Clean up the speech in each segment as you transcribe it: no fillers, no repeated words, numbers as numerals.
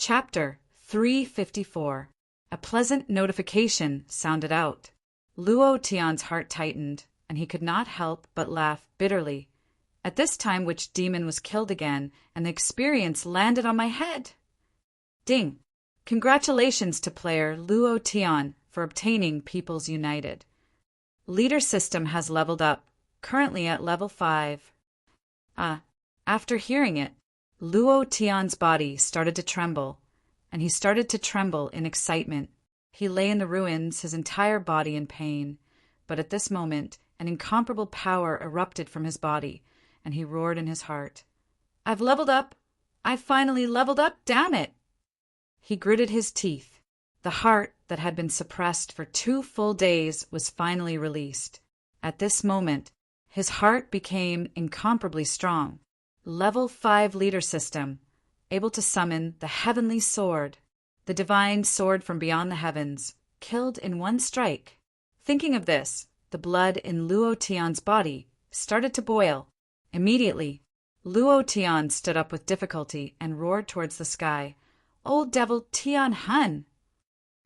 Chapter 354. A pleasant notification sounded out. Luo Tian's heart tightened, and he could not help but laugh bitterly. At this time which demon was killed again, and the experience landed on my head. Ding! Congratulations to player Luo Tian for obtaining People's United. Leader system has leveled up, currently at level 5. After hearing it, Luo Tian's body started to tremble, and he started to tremble in excitement. He lay in the ruins, his entire body in pain, but at this moment an incomparable power erupted from his body, and he roared in his heart. "I've leveled up! I finally leveled up, damn it!" He gritted his teeth. The heart that had been suppressed for 2 full days was finally released. At this moment, his heart became incomparably strong. Level 5 leader system, able to summon the heavenly sword, the divine sword from beyond the heavens, killed in one strike. Thinking of this, the blood in Luo Tian's body started to boil. Immediately, Luo Tian stood up with difficulty and roared towards the sky, "Old devil Tian Han!"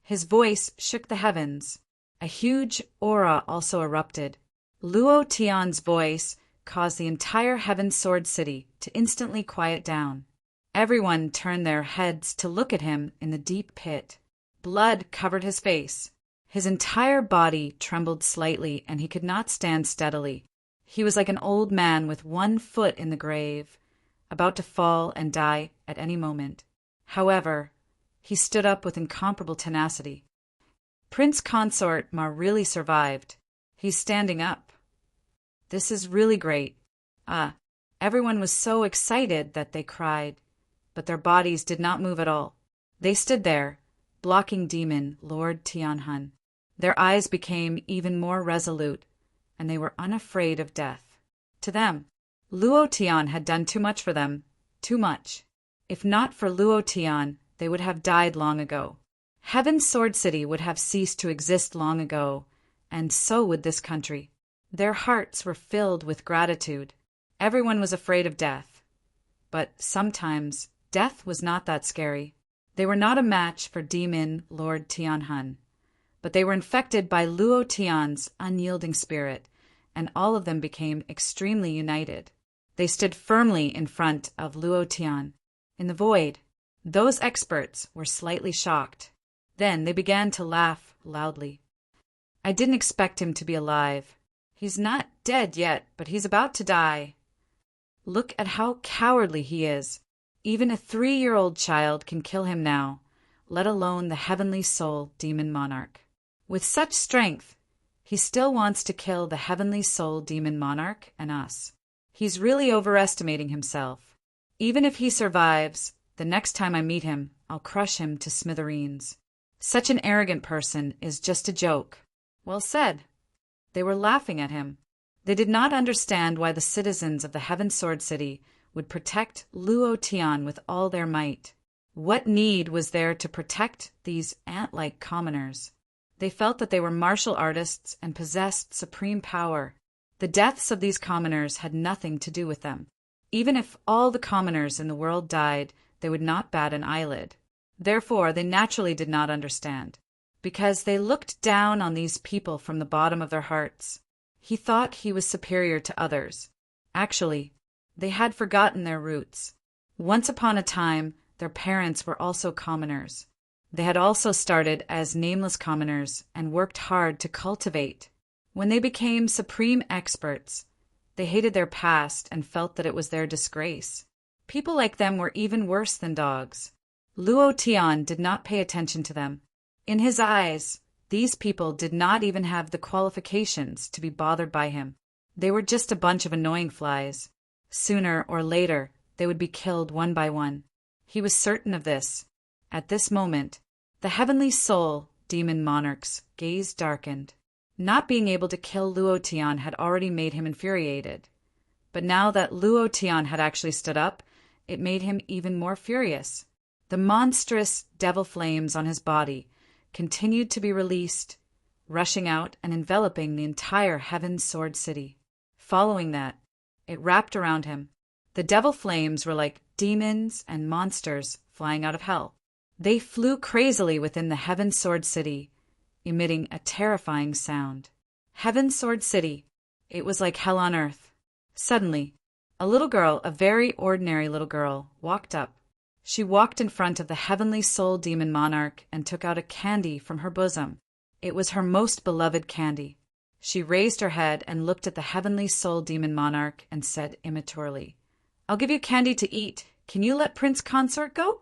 His voice shook the heavens. A huge aura also erupted. Luo Tian's voice caused the entire Heaven Sword City to instantly quiet down. Everyone turned their heads to look at him in the deep pit. Blood covered his face. His entire body trembled slightly, and he could not stand steadily. He was like an old man with 1 foot in the grave, about to fall and die at any moment. However, he stood up with incomparable tenacity. Prince Consort Ma really survived. He's standing up. This is really great. Everyone was so excited that they cried, but their bodies did not move at all. They stood there, blocking demon Lord Tianhun. Their eyes became even more resolute, and they were unafraid of death. To them, Luo Tian had done too much for them, too much. If not for Luo Tian, they would have died long ago. Heaven's Sword City would have ceased to exist long ago, and so would this country. Their hearts were filled with gratitude. Everyone was afraid of death. But sometimes, death was not that scary. They were not a match for demon Lord Tianhun, but they were infected by Luo Tian's unyielding spirit, and all of them became extremely united. They stood firmly in front of Luo Tian. In the void, those experts were slightly shocked. Then they began to laugh loudly. "I didn't expect him to be alive. He's not dead yet, but he's about to die. Look at how cowardly he is. Even a 3-year-old child can kill him now, let alone the heavenly soul demon monarch. With such strength, he still wants to kill the heavenly soul demon monarch and us. He's really overestimating himself. Even if he survives, the next time I meet him, I'll crush him to smithereens. Such an arrogant person is just a joke." Well said. They were laughing at him. They did not understand why the citizens of the Heaven Sword City would protect Luo Tian with all their might. What need was there to protect these ant-like commoners? They felt that they were martial artists and possessed supreme power. The deaths of these commoners had nothing to do with them. Even if all the commoners in the world died, they would not bat an eyelid. Therefore, they naturally did not understand, because they looked down on these people from the bottom of their hearts. He thought he was superior to others. Actually, they had forgotten their roots. Once upon a time, their parents were also commoners. They had also started as nameless commoners and worked hard to cultivate. When they became supreme experts, they hated their past and felt that it was their disgrace. People like them were even worse than dogs. Luo Tian did not pay attention to them. In his eyes, these people did not even have the qualifications to be bothered by him. They were just a bunch of annoying flies. Sooner or later, they would be killed one by one. He was certain of this. At this moment, the heavenly soul demon monarch's gaze darkened. Not being able to kill Luo Tian had already made him infuriated. But now that Luo Tian had actually stood up, it made him even more furious. The monstrous devil flames on his body continued to be released, rushing out and enveloping the entire Heaven Sword City. Following that, it wrapped around him. The devil flames were like demons and monsters flying out of hell. They flew crazily within the Heaven Sword City, emitting a terrifying sound. Heaven Sword City. It was like hell on earth. Suddenly, a little girl, a very ordinary little girl, walked up. She walked in front of the Heavenly Soul Demon Monarch and took out a candy from her bosom. It was her most beloved candy. She raised her head and looked at the Heavenly Soul Demon Monarch and said immaturely, "I'll give you candy to eat. Can you let Prince Consort go?"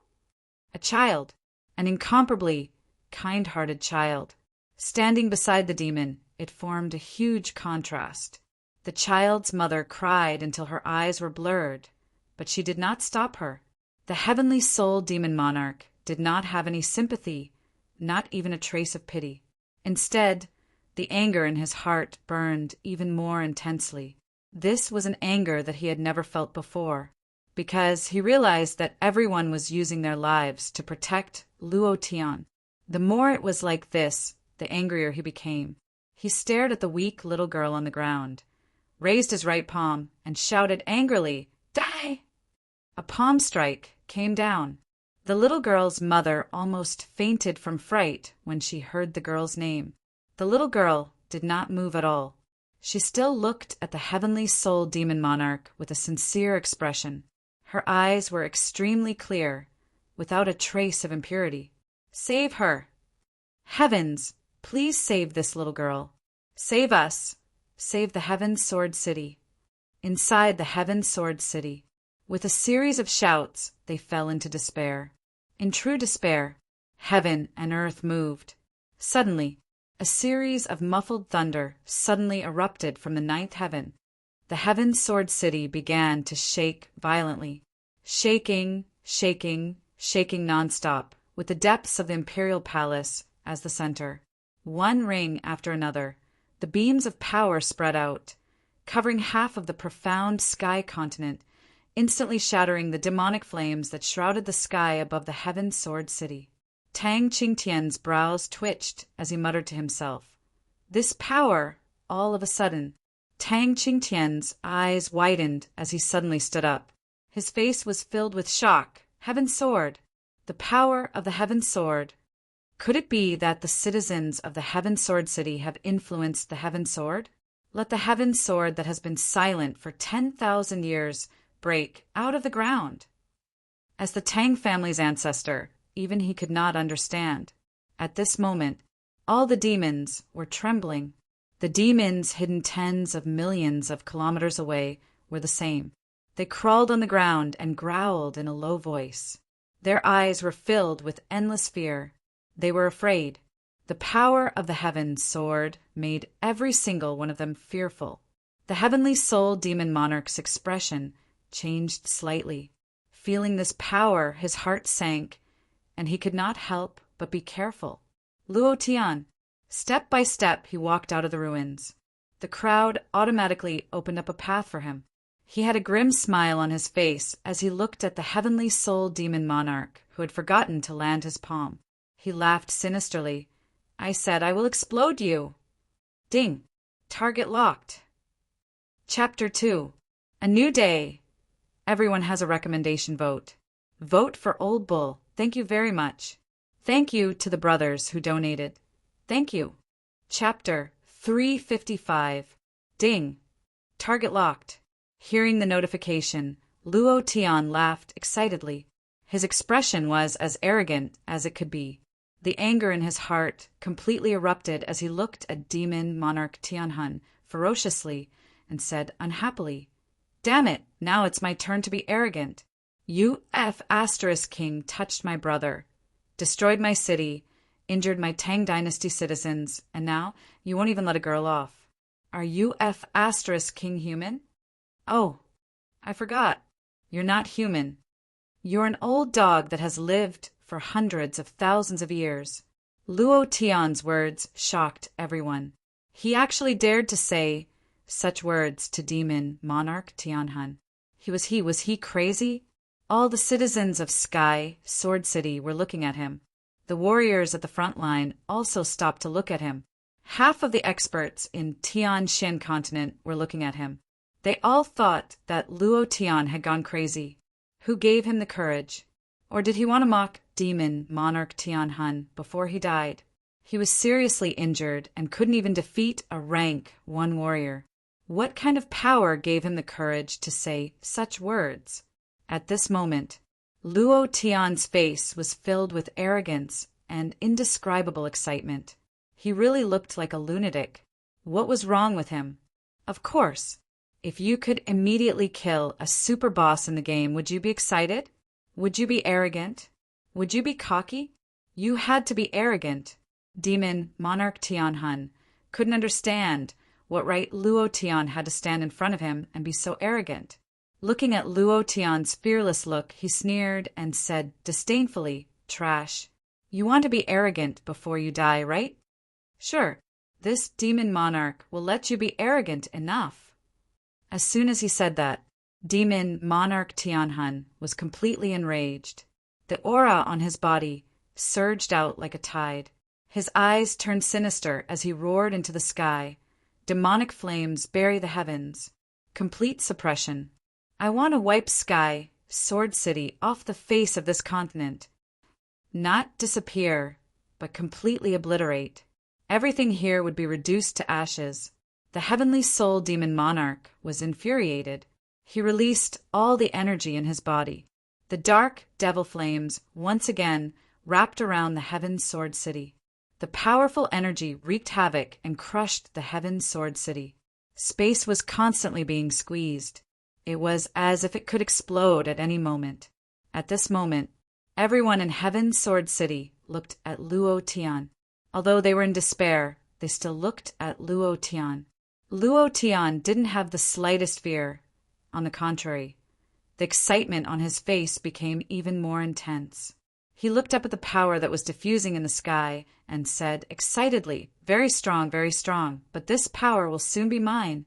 A child, an incomparably kind-hearted child, standing beside the demon, it formed a huge contrast. The child's mother cried until her eyes were blurred, but she did not stop her. The Heavenly Soul Demon Monarch did not have any sympathy, not even a trace of pity. Instead, the anger in his heart burned even more intensely. This was an anger that he had never felt before, because he realized that everyone was using their lives to protect Luo Tian. The more it was like this, the angrier he became. He stared at the weak little girl on the ground, raised his right palm, and shouted angrily, "Die!" A palm strike came down. The little girl's mother almost fainted from fright when she heard the girl's name. The little girl did not move at all. She still looked at the Heavenly Soul Demon Monarch with a sincere expression. Her eyes were extremely clear, without a trace of impurity. "Save her! Heavens, please save this little girl. Save us. Save the Heaven Sword City." Inside the Heaven Sword City, with a series of shouts, they fell into despair. In true despair, heaven and earth moved. Suddenly, a series of muffled thunder suddenly erupted from the ninth heaven. The Heaven Sword City began to shake violently, shaking nonstop, with the depths of the Imperial Palace as the center. One ring after another, the beams of power spread out, covering half of the profound sky continent, instantly shattering the demonic flames that shrouded the sky above the Heaven Sword City. Tang Qingtian's brows twitched as he muttered to himself, "This power," all of a sudden. Tang Qingtian's eyes widened as he suddenly stood up. His face was filled with shock. Heaven Sword! The power of the Heaven Sword! Could it be that the citizens of the Heaven Sword City have influenced the Heaven Sword? Let the Heaven Sword that has been silent for 10,000 years break out of the ground. As the Tang family's ancestor, even he could not understand. At this moment, all the demons were trembling. The demons hidden tens of millions of kilometers away were the same. They crawled on the ground and growled in a low voice. Their eyes were filled with endless fear. They were afraid. The power of the Heaven Sword made every single one of them fearful. The Heavenly Soul Demon Monarch's expression changed slightly. Feeling this power, his heart sank, and he could not help but be careful. Luo Tian. Step by step he walked out of the ruins. The crowd automatically opened up a path for him. He had a grim smile on his face as he looked at the Heavenly Soul Demon Monarch, who had forgotten to land his palm. He laughed sinisterly. "I said I will explode you." Ding! Target locked. Chapter 2. A New Day. Everyone has a recommendation vote. Vote for Old Bull. Thank you very much. Thank you to the brothers who donated. Thank you. Chapter 355. Ding! Target locked. Hearing the notification, Luo Tian laughed excitedly. His expression was as arrogant as it could be. The anger in his heart completely erupted as he looked at Demon Monarch Tianhun ferociously and said unhappily, "Damn it, now it's my turn to be arrogant. You King touched my brother, destroyed my city, injured my Tang Dynasty citizens, and now you won't even let a girl off. Are you King human? Oh, I forgot. You're not human. You're an old dog that has lived for hundreds of thousands of years." Luo Tian's words shocked everyone. He actually dared to say such words to Demon Monarch Tianhun. Was he crazy? All the citizens of Sky Sword City were looking at him. The warriors at the front line also stopped to look at him. Half of the experts in Tian Shin continent were looking at him. They all thought that Luo Tian had gone crazy. Who gave him the courage? Or did he want to mock demon monarch Tianhun before he died. He was seriously injured and couldn't even defeat a rank 1 warrior. What kind of power gave him the courage to say such words? At this moment, Luo Tian's face was filled with arrogance and indescribable excitement. He really looked like a lunatic. What was wrong with him? Of course, if you could immediately kill a super boss in the game, would you be excited? Would you be arrogant? Would you be cocky? You had to be arrogant. Demon Monarch Tianhun couldn't understand what right Luo Tian had to stand in front of him and be so arrogant. Looking at Luo Tian's fearless look, he sneered and said disdainfully, "Trash. You want to be arrogant before you die, right? Sure, this demon monarch will let you be arrogant enough." As soon as he said that, demon monarch Tianhun was completely enraged. The aura on his body surged out like a tide. His eyes turned sinister as he roared into the sky. Demonic flames bury the heavens. Complete suppression. I want to wipe Sky, Sword City, off the face of this continent. Not disappear, but completely obliterate. Everything here would be reduced to ashes. The heavenly soul demon monarch was infuriated. He released all the energy in his body. The dark devil flames once again wrapped around the Heaven Sword City. The powerful energy wreaked havoc and crushed the Heaven Sword City. Space was constantly being squeezed. It was as if it could explode at any moment. At this moment, everyone in Heaven Sword City looked at Luo Tian. Although they were in despair, they still looked at Luo Tian. Luo Tian didn't have the slightest fear. On the contrary, the excitement on his face became even more intense. He looked up at the power that was diffusing in the sky and said excitedly, very strong, but this power will soon be mine."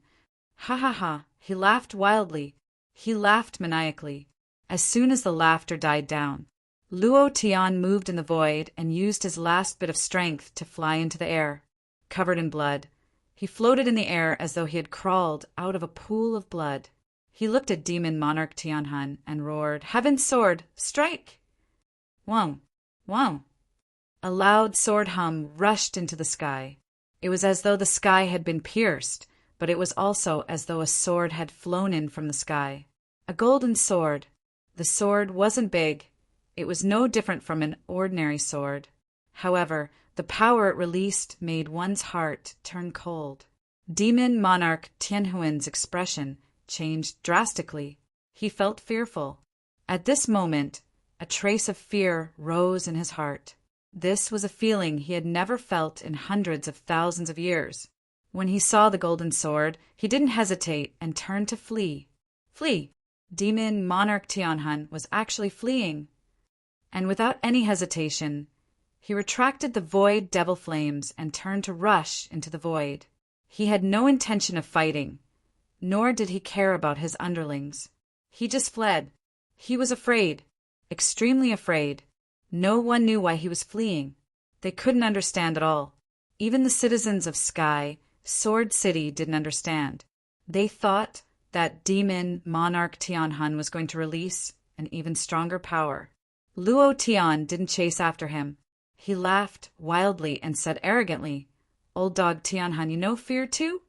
Ha ha ha, he laughed wildly. He laughed maniacally. As soon as the laughter died down, Luo Tian moved in the void and used his last bit of strength to fly into the air. Covered in blood, he floated in the air as though he had crawled out of a pool of blood. He looked at demon monarch Tianhun and roared, "Heaven's sword, strike!" Wong! Wong! A loud sword hum rushed into the sky. It was as though the sky had been pierced, but it was also as though a sword had flown in from the sky. A golden sword. The sword wasn't big. It was no different from an ordinary sword. However, the power it released made one's heart turn cold. Demon monarch Tianhuan's expression changed drastically. He felt fearful. At this moment, a trace of fear rose in his heart. This was a feeling he had never felt in hundreds of thousands of years. When he saw the golden sword, he didn't hesitate and turned to flee. Flee! Demon monarch Tianhun was actually fleeing. And without any hesitation, he retracted the void devil flames and turned to rush into the void. He had no intention of fighting, nor did he care about his underlings. He just fled. He was afraid. Extremely afraid. No one knew why he was fleeing. They couldn't understand at all. Even the citizens of Sky, Sword City didn't understand. They thought that demon monarch Tianhun was going to release an even stronger power. Luo Tian didn't chase after him. He laughed wildly and said arrogantly, "Old dog Tianhun, you know fear too?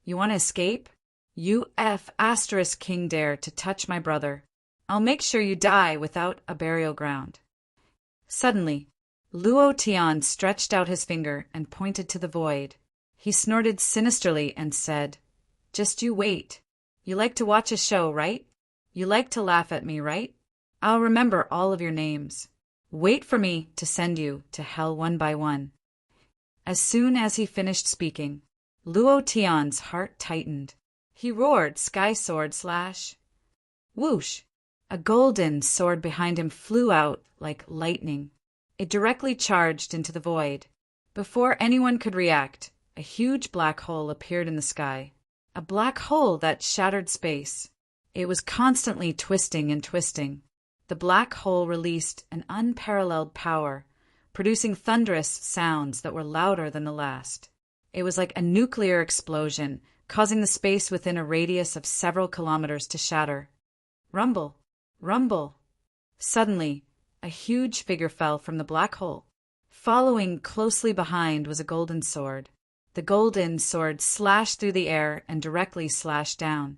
You want to escape? You ** king dare to touch my brother. I'll make sure you die without a burial ground." Suddenly, Luo Tian stretched out his finger and pointed to the void. He snorted sinisterly and said, "Just you wait. You like to watch a show, right? You like to laugh at me, right? I'll remember all of your names. Wait for me to send you to hell one by one." As soon as he finished speaking, Luo Tian's heart tightened. He roared, "Sky sword slash!" Whoosh! A golden sword behind him flew out like lightning. It directly charged into the void. Before anyone could react, a huge black hole appeared in the sky. A black hole that shattered space. It was constantly twisting and twisting. The black hole released an unparalleled power, producing thunderous sounds that were louder than the last. It was like a nuclear explosion, causing the space within a radius of several kilometers to shatter. Rumble! Rumble! Suddenly, a huge figure fell from the black hole. Following closely behind was a golden sword. The golden sword slashed through the air and directly slashed down.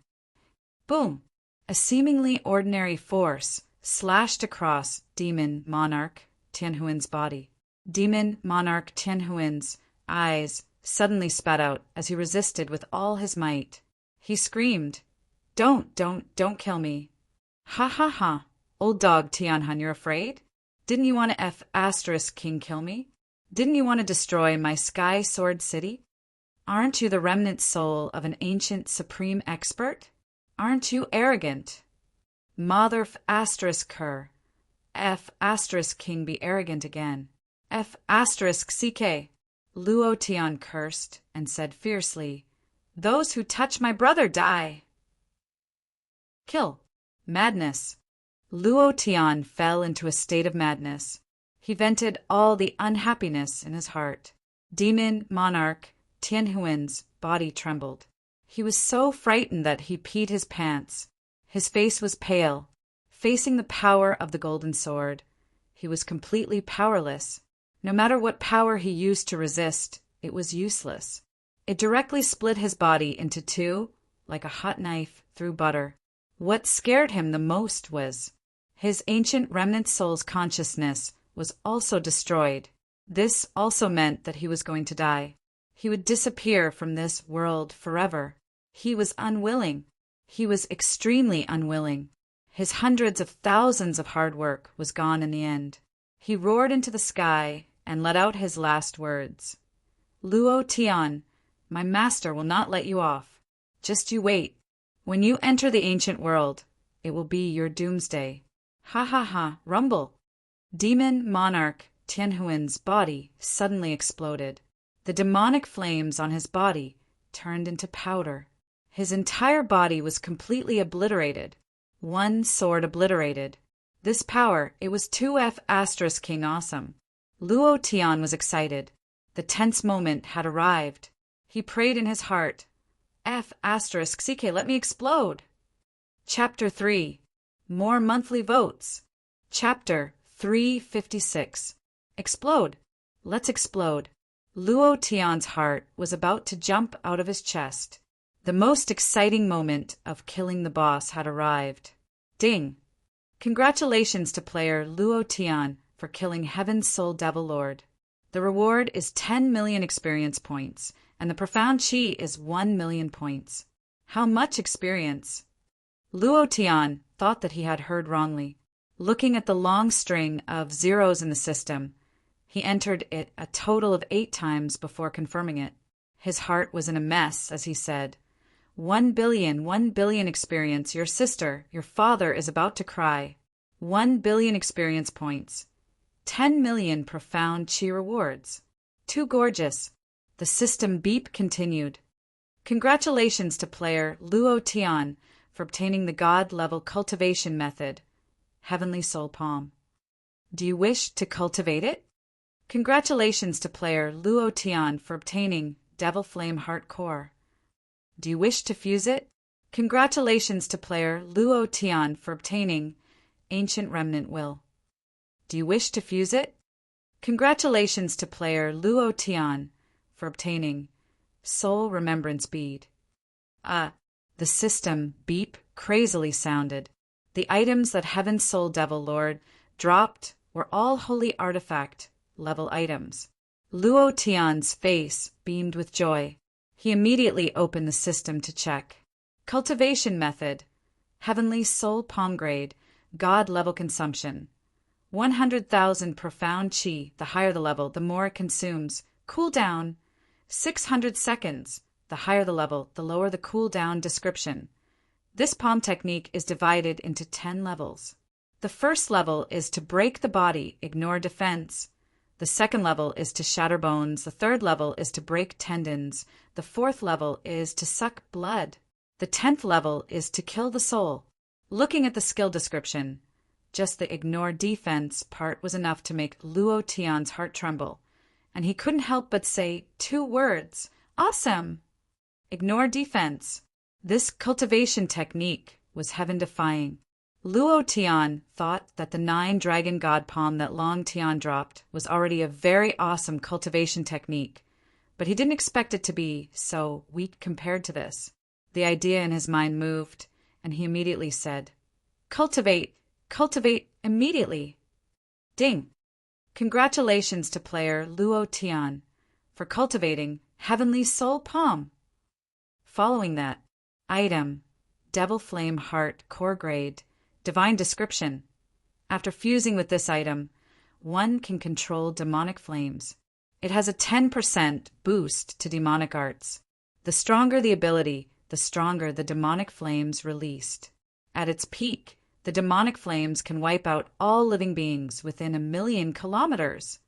Boom! A seemingly ordinary force slashed across Demon Monarch Tianhuan's body. Demon Monarch Tianhuan's eyes suddenly spat out as he resisted with all his might. He screamed, Don't kill me. Ha ha ha, old dog Tianhun, you're afraid? Didn't you want to King kill me? Didn't you want to destroy my Sky Sword City? Aren't you the remnant soul of an ancient supreme expert? Aren't you arrogant? Mother Cur. King be arrogant again. CK. Luo Tian cursed and said fiercely, Those who touch my brother die. Kill. Madness. Luo Tian fell into a state of madness. He vented all the unhappiness in his heart. Demon Monarch Tianhuan's body trembled. He was so frightened that he peed his pants. His face was pale. Facing the power of the golden sword, he was completely powerless. No matter what power he used to resist, it was useless. It directly split his body into two, like a hot knife through butter. What scared him the most was his ancient remnant soul's consciousness was also destroyed. This also meant that he was going to die. He would disappear from this world forever. He was unwilling. He was extremely unwilling. His hundreds of thousands of hard work was gone in the end. He roared into the sky and let out his last words. Luo Tian, my master will not let you off. Just you wait. When you enter the ancient world, it will be your doomsday. Ha ha ha, rumble. Demon Monarch Tianhuan's body suddenly exploded. The demonic flames on his body turned into powder. His entire body was completely obliterated. One sword obliterated. This power, it was 2F King awesome. Luo Tian was excited. The tense moment had arrived. He prayed in his heart, CK, let me explode. Chapter 3. More monthly votes. Chapter 356. Explode. Let's explode. Luo Tian's heart was about to jump out of his chest. The most exciting moment of killing the boss had arrived. Ding! Congratulations to player Luo Tian for killing Heaven's Soul Devil Lord. The reward is 10 million experience points, and the profound chi is 1 million points. How much experience? Luo Tian thought that he had heard wrongly. Looking at the long string of zeros in the system, he entered it a total of 8 times before confirming it. His heart was in a mess as he said, 1 billion experience, your sister, your father is about to cry. 1 billion experience points. 10 million profound chi rewards. Too gorgeous. The system beep continued. Congratulations to player Luo Tian for obtaining the God-level cultivation method, Heavenly Soul Palm. Do you wish to cultivate it? Congratulations to player Luo Tian for obtaining Devil Flame Heart Core. Do you wish to fuse it? Congratulations to player Luo Tian for obtaining Ancient Remnant Will. Do you wish to fuse it? Congratulations to player Luo Tian for obtaining Soul Remembrance Bead. The system beep crazily sounded. The items that Heaven's Soul Devil Lord dropped were all holy artifact level items. Luo Tian's face beamed with joy. He immediately opened the system to check. Cultivation method. Heavenly Soul Palm Grade. God level consumption. 100,000 profound chi. The higher the level, the more it consumes. Cooldown. 600 seconds. The higher the level, the lower the cooldown description. This palm technique is divided into 10 levels. The first level is to break the body, ignore defense. The second level is to shatter bones. The third level is to break tendons. The fourth level is to suck blood. The 10th level is to kill the soul. Looking at the skill description, just the ignore defense part was enough to make Luo Tian's heart tremble, and he couldn't help but say 2 words, awesome! Ignore defense. This cultivation technique was heaven-defying. Luo Tian thought that the 9-dragon god palm that Long Tian dropped was already a very awesome cultivation technique, but he didn't expect it to be so weak compared to this. The idea in his mind moved, and he immediately said, "Cultivate! Cultivate immediately!" Ding! Congratulations to player Luo Tian for cultivating Heavenly Soul Palm. Following that, item, Devil Flame Heart Core Grade, Divine Description. After fusing with this item, one can control demonic flames. It has a 10% boost to demonic arts. The stronger the ability, the stronger the demonic flames released. At its peak, the demonic flames can wipe out all living beings within 1,000,000 kilometers.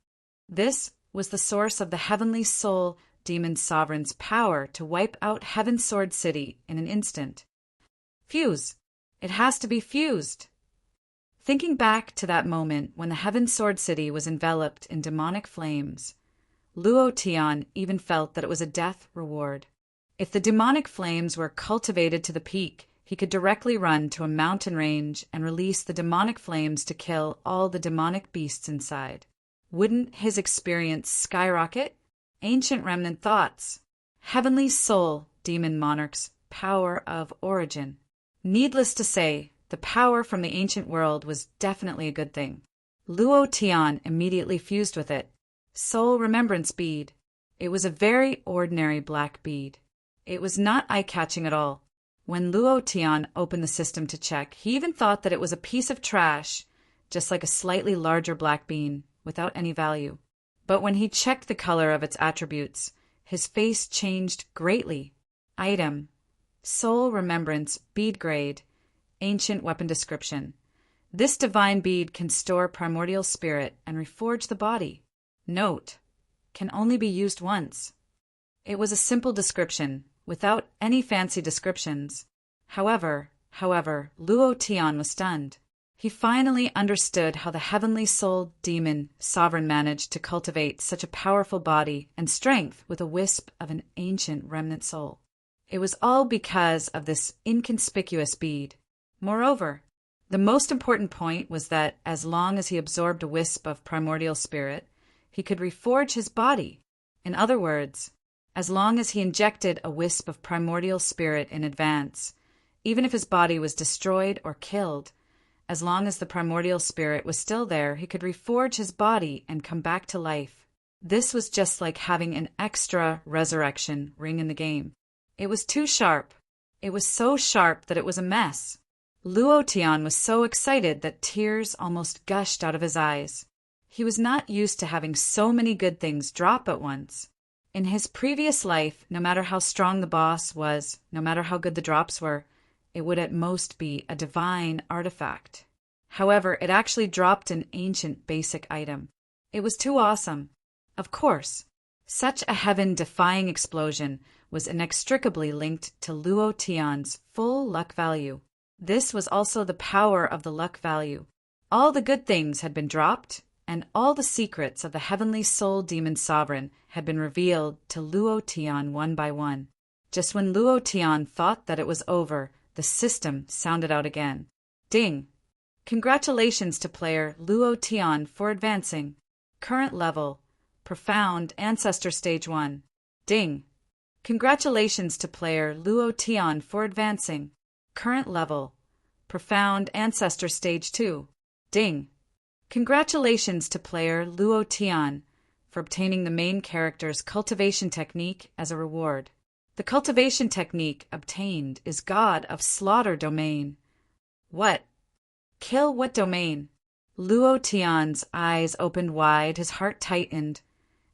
This was the source of the Heavenly Soul Demon Sovereign's power to wipe out Heaven Sword City in an instant. Fuse. It has to be fused. Thinking back to that moment when the Heaven Sword City was enveloped in demonic flames, Luo Tian even felt that it was a death reward. If the demonic flames were cultivated to the peak, he could directly run to a mountain range and release the demonic flames to kill all the demonic beasts inside. Wouldn't his experience skyrocket? Ancient remnant thoughts. Heavenly Soul Demon Monarch's power of origin. Needless to say, the power from the ancient world was definitely a good thing. Luo Tian immediately fused with it. Soul Remembrance Bead. It was a very ordinary black bead. It was not eye-catching at all. When Luo Tian opened the system to check, he even thought that it was a piece of trash, just like a slightly larger black bean, without any value. But when he checked the color of its attributes, his face changed greatly. Item, Soul Remembrance Bead Grade, Ancient Weapon Description. This divine bead can store primordial spirit and reforge the body. Note, can only be used once. It was a simple description, without any fancy descriptions. However, Luo Tian was stunned. He finally understood how the Heavenly Soul Demon Sovereign managed to cultivate such a powerful body and strength with a wisp of an ancient remnant soul. It was all because of this inconspicuous bead. Moreover, the most important point was that as long as he absorbed a wisp of primordial spirit, he could reforge his body. In other words, as long as he injected a wisp of primordial spirit in advance, even if his body was destroyed or killed, as long as the primordial spirit was still there, he could reforge his body and come back to life. This was just like having an extra resurrection ring in the game. It was too sharp. It was so sharp that it was a mess. Luo Tian was so excited that tears almost gushed out of his eyes. He was not used to having so many good things drop at once. In his previous life, no matter how strong the boss was, no matter how good the drops were, it would at most be a divine artifact. However, it actually dropped an ancient basic item. It was too awesome. Of course, such a heaven-defying explosion was inextricably linked to Luo Tian's full luck value. This was also the power of the luck value. All the good things had been dropped, and all the secrets of the Heavenly Soul Demon Sovereign had been revealed to Luo Tian one by one. Just when Luo Tian thought that it was over, the system sounded out again. Ding! Congratulations to player Luo Tian for advancing. Current level, Profound Ancestor Stage 1. Ding! Congratulations to player Luo Tian for advancing. Current level, Profound Ancestor Stage 2. Ding! Congratulations to player Luo Tian for obtaining the main character's cultivation technique as a reward. The cultivation technique obtained is God of Slaughter Domain. What? Kill what domain? Luo Tian's eyes opened wide, his heart tightened,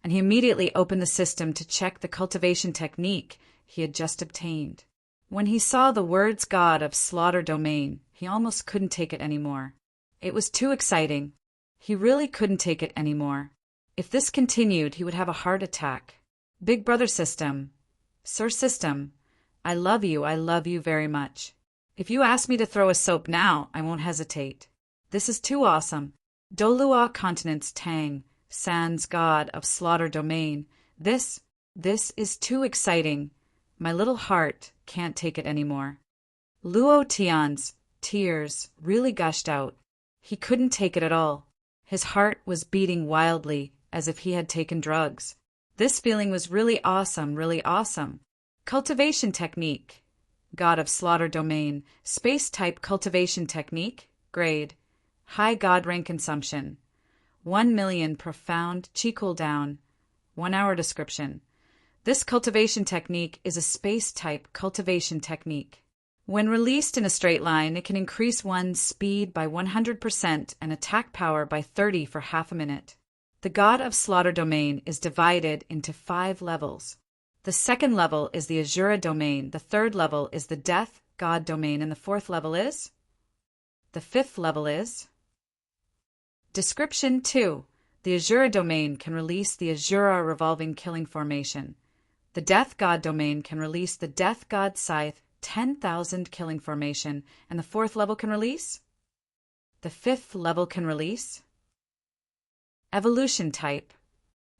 and he immediately opened the system to check the cultivation technique he had just obtained. When he saw the words God of Slaughter Domain, he almost couldn't take it anymore. It was too exciting. He really couldn't take it anymore. If this continued, he would have a heart attack. Big Brother System. Sir System, I love you very much. If you ask me to throw a soap now, I won't hesitate. This is too awesome. Dolua Continent's Tang, Sans God of Slaughter Domain. This is too exciting. My little heart can't take it anymore. Luo Tian's tears really gushed out. He couldn't take it at all. His heart was beating wildly, as if he had taken drugs. This feeling was really awesome, really awesome. Cultivation technique. God of Slaughter Domain. Space-type cultivation technique. Grade. High God rank consumption. 1,000,000 profound chi cooldown. 1 hour description. This cultivation technique is a space-type cultivation technique. When released in a straight line, it can increase one's speed by 100% and attack power by 30 for half a minute. The God of Slaughter Domain is divided into 5 levels. The second level is the Azura Domain, the third level is the Death God Domain, and the fourth level is? The fifth level is? Description 2. The Azura Domain can release the Azura Revolving Killing Formation. The Death God Domain can release the Death God Scythe 10,000 Killing Formation, and the fourth level can release? The fifth level can release? Evolution type.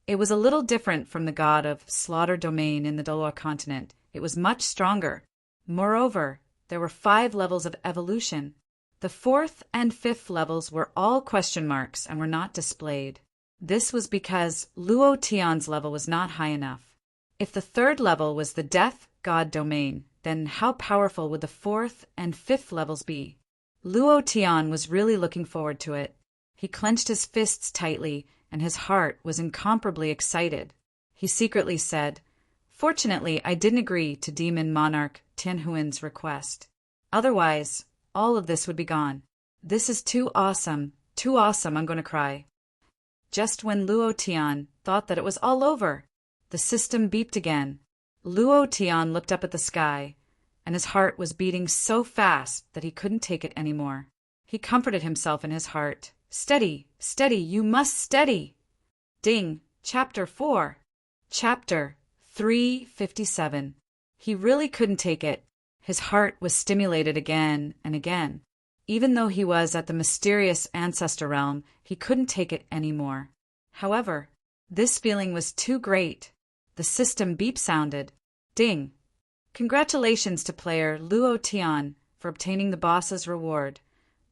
It was a little different from the God of Slaughter Domain in the Dolor continent. It was much stronger. Moreover, there were 5 levels of evolution. The 4th and 5th levels were all question marks and were not displayed. This was because Luo Tian's level was not high enough. If the 3rd level was the Death God Domain, then how powerful would the 4th and 5th levels be? Luo Tian was really looking forward to it. He clenched his fists tightly, and his heart was incomparably excited. He secretly said, "Fortunately, I didn't agree to Demon Monarch Tianhuan's request. Otherwise, all of this would be gone. This is too awesome, I'm going to cry." Just when Luo Tian thought that it was all over, the system beeped again. Luo Tian looked up at the sky, and his heart was beating so fast that he couldn't take it anymore. He comforted himself in his heart. "Steady, steady, you must steady." Ding, Chapter 4. Chapter 357. He really couldn't take it. His heart was stimulated again and again. Even though he was at the mysterious ancestor realm, he couldn't take it anymore. However, this feeling was too great. The system beep sounded. Ding. Congratulations to player Luo Tian for obtaining the boss's reward.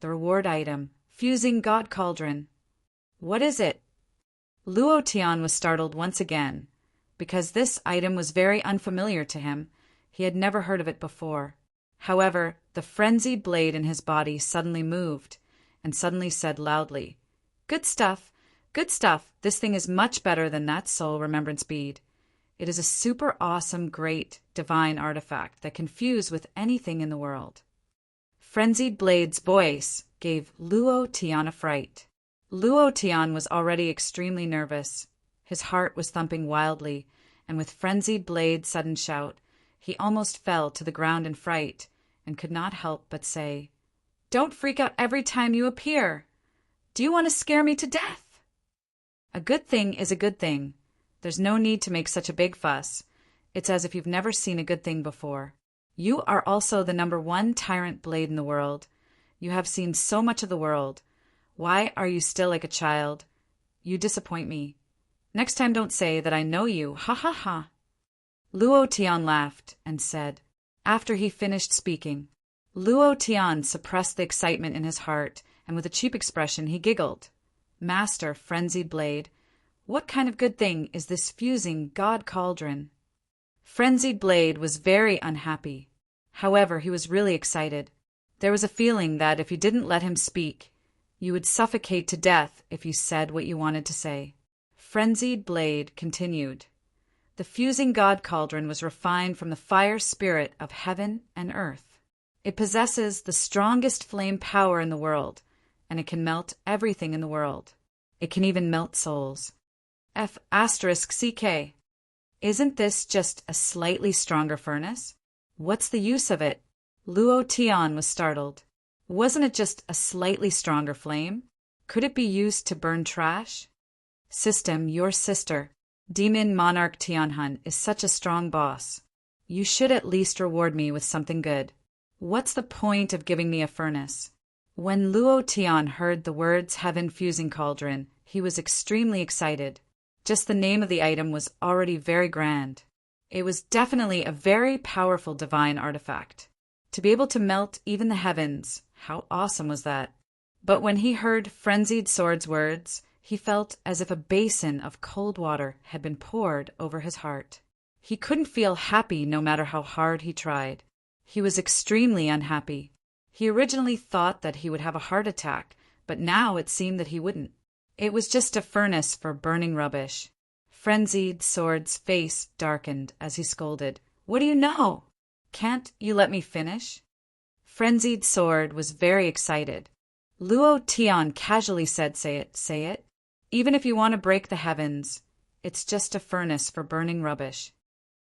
The reward item, Fusing God Cauldron. What is it? Luo Tian was startled once again, because this item was very unfamiliar to him. He had never heard of it before. However, the frenzied blade in his body suddenly moved, and suddenly said loudly, "Good stuff, good stuff. This thing is much better than that soul remembrance bead. It is a super awesome, great, divine artifact that can fuse with anything in the world." Frenzied Blade's voice gave Luo Tian a fright. Luo Tian was already extremely nervous. His heart was thumping wildly, and with Frenzied Blade's sudden shout, he almost fell to the ground in fright and could not help but say, "Don't freak out every time you appear. Do you want to scare me to death?" A good thing is a good thing. There's no need to make such a big fuss. It's as if you've never seen a good thing before. You are also the #1 tyrant blade in the world. You have seen so much of the world. Why are you still like a child? You disappoint me. Next time don't say that I know you. Ha ha ha. Luo Tian laughed and said, after he finished speaking. Luo Tian suppressed the excitement in his heart, and with a cheap expression he giggled. "Master Frenzied Blade, what kind of good thing is this fusing God Cauldron?" Frenzied Blade was very unhappy. However, he was really excited. There was a feeling that if you didn't let him speak, you would suffocate to death if you said what you wanted to say. Frenzied Blade continued. The fusing God Cauldron was refined from the fire spirit of heaven and earth. It possesses the strongest flame power in the world, and it can melt everything in the world. It can even melt souls. F***CK. Isn't this just a slightly stronger furnace? What's the use of it? Luo Tian was startled. Wasn't it just a slightly stronger flame? Could it be used to burn trash? System, your sister, Demon Monarch Tianhun, is such a strong boss. You should at least reward me with something good. What's the point of giving me a furnace? When Luo Tian heard the words Heaven Fusing Cauldron, he was extremely excited. Just the name of the item was already very grand. It was definitely a very powerful divine artifact. To be able to melt even the heavens, How awesome was that? But when he heard Frenzied Sword's words, he felt as if a basin of cold water had been poured over his heart. He couldn't feel happy no matter how hard he tried. He was extremely unhappy. He originally thought that he would have a heart attack, but now it seemed that he wouldn't. It was just a furnace for burning rubbish. Frenzied Sword's face darkened as he scolded. "What do you know? Can't you let me finish?" Frenzied Sword was very excited. Luo Tian casually said, "Say it, say it. Even if you want to break the heavens, it's just a furnace for burning rubbish."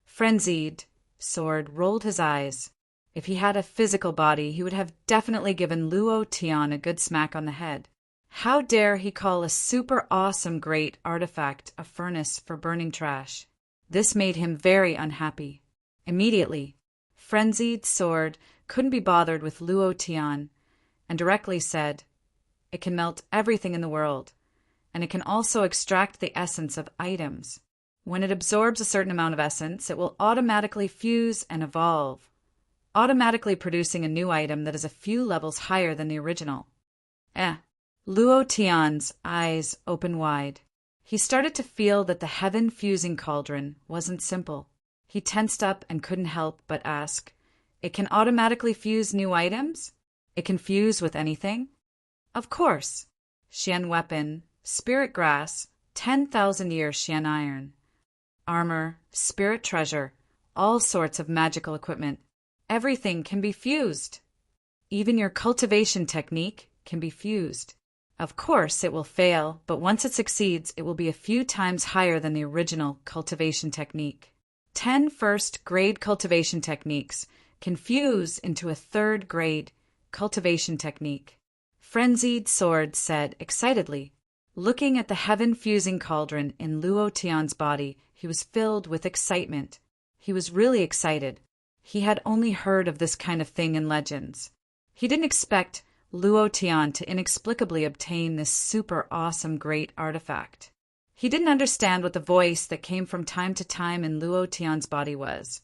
Frenzied Sword rolled his eyes. If he had a physical body, he would have definitely given Luo Tian a good smack on the head. How dare he call a super awesome great artifact a furnace for burning trash? This made him very unhappy. Immediately, Frenzied Sword couldn't be bothered with Luo Tian and directly said, "It can melt everything in the world, and it can also extract the essence of items. When it absorbs a certain amount of essence, it will automatically fuse and evolve, automatically producing a new item that is a few levels higher than the original." Luo Tian's eyes opened wide. He started to feel that the heaven-fusing cauldron wasn't simple. He tensed up and couldn't help but ask, "It can automatically fuse new items? It can fuse with anything?" "Of course. Xian weapon, spirit grass, 10,000 years Xian iron, armor, spirit treasure, all sorts of magical equipment. Everything can be fused. Even your cultivation technique can be fused. Of course, it will fail, but once it succeeds, it will be a few times higher than the original cultivation technique. 10 first-grade cultivation techniques can fuse into a third-grade cultivation technique," Frenzied Sword said excitedly. Looking at the heaven-fusing cauldron in Luo Tian's body, he was filled with excitement. He was really excited. He had only heard of this kind of thing in legends. He didn't expect Luo Tian to inexplicably obtain this super awesome great artifact. He didn't understand what the voice that came from time to time in Luo Tian's body was,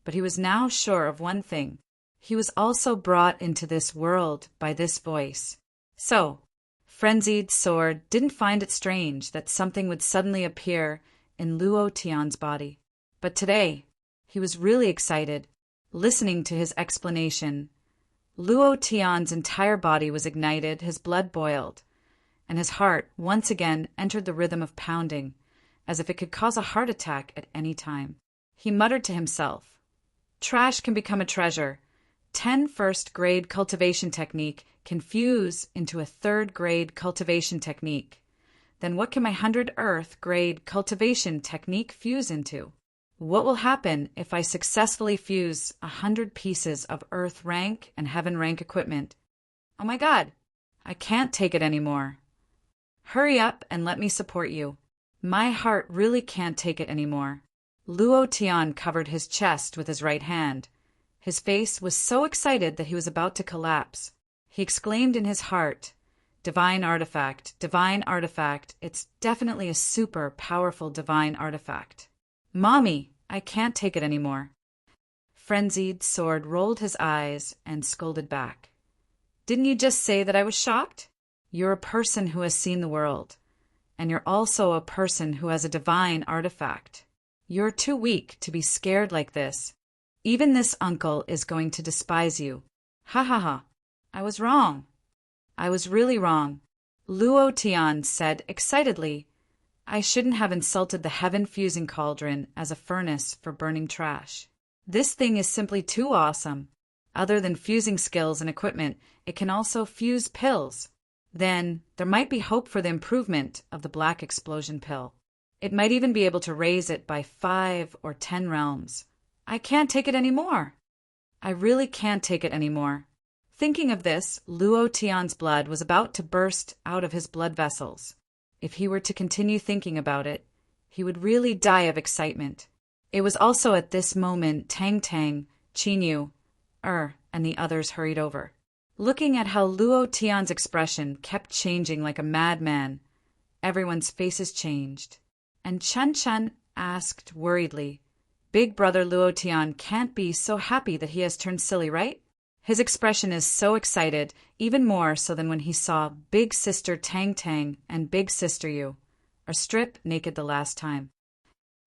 but he was now sure of one thing. He was also brought into this world by this voice. So, Frenzied Sword didn't find it strange that something would suddenly appear in Luo Tian's body. But today, he was really excited, listening to his explanation. Luo Tian's entire body was ignited, his blood boiled, and his heart once again entered the rhythm of pounding, as if it could cause a heart attack at any time. He muttered to himself, "Trash can become a treasure. 10 first-grade cultivation technique can fuse into a third-grade cultivation technique. Then what can my 100 earth-grade cultivation technique fuse into? What will happen if I successfully fuse 100 pieces of earth rank and heaven rank equipment? Oh my God, I can't take it anymore. Hurry up and let me support you. My heart really can't take it anymore." Luo Tian covered his chest with his right hand. His face was so excited that he was about to collapse. He exclaimed in his heart, divine artifact, it's definitely a super powerful divine artifact. Mommy, I can't take it anymore." Frenzied Sword rolled his eyes and scolded back. "Didn't you just say that I was shocked? You're a person who has seen the world, and you're also a person who has a divine artifact. You're too weak to be scared like this. Even this uncle is going to despise you. Ha ha ha. I was wrong. I was really wrong," Luo Tian said excitedly. "I shouldn't have insulted the heaven-fusing cauldron as a furnace for burning trash. This thing is simply too awesome. Other than fusing skills and equipment, it can also fuse pills. Then there might be hope for the improvement of the Black Explosion pill. It might even be able to raise it by 5 or 10 realms. I can't take it anymore. I really can't take it anymore." Thinking of this, Luo Tian's blood was about to burst out of his blood vessels. If he were to continue thinking about it, he would really die of excitement. It was also at this moment Tang Tang, Qinyu, and the others hurried over. Looking at how Luo Tian's expression kept changing like a madman, everyone's faces changed. And Chen Chen asked worriedly, "Big brother Luo Tian can't be so happy that he has turned silly, right?" His expression is so excited, even more so than when he saw Big Sister Tang Tang and Big Sister Yu are strip naked the last time.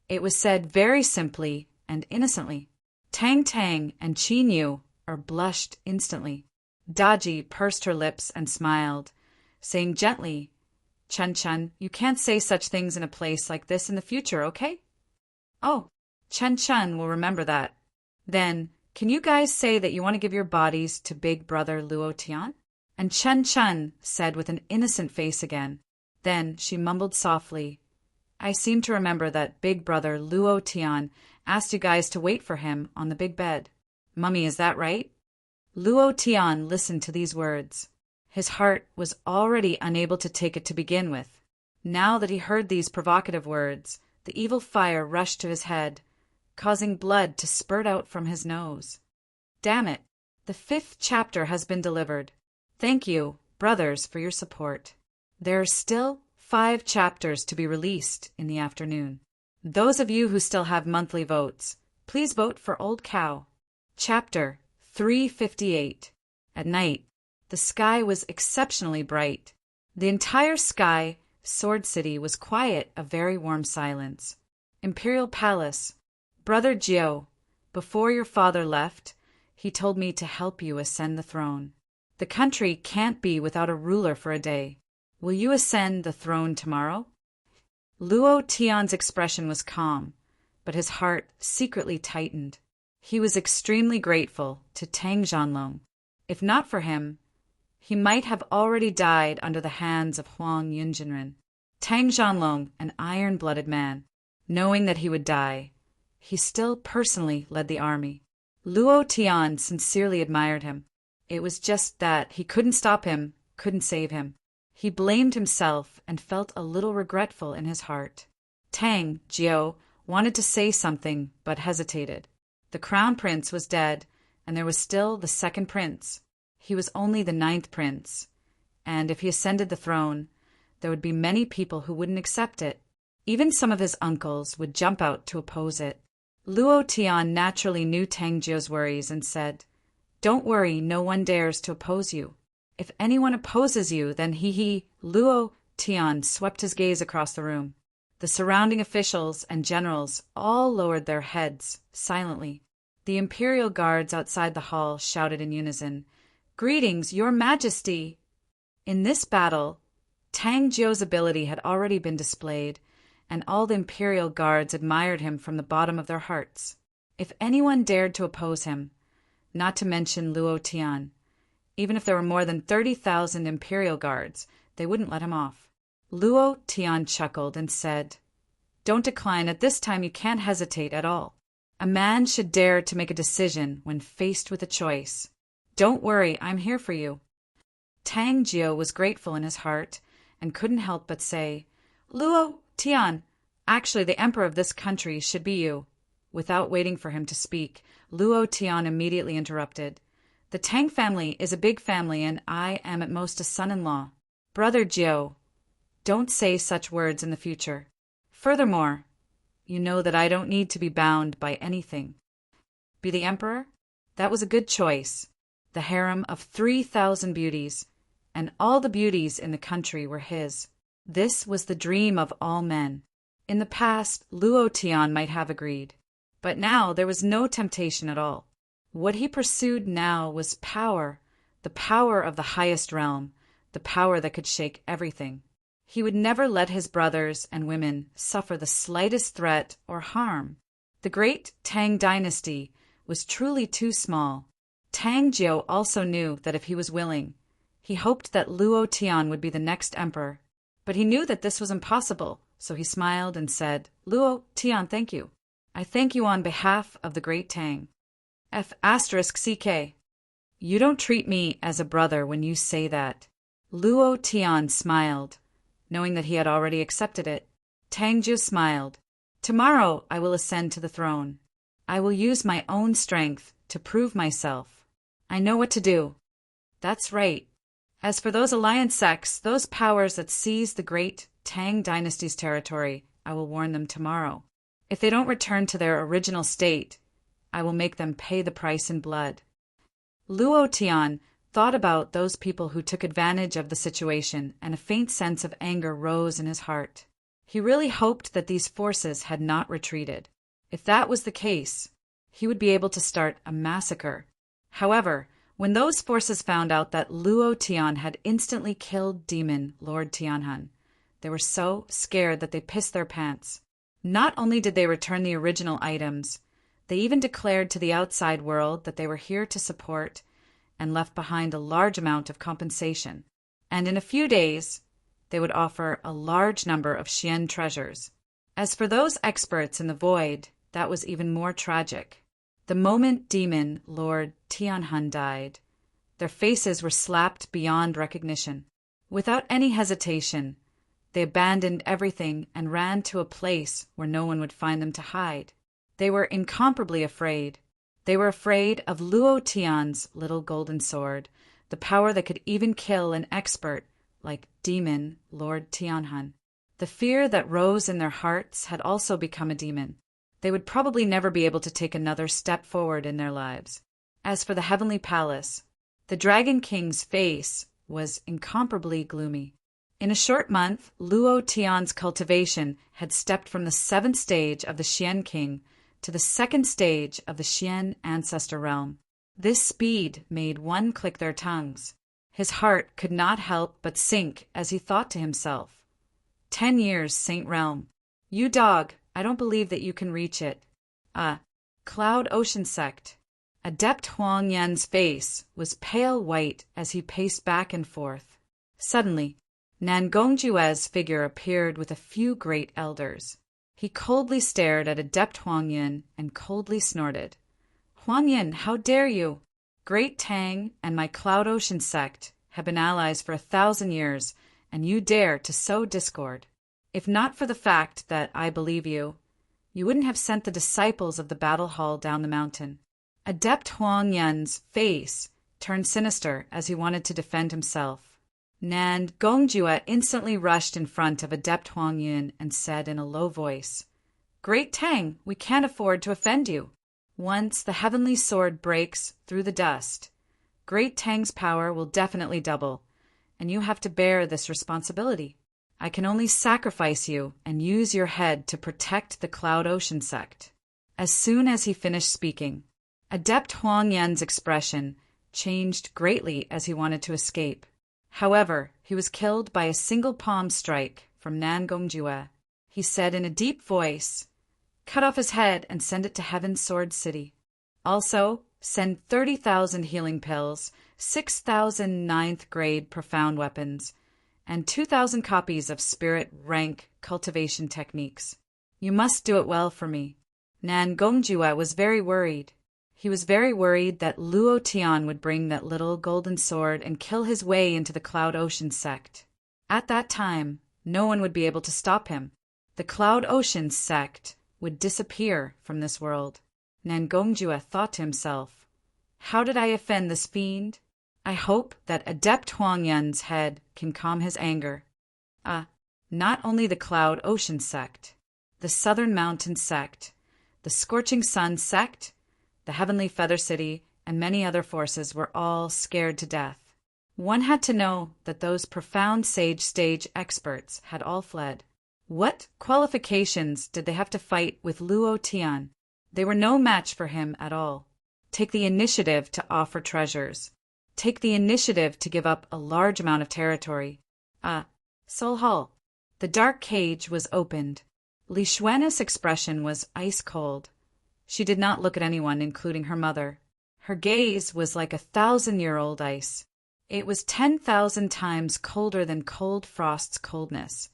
It was said very simply and innocently. Tang Tang and Qin Yu are blushed instantly. Daji pursed her lips and smiled, saying gently, Chen Chen, you can't say such things in a place like this in the future, okay? Oh, Chen Chen will remember that. Then, can you guys say that you want to give your bodies to Big Brother Luo Tian? And Chen Chen said with an innocent face again. Then she mumbled softly, I seem to remember that Big Brother Luo Tian asked you guys to wait for him on the big bed. Mummy, is that right? Luo Tian listened to these words. His heart was already unable to take it to begin with. Now that he heard these provocative words, the evil fire rushed to his head, causing blood to spurt out from his nose. Damn it! The 5th chapter has been delivered. Thank you, brothers, for your support. There are still 5 chapters to be released in the afternoon. Those of you who still have monthly votes, please vote for Old Cow. Chapter 358. At night, the sky was exceptionally bright. The entire sky, Sword City, was quiet, a very warm silence. Imperial Palace. Brother Jiao, before your father left, he told me to help you ascend the throne. The country can't be without a ruler for a day. Will you ascend the throne tomorrow? Luo Tian's expression was calm, but his heart secretly tightened. He was extremely grateful to Tang Zhanlong. If not for him, he might have already died under the hands of Huang Yunjinren. Tang Zhanlong, an iron-blooded man, knowing that he would die, he still personally led the army. Luo Tian sincerely admired him. It was just that he couldn't stop him, couldn't save him. He blamed himself and felt a little regretful in his heart. Tang Jiao wanted to say something but hesitated. The crown prince was dead, and there was still the 2nd prince. He was only the 9th prince, and if he ascended the throne, there would be many people who wouldn't accept it. Even some of his uncles would jump out to oppose it. Luo Tian naturally knew Tang Jiao's worries and said, Don't worry, no one dares to oppose you. If anyone opposes you, then he. Luo Tian swept his gaze across the room. The surrounding officials and generals all lowered their heads, silently. The imperial guards outside the hall shouted in unison, Greetings, Your Majesty! In this battle, Tang Jiao's ability had already been displayed, and all the imperial guards admired him from the bottom of their hearts. If anyone dared to oppose him, not to mention Luo Tian, even if there were more than 30,000 imperial guards, they wouldn't let him off. Luo Tian chuckled and said, Don't decline. At this time you can't hesitate at all. A man should dare to make a decision when faced with a choice. Don't worry, I'm here for you. Tang Jiao was grateful in his heart and couldn't help but say, Luo Tian, actually the emperor of this country should be you. Without waiting for him to speak, Luo Tian immediately interrupted. The Tang family is a big family, and I am at most a son-in-law. Brother Jiao, don't say such words in the future. Furthermore, you know that I don't need to be bound by anything. Be the emperor? That was a good choice. The harem of 3,000 beauties, and all the beauties in the country were his. This was the dream of all men. In the past, Luo Tian might have agreed, but now there was no temptation at all. What he pursued now was power, the power of the highest realm, the power that could shake everything. He would never let his brothers and women suffer the slightest threat or harm. The great Tang dynasty was truly too small. Tang Jiao also knew that if he was willing, he hoped that Luo Tian would be the next emperor. But he knew that this was impossible, so he smiled and said, Luo Tian, thank you. I thank you on behalf of the great Tang. F***CK. You don't treat me as a brother when you say that. Luo Tian smiled, knowing that he had already accepted it. Tang Jiao smiled. Tomorrow I will ascend to the throne. I will use my own strength to prove myself. I know what to do. That's right. As for those alliance sects, those powers that seize the great Tang dynasty's territory, I will warn them tomorrow. If they don't return to their original state, I will make them pay the price in blood. Luo Tian thought about those people who took advantage of the situation, and a faint sense of anger rose in his heart. He really hoped that these forces had not retreated. If that was the case, he would be able to start a massacre. However, when those forces found out that Luo Tian had instantly killed Demon Lord Tianhun, they were so scared that they pissed their pants. Not only did they return the original items, they even declared to the outside world that they were here to support and left behind a large amount of compensation. And in a few days, they would offer a large number of Xian treasures. As for those experts in the void, that was even more tragic. The moment Demon Lord Tianhun died, their faces were slapped beyond recognition. Without any hesitation, they abandoned everything and ran to a place where no one would find them to hide. They were incomparably afraid. They were afraid of Luo Tian's little golden sword, the power that could even kill an expert like Demon Lord Tianhun. The fear that rose in their hearts had also become a demon. They would probably never be able to take another step forward in their lives. As for the heavenly palace, the Dragon King's face was incomparably gloomy. In a short month, Luo Tian's cultivation had stepped from the 7th stage of the Xian King to the 2nd stage of the Xian ancestor realm. This speed made one click their tongues. His heart could not help but sink as he thought to himself, 10 years, Saint Realm. You dog, I don't believe that you can reach it. Cloud Ocean Sect. Adept Huang Yan's face was pale white as he paced back and forth. Suddenly, Nan Gongjue's figure appeared with a few great elders. He coldly stared at Adept Huang Yan and coldly snorted. Huang Yan, how dare you? Great Tang and my Cloud Ocean Sect have been allies for 1,000 years, and you dare to sow discord. If not for the fact that I believe you, you wouldn't have sent the disciples of the battle hall down the mountain. Adept Huang Yan's face turned sinister as he wanted to defend himself. Nan Gongjue instantly rushed in front of Adept Huang Yan and said in a low voice, Great Tang, we can't afford to offend you. Once the heavenly sword breaks through the dust, Great Tang's power will definitely double, and you have to bear this responsibility. I can only sacrifice you and use your head to protect the Cloud Ocean Sect. As soon as he finished speaking, Adept Huang Yan's expression changed greatly as he wanted to escape. However, he was killed by a single palm strike from Nan Gongjue. He said in a deep voice, Cut off his head and send it to Heaven's Sword City. Also, send 30,000 healing pills, 6,000 9th-grade profound weapons, and 2,000 copies of spirit rank cultivation techniques. You must do it well for me. Nan Gongjue was very worried. He was very worried that Luo Tian would bring that little golden sword and kill his way into the Cloud Ocean Sect. At that time, no one would be able to stop him. The Cloud Ocean Sect would disappear from this world. Nan Gongjue thought to himself, How did I offend this fiend? I hope that Adept Huang Yan's head can calm his anger. Not only the Cloud Ocean Sect, the Southern Mountain Sect, the Scorching Sun Sect, the Heavenly Feather City, and many other forces were all scared to death. One had to know that those profound sage stage experts had all fled. What qualifications did they have to fight with Luo Tian? They were no match for him at all. Take the initiative to offer treasures. Take the initiative to give up a large amount of territory. Soul Hall. The dark cage was opened. Li Xuan's expression was ice cold. She did not look at anyone, including her mother. Her gaze was like 1,000-year-old ice. It was 10,000 times colder than cold frost's coldness,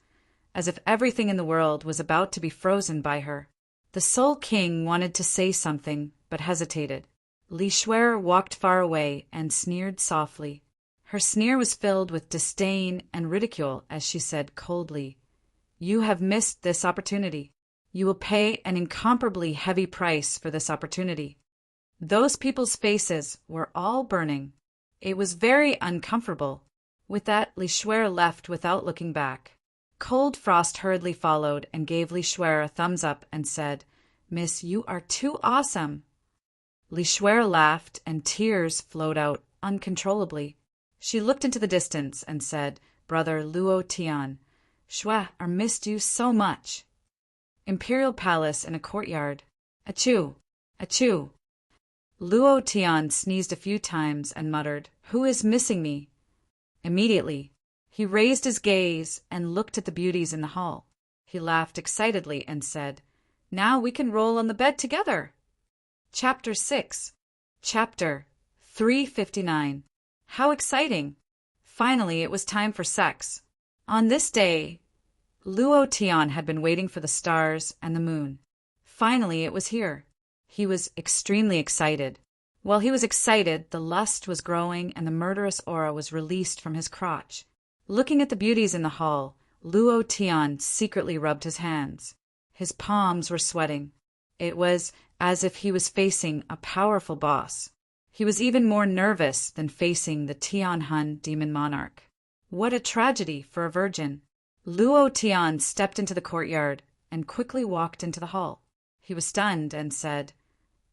as if everything in the world was about to be frozen by her. The Soul King wanted to say something, but hesitated. Li Shuer walked far away and sneered softly. Her sneer was filled with disdain and ridicule as she said coldly, You have missed this opportunity. You will pay an incomparably heavy price for this opportunity. Those people's faces were all burning. It was very uncomfortable. With that, Li Shuer left without looking back. Cold Frost hurriedly followed and gave Li Shuer a thumbs up and said, Miss, you are too awesome. Li Shuer laughed, and tears flowed out uncontrollably. She looked into the distance and said, "Brother Luo Tian, Shuai missed you so much." Imperial Palace in a courtyard. Achoo! Achoo! Luo Tian sneezed a few times and muttered, "Who is missing me?" Immediately, he raised his gaze and looked at the beauties in the hall. He laughed excitedly and said, "Now we can roll on the bed together." Chapter 6. Chapter 359. How exciting! Finally, it was time for sex. On this day, Luo Tian had been waiting for the stars and the moon. Finally, it was here. He was extremely excited. While he was excited, the lust was growing and the murderous aura was released from his crotch. Looking at the beauties in the hall, Luo Tian secretly rubbed his hands. His palms were sweating. It was as if he was facing a powerful boss. He was even more nervous than facing the Tianhun demon monarch. What a tragedy for a virgin! Luo Tian stepped into the courtyard and quickly walked into the hall. He was stunned and said,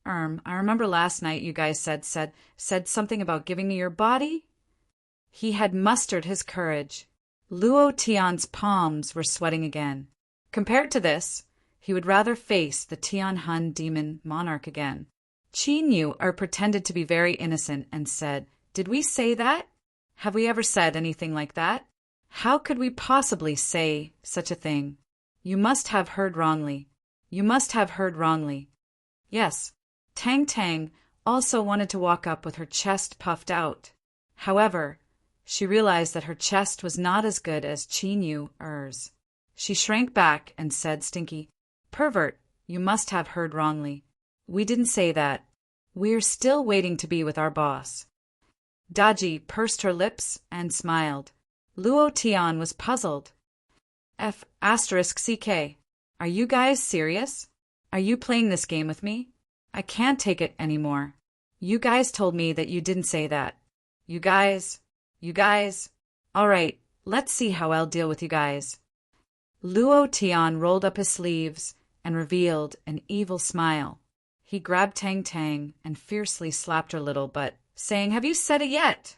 I remember last night you guys said something about giving me your body?" He had mustered his courage. Luo Tian's palms were sweating again. Compared to this, he would rather face the Tianhun demon monarch again. Qin Yu pretended to be very innocent and said, "Did we say that? Have we ever said anything like that? How could we possibly say such a thing? You must have heard wrongly. You must have heard wrongly." Yes, Tang Tang also wanted to walk up with her chest puffed out. However, she realized that her chest was not as good as Qin Yu's. She shrank back and said, "Stinky pervert, you must have heard wrongly. We didn't say that. We're still waiting to be with our boss." Daji pursed her lips and smiled. Luo Tian was puzzled. F***CK. Are you guys serious? Are you playing this game with me? I can't take it anymore. You guys told me that you didn't say that. You guys. All right, let's see how I'll deal with you guys. Luo Tian rolled up his sleeves and revealed an evil smile. He grabbed Tang Tang and fiercely slapped her a little, but saying, "Have you said it yet?"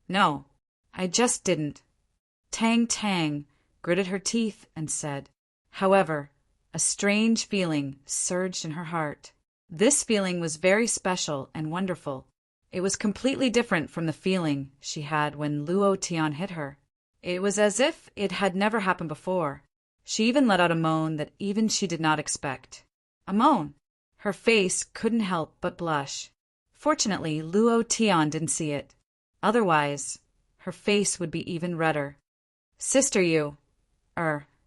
"No, I just didn't." Tang Tang gritted her teeth and said. However, a strange feeling surged in her heart. This feeling was very special and wonderful. It was completely different from the feeling she had when Luo Tian hit her. It was as if it had never happened before. She even let out a moan that even she did not expect. A moan! Her face couldn't help but blush. Fortunately, Luo Tian didn't see it. Otherwise, her face would be even redder. "Sister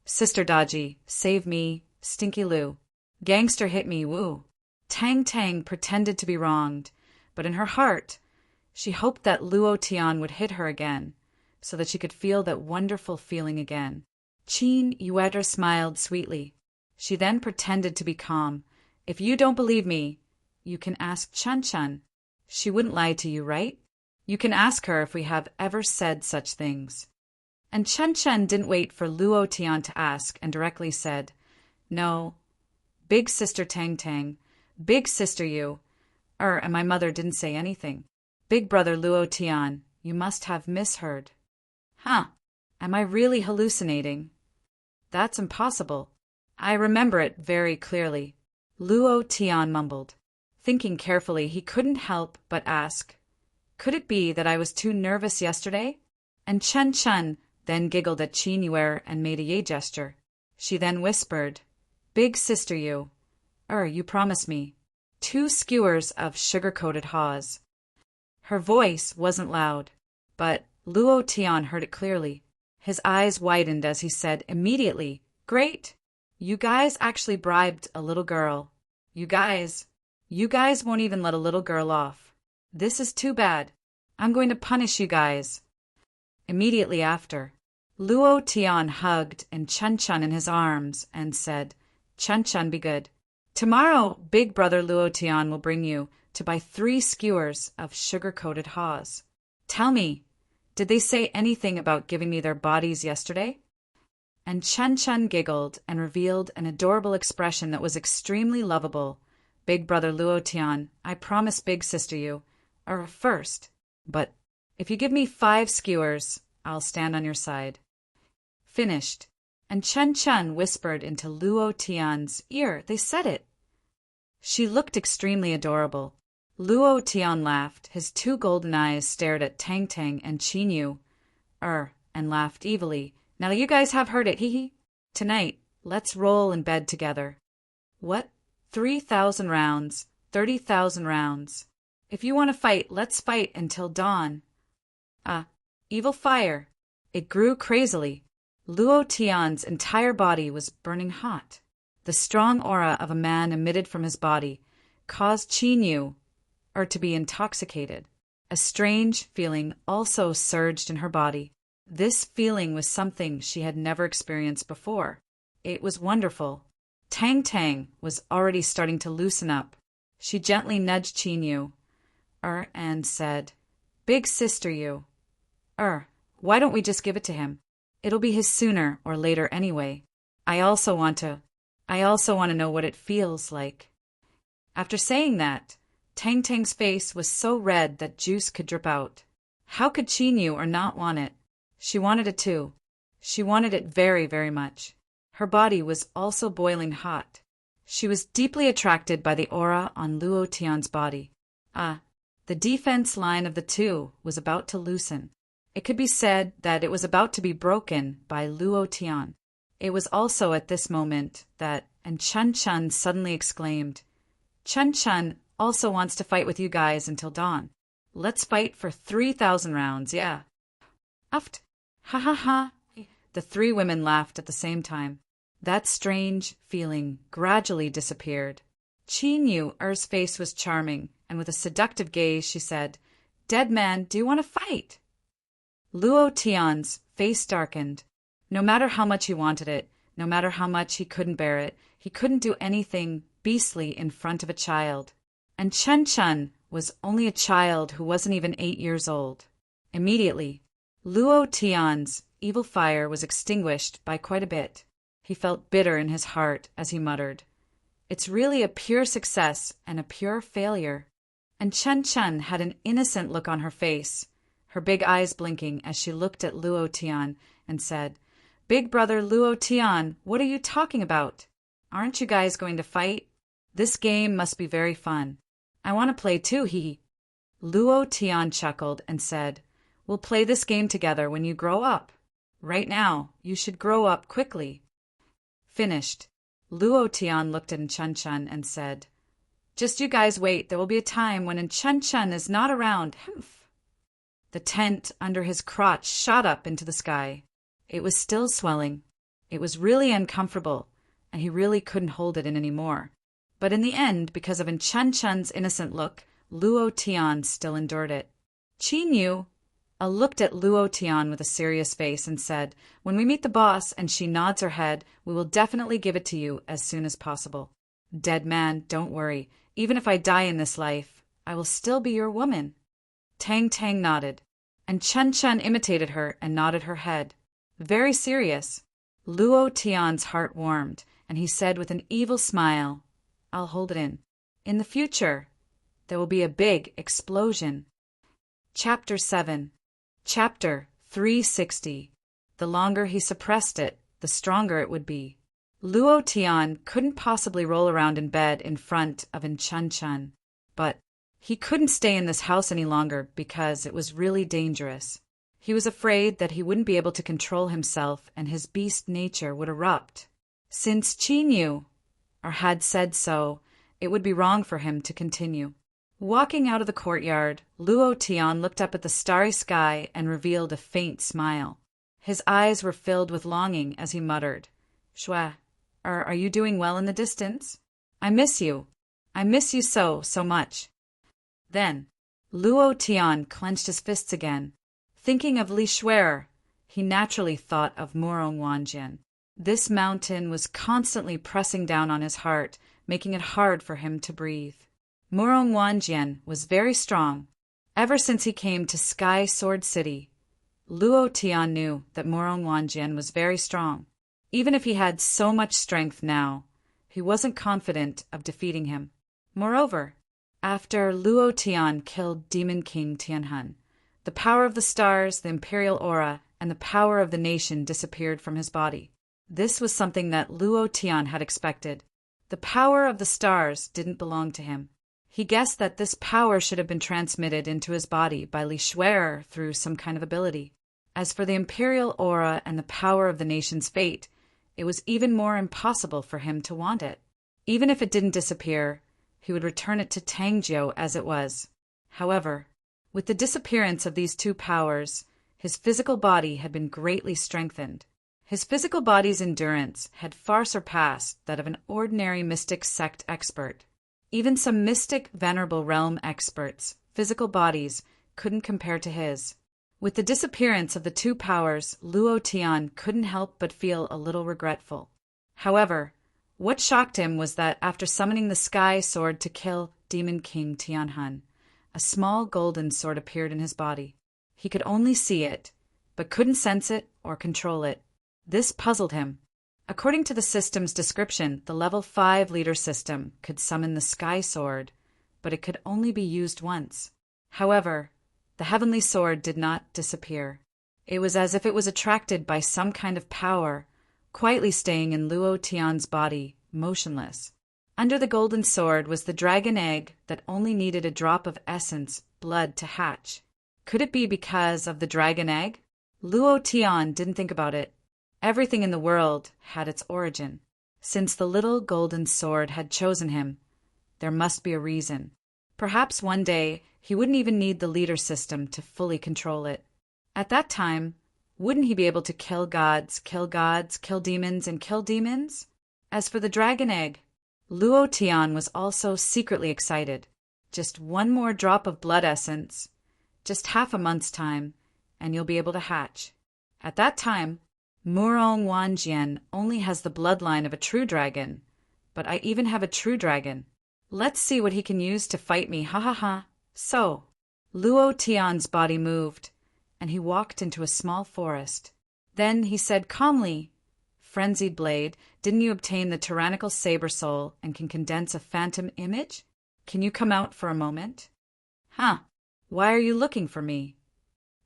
Sister Daji, save me, Stinky Lu. Gangster hit me, woo." Tang Tang pretended to be wronged, but in her heart, she hoped that Luo Tian would hit her again, so that she could feel that wonderful feeling again. Qin Yu smiled sweetly. She then pretended to be calm. "If you don't believe me, you can ask Chun Chun. She wouldn't lie to you, right? You can ask her if we have ever said such things." And Chun Chun didn't wait for Luo Tian to ask and directly said, "No, big sister Tang Tang, big sister Yu, and my mother didn't say anything. Big brother Luo Tian, you must have misheard." "Huh, am I really hallucinating?" "That's impossible. I remember it very clearly," Luo Tian mumbled. Thinking carefully, he couldn't help but ask, "Could it be that I was too nervous yesterday?" And Chun Chun then giggled at Qin Yu and made a yay gesture. She then whispered, "Big sister Yu, you promise me 2 skewers of sugar-coated haws." Her voice wasn't loud, but Luo Tian heard it clearly. His eyes widened as he said immediately, "Great! You guys actually bribed a little girl. You guys won't even let a little girl off. This is too bad. I'm going to punish you guys." Immediately after, Luo Tian hugged and Chun Chun in his arms and said, "Chun Chun, be good. Tomorrow, big brother Luo Tian will bring you to buy 3 skewers of sugar-coated haws. Tell me, did they say anything about giving me their bodies yesterday?" And Chun Chun giggled and revealed an adorable expression that was extremely lovable, Big brother Luo Tian, I promise big sister you, first. But if you give me 5 skewers, I'll stand on your side. Finished. And Chen Chen whispered into Luo Tian's ear. They said it. She looked extremely adorable. Luo Tian laughed. His 2 golden eyes stared at Tang Tang and Qin Yu, and laughed evilly. Now you guys have heard it, hee hee. Tonight, let's roll in bed together. What? 3,000 rounds, 30,000 rounds. If you want to fight, let's fight until dawn. Evil fire. It grew crazily. Luo Tian's entire body was burning hot. The strong aura of a man emitted from his body caused Qin Yu to be intoxicated. A strange feeling also surged in her body. This feeling was something she had never experienced before. It was wonderful. Tang Tang was already starting to loosen up. She gently nudged Qin Yu, and said, Big sister you, why don't we just give it to him? It'll be his sooner or later anyway. I also want to know what it feels like. After saying that, Tang Tang's face was so red that juice could drip out. How could Qin Yu not want it? She wanted it too. She wanted it very, very much. Her body was also boiling hot. She was deeply attracted by the aura on Luo Tian's body. The defense line of the two was about to loosen. It could be said that it was about to be broken by Luo Tian. It was also at this moment that Chen Chen suddenly exclaimed, Chen Chen also wants to fight with you guys until dawn. Let's fight for 3,000 rounds, yeah. Uft. Ha ha ha. The 3 women laughed at the same time. That strange feeling gradually disappeared. Qin Yu's face was charming, and with a seductive gaze she said, Dead man, do you want to fight? Luo Tian's face darkened. No matter how much he wanted it, no matter how much he couldn't bear it, he couldn't do anything beastly in front of a child. And Chen Chen was only a child who wasn't even 8 years old. Immediately, Luo Tian's evil fire was extinguished by quite a bit. He felt bitter in his heart as he muttered, It's really a pure success and a pure failure. And Chen Chen had an innocent look on her face, her big eyes blinking as she looked at Luo Tian and said, Big brother Luo Tian, what are you talking about? Aren't you guys going to fight? This game must be very fun. I want to play too, hee. Luo Tian chuckled and said, We'll play this game together when you grow up. Right now, you should grow up quickly. Finished. Luo Tian looked at Chen Chen and said, Just you guys wait, there will be a time when Chen Chen is not around. Humph. The tent under his crotch shot up into the sky. It was still swelling. It was really uncomfortable, and he really couldn't hold it in anymore. But in the end, because of Chen Chen's innocent look, Luo Tian still endured it. Qin Yu looked at Luo Tian with a serious face and said, When we meet the boss and she nods her head, we will definitely give it to you as soon as possible. Dead man, don't worry. Even if I die in this life, I will still be your woman. Tang Tang nodded, and Chen Chen imitated her and nodded her head. Very serious. Luo Tian's heart warmed, and he said with an evil smile, I'll hold it in. In the future, there will be a big explosion. Chapter 7. Chapter 360. The longer he suppressed it, the stronger it would be. Luo Tian couldn't possibly roll around in bed in front of Chen Chen, but he couldn't stay in this house any longer because it was really dangerous. He was afraid that he wouldn't be able to control himself and his beast nature would erupt. Since Qin Yu had said so, it would be wrong for him to continue. Walking out of the courtyard, Luo Tian looked up at the starry sky and revealed a faint smile. His eyes were filled with longing as he muttered, Shua, are you doing well in the distance? I miss you. I miss you so much. Then, Luo Tian clenched his fists again. Thinking of Li Shuer, he naturally thought of Murong Wanjian. This mountain was constantly pressing down on his heart, making it hard for him to breathe. Murong Wanjian was very strong. Ever since he came to Sky Sword City, Luo Tian knew that Murong Wanjian was very strong. Even if he had so much strength now, he wasn't confident of defeating him. Moreover, after Luo Tian killed Demon King Tianhun, the power of the stars, the imperial aura, and the power of the nation disappeared from his body. This was something that Luo Tian had expected. The power of the stars didn't belong to him. He guessed that this power should have been transmitted into his body by Li Shuer through some kind of ability. As for the imperial aura and the power of the nation's fate, it was even more impossible for him to want it. Even if it didn't disappear, he would return it to Tangjiu as it was. However, with the disappearance of these two powers, his physical body had been greatly strengthened. His physical body's endurance had far surpassed that of an ordinary mystic sect expert. Even some mystic venerable realm experts' physical bodies couldn't compare to his. With the disappearance of the two powers, Luo Tian couldn't help but feel a little regretful. However, what shocked him was that after summoning the sky sword to kill Demon King Tianhun, a small golden sword appeared in his body. He could only see it, but couldn't sense it or control it. This puzzled him. According to the system's description, the level 5 leader system could summon the sky sword, but it could only be used once. However, the heavenly sword did not disappear. It was as if it was attracted by some kind of power, quietly staying in Luo Tian's body, motionless. Under the golden sword was the dragon egg that only needed a drop of essence, blood, to hatch. Could it be because of the dragon egg? Luo Tian didn't think about it. Everything in the world had its origin. Since the little golden sword had chosen him, there must be a reason. Perhaps one day he wouldn't even need the leader system to fully control it. At that time, wouldn't he be able to kill gods, kill demons, and kill demons? As for the dragon egg, Luo Tian was also secretly excited. Just one more drop of blood essence, just half a month's time, and you'll be able to hatch. At that time, Murong Wanjian only has the bloodline of a true dragon, but I even have a true dragon. Let's see what he can use to fight me, ha ha ha. So, Luo Tian's body moved, and he walked into a small forest. Then he said calmly, "Frenzied blade, didn't you obtain the tyrannical saber soul and can condense a phantom image? Can you come out for a moment?" "Huh, why are you looking for me?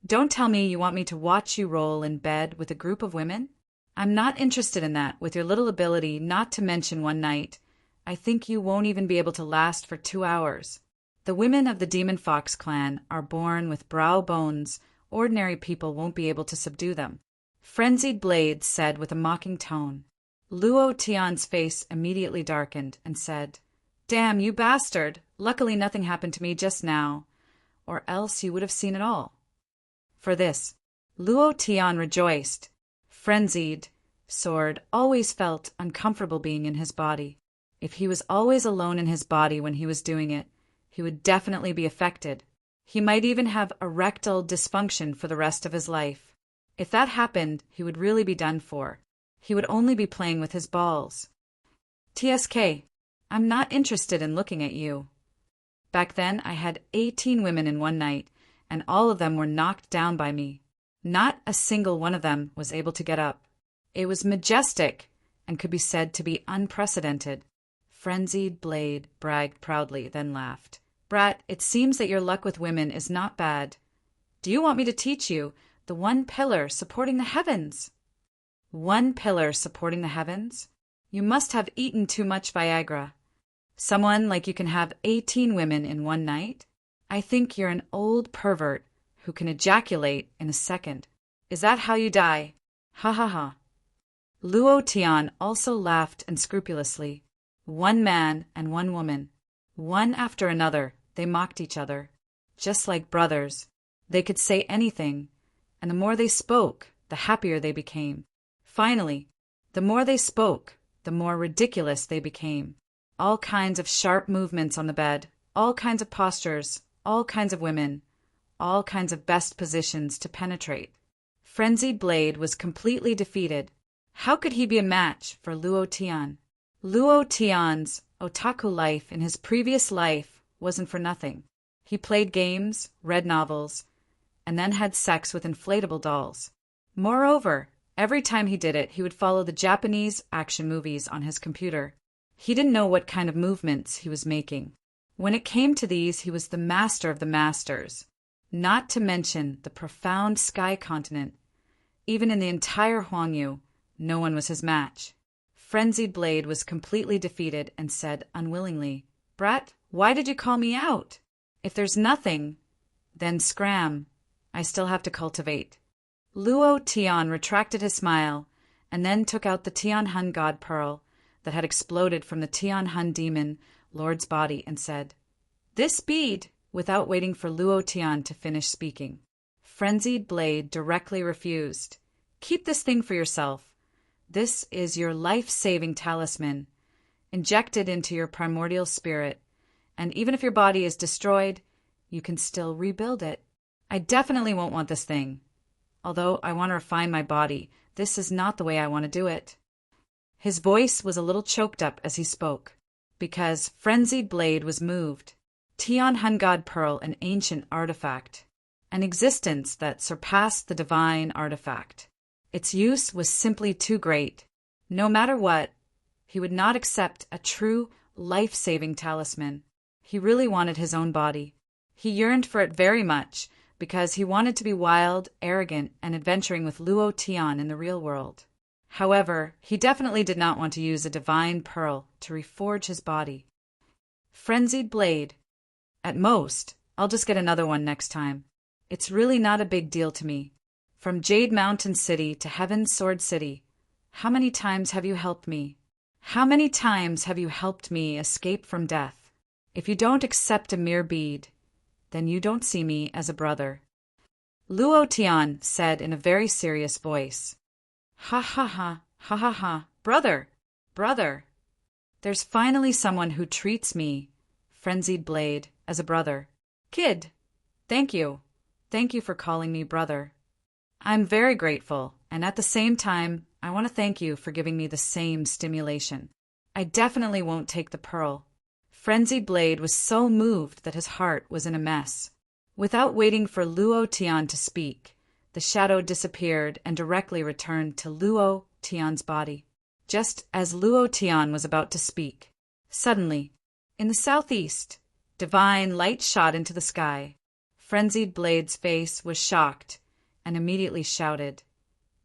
Don't tell me you want me to watch you roll in bed with a group of women? I'm not interested in that with your little ability, not to mention one night. I think you won't even be able to last for 2 hours. The women of the Demon Fox clan are born with brow bones. Ordinary people won't be able to subdue them." Frenzied Blade said with a mocking tone. Luo Tian's face immediately darkened and said, "Damn, you bastard! Luckily nothing happened to me just now, or else you would have seen it all." For this, Luo Tian rejoiced. Frenzied Sword always felt uncomfortable being in his body. If he was always alone in his body when he was doing it, he would definitely be affected. He might even have erectile dysfunction for the rest of his life. If that happened, he would really be done for. He would only be playing with his balls. "TSK, I'm not interested in looking at you. Back then, I had 18 women in one night, and all of them were knocked down by me. Not a single one of them was able to get up. It was majestic and could be said to be unprecedented." Frenzied Blade bragged proudly, then laughed. "Brat, it seems that your luck with women is not bad. Do you want me to teach you the one pillar supporting the heavens?" "One pillar supporting the heavens? You must have eaten too much Viagra. Someone like you can have 18 women in one night? I think you're an old pervert who can ejaculate in a second. Is that how you die? Ha ha ha." Luo Tian also laughed unscrupulously. One man and one woman. One after another, they mocked each other. Just like brothers. They could say anything, and the more they spoke, the happier they became. Finally, the more they spoke, the more ridiculous they became. All kinds of sharp movements on the bed, all kinds of postures, all kinds of women, all kinds of best positions to penetrate. Frenzied Blade was completely defeated. How could he be a match for Luo Tian? Luo Tian's otaku life in his previous life wasn't for nothing. He played games, read novels, and then had sex with inflatable dolls. Moreover, every time he did it, he would follow the Japanese action movies on his computer. He didn't know what kind of movements he was making. When it came to these, he was the master of the masters, not to mention the profound sky continent. Even in the entire Huangyu, no one was his match. Frenzied Blade was completely defeated and said unwillingly, "Brat, why did you call me out? If there's nothing, then scram. I still have to cultivate." Luo Tian retracted his smile and then took out the Tianhun God Pearl that had exploded from the Tianhun Demon Lord's body and said, "This bead," without waiting for Luo Tian to finish speaking. Frenzied Blade directly refused. "Keep this thing for yourself. This is your life-saving talisman. Inject it into your primordial spirit, and even if your body is destroyed, you can still rebuild it. I definitely won't want this thing. Although I want to refine my body, this is not the way I want to do it." His voice was a little choked up as he spoke, because Frenzied Blade was moved. Tianhun God Pearl, an ancient artifact, an existence that surpassed the divine artifact. Its use was simply too great. No matter what, he would not accept a true, life-saving talisman. He really wanted his own body. He yearned for it very much, because he wanted to be wild, arrogant, and adventuring with Luo Tian in the real world. However, he definitely did not want to use a divine pearl to reforge his body. Frenzied Blade. At most, I'll just get another one next time. It's really not a big deal to me. From Jade Mountain City to Heaven's Sword City, how many times have you helped me? How many times have you helped me escape from death? If you don't accept a mere bead, then you don't see me as a brother." Luo Tian said in a very serious voice, "Ha ha ha, ha ha ha, brother, brother. There's finally someone who treats me, Frenzied Blade, as a brother. Kid, thank you. Thank you for calling me brother. I'm very grateful, and at the same time, I want to thank you for giving me the same stimulation. I definitely won't take the pearl." Frenzied Blade was so moved that his heart was in a mess. Without waiting for Luo Tian to speak, the shadow disappeared and directly returned to Luo Tian's body. Just as Luo Tian was about to speak, suddenly, in the southeast, divine light shot into the sky. Frenzied Blade's face was shocked and immediately shouted,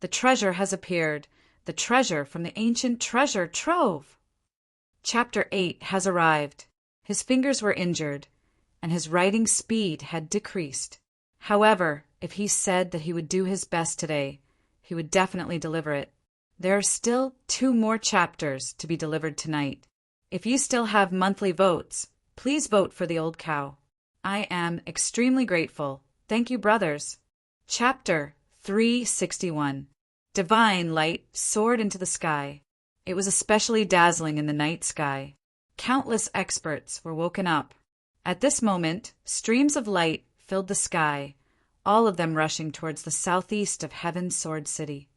"The treasure has appeared, the treasure from the ancient treasure trove!" Chapter 8 has arrived. His fingers were injured, and his writing speed had decreased. However, if he said that he would do his best today, he would definitely deliver it. There are still 2 more chapters to be delivered tonight. If you still have monthly votes, please vote for the old cow. I am extremely grateful. Thank you, brothers. Chapter 361. Divine light soared into the sky. It was especially dazzling in the night sky. Countless experts were woken up. At this moment, streams of light filled the sky, all of them rushing towards the southeast of Heaven's Sword City.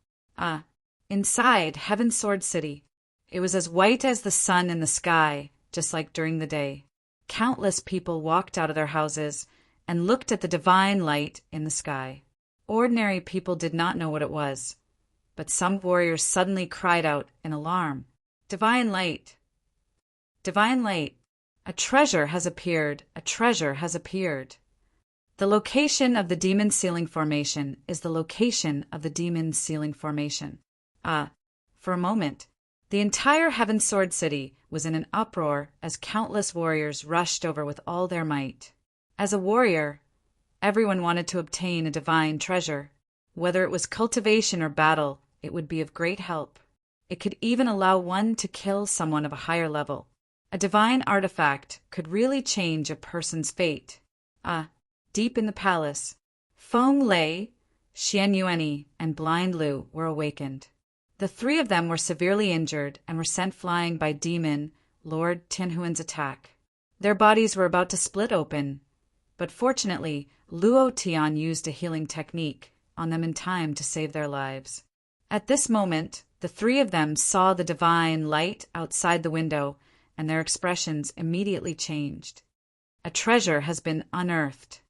Inside Heaven's Sword City, it was as white as the sun in the sky, just like during the day. Countless people walked out of their houses and looked at the divine light in the sky. Ordinary people did not know what it was, but some warriors suddenly cried out in alarm, "Divine light! Divine light! A treasure has appeared! A treasure has appeared!" The location of the Demon Ceiling Formation is the location of the Demon Ceiling Formation. For a moment, the entire Heaven Sword City was in an uproar as countless warriors rushed over with all their might. As a warrior, everyone wanted to obtain a divine treasure. Whether it was cultivation or battle, it would be of great help. It could even allow one to kill someone of a higher level. A divine artifact could really change a person's fate. Deep in the palace, Feng Lei, Xian Yuanyi, and Blind Lu were awakened. The 3 of them were severely injured and were sent flying by Demon Lord Tianhuan's attack. Their bodies were about to split open, but fortunately, Luo Tian used a healing technique on them in time to save their lives. At this moment, the 3 of them saw the divine light outside the window, and their expressions immediately changed. A treasure has been unearthed.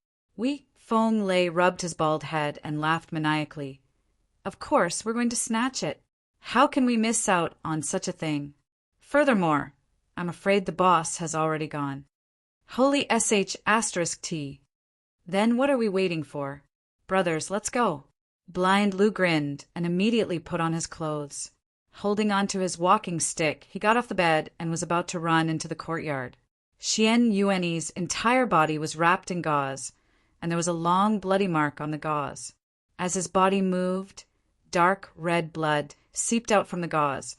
Feng Lei rubbed his bald head and laughed maniacally. Of course, we're going to snatch it. How can we miss out on such a thing? Furthermore, I'm afraid the boss has already gone. Holy sh*t. Then what are we waiting for? Brothers, let's go. Blind Lu grinned and immediately put on his clothes. Holding on to his walking stick, he got off the bed and was about to run into the courtyard. Xian Yuan's entire body was wrapped in gauze, and there was a long bloody mark on the gauze. As his body moved, dark red blood seeped out from the gauze,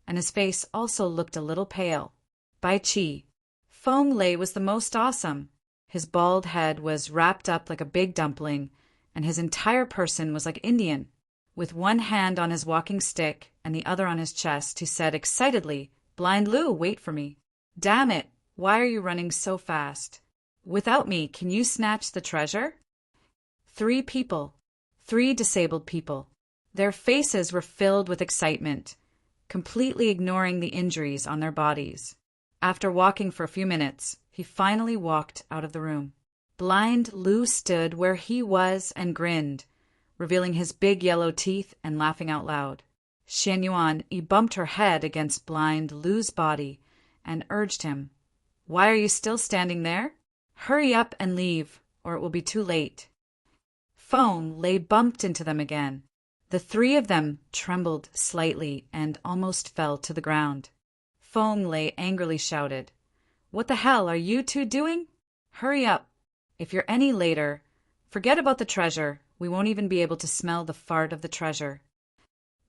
and his face also looked a little pale. Bai Qi. Feng Lei was the most awesome. His bald head was wrapped up like a big dumpling, and his entire person was like Indian. With one hand on his walking stick and the other on his chest, he said excitedly, "Blind Lu, wait for me." "Damn it, why are you running so fast? Without me, can you snatch the treasure?" 3 people. 3 disabled people. Their faces were filled with excitement, completely ignoring the injuries on their bodies. After walking for a few minutes, he finally walked out of the room. Blind Lu stood where he was and grinned, revealing his big yellow teeth and laughing out loud. Xian Yuan bumped her head against Blind Lu's body and urged him, "Why are you still standing there? Hurry up and leave, or it will be too late." Feng Lei bumped into them again. The 3 of them trembled slightly and almost fell to the ground. Feng Lei angrily shouted, "What the hell are you 2 doing? Hurry up. If you're any later, forget about the treasure. We won't even be able to smell the fart of the treasure."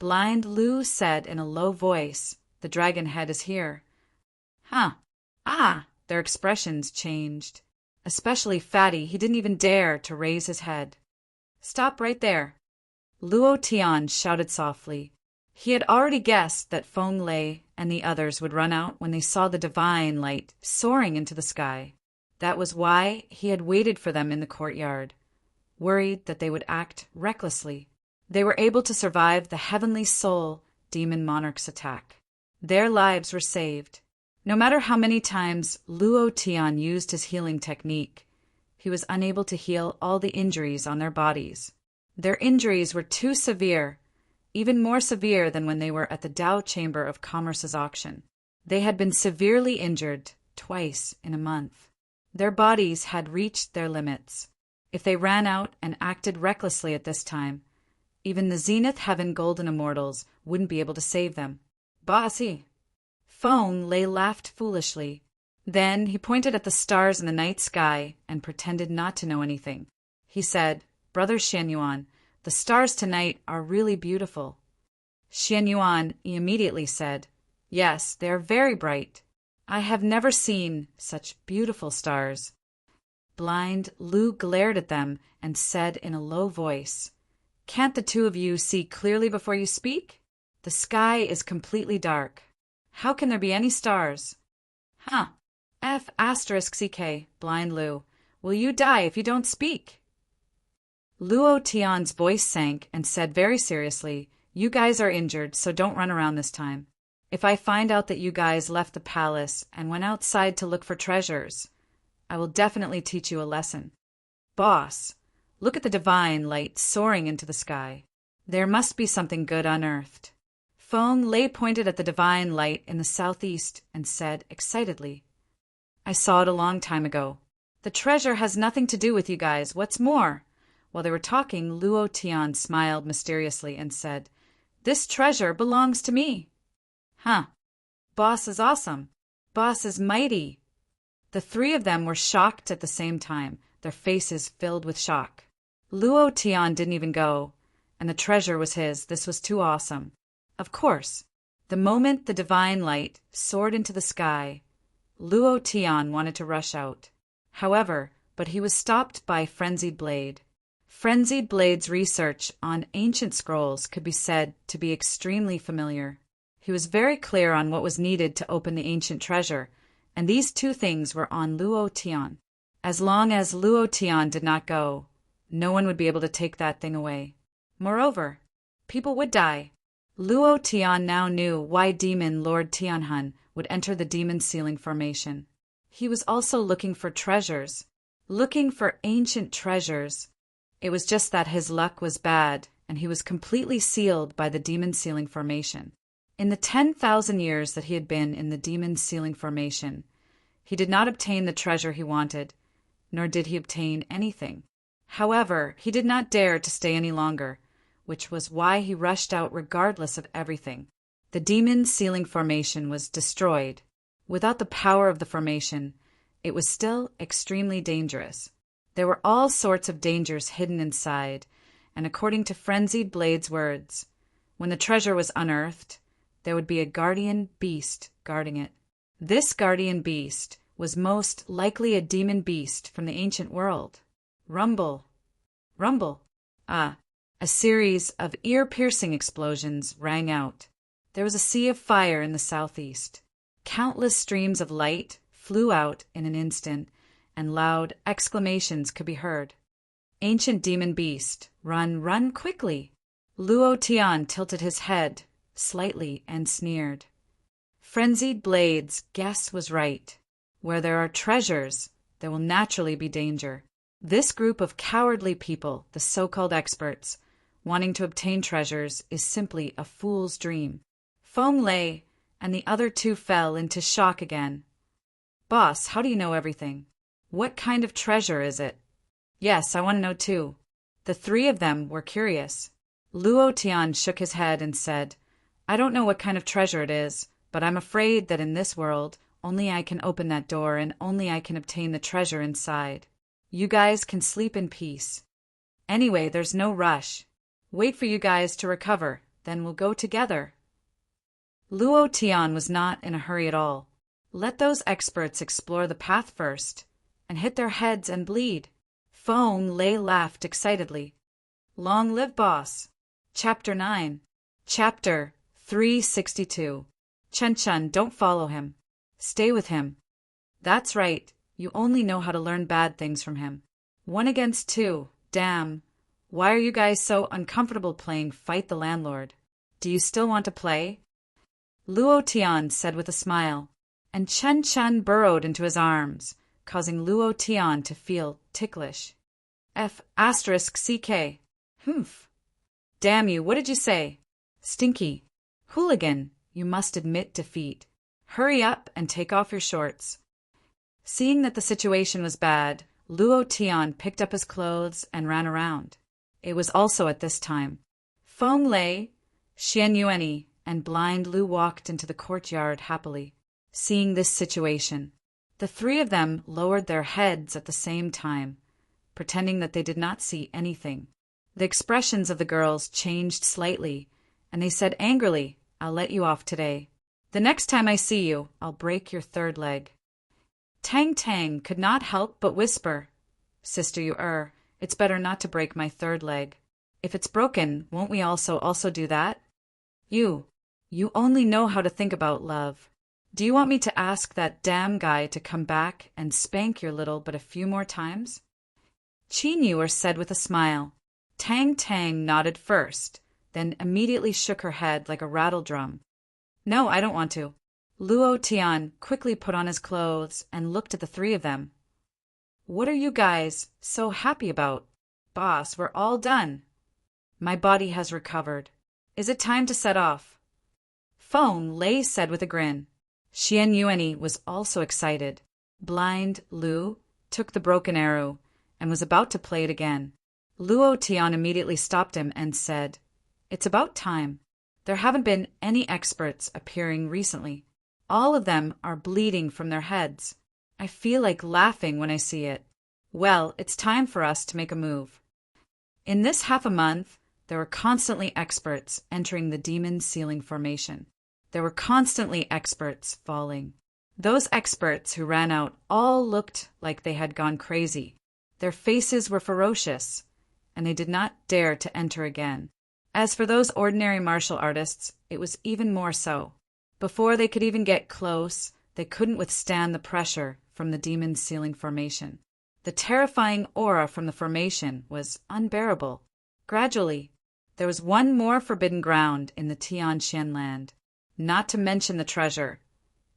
Blind Lu said in a low voice, "The dragon head is here." "Huh. Ah!" Their expressions changed. Especially Fatty, he didn't even dare to raise his head. "Stop right there." Luo Tian shouted softly. He had already guessed that Feng Lei and the others would run out when they saw the divine light soaring into the sky. That was why he had waited for them in the courtyard, worried that they would act recklessly. They were able to survive the Heavenly Soul Demon Monarch's attack. Their lives were saved. No matter how many times Luo Tian used his healing technique, he was unable to heal all the injuries on their bodies. Their injuries were too severe, even more severe than when they were at the Dao Chamber of Commerce's auction. They had been severely injured twice in a month. Their bodies had reached their limits. If they ran out and acted recklessly at this time, even the Zenith Heaven Golden Immortals wouldn't be able to save them. "Bossy." Feng Lei laughed foolishly. Then he pointed at the stars in the night sky and pretended not to know anything. He said, "Brother Xian Yuan, the stars tonight are really beautiful." Xian Yuan immediately said, "Yes, they are very bright. I have never seen such beautiful stars." Blind Lu glared at them and said in a low voice, "Can't the 2 of you see clearly before you speak? The sky is completely dark. How can there be any stars?" "Huh. F***ck, Blind Lu. Will you die if you don't speak?" Luo Tian's voice sank and said very seriously, "You guys are injured, so don't run around this time. If I find out that you guys left the palace and went outside to look for treasures, I will definitely teach you a lesson. Boss, look at the divine light soaring into the sky. There must be something good unearthed." Feng Lei pointed at the divine light in the southeast and said excitedly, "I saw it a long time ago. The treasure has nothing to do with you guys. What's more," while they were talking, Luo Tian smiled mysteriously and said, "This treasure belongs to me." "Huh. Boss is awesome. Boss is mighty." The 3 of them were shocked at the same time, their faces filled with shock. Luo Tian didn't even go, and the treasure was his. This was too awesome. Of course, the moment the divine light soared into the sky, Luo Tian wanted to rush out. However, but he was stopped by Frenzied Blade. Frenzied Blade's research on ancient scrolls could be said to be extremely familiar. He was very clear on what was needed to open the ancient treasure, and these 2 things were on Luo Tian. As long as Luo Tian did not go, no one would be able to take that thing away. Moreover, people would die. Luo Tian now knew why Demon Lord Tianhun would enter the demon sealing formation. He was also looking for treasures, looking for ancient treasures. It was just that his luck was bad, and he was completely sealed by the demon sealing formation. In the 10,000 years that he had been in the demon sealing formation, He did not obtain the treasure he wanted, nor did he obtain anything. However, he did not dare to stay any longer, which was why he rushed out regardless of everything. The demon ceiling formation was destroyed. Without the power of the formation, it was still extremely dangerous. There were all sorts of dangers hidden inside, and according to Frenzied Blade's words, when the treasure was unearthed, there would be a guardian beast guarding it. This guardian beast was most likely a demon beast from the ancient world. Rumble. Rumble. A series of ear-piercing explosions rang out. There was a sea of fire in the southeast. Countless streams of light flew out in an instant, and loud exclamations could be heard. Ancient demon beast, run, run quickly! Luo Tian tilted his head slightly and sneered. Frenzied Blade's guess was right. Where there are treasures, there will naturally be danger. This group of cowardly people, the so-called experts, wanting to obtain treasures, is simply a fool's dream. Feng Lei and the other two fell into shock again. Boss, how do you know everything? What kind of treasure is it? Yes, I want to know too. The three of them were curious. Luo Tian shook his head and said, I don't know what kind of treasure it is, but I'm afraid that in this world, only I can open that door and only I can obtain the treasure inside. You guys can sleep in peace. Anyway, there's no rush. Wait for you guys to recover, then we'll go together. Luo Tian was not in a hurry at all. Let those experts explore the path first, and hit their heads and bleed. Feng Lei laughed excitedly. Long live boss. Chapter 9. Chapter 362. Chen, don't follow him. Stay with him. That's right, you only know how to learn bad things from him. 1 against 2, damn. Why are you guys so uncomfortable playing Fight the Landlord? Do you still want to play? Luo Tian said with a smile, and Chen burrowed into his arms, causing Luo Tian to feel ticklish. F***CK. Humph. Damn you, what did you say? Stinky. Hooligan, you must admit defeat. Hurry up and take off your shorts. Seeing that the situation was bad, Luo Tian picked up his clothes and ran around. It was also at this time. Feng Lei, Xian Yuanyi, and Blind Lu walked into the courtyard happily. Seeing this situation, the three of them lowered their heads at the same time, pretending that they did not see anything. The expressions of the girls changed slightly, and they said angrily, I'll let you off today. The next time I see you, I'll break your third leg. Tang could not help but whisper, Sister, it's better not to break my third leg. If it's broken, won't we also do that? You only know how to think about love. Do you want me to ask that damn guy to come back and spank your little but a few more times? Qin Yuer said with a smile. Tang nodded first, then immediately shook her head like a rattle drum. No, I don't want to. Luo Tian quickly put on his clothes and looked at the three of them. What are you guys so happy about? Boss, we're all done. My body has recovered. Is it time to set off? Feng Lei said with a grin. Xian Yuanyi was also excited. Blind Lu took the broken arrow and was about to play it again. Luo Tian immediately stopped him and said, It's about time. There haven't been any experts appearing recently. All of them are bleeding from their heads. I feel like laughing when I see it. Well, it's time for us to make a move. In this half a month, there were constantly experts entering the demon ceiling formation. There were constantly experts falling. Those experts who ran out all looked like they had gone crazy. Their faces were ferocious, and they did not dare to enter again. As for those ordinary martial artists, it was even more so. Before they could even get close, they couldn't withstand the pressure from the demon ceiling formation. The terrifying aura from the formation was unbearable. Gradually, there was one more forbidden ground in the Tianxian land, not to mention the treasure.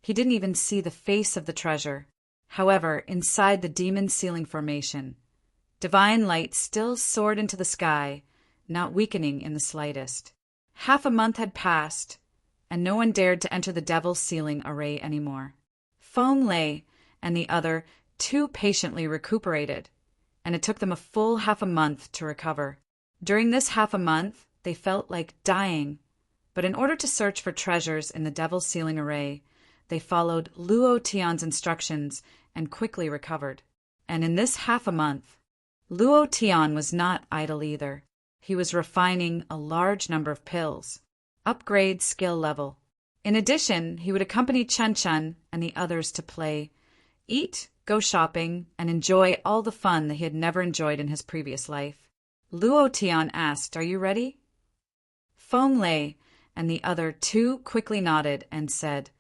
He didn't even see the face of the treasure. However, inside the demon ceiling formation, divine light still soared into the sky, not weakening in the slightest. Half a month had passed, and no one dared to enter the devil's ceiling array anymore. Feng Lei and the other too patiently recuperated, and it took them a full half a month to recover. During this half a month, they felt like dying, but in order to search for treasures in the Devil's Ceiling Array, they followed Luo Tian's instructions and quickly recovered. And in this half a month, Luo Tian was not idle either. He was refining a large number of pills, upgrade skill level. In addition, he would accompany Chen Chen and the others to play, eat, go shopping, and enjoy all the fun that he had never enjoyed in his previous life. Luo Tian asked, "Are you ready?" Feng Lei and the other two quickly nodded and said,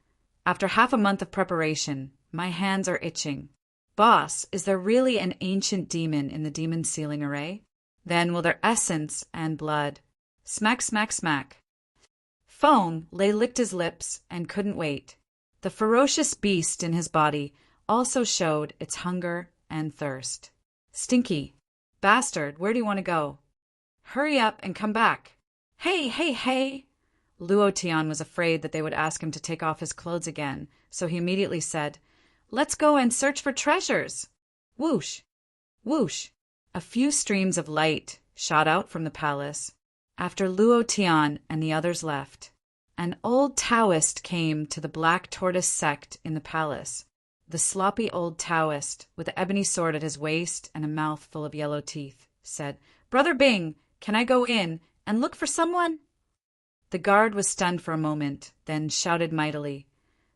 "After half a month of preparation, my hands are itching. Boss, is there really an ancient demon in the Demon Ceiling Array? Then will their essence and blood." Smack, smack, smack. Feng Lei licked his lips and couldn't wait. The ferocious beast in his body also showed its hunger and thirst. "Stinky. Bastard, where do you want to go? Hurry up and come back." "Hey, hey, hey!" Luo Tian was afraid that they would ask him to take off his clothes again, so he immediately said, "Let's go and search for treasures." Whoosh! Whoosh! A few streams of light shot out from the palace. After Luo Tian and the others left, an old Taoist came to the Black Tortoise sect in the palace. The sloppy old Taoist, with the ebony sword at his waist and a mouth full of yellow teeth, said, "Brother Bing, can I go in and look for someone?" The guard was stunned for a moment, then shouted mightily,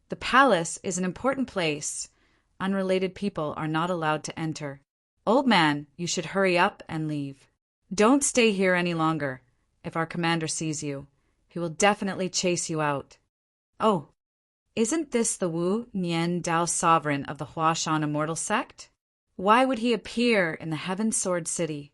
"The palace is an important place. Unrelated people are not allowed to enter. Old man, you should hurry up and leave. Don't stay here any longer. If our commander sees you, he will definitely chase you out." "Oh, isn't this the Wu Nian Dao sovereign of the Huashan Immortal sect? Why would he appear in the Heaven Sword City?"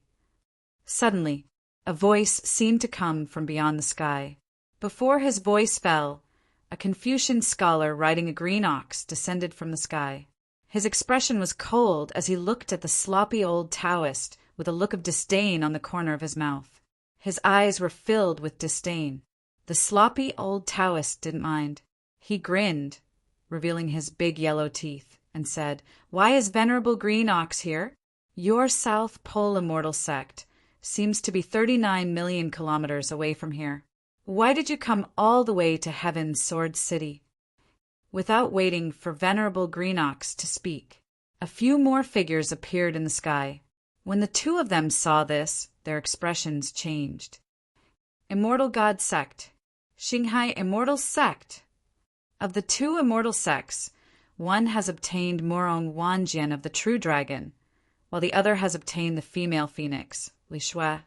Suddenly, a voice seemed to come from beyond the sky. Before his voice fell, a Confucian scholar riding a green ox descended from the sky. His expression was cold as he looked at the sloppy old Taoist with a look of disdain on the corner of his mouth. His eyes were filled with disdain. The sloppy old Taoist didn't mind. He grinned, revealing his big yellow teeth, and said, "Why is Venerable Green Ox here? Your South Pole Immortal sect seems to be 39 million kilometers away from here. Why did you come all the way to Heaven's Sword City?" Without waiting for Venerable Green Ox to speak, a few more figures appeared in the sky. When the two of them saw this, their expressions changed. Immortal God Sect. Xinghai Immortal Sect. Of the two immortal sects, one has obtained Morong Wanjian of the True Dragon, while the other has obtained the female phoenix, Li Shui.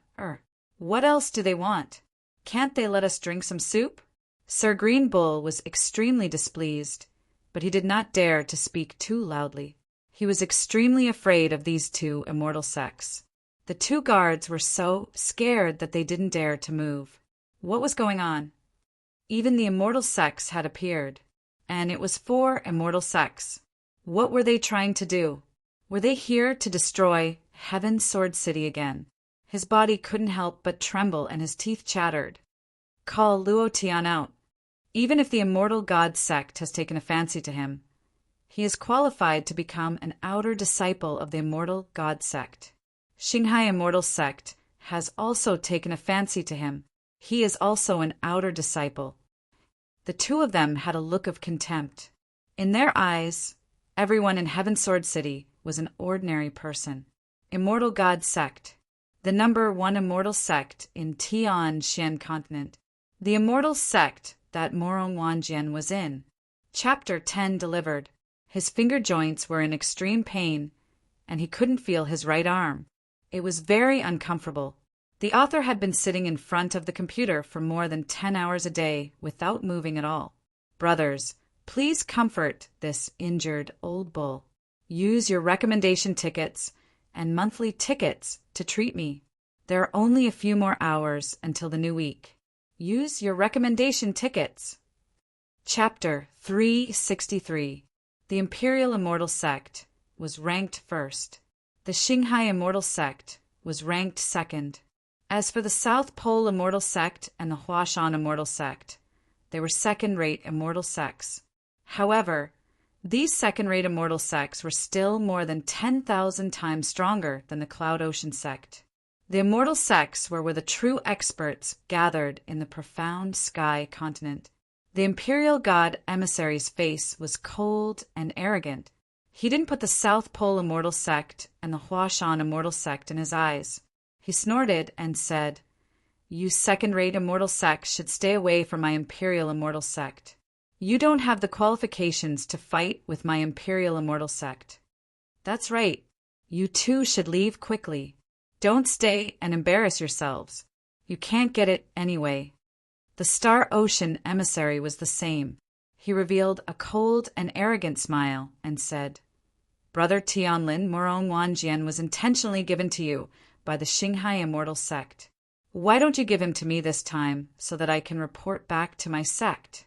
What else do they want? Can't they let us drink some soup? Sir Green Bull was extremely displeased, but he did not dare to speak too loudly. He was extremely afraid of these two immortal sects. The two guards were so scared that they didn't dare to move. What was going on? Even the immortal sects had appeared, and it was 4 immortal sects. What were they trying to do? Were they here to destroy Heaven's Sword City again? His body couldn't help but tremble and his teeth chattered. Call Luo Tian out. Even if the immortal god sect has taken a fancy to him, he is qualified to become an outer disciple of the immortal god sect. Xinghai Immortal Sect has also taken a fancy to him. He is also an outer disciple. The two of them had a look of contempt. In their eyes, everyone in Heaven Sword City was an ordinary person. Immortal God Sect, the number 1 immortal sect in Tian Shan Continent. The immortal sect that Morong Wanjian was in. Chapter 10 delivered. His finger joints were in extreme pain, and he couldn't feel his right arm. It was very uncomfortable. The author had been sitting in front of the computer for more than 10 hours a day without moving at all. Brothers, please comfort this injured old bull. Use your recommendation tickets and monthly tickets to treat me. There are only a few more hours until the new week. Use your recommendation tickets. Chapter 363. The Imperial Immortal Sect was ranked first. The Xinghai Immortal Sect was ranked second. As for the South Pole Immortal Sect and the Huashan Immortal Sect, they were second-rate immortal sects. However, These second-rate immortal sects were still more than 10,000 times stronger than the Cloud Ocean sect. The immortal sects were where the true experts gathered in the profound sky continent. The imperial god emissary's face was cold and arrogant. He didn't put the South Pole immortal sect and the Huashan immortal sect in his eyes. He snorted and said, "You second-rate immortal sects should stay away from my imperial immortal sect. You don't have the qualifications to fight with my imperial immortal sect. That's right. You too should leave quickly. Don't stay and embarrass yourselves. You can't get it anyway." The Star Ocean emissary was the same. He revealed a cold and arrogant smile and said, "Brother Tianlin Morong Wanjian was intentionally given to you by the Xinghai immortal sect. Why don't you give him to me this time so that I can report back to my sect?"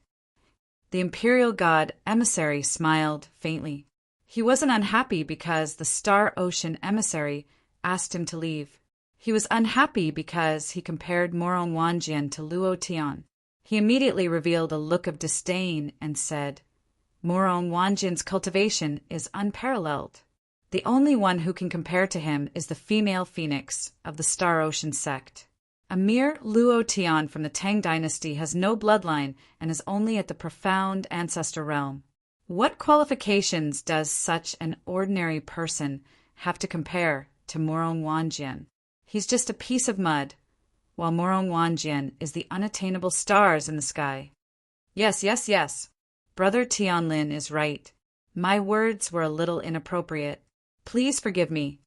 The imperial god emissary smiled faintly. He wasn't unhappy because the Star Ocean emissary asked him to leave. He was unhappy because he compared Morong Wanjian to Luo Tian. He immediately revealed a look of disdain and said, "Morong Wanjian's cultivation is unparalleled. The only one who can compare to him is the female phoenix of the Star Ocean sect. A mere Luo Tian from the Tang dynasty has no bloodline and is only at the profound ancestor realm. What qualifications does such an ordinary person have to compare to Morong Wanjian? He's just a piece of mud, while Morong Wanjian is the unattainable stars in the sky." Yes. Brother Tianlin is right. My words were a little inappropriate. Please forgive me.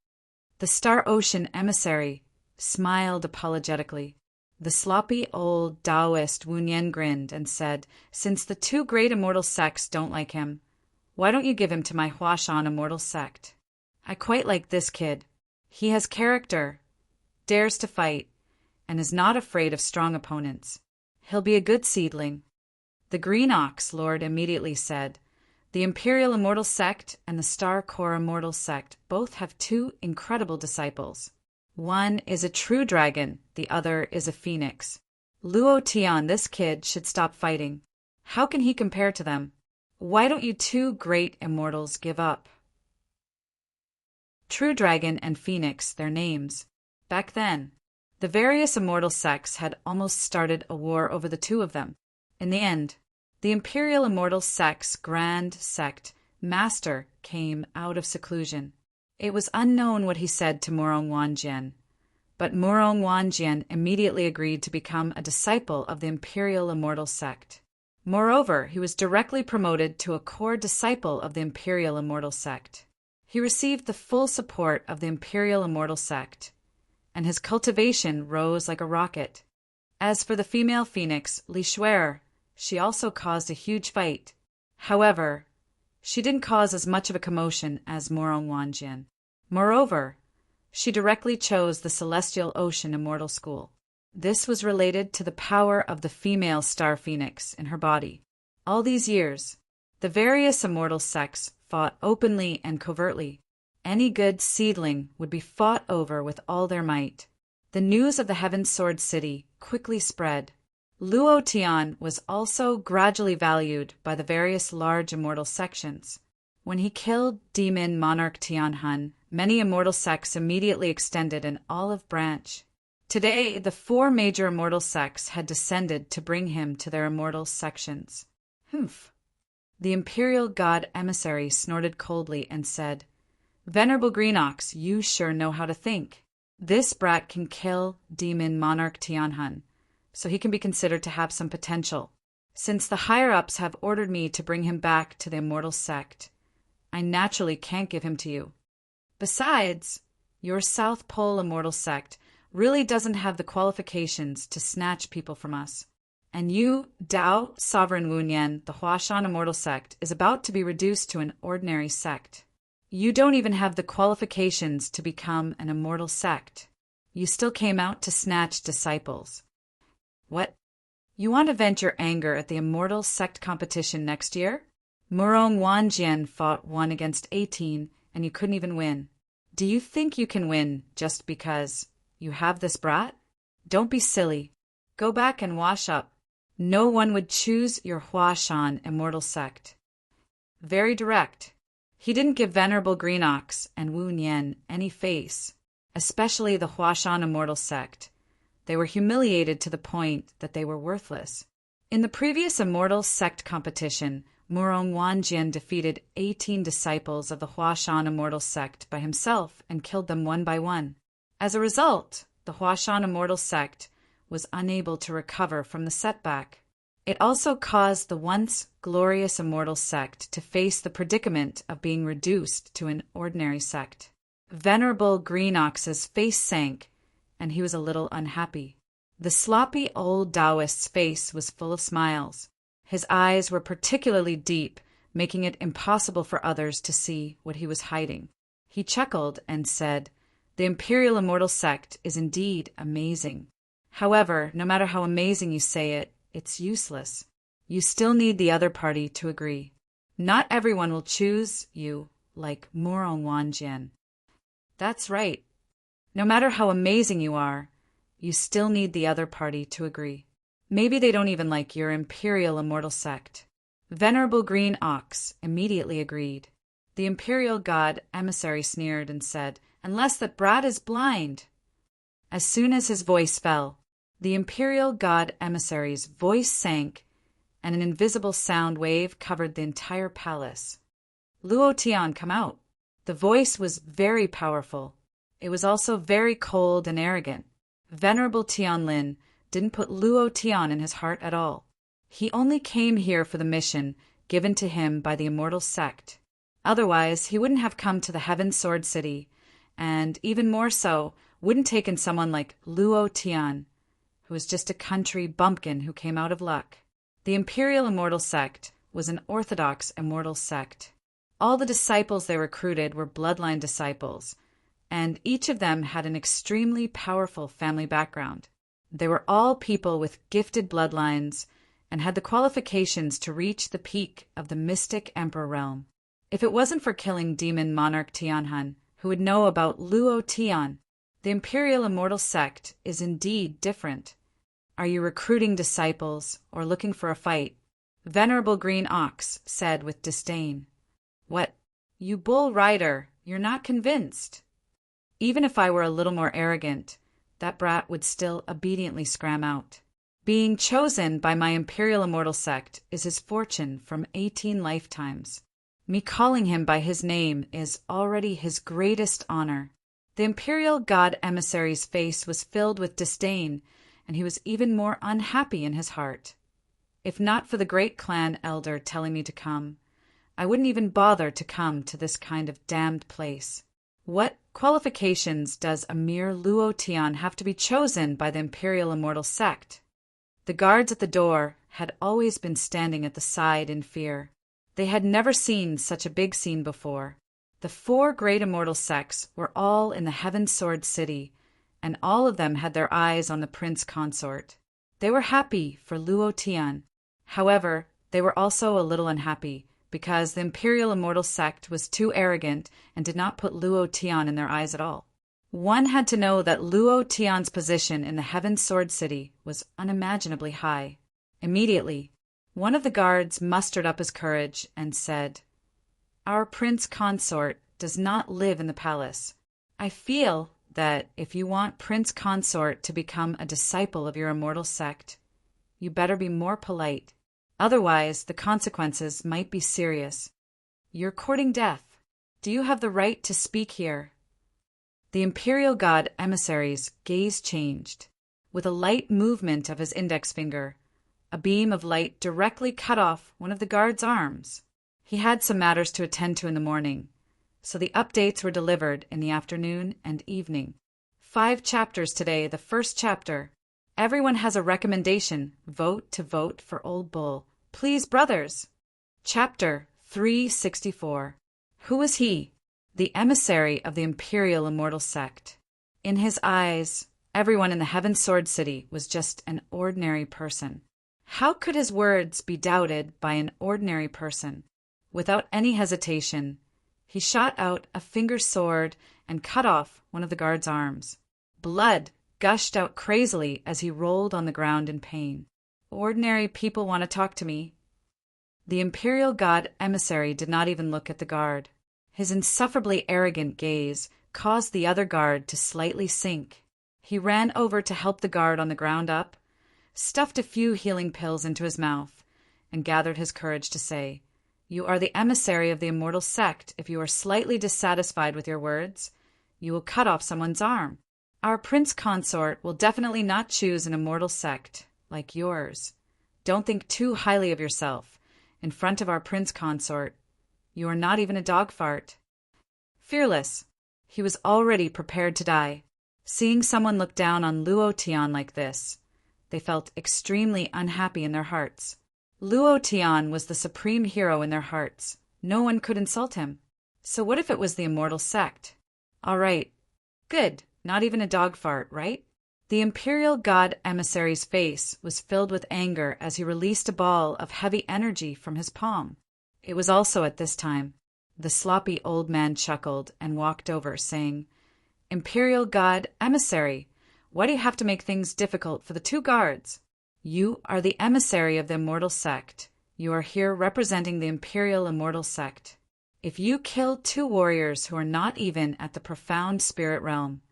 The Star Ocean emissary smiled apologetically. The sloppy old Taoist Wunyan grinned and said, "Since the two great immortal sects don't like him, why don't you give him to my Huashan immortal sect? I quite like this kid. He has character, dares to fight, and is not afraid of strong opponents. He'll be a good seedling." The Green Ox Lord immediately said, "The Imperial Immortal Sect and the Star Core Immortal Sect both have two incredible disciples. One is a true dragon, the other is a phoenix. Luo Tian, this kid, should stop fighting. How can he compare to them? Why don't you two great immortals give up?" True Dragon and Phoenix, their names. Back then, the various immortal sects had almost started a war over the two of them. In the end, the Imperial Immortal Sect's Grand Sect Master came out of seclusion. It was unknown what he said to Morong Wanjian, but Morong Wanjian immediately agreed to become a disciple of the Imperial Immortal Sect. Moreover, he was directly promoted to a core disciple of the Imperial Immortal Sect. He received the full support of the Imperial Immortal Sect, and his cultivation rose like a rocket. As for the female phoenix, Li Shuer, she also caused a huge fight. However, she didn't cause as much of a commotion as Morong Wanjian. Moreover, she directly chose the Celestial Ocean Immortal School. This was related to the power of the female star phoenix in her body. All these years, the various immortal sects fought openly and covertly. Any good seedling would be fought over with all their might. The news of the Heaven Sword City quickly spread. Luo Tian was also gradually valued by the various large immortal sections. When he killed demon monarch Tianhun, many immortal sects immediately extended an olive branch. Today, the four major immortal sects had descended to bring him to their immortal sections. Humph. The imperial god emissary snorted coldly and said, "Venerable Green Ox, you sure know how to think. This brat can kill demon monarch Tianhun, so he can be considered to have some potential. Since the higher-ups have ordered me to bring him back to the immortal sect, I naturally can't give him to you. Besides, your South Pole immortal sect really doesn't have the qualifications to snatch people from us. And you, Tao Sovereign Wunyan, the Huashan immortal sect, is about to be reduced to an ordinary sect. You don't even have the qualifications to become an immortal sect. You still came out to snatch disciples. What? You want to vent your anger at the immortal sect competition next year? Morong Wanjian fought 1 against 18, and you couldn't even win. Do you think you can win just because you have this brat? Don't be silly. Go back and wash up. No one would choose your Huashan immortal sect." very direct. He didn't give Venerable Green Ox and Wu Nian any face, especially the Huashan Immortal Sect. They were humiliated to the point that they were worthless. In the previous Immortal Sect competition, Murong Wanjian defeated 18 disciples of the Huashan Immortal Sect by himself and killed them one by one. As a result, the Huashan Immortal Sect was unable to recover from the setback. It also caused the once glorious Immortal Sect to face the predicament of being reduced to an ordinary sect. Venerable Green Ox's face sank, and he was a little unhappy. The sloppy old Taoist's face was full of smiles. His eyes were particularly deep, making it impossible for others to see what he was hiding. He chuckled and said, "The Imperial Immortal Sect is indeed amazing. However, no matter how amazing you say it, it's useless. You still need the other party to agree. Not everyone will choose you like Murong Wanjian." That's right. No matter how amazing you are, you still need the other party to agree. Maybe they don't even like your Imperial Immortal Sect. Venerable Green Ox immediately agreed. The Imperial God emissary sneered and said, "Unless that brat is blind." As soon as his voice fell, the Imperial God emissary's voice sank, and an invisible sound wave covered the entire palace. "Luo Tian, come out." The voice was very powerful. It was also very cold and arrogant. Venerable Tianlin didn't put Luo Tian in his heart at all. He only came here for the mission given to him by the Immortal Sect. Otherwise, he wouldn't have come to the Heaven Sword City, and even more so, wouldn't take in someone like Luo Tian, who was just a country bumpkin who came out of luck. The Imperial Immortal Sect was an orthodox immortal sect. All the disciples they recruited were bloodline disciples, and each of them had an extremely powerful family background. They were all people with gifted bloodlines and had the qualifications to reach the peak of the mystic emperor realm. If it wasn't for killing demon monarch Tianhan, who would know about Luo Tian, the Imperial Immortal Sect is indeed different. Are you recruiting disciples or looking for a fight? Venerable Green Ox said with disdain. What? You bull rider, you're not convinced. Even if I were a little more arrogant, that brat would still obediently scram out. Being chosen by my Imperial Immortal Sect is his fortune from 18 lifetimes. Me calling him by his name is already his greatest honor. The Imperial God emissary's face was filled with disdain, and he was even more unhappy in his heart. If not for the great clan elder telling me to come, I wouldn't even bother to come to this kind of damned place. What qualifications does a mere Luo Tian have to be chosen by the Imperial Immortal Sect? The guards at the door had always been standing at the side in fear. They had never seen such a big scene before. The 4 great immortal sects were all in the Heaven Sword City, and all of them had their eyes on the prince consort. They were happy for Luo Tian. However, they were also a little unhappy, because the Imperial Immortal Sect was too arrogant and did not put Luo Tian in their eyes at all. One had to know that Luo Tian's position in the Heaven Sword City was unimaginably high. Immediately, one of the guards mustered up his courage and said, "Our prince consort does not live in the palace. I feel that if you want prince consort to become a disciple of your immortal sect, you better be more polite. Otherwise, the consequences might be serious. You're courting death. Do you have the right to speak here?" The Imperial God emissary's gaze changed. With a light movement of his index finger, a beam of light directly cut off one of the guard's arms. He had some matters to attend to in the morning, so the updates were delivered in the afternoon and evening. 5 chapters today, the first chapter. Everyone has a recommendation. Vote to vote for Old Bull. Please, brothers. Chapter 364. Who is he? The emissary of the Imperial Immortal Sect. In his eyes, everyone in the Heaven Sword City was just an ordinary person. How could his words be doubted by an ordinary person? Without any hesitation, he shot out a finger sword and cut off one of the guard's arms. Blood gushed out crazily as he rolled on the ground in pain. Ordinary people want to talk to me. The imperial god emissary did not even look at the guard. His insufferably arrogant gaze caused the other guard to slightly sink. He ran over to help the guard on the ground up, stuffed a few healing pills into his mouth, and gathered his courage to say, "You are the emissary of the immortal sect. If you are slightly dissatisfied with your words, you will cut off someone's arm. Our prince consort will definitely not choose an immortal sect like yours. Don't think too highly of yourself. In front of our prince consort, you are not even a dog fart." Fearless, he was already prepared to die. Seeing someone look down on Luo Tian like this, they felt extremely unhappy in their hearts. Luo Tian was the supreme hero in their hearts. No one could insult him. So what if it was the immortal sect? All right. Good. Not even a dog fart, right? The imperial god emissary's face was filled with anger as he released a ball of heavy energy from his palm. It was also at this time. The sloppy old man chuckled and walked over, saying, "Imperial god emissary, why do you have to make things difficult for the two guards? You are the emissary of the immortal sect. You are here representing the imperial immortal sect. If you kill two warriors who are not even at the profound spirit realm,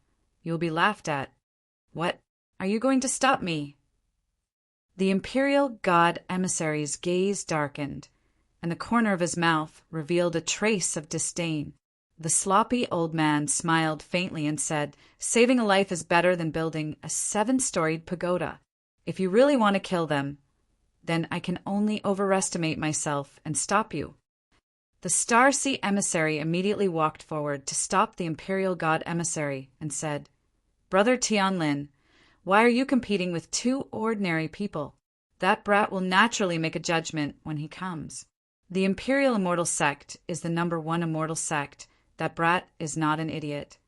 you will be laughed at. What? Are you going to stop me?" The imperial god emissary's gaze darkened, and the corner of his mouth revealed a trace of disdain. The sloppy old man smiled faintly and said, "Saving a life is better than building a 7-storied pagoda. If you really want to kill them, then I can only overestimate myself and stop you." The Star Sea emissary immediately walked forward to stop the imperial god emissary and said, "Brother Tianlin, why are you competing with two ordinary people? That brat will naturally make a judgment when he comes. The imperial immortal sect is the #1 immortal sect. That brat is not an idiot."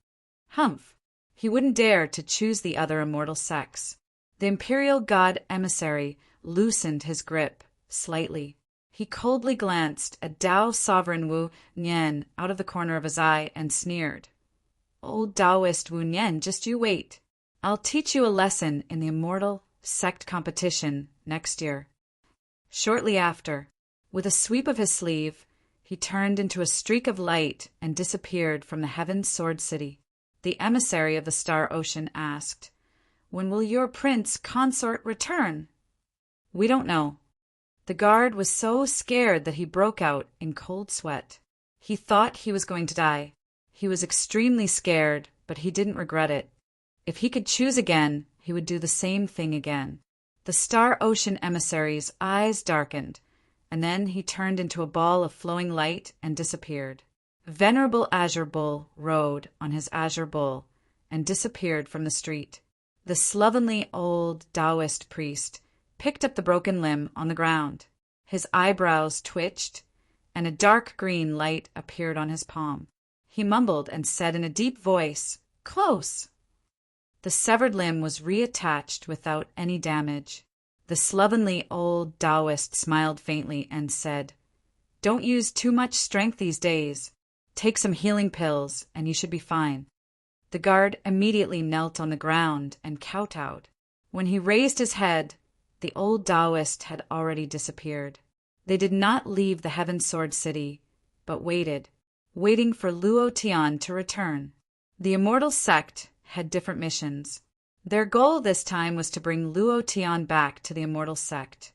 Humph! He wouldn't dare to choose the other immortal sects. The imperial god emissary loosened his grip slightly. He coldly glanced at Tao sovereign Wu Nian out of the corner of his eye and sneered, "Old Taoist Wu Nian, just you wait. I'll teach you a lesson in the immortal sect competition next year." Shortly after, with a sweep of his sleeve, he turned into a streak of light and disappeared from the Heaven Sword City. The emissary of the Star Ocean asked, "When will your prince consort return?" "We don't know." The guard was so scared that he broke out in cold sweat. He thought he was going to die. He was extremely scared, but he didn't regret it. If he could choose again, he would do the same thing again. The Star Ocean emissary's eyes darkened, and then he turned into a ball of flowing light and disappeared. Venerable Azure Bull rode on his Azure Bull and disappeared from the street. The slovenly old Taoist priest picked up the broken limb on the ground. His eyebrows twitched, and a dark green light appeared on his palm. He mumbled and said in a deep voice, "Close." The severed limb was reattached without any damage. The slovenly old Taoist smiled faintly and said, "Don't use too much strength these days. Take some healing pills, and you should be fine." The guard immediately knelt on the ground and kowtowed. When he raised his head, the old Taoist had already disappeared. They did not leave the Heaven Sword City, but waiting for Luo Tian to return. The immortal sect had different missions. Their goal this time was to bring Luo Tian back to the immortal sect.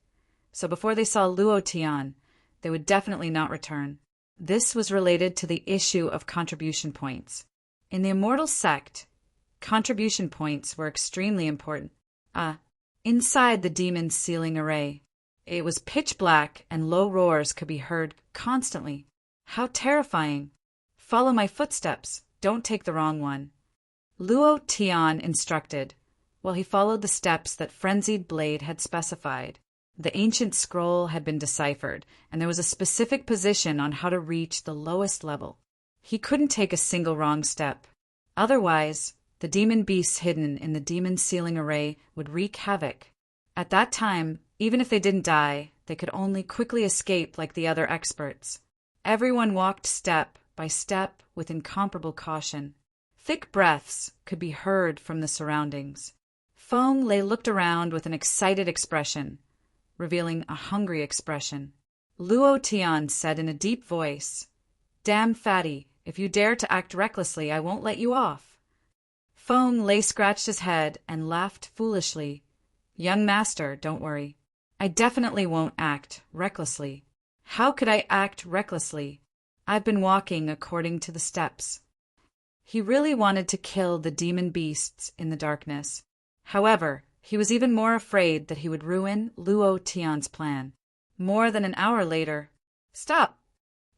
So before they saw Luo Tian, they would definitely not return. This was related to the issue of contribution points. In the immortal sect, contribution points were extremely important. Inside the demon's sealing array, it was pitch black and low roars could be heard constantly. How terrifying! "Follow my footsteps. Don't take the wrong one," Luo Tian instructed, while he followed the steps that Frenzied Blade had specified. The ancient scroll had been deciphered, and there was a specific position on how to reach the lowest level. He couldn't take a single wrong step. Otherwise, the demon beasts hidden in the demon sealing array would wreak havoc. At that time, even if they didn't die, they could only quickly escape like the other experts. Everyone walked step by step with incomparable caution. Thick breaths could be heard from the surroundings. Feng Lei looked around with an excited expression, revealing a hungry expression. Luo Tian said in a deep voice. Damn fatty, if you dare to act recklessly, I won't let you off. Feng Lei scratched his head and laughed foolishly. Young master, don't worry. I definitely won't act recklessly. How could I act recklessly? I've been walking according to the steps. He really wanted to kill the demon beasts in the darkness. However, he was even more afraid that he would ruin Luo Tian's plan. More than an hour later, Stop!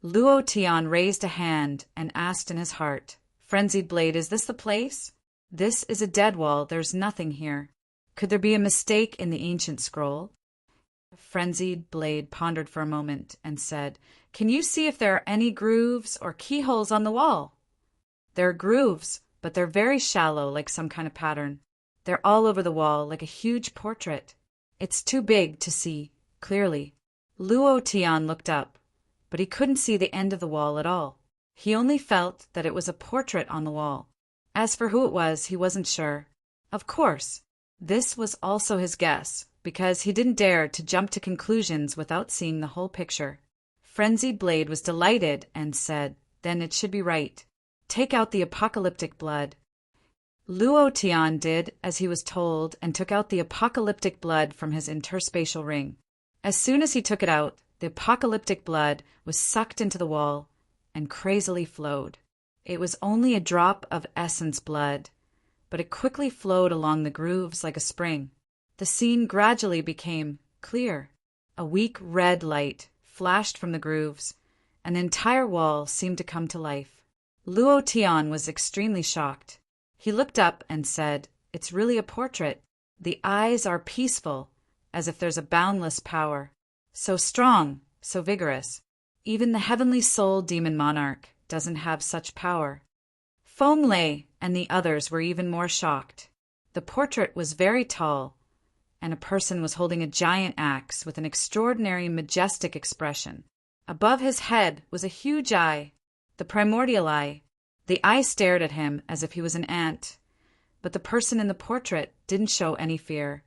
Luo Tian raised a hand and asked in his heart, Frenzied Blade, is this the place? This is a dead wall, there's nothing here. Could there be a mistake in the ancient scroll? Frenzied Blade pondered for a moment and said, Can you see if there are any grooves or keyholes on the wall? There are grooves, but they're very shallow, like some kind of pattern. They're all over the wall, like a huge portrait. It's too big to see clearly. Luo Tian looked up, but he couldn't see the end of the wall at all. He only felt that it was a portrait on the wall. As for who it was, he wasn't sure. Of course, this was also his guess, because he didn't dare to jump to conclusions without seeing the whole picture. Frenzied Blade was delighted and said, Then it should be right. Take out the apocalyptic blood. Luo Tian did as he was told and took out the apocalyptic blood from his interspatial ring. As soon as he took it out, the apocalyptic blood was sucked into the wall and crazily flowed. It was only a drop of essence blood, but it quickly flowed along the grooves like a spring. The scene gradually became clear. A weak red light flashed from the grooves, and the entire wall seemed to come to life. Luo Tian was extremely shocked. He looked up and said, It's really a portrait. The eyes are peaceful, as if there's a boundless power. So strong, so vigorous. Even the heavenly soul demon monarch doesn't have such power. Feng Lei and the others were even more shocked. The portrait was very tall, and a person was holding a giant axe with an extraordinary majestic expression. Above his head was a huge eye, the primordial eye. The eye stared at him as if he was an ant, but the person in the portrait didn't show any fear,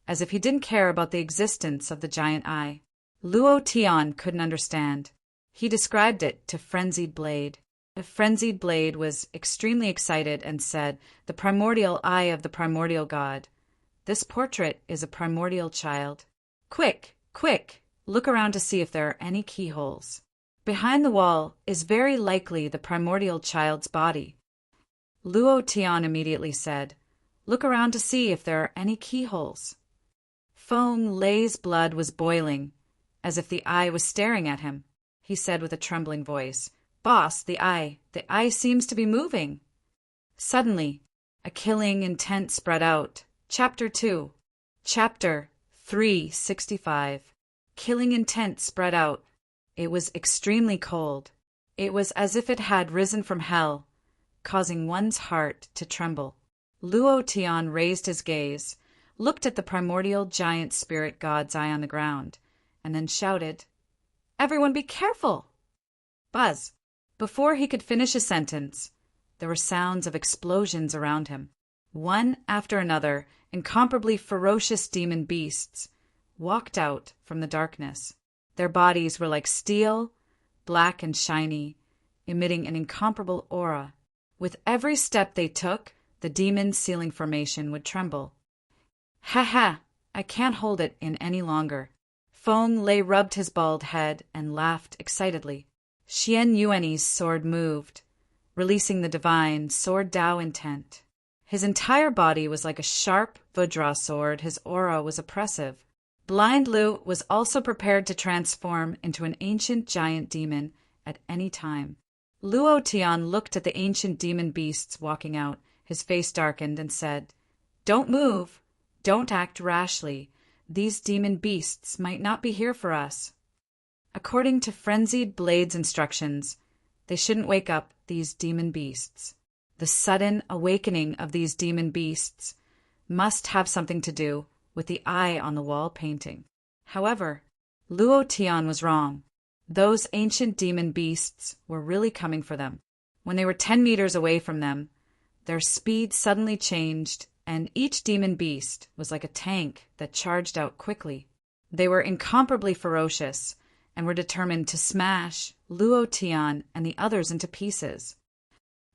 as if he didn't care about the existence of the giant eye. Luo Tian couldn't understand. He described it to Frenzied Blade. The Frenzied Blade was extremely excited and said, The primordial eye of the primordial god. This portrait is a primordial child. Quick, quick, look around to see if there are any keyholes. Behind the wall is very likely the primordial child's body. Luo Tian immediately said, Look around to see if there are any keyholes. Feng Lei's blood was boiling, as if the eye was staring at him. He said with a trembling voice, Boss, the eye seems to be moving. Suddenly, a killing intent spread out. Chapter 2. Chapter 365. Killing intent spread out. It was extremely cold. It was as if it had risen from hell, causing one's heart to tremble. Luo Tian raised his gaze, looked at the primordial giant spirit god's eye on the ground, and then shouted, Everyone be careful! Buzz! Before he could finish a sentence, there were sounds of explosions around him. One after another, incomparably ferocious demon beasts walked out from the darkness. Their bodies were like steel, black and shiny, emitting an incomparable aura. With every step they took, the demon's ceiling formation would tremble. Ha ha! I can't hold it in any longer. Feng Lei rubbed his bald head and laughed excitedly. Xian Yuanyi's sword moved, releasing the divine sword Dao intent. His entire body was like a sharp Vajra sword. His aura was oppressive. Blind Lu was also prepared to transform into an ancient giant demon at any time. Luo Tian looked at the ancient demon beasts walking out. His face darkened and said, Don't move. Don't act rashly. These demon beasts might not be here for us. According to Frenzied Blade's instructions, they shouldn't wake up these demon beasts. The sudden awakening of these demon beasts must have something to do with the eye on the wall painting. However, Luo Tian was wrong. Those ancient demon beasts were really coming for them. When they were 10 meters away from them, their speed suddenly changed, and each demon beast was like a tank that charged out quickly. They were incomparably ferocious, and were determined to smash Luo Tian and the others into pieces.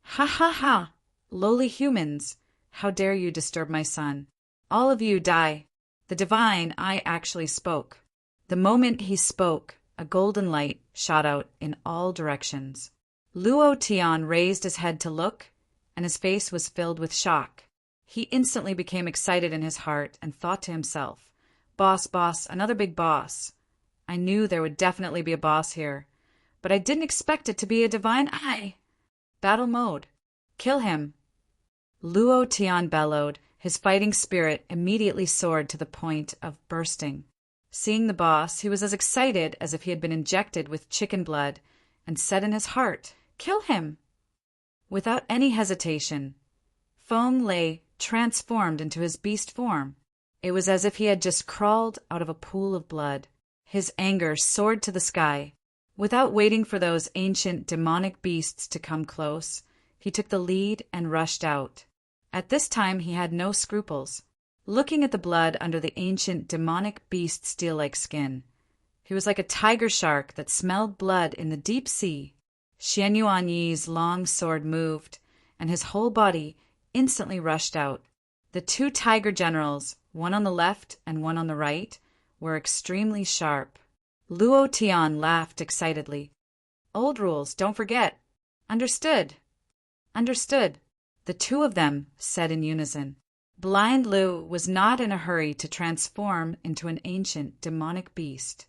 "Ha ha ha! Lowly humans! How dare you disturb my son? All of you die!" The divine I actually spoke. The moment he spoke, a golden light shot out in all directions. Luo Tian raised his head to look, and his face was filled with shock. He instantly became excited in his heart and thought to himself, "Boss, boss, another big boss." I knew there would definitely be a boss here, but I didn't expect it to be a divine eye. Battle mode. Kill him. Luo Tian bellowed. His fighting spirit immediately soared to the point of bursting. Seeing the boss, he was as excited as if he had been injected with chicken blood, and said in his heart, "Kill him!" Without any hesitation, Feng Lei transformed into his beast form. It was as if he had just crawled out of a pool of blood. His anger soared to the sky. Without waiting for those ancient demonic beasts to come close, he took the lead and rushed out. At this time he had no scruples. Looking at the blood under the ancient demonic beast's steel-like skin, he was like a tiger shark that smelled blood in the deep sea. Xian Yuanyi's long sword moved, and his whole body instantly rushed out. The two tiger generals, one on the left and one on the right, were extremely sharp. Luo Tian laughed excitedly. "Old rules, don't forget." "Understood." "Understood." The two of them said in unison. Blind Lu was not in a hurry to transform into an ancient demonic beast.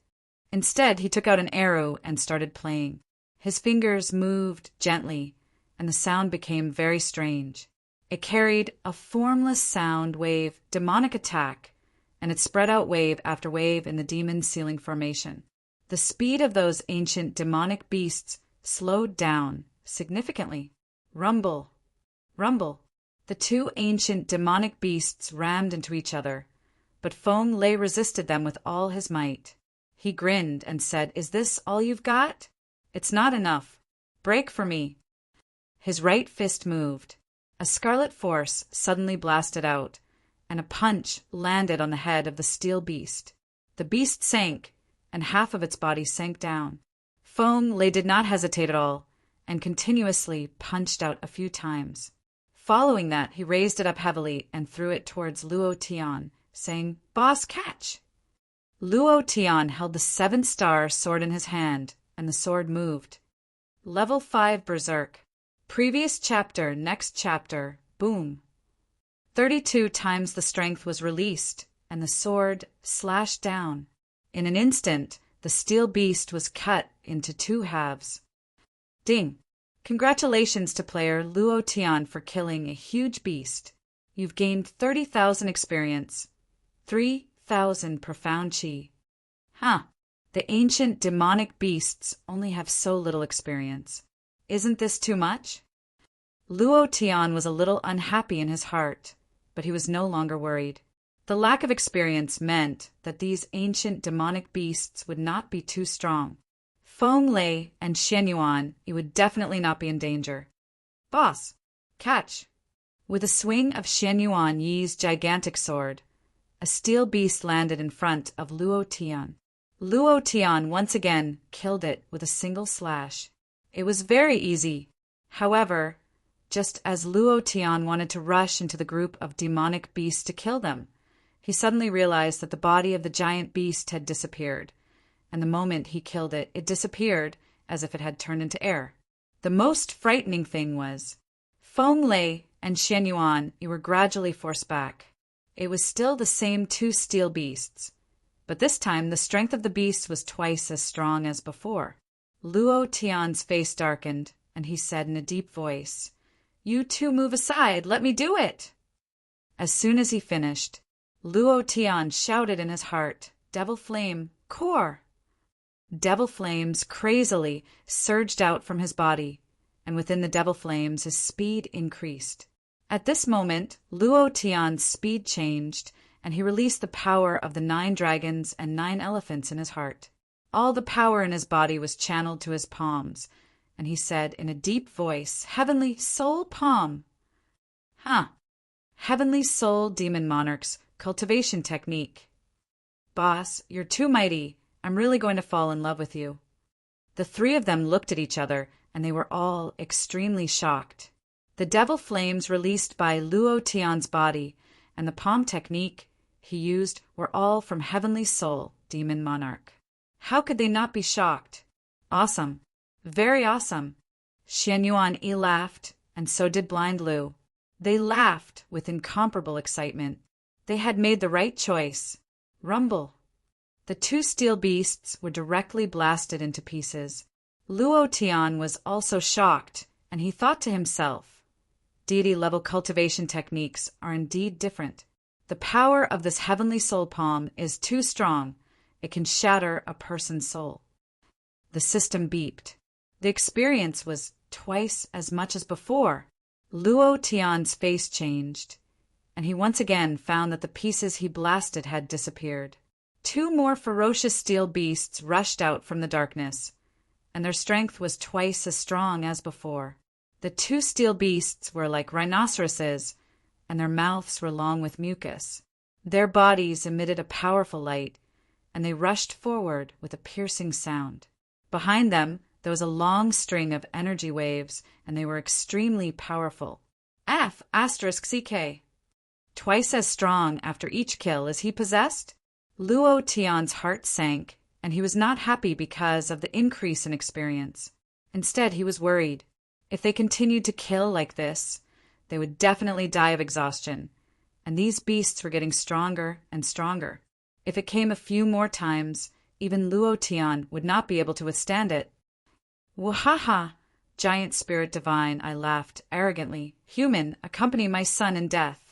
Instead, he took out an arrow and started playing. His fingers moved gently, and the sound became very strange. It carried a formless sound wave demonic attack, and it spread out wave after wave in the demon's ceiling formation. The speed of those ancient demonic beasts slowed down significantly. Rumble. Rumble. The two ancient demonic beasts rammed into each other, but Feng Lei resisted them with all his might. He grinned and said, "Is this all you've got? It's not enough. Break for me." His right fist moved. A scarlet force suddenly blasted out, and a punch landed on the head of the steel beast. The beast sank, and half of its body sank down. Feng Lei did not hesitate at all, and continuously punched out a few times. Following that, he raised it up heavily and threw it towards Luo Tian, saying, "Boss, catch!" Luo Tian held the 7-star sword in his hand, and the sword moved. Level 5 Berserk. Previous chapter, next chapter, boom. 32 times the strength was released, and the sword slashed down. In an instant, the steel beast was cut into 2 halves. Ding! Congratulations to player Luo Tian for killing a huge beast. You've gained 30,000 experience, 3,000 profound chi. The ancient demonic beasts only have so little experience. Isn't this too much? Luo Tian was a little unhappy in his heart, but he was no longer worried. The lack of experience meant that these ancient demonic beasts would not be too strong. Feng Lei and Xian Yuan, he would definitely not be in danger. "Boss, catch!" With a swing of Xian Yuan Yi's gigantic sword, a steel beast landed in front of Luo Tian. Luo Tian once again killed it with a single slash. It was very easy. However, just as Luo Tian wanted to rush into the group of demonic beasts to kill them, he suddenly realized that the body of the giant beast had disappeared, and the moment he killed it, it disappeared as if it had turned into air. The most frightening thing was, Feng Lei and Xian Yuan were gradually forced back. It was still the same 2 steel beasts, but this time the strength of the beast was twice as strong as before. Luo Tian's face darkened, and he said in a deep voice, "You two move aside, let me do it!" As soon as he finished, Luo Tian shouted in his heart, "Devil Flame, Core!" Devil flames crazily surged out from his body, and within the devil flames his speed increased. At this moment, Luo Tian's speed changed, and he released the power of the 9 dragons and 9 elephants in his heart. All the power in his body was channeled to his palms, and he said in a deep voice, "Heavenly Soul Palm." Heavenly Soul Demon Monarch's cultivation technique. "Boss, you're too mighty. I'm really going to fall in love with you." The three of them looked at each other, and they were all extremely shocked. The devil flames released by Luo Tian's body and the palm technique he used were all from Heavenly Soul, Demon Monarch. How could they not be shocked? Awesome. Very awesome. Xian Yuan Yi laughed, and so did Blind Lu. They laughed with incomparable excitement. They had made the right choice. Rumble. The two steel beasts were directly blasted into pieces. Luo Tian was also shocked, and he thought to himself, deity-level cultivation techniques are indeed different. The power of this heavenly soul palm is too strong. It can shatter a person's soul. The system beeped. The experience was twice as much as before. Luo Tian's face changed, and he once again found that the pieces he blasted had disappeared. Two more ferocious steel beasts rushed out from the darkness, and their strength was twice as strong as before. The two steel beasts were like rhinoceroses, and their mouths were long with mucus. Their bodies emitted a powerful light, and they rushed forward with a piercing sound. Behind them, there was a long string of energy waves, and they were extremely powerful. F***CK. Twice as strong after each kill as he possessed? Luo Tian's heart sank, and he was not happy because of the increase in experience. Instead, he was worried. If they continued to kill like this, they would definitely die of exhaustion, and these beasts were getting stronger and stronger. If it came a few more times, even Luo Tian would not be able to withstand it. "Wahaha! Giant spirit divine," I laughed arrogantly. "Human, accompany my son in death."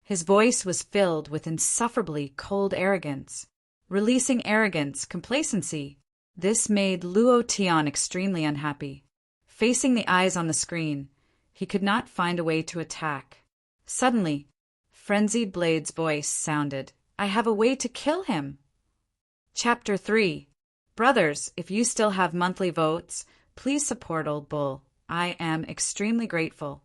His voice was filled with insufferably cold arrogance. Releasing arrogance, complacency. This made Luo Tian extremely unhappy. Facing the eyes on the screen, he could not find a way to attack. Suddenly, Frenzied Blade's voice sounded. "I have a way to kill him." Chapter 3. Brothers, if you still have monthly votes, please support Old Bull. I am extremely grateful.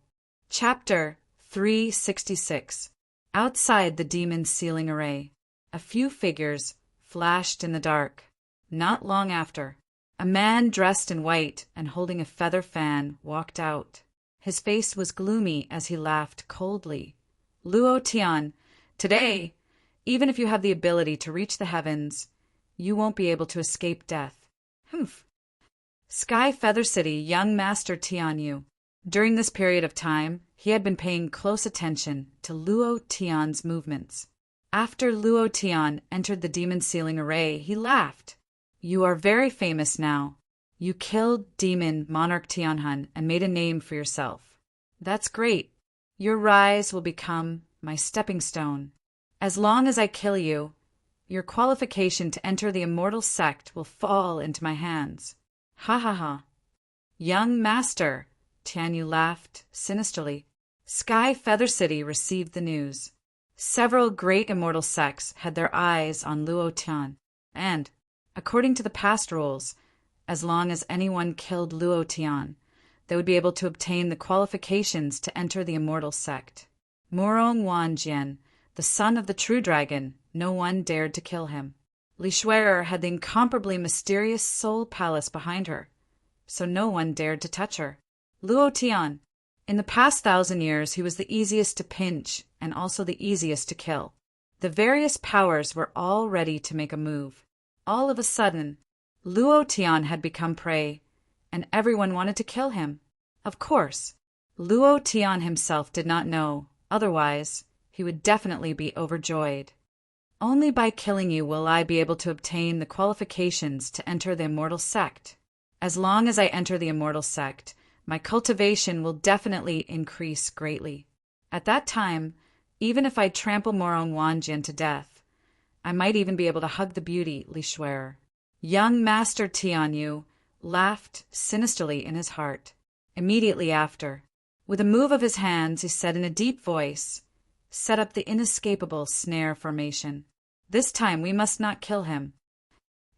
Chapter 366. Outside the demon's ceiling array, a few figures flashed in the dark. Not long after, a man dressed in white and holding a feather fan walked out. His face was gloomy as he laughed coldly. "Luo Tian, today, even if you have the ability to reach the heavens, you won't be able to escape death." Humph. Sky Feather City young Master Tianyu. During this period of time, he had been paying close attention to Luo Tian's movements. After Luo Tian entered the demon ceiling array, he laughed. "You are very famous now. You killed Demon Monarch Tianhun and made a name for yourself. That's great. Your rise will become my stepping stone. As long as I kill you, your qualification to enter the immortal sect will fall into my hands." Ha ha ha. "Young Master," Tianyu laughed sinisterly. Sky Feather City received the news. Several great immortal sects had their eyes on Luo Tian, and, according to the past rules, as long as anyone killed Luo Tian, they would be able to obtain the qualifications to enter the immortal sect. Morong Wanjian, the son of the true dragon, no one dared to kill him. Li Shui'er had the incomparably mysterious soul palace behind her, so no one dared to touch her. Luo Tian. In the past 1,000 years, he was the easiest to pinch and also the easiest to kill. The various powers were all ready to make a move. All of a sudden, Luo Tian had become prey, and everyone wanted to kill him. Of course, Luo Tian himself did not know, otherwise he would definitely be overjoyed. "Only by killing you will I be able to obtain the qualifications to enter the immortal sect. As long as I enter the immortal sect, my cultivation will definitely increase greatly. At that time, even if I trample Morong Wanjian to death, I might even be able to hug the beauty, Li Shui'er." Young Master Tianyu laughed sinisterly in his heart. Immediately after, with a move of his hands, he said in a deep voice, "Set up the inescapable snare formation. This time we must not kill him."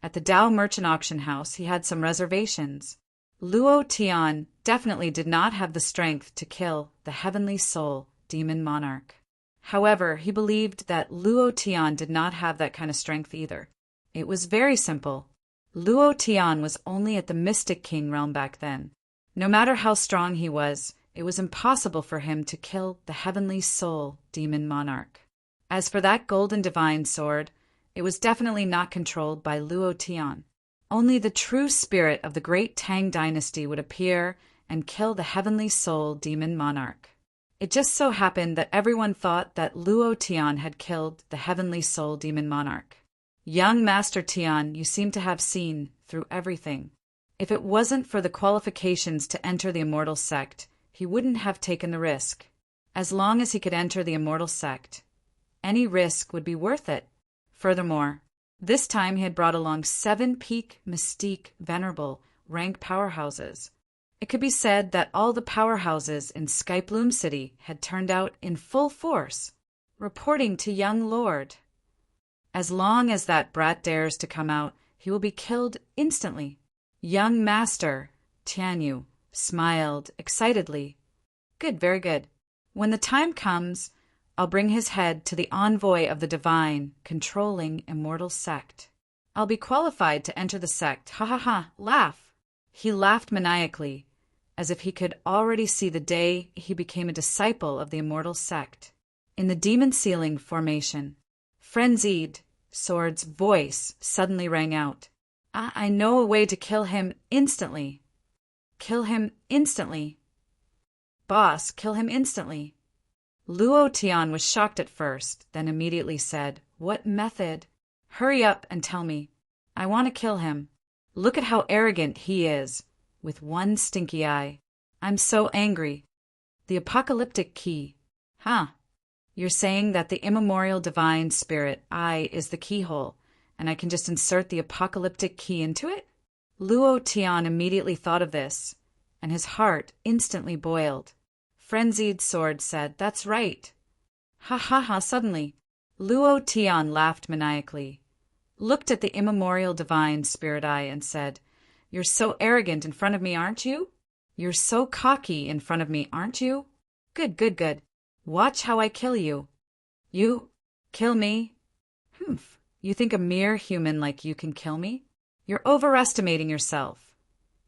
At the Dao Merchant Auction House, he had some reservations. Luo Tian definitely did not have the strength to kill the Heavenly Soul Demon Monarch. However, he believed that Luo Tian did not have that kind of strength either. It was very simple. Luo Tian was only at the Mystic King realm back then. No matter how strong he was, it was impossible for him to kill the Heavenly Soul Demon Monarch. As for that golden divine sword, it was definitely not controlled by Luo Tian. Only the true spirit of the great Tang dynasty would appear and kill the Heavenly Soul Demon Monarch. It just so happened that everyone thought that Luo Tian had killed the Heavenly Soul Demon Monarch. Young Master Tian, you seem to have seen through everything. If it wasn't for the qualifications to enter the Immortal Sect, he wouldn't have taken the risk. As long as he could enter the Immortal Sect, any risk would be worth it. Furthermore, this time he had brought along 7 peak, mystique, venerable, rank powerhouses. It could be said that all the powerhouses in Skyploom City had turned out in full force, reporting to young Lord. As long as that brat dares to come out, he will be killed instantly. Young Master Tianyu smiled excitedly. Good, very good. When the time comes, I'll bring his head to the envoy of the divine, controlling Immortal Sect. I'll be qualified to enter the sect. Ha ha ha, laugh. He laughed maniacally, as if he could already see the day he became a disciple of the Immortal Sect. In the demon ceiling formation, frenzied, Sword's voice suddenly rang out. I know a way to kill him instantly. Kill him instantly. Boss, kill him instantly. Luo Tian was shocked at first, then immediately said, What method? Hurry up and tell me. I want to kill him. Look at how arrogant he is, with one stinky eye. I'm so angry. The apocalyptic key. Huh. You're saying that the immemorial divine spirit, I, is the keyhole, and I can just insert the apocalyptic key into it? Luo Tian immediately thought of this, and his heart instantly boiled. Frenzied Sword said, That's right. Ha ha ha, suddenly. Luo Tian laughed maniacally, looked at the immemorial divine spirit eye and said, You're so arrogant in front of me, aren't you? You're so cocky in front of me, aren't you? Good, good, good. Watch how I kill you. You? Kill me? Humph. You think a mere human like you can kill me? You're overestimating yourself.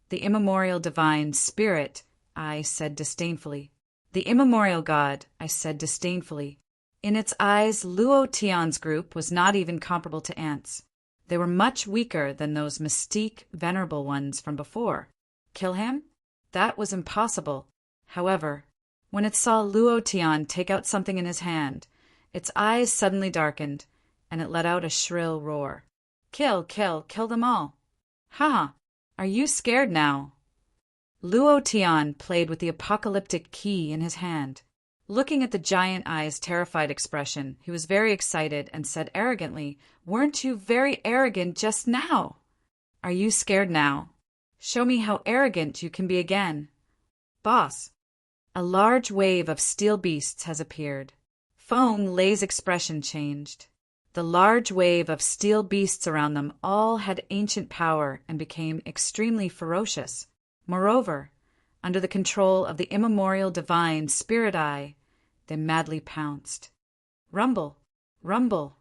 The immemorial divine spirit, I said disdainfully. The immemorial God, I said disdainfully. In its eyes, Luo Tian's group was not even comparable to ants. They were much weaker than those mystique, venerable ones from before. Kill him? That was impossible. However, when it saw Luo Tian take out something in his hand, its eyes suddenly darkened, and it let out a shrill roar. Kill, kill, kill them all. Ha! Are you scared now? Luo Tian played with the apocalyptic key in his hand. Looking at the giant eye's terrified expression, he was very excited and said arrogantly, Weren't you very arrogant just now? Are you scared now? Show me how arrogant you can be again. Boss. A large wave of steel beasts has appeared. Feng Lei's expression changed. The large wave of steel beasts around them all had ancient power and became extremely ferocious. Moreover, under the control of the immemorial divine spirit eye, they madly pounced. Rumble, rumble.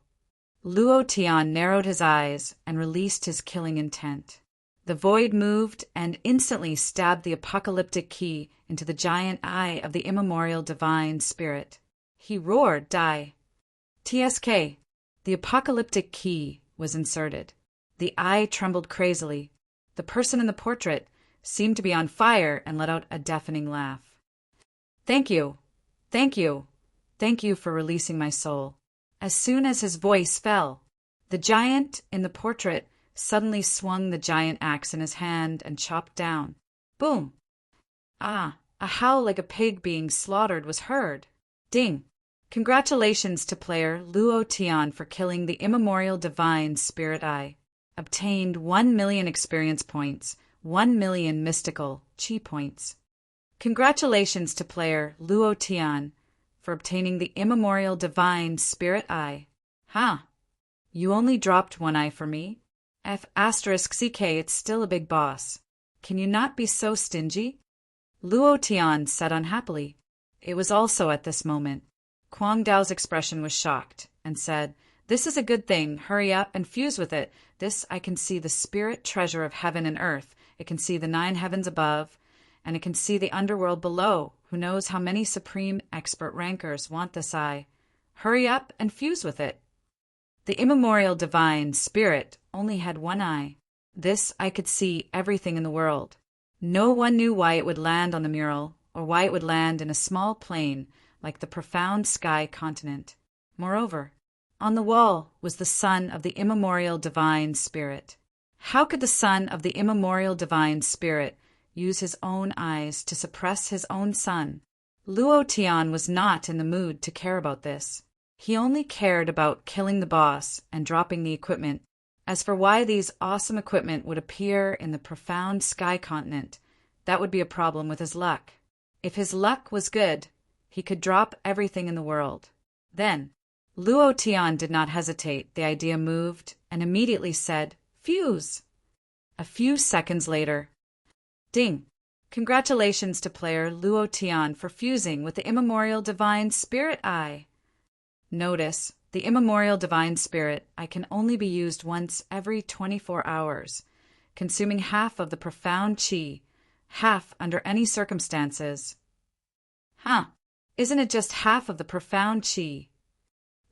Luo Tian narrowed his eyes and released his killing intent. The void moved and instantly stabbed the apocalyptic key into the giant eye of the immemorial divine spirit. He roared, Die. TSK. The apocalyptic key was inserted. The eye trembled crazily. The person in the portrait seemed to be on fire and let out a deafening laugh. Thank you. Thank you. Thank you for releasing my soul. As soon as his voice fell, the giant in the portrait suddenly swung the giant axe in his hand and chopped down. Boom! Ah, a howl like a pig being slaughtered was heard. Ding! Congratulations to player Luo Tian for killing the immemorial divine spirit eye. Obtained 1 million experience points, 1 million mystical chi points. Congratulations to player Luo Tian for obtaining the immemorial divine spirit eye. Huh. You only dropped 1 eye for me? F***CK, it's still a big boss. Can you not be so stingy? Luo Tian said unhappily. It was also at this moment. Kwang Dao's expression was shocked, and said, This is a good thing. Hurry up and fuse with it. This I can see the spirit treasure of heaven and earth. It can see the 9 heavens above, and it can see the underworld below. Who knows how many supreme expert rankers want this eye? Hurry up and fuse with it. The immemorial divine spirit only had one eye. This I could see everything in the world. No one knew why it would land on the mural, or why it would land in a small plain like the profound sky continent. Moreover, on the wall was the son of the immemorial divine spirit. How could the son of the immemorial divine spirit use his own eyes to suppress his own son? Luo Tian was not in the mood to care about this. He only cared about killing the boss and dropping the equipment. As for why these awesome equipment would appear in the profound sky continent, that would be a problem with his luck. If his luck was good, he could drop everything in the world. Then, Luo Tian did not hesitate. The idea moved and immediately said, "Fuse!" A few seconds later, ding! Congratulations to player Luo Tian for fusing with the immemorial divine spirit eye. Notice, the immemorial divine spirit eye can only be used once every 24 hours, consuming half of the profound chi, half under any circumstances. Isn't it just half of the profound chi?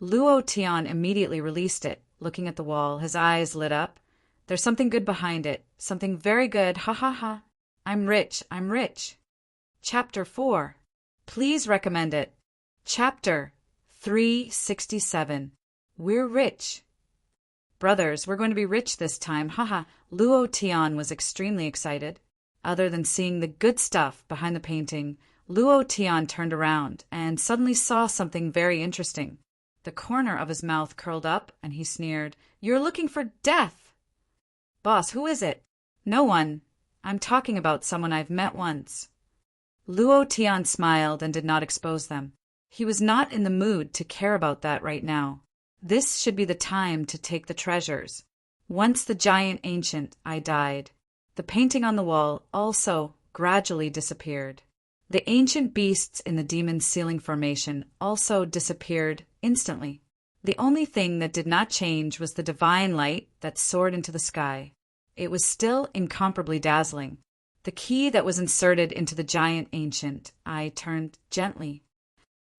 Luo Tian immediately released it, looking at the wall. His eyes lit up. There's something good behind it. Something very good. Ha ha ha. I'm rich. I'm rich. Chapter 4. Please recommend it. Chapter 367. We're rich. Brothers, we're going to be rich this time. Haha. Luo Tian was extremely excited. Other than seeing the good stuff behind the painting, Luo Tian turned around and suddenly saw something very interesting. The corner of his mouth curled up, and he sneered, "You're looking for death!" "Boss, who is it?" "No one. I'm talking about someone I've met once." Luo Tian smiled and did not expose them. He was not in the mood to care about that right now. This should be the time to take the treasures. Once the giant ancient eye died, the painting on the wall also gradually disappeared. The ancient beasts in the demon's ceiling formation also disappeared instantly. The only thing that did not change was the divine light that soared into the sky. It was still incomparably dazzling. The key that was inserted into the giant ancient eye turned gently.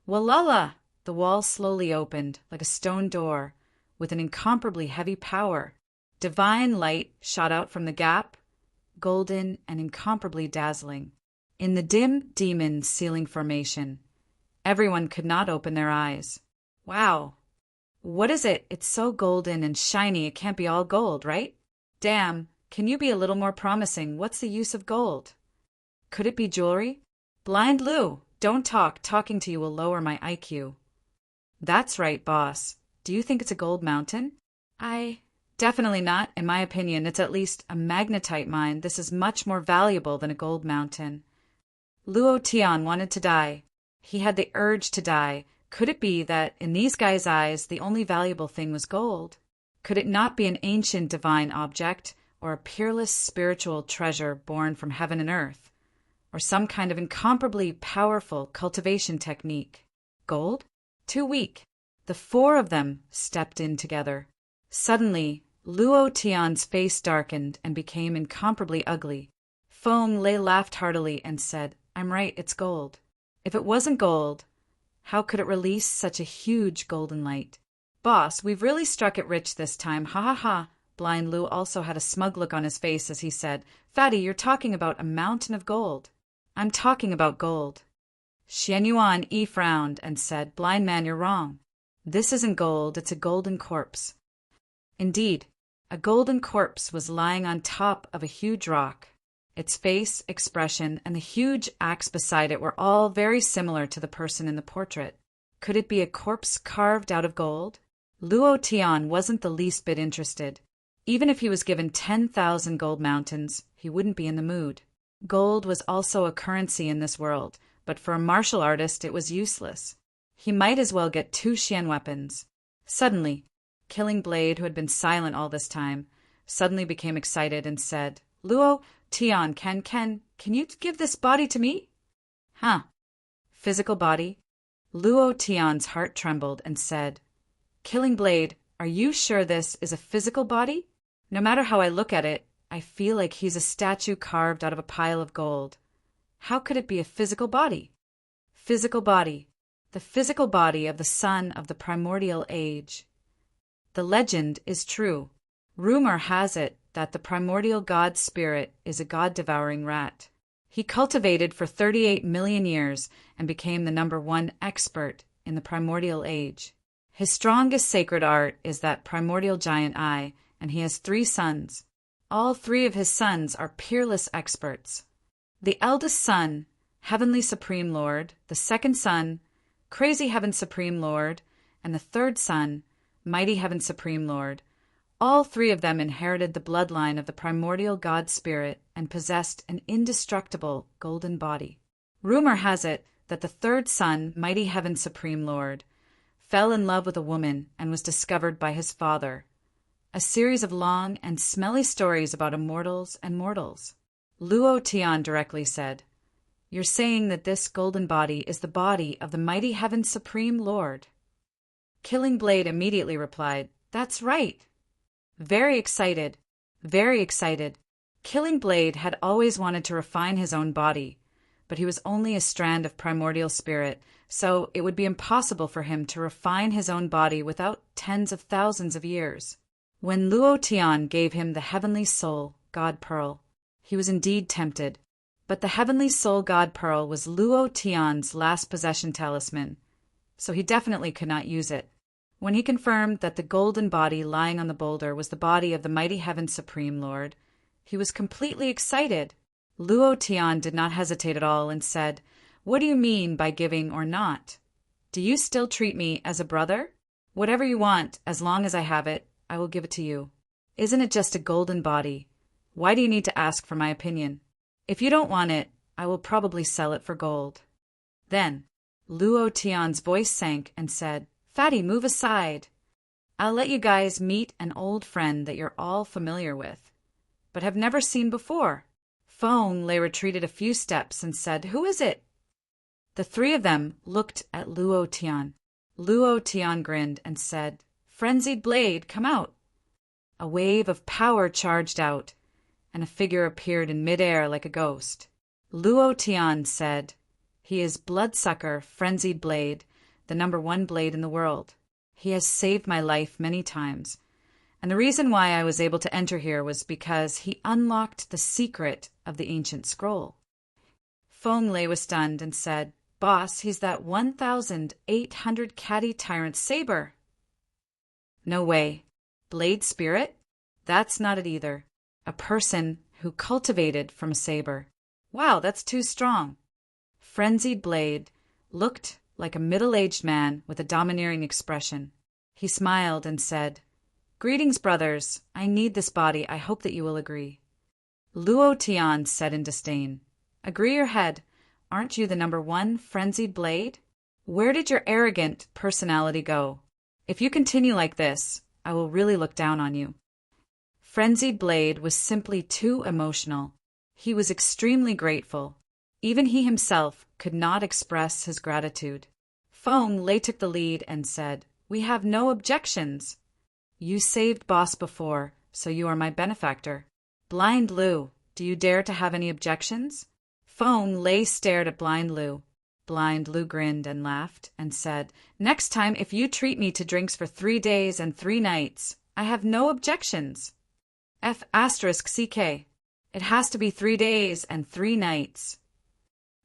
Walala! The wall slowly opened, like a stone door, with an incomparably heavy power. Divine light shot out from the gap, golden and incomparably dazzling. In the dim demon ceiling formation, everyone could not open their eyes. Wow! What is it? It's so golden and shiny it can't be all gold, right? Damn, can you be a little more promising? What's the use of gold? Could it be jewelry? Blind Lou, don't talk. Talking to you will lower my IQ. That's right, boss. Do you think it's a gold mountain? Definitely not. In my opinion, it's at least a magnetite mine. This is much more valuable than a gold mountain. Luo Tian wanted to die. He had the urge to die. Could it be that, in these guys' eyes, the only valuable thing was gold? Could it not be an ancient divine object, or a peerless spiritual treasure born from heaven and earth? Or some kind of incomparably powerful cultivation technique? Gold? Too weak. The 4 of them stepped in together. Suddenly, Luo Tian's face darkened and became incomparably ugly. Feng Lei laughed heartily and said, "I'm right, it's gold." If it wasn't gold, how could it release such a huge golden light? "Boss, we've really struck it rich this time. Ha ha ha." Blind Lou also had a smug look on his face as he said, "Fatty, you're talking about a mountain of gold." "I'm talking about gold." Xian Yuan frowned and said, "Blind man, you're wrong. This isn't gold, it's a golden corpse." Indeed, a golden corpse was lying on top of a huge rock. Its face, expression, and the huge axe beside it were all very similar to the person in the portrait. Could it be a corpse carved out of gold? Luo Tian wasn't the least bit interested. Even if he was given 10,000 gold mountains, he wouldn't be in the mood. Gold was also a currency in this world, but for a martial artist it was useless. He might as well get 2 Xian weapons. Suddenly, Killing Blade, who had been silent all this time, suddenly became excited and said, "Luo Tian, can you give this body to me?" "Huh? Physical body?" Luo Tian's heart trembled and said, "Killing Blade, Are you sure this is a physical body? No matter how I look at it, I feel like he's a statue carved out of a pile of gold. How could it be a physical body? Physical body. The physical body of the son of the primordial age. The legend is true. Rumor has it that the primordial god spirit is a god-devouring rat. He cultivated for 38 million years and became the #1 expert in the primordial age. His strongest sacred art is that primordial giant eye, and he has 3 sons. All 3 of his sons are peerless experts. The eldest son, Heavenly Supreme Lord, the second son, Crazy Heaven Supreme Lord, and the third son, Mighty Heaven Supreme Lord. All 3 of them inherited the bloodline of the primordial god spirit and possessed an indestructible golden body. Rumor has it that the third son, Mighty Heaven Supreme Lord, fell in love with a woman and was discovered by his father. A series of long and smelly stories about immortals and mortals. Luo Tian directly said, "You're saying that this golden body is the body of the Mighty Heaven Supreme Lord?" Killing Blade immediately replied, "That's right." Very excited, very excited. Killing Blade had always wanted to refine his own body, but he was only a strand of primordial spirit, so it would be impossible for him to refine his own body without tens of thousands of years. When Luo Tian gave him the Heavenly Soul God Pearl, he was indeed tempted, but the Heavenly Soul God Pearl was Luo Tian's last possession talisman, so he definitely could not use it. When he confirmed that the golden body lying on the boulder was the body of the Mighty Heaven Supreme Lord, he was completely excited. Luo Tian did not hesitate at all and said, "What do you mean by giving or not? Do you still treat me as a brother? Whatever you want, as long as I have it, I will give it to you. Isn't it just a golden body? Why do you need to ask for my opinion? If you don't want it, I will probably sell it for gold." Then, Luo Tian's voice sank and said, "Fatty, move aside. I'll let you guys meet an old friend that you're all familiar with, but have never seen before." Feng Lei retreated a few steps and said, "Who is it?" The 3 of them looked at Luo Tian. Luo Tian grinned and said, "Frenzied Blade, come out." A wave of power charged out, and a figure appeared in midair like a ghost. Luo Tian said, "He is Bloodsucker Frenzied Blade, the #1 blade in the world. He has saved my life many times, and the reason why I was able to enter here was because he unlocked the secret of the ancient scroll." Feng Lei was stunned and said, "Boss, he's that 1,800 catty tyrant saber." "No way. Blade spirit? That's not it either. A person who cultivated from a saber. Wow, that's too strong." Frenzied Blade looked like a middle-aged man with a domineering expression. He smiled and said, "Greetings, brothers. I need this body. I hope that you will agree." Luo Tian said in disdain, "Agree your head. Aren't you the #1 Frenzied Blade? Where did your arrogant personality go? If you continue like this, I will really look down on you." Frenzied Blade was simply too emotional. He was extremely grateful. Even he himself could not express his gratitude. Feng Lei took the lead and said, "We have no objections. You saved Boss before, so you are my benefactor. Blind Lu, do you dare to have any objections?" Feng Lei stared at Blind Lu. Blind Lu grinned and laughed and said, "Next time, if you treat me to drinks for 3 days and 3 nights, I have no objections. F***CK. It has to be 3 days and 3 nights.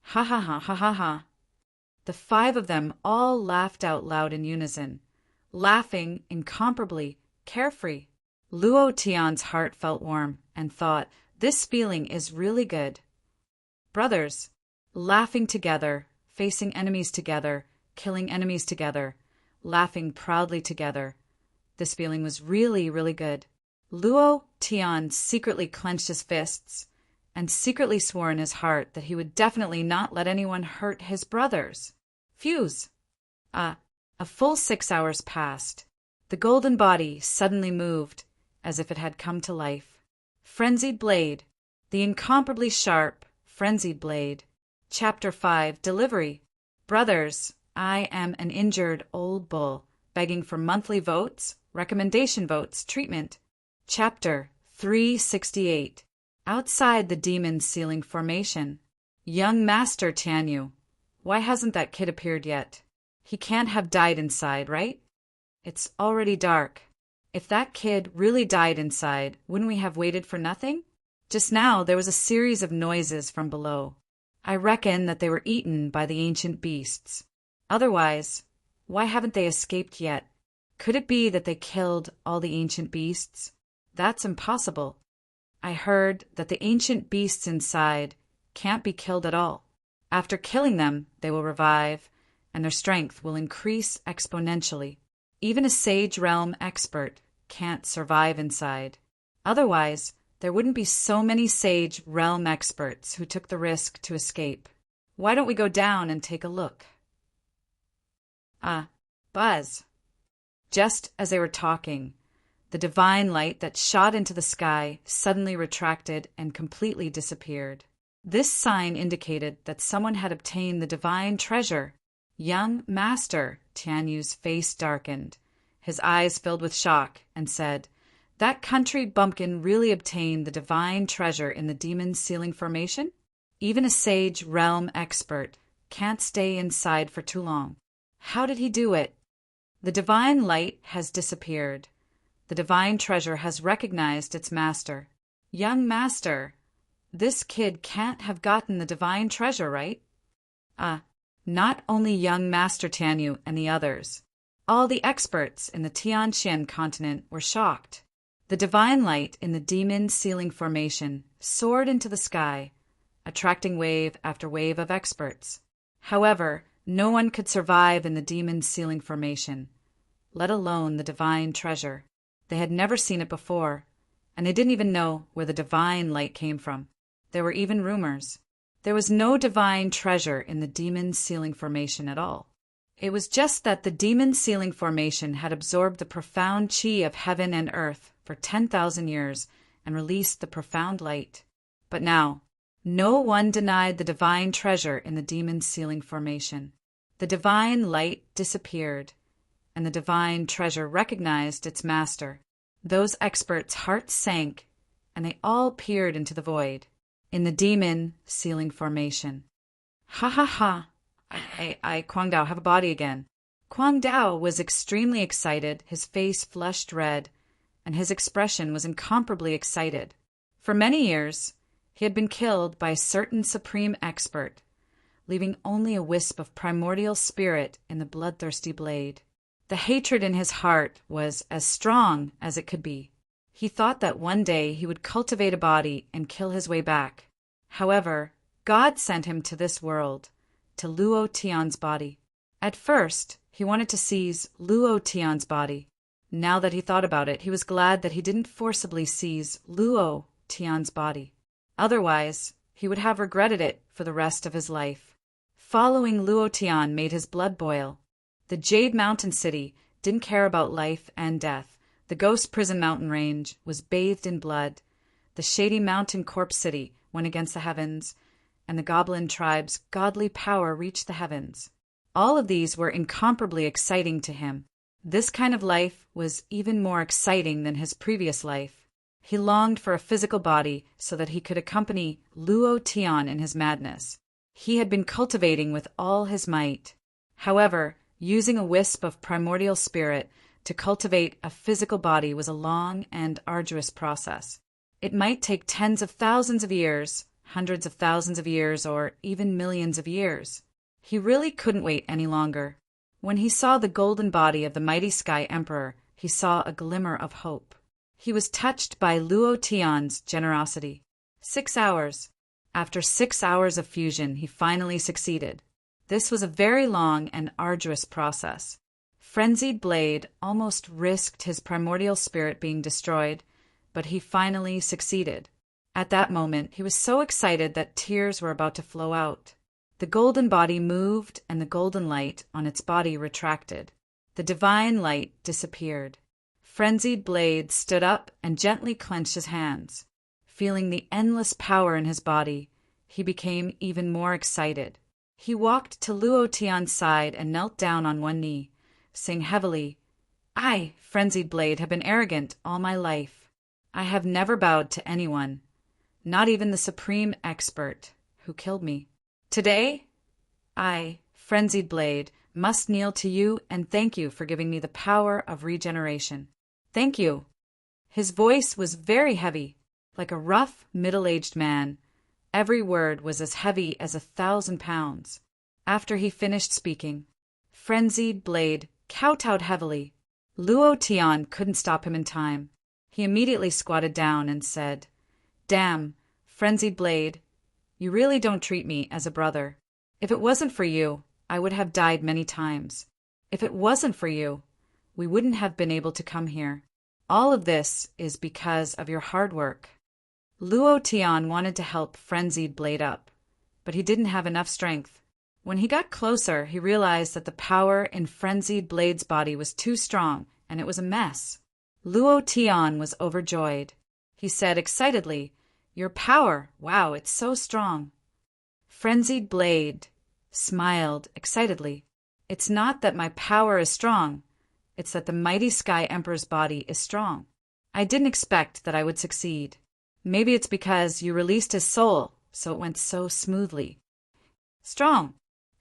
Ha ha ha ha ha ha. The 5 of them all laughed out loud in unison, laughing incomparably, carefree. Luo Tian's heart felt warm and thought, "This feeling is really good." Brothers, laughing together, facing enemies together, killing enemies together, laughing proudly together. This feeling was really, really good. Luo Tian secretly clenched his fists and secretly swore in his heart that he would definitely not let anyone hurt his brothers. Fuse. A full 6 hours passed. The golden body suddenly moved as if it had come to life. Frenzied Blade, the incomparably sharp, Frenzied Blade. Chapter 5, Delivery. Brothers, I am an injured old bull, begging for monthly votes, recommendation votes, treatment. Chapter 368. Outside the demon's ceiling formation. Young Master Tianyu. Why hasn't that kid appeared yet? He can't have died inside, right? It's already dark. If that kid really died inside, wouldn't we have waited for nothing? Just now there was a series of noises from below. I reckon that they were eaten by the ancient beasts. Otherwise, why haven't they escaped yet? Could it be that they killed all the ancient beasts? That's impossible. I heard that the ancient beasts inside can't be killed at all. After killing them, they will revive, and their strength will increase exponentially. Even a Sage Realm expert can't survive inside. Otherwise, there wouldn't be so many Sage Realm experts who took the risk to escape. Why don't we go down and take a look? Buzz. Just as they were talking, the divine light that shot into the sky suddenly retracted and completely disappeared. This sign indicated that someone had obtained the divine treasure. Young Master Tianyu's face darkened. His eyes filled with shock and said, "That country bumpkin really obtained the divine treasure in the demon's ceiling formation? Even a Sage Realm expert can't stay inside for too long. How did he do it? The divine light has disappeared. The divine treasure has recognized its master. Young Master, this kid can't have gotten the divine treasure, right?" Not only young Master Tianyu and the others. All the experts in the Tianxian continent were shocked. The divine light in the demon ceiling formation soared into the sky, attracting wave after wave of experts. However, no one could survive in the demon ceiling formation, let alone the divine treasure. They had never seen it before, and they didn't even know where the divine light came from. There were even rumors. There was no divine treasure in the demon ceiling formation at all. It was just that the demon ceiling formation had absorbed the profound chi of heaven and earth for 10,000 years and released the profound light. But now, no one denied the divine treasure in the demon ceiling formation. The divine light disappeared, and the divine treasure recognized its master. Those experts' hearts sank, and they all peered into the void. In the demon ceiling formation. Ha ha ha! I Kuang Dao have a body again. Kuang Dao was extremely excited, his face flushed red, and his expression was incomparably excited. For many years, he had been killed by a certain supreme expert, leaving only a wisp of primordial spirit in the bloodthirsty blade. The hatred in his heart was as strong as it could be. He thought that one day he would cultivate a body and kill his way back. However, God sent him to this world, to Luo Tian's body. At first, he wanted to seize Luo Tian's body. Now that he thought about it, he was glad that he didn't forcibly seize Luo Tian's body. Otherwise, he would have regretted it for the rest of his life. Following Luo Tian made his blood boil. The Jade Mountain City didn't care about life and death. The Ghost Prison Mountain Range was bathed in blood. The Shady Mountain Corpse City went against the heavens, and the Goblin tribe's godly power reached the heavens. All of these were incomparably exciting to him. This kind of life was even more exciting than his previous life. He longed for a physical body so that he could accompany Luo Tian in his madness. He had been cultivating with all his might. However, using a wisp of primordial spirit to cultivate a physical body was a long and arduous process. It might take tens of thousands of years, hundreds of thousands of years, or even millions of years. He really couldn't wait any longer. When he saw the golden body of the mighty Sky Emperor, he saw a glimmer of hope. He was touched by Luo Tian's generosity. 6 hours. After 6 hours of fusion, he finally succeeded. This was a very long and arduous process. Frenzied Blade almost risked his primordial spirit being destroyed, but he finally succeeded. At that moment, he was so excited that tears were about to flow out. The golden body moved, and the golden light on its body retracted. The divine light disappeared. Frenzied Blade stood up and gently clenched his hands. Feeling the endless power in his body, he became even more excited. He walked to Luo Tian's side and knelt down on one knee, saying heavily, I, Frenzied Blade, have been arrogant all my life. I have never bowed to anyone, not even the supreme expert who killed me. Today, I, Frenzied Blade, must kneel to you and thank you for giving me the power of regeneration. Thank you. His voice was very heavy, like a rough, middle-aged man. Every word was as heavy as 1,000 pounds. After he finished speaking, Frenzied Blade kowtowed heavily. Luo Tian couldn't stop him in time. He immediately squatted down and said, "Damn, Frenzied Blade, you really don't treat me as a brother. If it wasn't for you, I would have died many times. If it wasn't for you, we wouldn't have been able to come here. All of this is because of your hard work." Luo Tian wanted to help Frenzied Blade up, but he didn't have enough strength. When he got closer, he realized that the power in Frenzied Blade's body was too strong, and it was a mess. Luo Tian was overjoyed. He said excitedly, "Your power, wow, it's so strong." Frenzied Blade smiled excitedly. "It's not that my power is strong, it's that the mighty Sky Emperor's body is strong. I didn't expect that I would succeed. Maybe it's because you released his soul, so it went so smoothly." Strong.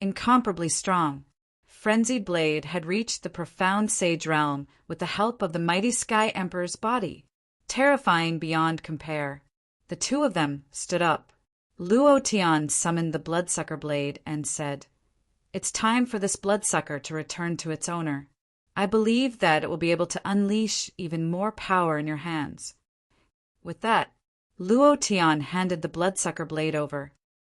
Incomparably strong. Frenzied Blade had reached the profound sage realm with the help of the mighty Sky Emperor's body. Terrifying beyond compare. The two of them stood up. Luo Tian summoned the bloodsucker blade and said, "It's time for this bloodsucker to return to its owner. I believe that it will be able to unleash even more power in your hands." With that, Luo Tian handed the bloodsucker blade over.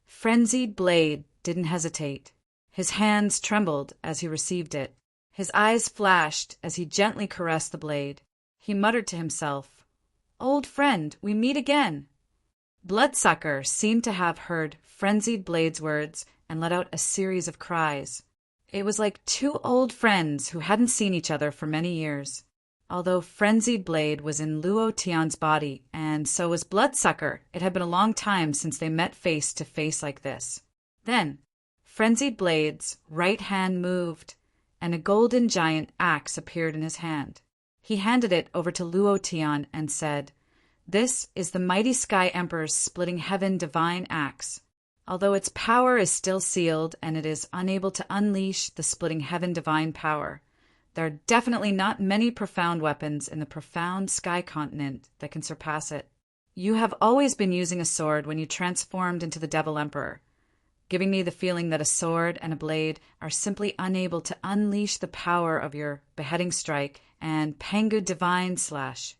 Frenzied Blade didn't hesitate. His hands trembled as he received it. His eyes flashed as he gently caressed the blade. He muttered to himself, "Old friend, we meet again." Bloodsucker seemed to have heard Frenzied Blade's words and let out a series of cries. It was like two old friends who hadn't seen each other for many years. Although Frenzied Blade was in Luo Tian's body, and so was Bloodsucker, it had been a long time since they met face to face like this. Then, Frenzied Blade's right hand moved, and a golden giant axe appeared in his hand. He handed it over to Luo Tian and said, "This is the mighty Sky Emperor's splitting heaven divine axe. Although its power is still sealed and it is unable to unleash the splitting heaven divine power, there are definitely not many profound weapons in the profound sky continent that can surpass it. You have always been using a sword when you transformed into the Devil Emperor, giving me the feeling that a sword and a blade are simply unable to unleash the power of your beheading strike and Pangu divine slash.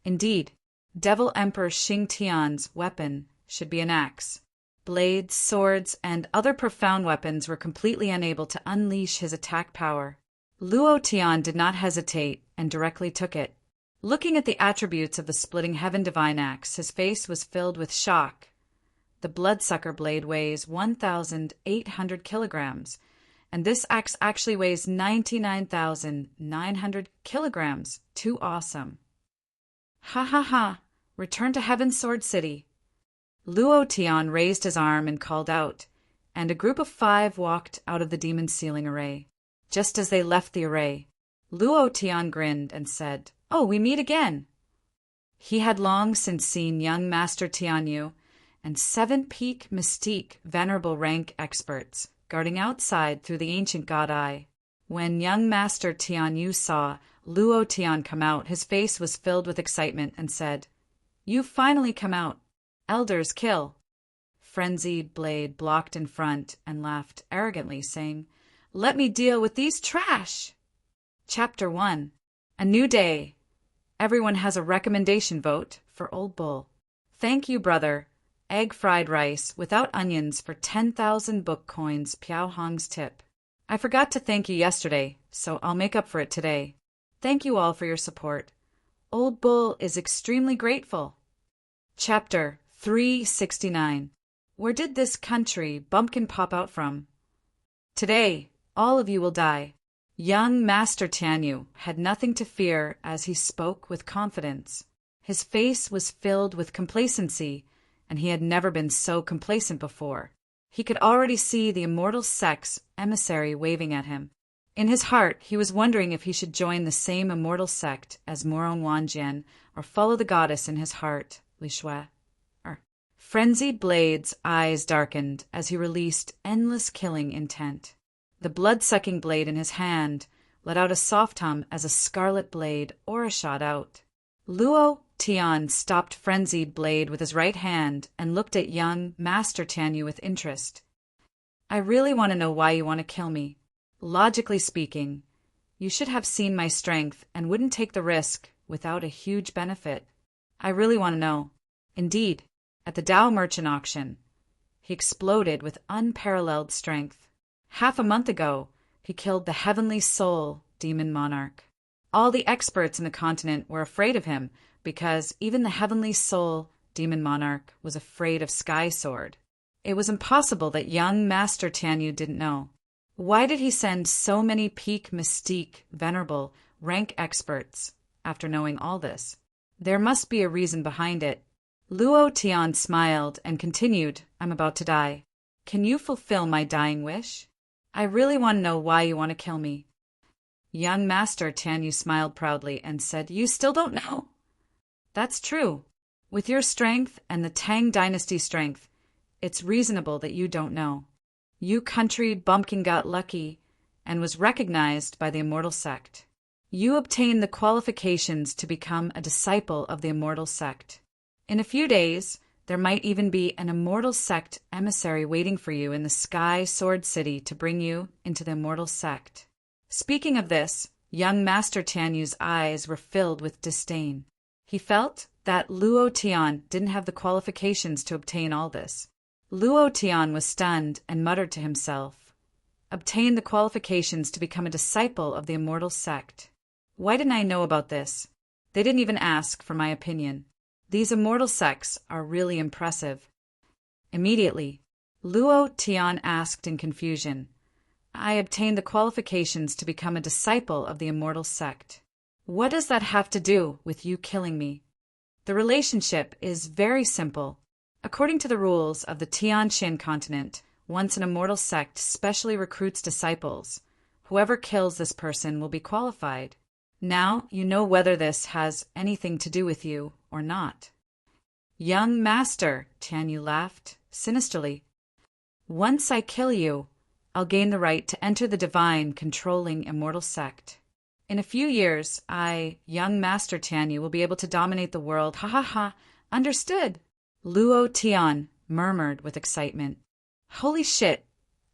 Indeed, Devil Emperor Xing Tian's weapon should be an axe. Blades, swords, and other profound weapons were completely unable to unleash his attack power." Luo Tian did not hesitate and directly took it. Looking at the attributes of the splitting heaven divine axe, his face was filled with shock. The bloodsucker blade weighs 1,800 kilograms, and this axe actually weighs 99,900 kilograms. Too awesome. "Ha ha ha! Return to Heaven's Sword City." Luo Tian raised his arm and called out, and a group of 5 walked out of the demon's ceiling array. Just as they left the array, Luo Tian grinned and said, "Oh, we meet again." He had long since seen young Master Tianyu and 7 Peak Mystique Venerable rank experts guarding outside through the ancient god eye. When young Master Tianyu saw Luo Tian come out, his face was filled with excitement and said, "You've finally come out. Elders kill." Frenzied Blade blocked in front and laughed arrogantly, saying, "Let me deal with these trash." Chapter 1. A New Day. Everyone has a recommendation vote for Old Bull. "Thank you, brother. Egg fried rice without onions for 10,000 book coins, Piao Hong's tip. I forgot to thank you yesterday, so I'll make up for it today. Thank you all for your support. Old Bull is extremely grateful." Chapter 369. Where did this country bumpkin pop out from? Today, all of you will die. Young Master Tianyu had nothing to fear as he spoke with confidence. His face was filled with complacency, and he had never been so complacent before. He could already see the immortal sex emissary waving at him. In his heart, he was wondering if he should join the same immortal sect as Morong Wanjian or follow the goddess in his heart, Li Shui. Frenzied Blade's eyes darkened as he released endless killing intent. The blood-sucking blade in his hand let out a soft hum as a scarlet blade aura shot out. Luo Tian stopped Frenzied Blade with his right hand and looked at young Master Tianyu with interest. I really want to know why you want to kill me. Logically speaking, you should have seen my strength and wouldn't take the risk without a huge benefit. I really want to know. Indeed, at the Dao Merchant auction, he exploded with unparalleled strength. Half a month ago, he killed the Heavenly Soul Demon Monarch. All the experts in the continent were afraid of him because even the Heavenly Soul Demon Monarch was afraid of Sky Sword. It was impossible that young Master Tianyu didn't know. Why did he send so many peak mystique, venerable, rank experts after knowing all this? There must be a reason behind it. Luo Tian smiled and continued, I'm about to die. Can you fulfill my dying wish? I really want to know why you want to kill me. Young Master Tianyu smiled proudly and said, You still don't know? That's true. With your strength and the Tang Dynasty strength, it's reasonable that you don't know. You country bumpkin got lucky and was recognized by the Immortal Sect. You obtained the qualifications to become a disciple of the Immortal Sect. In a few days, there might even be an Immortal Sect emissary waiting for you in the Sky Sword City to bring you into the Immortal Sect. Speaking of this, young Master Tianyu's eyes were filled with disdain. He felt that Luo Tian didn't have the qualifications to obtain all this. Luo Tian was stunned and muttered to himself, Obtain the qualifications to become a disciple of the Immortal Sect. Why didn't I know about this? They didn't even ask for my opinion. These immortal sects are really impressive. Immediately, Luo Tian asked in confusion, I obtained the qualifications to become a disciple of the Immortal Sect. What does that have to do with you killing me? The relationship is very simple. According to the rules of the Tianxin continent, once an immortal sect specially recruits disciples, whoever kills this person will be qualified. Now you know whether this has anything to do with you or not. Young Master, Tianyu laughed sinisterly. Once I kill you, I'll gain the right to enter the divine controlling immortal sect. In a few years, I, young Master Tianyu, will be able to dominate the world. Ha ha ha, understood. Luo Tian murmured with excitement. Holy shit,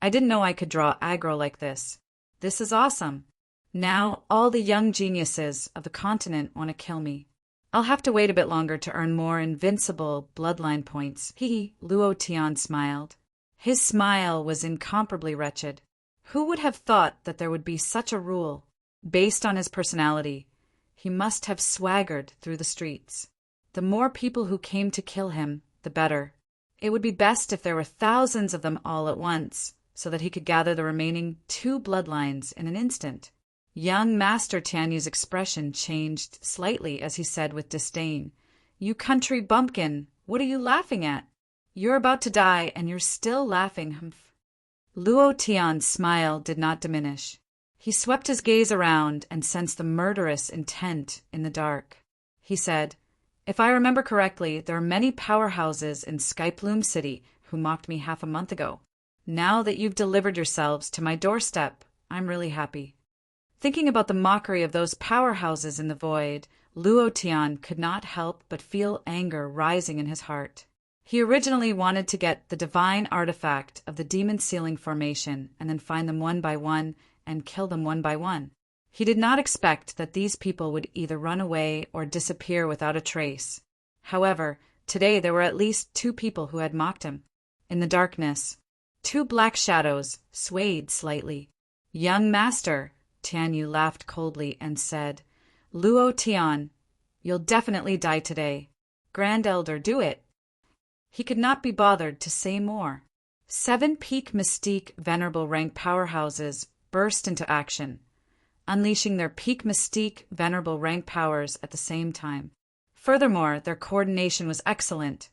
I didn't know I could draw aggro like this. This is awesome. Now all the young geniuses of the continent want to kill me. I'll have to wait a bit longer to earn more invincible bloodline points. Luo Tian smiled. His smile was incomparably wretched. Who would have thought that there would be such a rule? Based on his personality, he must have swaggered through the streets. The more people who came to kill him, the better. It would be best if there were thousands of them all at once, so that he could gather the remaining 2 bloodlines in an instant. Young Master Tianyu's expression changed slightly as he said with disdain, You country bumpkin, what are you laughing at? You're about to die and you're still laughing, humph. Luo Tian's smile did not diminish. He swept his gaze around and sensed the murderous intent in the dark. He said, If I remember correctly, there are many powerhouses in Skyplume City who mocked me half a month ago. Now that you've delivered yourselves to my doorstep, I'm really happy. Thinking about the mockery of those powerhouses in the void, Luo Tian could not help but feel anger rising in his heart. He originally wanted to get the divine artifact of the demon ceiling formation and then find them one by one and kill them one by one. He did not expect that these people would either run away or disappear without a trace. However, today there were at least 2 people who had mocked him. In the darkness, 2 black shadows swayed slightly. Young Master, Tianyu laughed coldly and said, Luo Tian, you'll definitely die today. Grand Elder, do it. He could not be bothered to say more. 7 peak mystique venerable rank powerhouses burst into action, unleashing their peak mystique venerable rank powers at the same time. Furthermore, their coordination was excellent,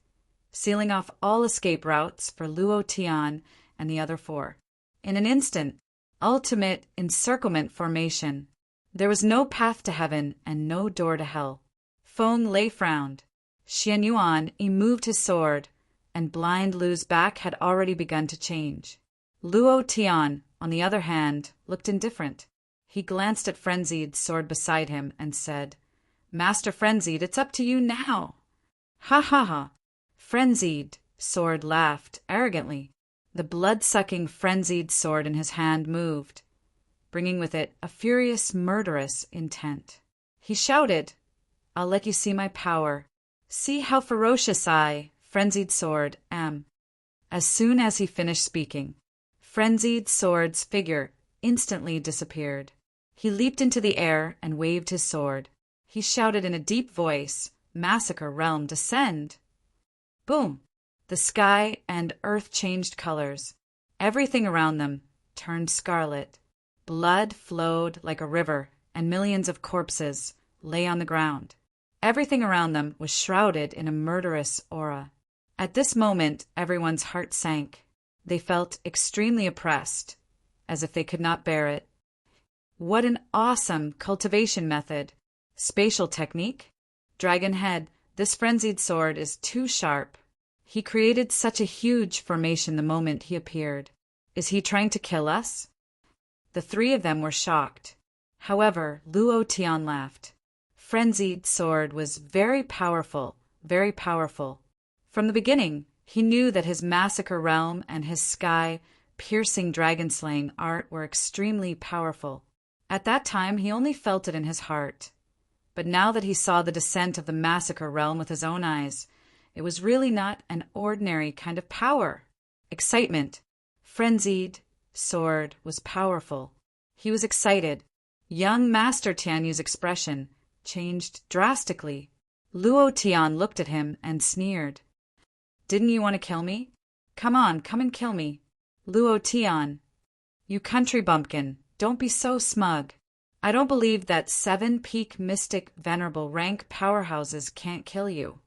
sealing off all escape routes for Luo Tian and the other 4. In an instant, Ultimate encirclement formation. There was no path to heaven and no door to hell. Feng Lei frowned. Xian Yuan moved his sword, and blind Lu's back had already begun to change. Luo Tian, on the other hand, looked indifferent. He glanced at Frenzied's sword beside him and said, "Master Frenzied, it's up to you now." "Ha ha ha." Frenzied sword laughed arrogantly. The blood-sucking Frenzied sword in his hand moved, bringing with it a furious, murderous intent. He shouted, "I'll let you see my power. See how ferocious I, Frenzied sword, am." As soon as he finished speaking, Frenzied sword's figure instantly disappeared. He leaped into the air and waved his sword. He shouted in a deep voice, "Massacre realm, descend!" Boom! The sky and earth changed colors. Everything around them turned scarlet. Blood flowed like a river, and millions of corpses lay on the ground. Everything around them was shrouded in a murderous aura. At this moment, everyone's heart sank. They felt extremely oppressed, as if they could not bear it. What an awesome cultivation method! Spatial technique? Dragon head, this Frenzied sword is too sharp. He created such a huge formation the moment he appeared. Is he trying to kill us? The three of them were shocked. However, Luo Tian laughed. Frenzied sword was very powerful, very powerful. From the beginning, he knew that his massacre realm and his sky-piercing dragon-slaying art were extremely powerful. At that time, he only felt it in his heart. But now that he saw the descent of the massacre realm with his own eyes, it was really not an ordinary kind of power. Excitement. Frenzied sword was powerful. He was excited. Young Master Tianyu's expression changed drastically. Luo Tian looked at him and sneered. "Didn't you want to kill me? Come on, come and kill me." Luo Tian. "You country bumpkin, don't be so smug. I don't believe that 7-peak mystic venerable rank powerhouses can't kill you."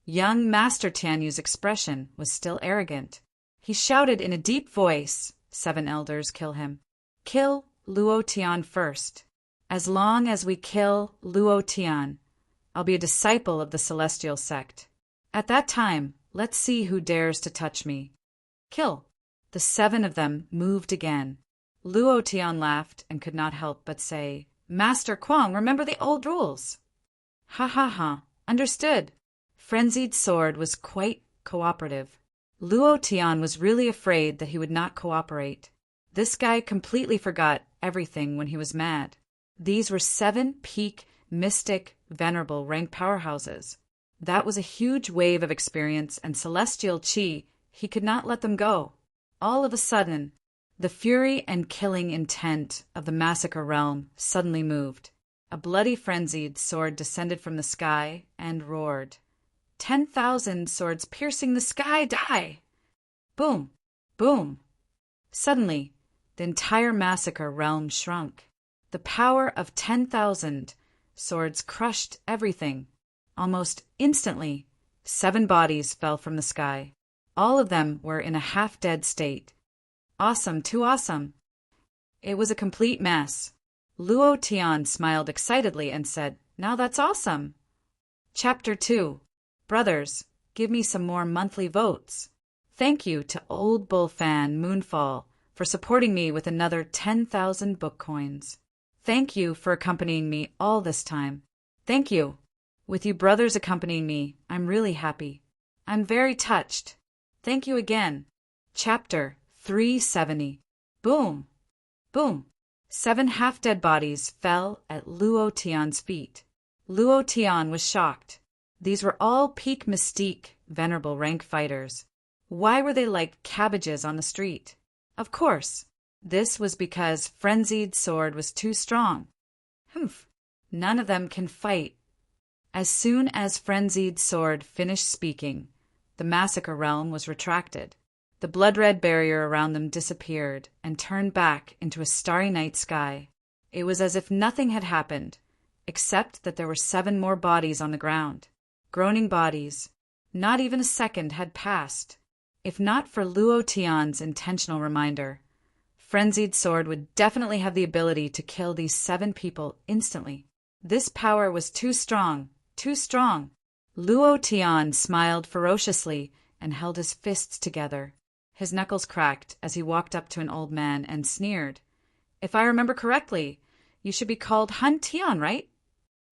Young Master Tianyu's expression was still arrogant. He shouted in a deep voice, "7 elders kill him. Kill Luo Tian first. As long as we kill Luo Tian, I'll be a disciple of the celestial sect. At that time, let's see who dares to touch me. Kill." The 7 of them moved again. Luo Tian laughed and could not help but say, "Master Kuang, remember the old rules." "Ha ha ha, understood." Frenzied sword was quite cooperative. Luo Tian was really afraid that he would not cooperate. This guy completely forgot everything when he was mad. These were 7-peak mystic venerable rank powerhouses. That was a huge wave of experience and celestial chi. He could not let them go. All of a sudden, the fury and killing intent of the massacre realm suddenly moved. A bloody frenzied sword descended from the sky and roared. 10,000 swords piercing the sky die! Boom! Boom! Suddenly, the entire massacre realm shrunk. The power of 10,000 swords crushed everything. Almost instantly, 7 bodies fell from the sky. All of them were in a half-dead state. Awesome, too awesome. It was a complete mess. Luo Tian smiled excitedly and said, "Now that's awesome." Chapter 2. Brothers, give me some more monthly votes. Thank you to Old Bull Fan Moonfall for supporting me with another 10,000 book coins. Thank you for accompanying me all this time. Thank you. With you brothers accompanying me, I'm really happy. I'm very touched. Thank you again. Chapter 370. Boom! Boom! 7 half-dead bodies fell at Luo Tian's feet. Luo Tian was shocked. These were all peak mystique, venerable rank fighters. Why were they like cabbages on the street? Of course, this was because Frenzied sword was too strong. Humph! None of them can fight. As soon as Frenzied sword finished speaking, the massacre realm was retracted. The blood-red barrier around them disappeared and turned back into a starry night sky. It was as if nothing had happened, except that there were 7 more bodies on the ground. Groaning bodies. Not even a second had passed. If not for Luo Tian's intentional reminder, frenzied sword would definitely have the ability to kill these 7 people instantly. This power was too strong, too strong. Luo Tian smiled ferociously and held his fists together. His knuckles cracked as he walked up to an old man and sneered. "If I remember correctly, you should be called Han Tian, right?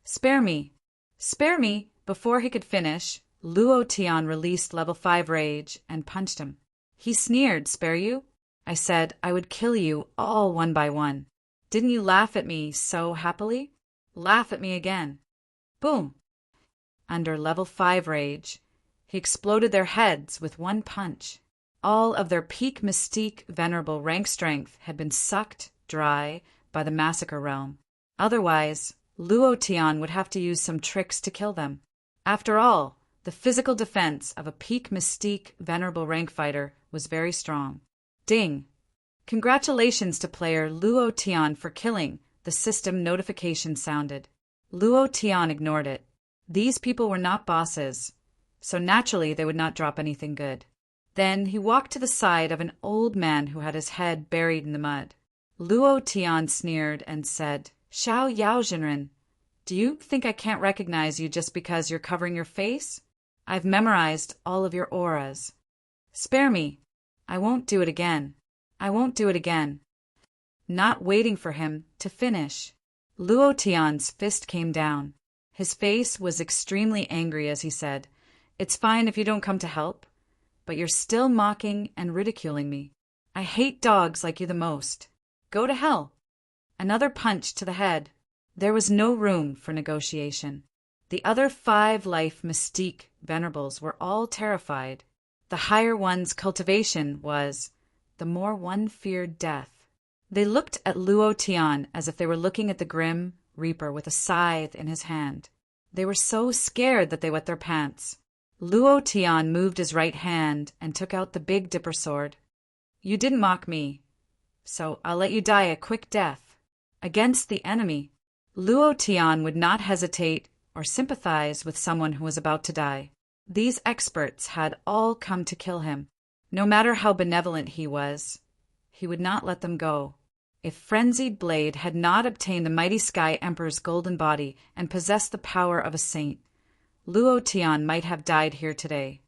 Spare me. Spare me!" Before he could finish, Luo Tian released level 5 rage and punched him. He sneered, "Spare you? I said I would kill you all one by one. Didn't you laugh at me so happily? Laugh at me again." Boom! Under level 5 rage, he exploded their heads with one punch. All of their peak mystique venerable rank strength had been sucked dry by the massacre realm. Otherwise, Luo Tian would have to use some tricks to kill them. After all, the physical defense of a peak mystique venerable rank fighter was very strong. Ding! Congratulations to player Luo Tian for killing, the system notification sounded. Luo Tian ignored it. These people were not bosses, so naturally they would not drop anything good. Then he walked to the side of an old man who had his head buried in the mud. Luo Tian sneered and said, "Xiao Yaojinren, do you think I can't recognize you just because you're covering your face? I've memorized all of your auras. Spare me. I won't do it again. I won't do it again." Not waiting for him to finish, Luo Tian's fist came down. His face was extremely angry as he said, "It's fine if you don't come to help, but you're still mocking and ridiculing me. I hate dogs like you the most. Go to hell." Another punch to the head. There was no room for negotiation. The other 5 life mystique venerables were all terrified. The higher one's cultivation was, the more one feared death. They looked at Luo Tian as if they were looking at the grim reaper with a scythe in his hand. They were so scared that they wet their pants. Luo Tian moved his right hand and took out the Big Dipper sword. "You didn't mock me, so I'll let you die a quick death." Against the enemy, Luo Tian would not hesitate or sympathize with someone who was about to die. These experts had all come to kill him. No matter how benevolent he was, he would not let them go. If Frenzied Blade had not obtained the mighty Sky Emperor's golden body and possessed the power of a saint, Luo Tian might have died here today.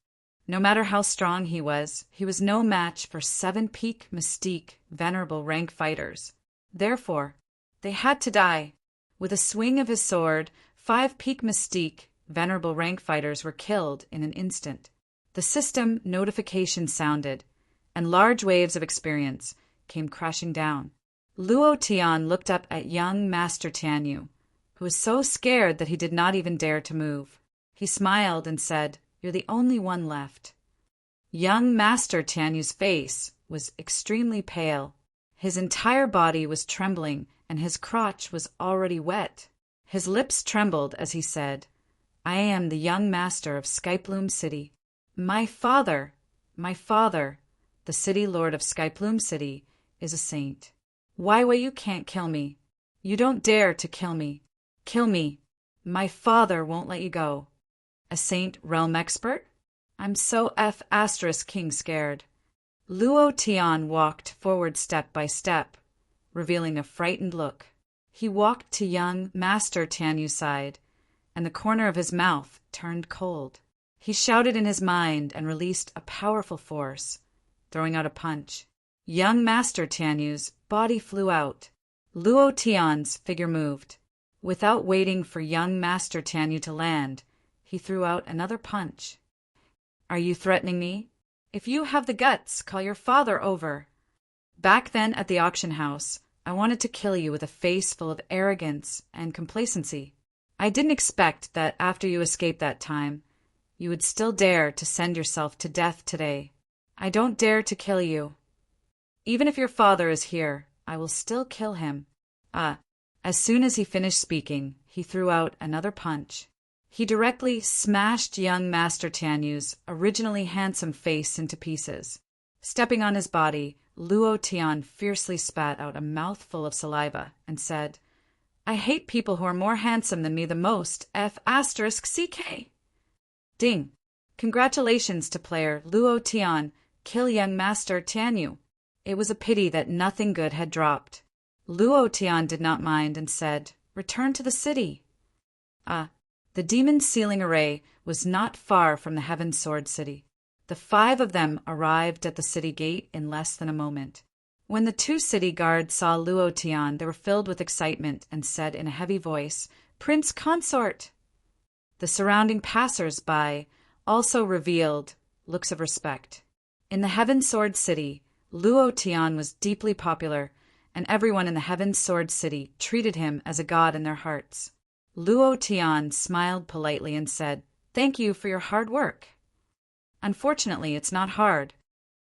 No matter how strong he was no match for 7 peak mystique venerable rank fighters. Therefore, they had to die. With a swing of his sword, 5 peak mystique venerable rank fighters were killed in an instant. The system notification sounded, and large waves of experience came crashing down. Luo Tian looked up at young Master Tianyu, who was so scared that he did not even dare to move. He smiled and said, "You're the only one left." Young Master Tianyu's face was extremely pale. His entire body was trembling, and his crotch was already wet. His lips trembled as he said, "I am the young master of Skyplume City. My father, the city lord of Skyplume City, is a saint. Why you can't kill me? You don't dare to kill me. Kill me. My father won't let you go. A saint realm expert? I'm so king scared." Luo Tian walked forward step by step, revealing a frightened look. He walked to young Master Tianyu's side, and the corner of his mouth turned cold. He shouted in his mind and released a powerful force, throwing out a punch. Young Master Tianyu's body flew out. Luo Tian's figure moved. Without waiting for young Master Tianyu to land, he threw out another punch. "Are you threatening me? If you have the guts, call your father over." Back then at the auction house, I wanted to kill you with a face full of arrogance and complacency. I didn't expect that after you escaped that time, you would still dare to send yourself to death today. I don't dare to kill you. Even if your father is here, I will still kill him. As soon as he finished speaking, he threw out another punch. He directly smashed young Master Tianyu's originally handsome face into pieces. Stepping on his body, Luo Tian fiercely spat out a mouthful of saliva and said, "I hate people who are more handsome than me the most, F***CK. Ding! Congratulations to player Luo Tian, kill young Master Tianyu. It was a pity that nothing good had dropped. Luo Tian did not mind and said, "Return to the city." The demon's sealing array was not far from the Heaven Sword City. The 5 of them arrived at the city gate in less than a moment. When the 2 city guards saw Luo Tian, they were filled with excitement and said in a heavy voice, "Prince Consort!" The surrounding passers-by also revealed looks of respect. In the Heaven Sword City, Luo Tian was deeply popular, and everyone in the Heaven Sword City treated him as a god in their hearts. Luo Tian smiled politely and said, "Thank you for your hard work." "Unfortunately, it's not hard.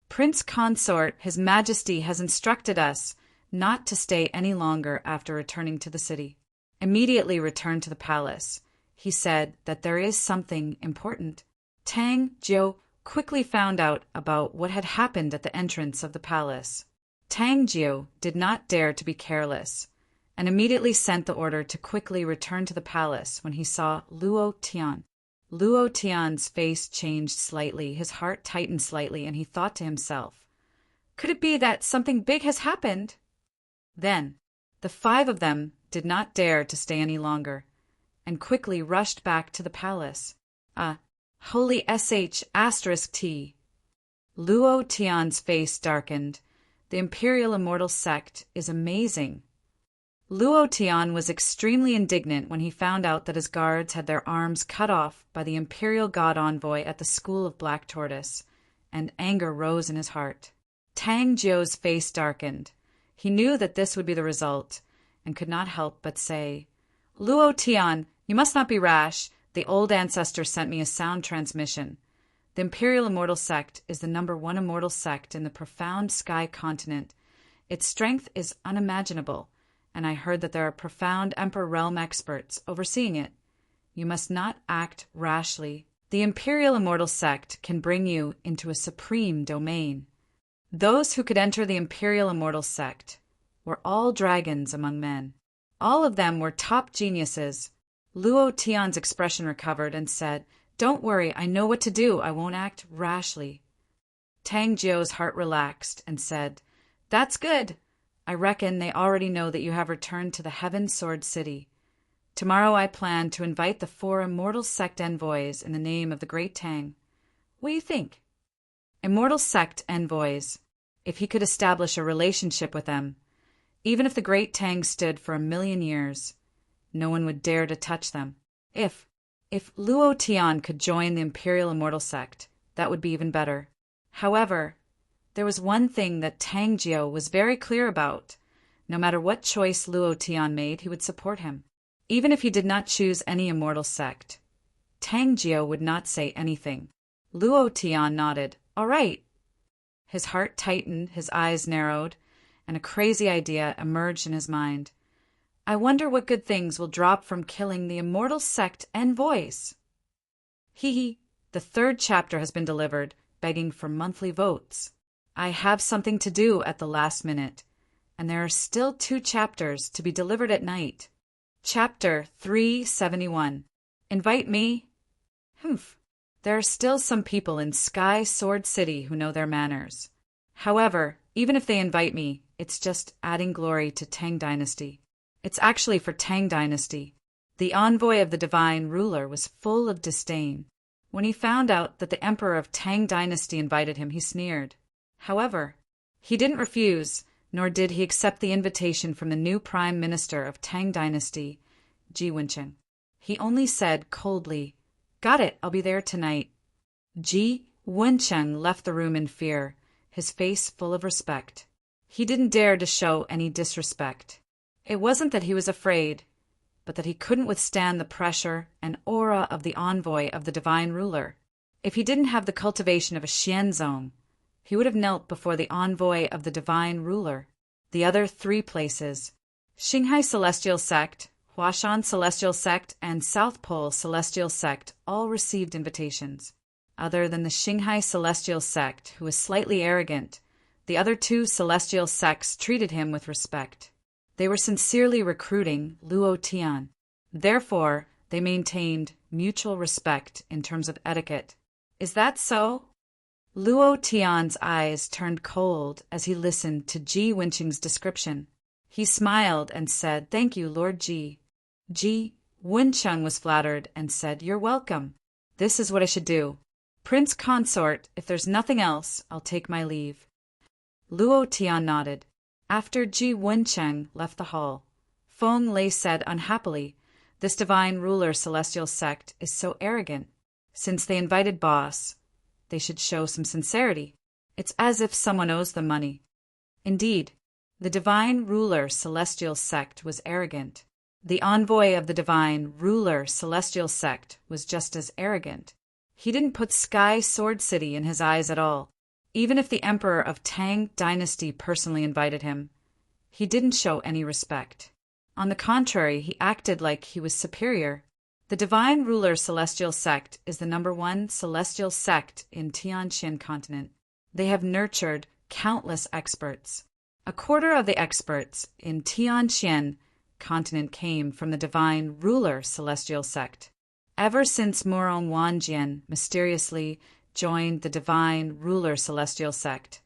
Prince Consort, His Majesty, has instructed us not to stay any longer after returning to the city. Immediately return to the palace. He said that there is something important." Tang Jiu quickly found out about what had happened at the entrance of the palace. Tang Jiu did not dare to be careless, and immediately sent the order to quickly return to the palace when he saw Luo Tian. Luo Tian's face changed slightly, his heart tightened slightly, and he thought to himself, "Could it be that something big has happened?" Then, the 5 of them did not dare to stay any longer, and quickly rushed back to the palace. Holy **T. Luo Tian's face darkened. The Imperial Immortal Sect is amazing. Luo Tian was extremely indignant when he found out that his guards had their arms cut off by the Imperial God Envoy at the School of Black Tortoise, and anger rose in his heart. Tang Jiu's face darkened. He knew that this would be the result, and could not help but say, "Luo Tian, you must not be rash. The old ancestor sent me a sound transmission. The Imperial Immortal Sect is the #1 immortal sect in the profound sky continent. Its strength is unimaginable, and I heard that there are profound Emperor Realm experts overseeing it. You must not act rashly. The Imperial Immortal Sect can bring you into a supreme domain." Those who could enter the Imperial Immortal Sect were all dragons among men. All of them were top geniuses. Luo Tian's expression recovered and said, "Don't worry, I know what to do. I won't act rashly." Tang Jiu's heart relaxed and said, "That's good. I reckon they already know that you have returned to the Heaven Sword City. Tomorrow I plan to invite the 4 Immortal Sect envoys in the name of the Great Tang. What do you think? Immortal Sect envoys, if he could establish a relationship with them, even if the Great Tang stood for 1,000,000 years, no one would dare to touch them. If Luo Tian could join the Imperial Immortal Sect, that would be even better. However, there was one thing that Tang Jiu was very clear about. No matter what choice Luo Tian made, he would support him. Even if he did not choose any immortal sect, Tang Jiu would not say anything. Luo Tian nodded. "All right." His heart tightened, his eyes narrowed, and a crazy idea emerged in his mind. "I wonder what good things will drop from killing the immortal sect envoys." The 3rd chapter has been delivered, begging for monthly votes. I have something to do at the last minute, and there are still 2 chapters to be delivered at night. Chapter 371. Invite me? There are still some people in Sky Sword City who know their manners. However, even if they invite me, it's just adding glory to Tang Dynasty. It's actually for Tang Dynasty. The envoy of the divine ruler was full of disdain. When he found out that the emperor of Tang Dynasty invited him, he sneered. However, he didn't refuse, nor did he accept the invitation from the new prime minister of Tang Dynasty, Ji Wencheng. He only said coldly, "Got it, I'll be there tonight." Ji Wencheng left the room in fear, his face full of respect. He didn't dare to show any disrespect. It wasn't that he was afraid, but that he couldn't withstand the pressure and aura of the envoy of the divine ruler. If he didn't have the cultivation of a Xianzong, he would have knelt before the envoy of the divine ruler. The other 3 places, Xinghai Celestial Sect, Huashan Celestial Sect, and South Pole Celestial Sect, all received invitations. Other than the Xinghai Celestial Sect, who was slightly arrogant, the other 2 celestial sects treated him with respect. They were sincerely recruiting Luo Tian. Therefore, they maintained mutual respect in terms of etiquette. Is that so? Luo Tian's eyes turned cold as he listened to Ji Wenqing's description. He smiled and said, "Thank you, Lord Ji." Ji Wenqing was flattered and said, "You're welcome. This is what I should do. Prince Consort, if there's nothing else, I'll take my leave." Luo Tian nodded. After Ji Wenqing left the hall, Feng Lei said unhappily, "This divine ruler celestial sect is so arrogant. Since they invited Boss, they should show some sincerity. It's as if someone owes them money." Indeed, the divine ruler celestial sect was arrogant. The envoy of the divine ruler celestial sect was just as arrogant. He didn't put Sky Sword City in his eyes at all. Even if the emperor of Tang Dynasty personally invited him, he didn't show any respect. On the contrary, he acted like he was superior. The divine ruler celestial sect is the #1 celestial sect in Tianqian continent. They have nurtured countless experts. A quarter of the experts in Tianqian continent came from the divine ruler celestial sect. Ever since Murong Wanjian mysteriously joined the divine ruler celestial sect,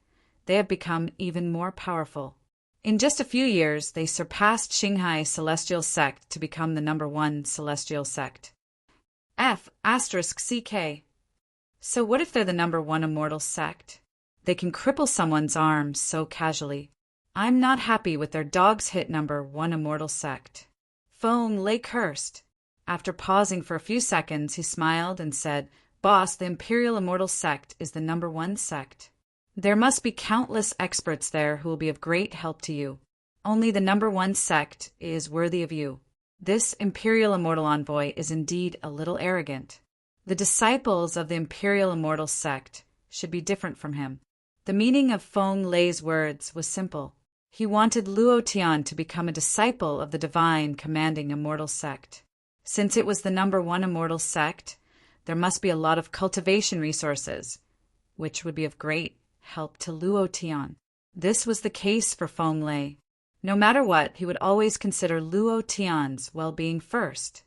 they have become even more powerful. In just a few years, they surpassed Xinghai celestial sect to become the #1 celestial sect. F***CK. So what if they're the #1 immortal sect? They can cripple someone's arms so casually. I'm not happy with their dog's hit #1 immortal sect. Feng Lei cursed. After pausing for a few seconds, he smiled and said, "Boss, the Imperial Immortal Sect is the #1 sect. There must be countless experts there who will be of great help to you. Only the #1 sect is worthy of you." This Imperial Immortal Envoy is indeed a little arrogant. The disciples of the Imperial Immortal Sect should be different from him. The meaning of Feng Lei's words was simple. He wanted Luo Tian to become a disciple of the divine commanding Immortal Sect. Since it was the #1 Immortal Sect, there must be a lot of cultivation resources, which would be of great help to Luo Tian. This was the case for Feng Lei. No matter what, he would always consider Luo Tian's well-being first.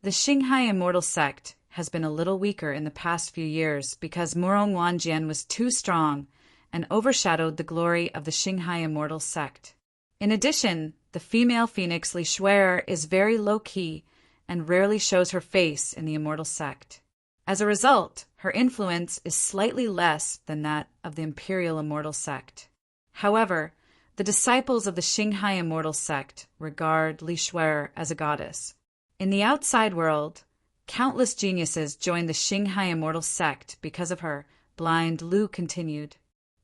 The Xinghai Immortal Sect has been a little weaker in the past few years because Murong Wanjian was too strong and overshadowed the glory of the Xinghai Immortal Sect. In addition, the female phoenix Li Shuer is very low-key and rarely shows her face in the Immortal Sect. As a result, her influence is slightly less than that of the Imperial Immortal Sect. However, the disciples of the Xinghai Immortal Sect regard Li Shuer as a goddess. In the outside world, countless geniuses joined the Xinghai Immortal Sect because of her, Blind Lu continued.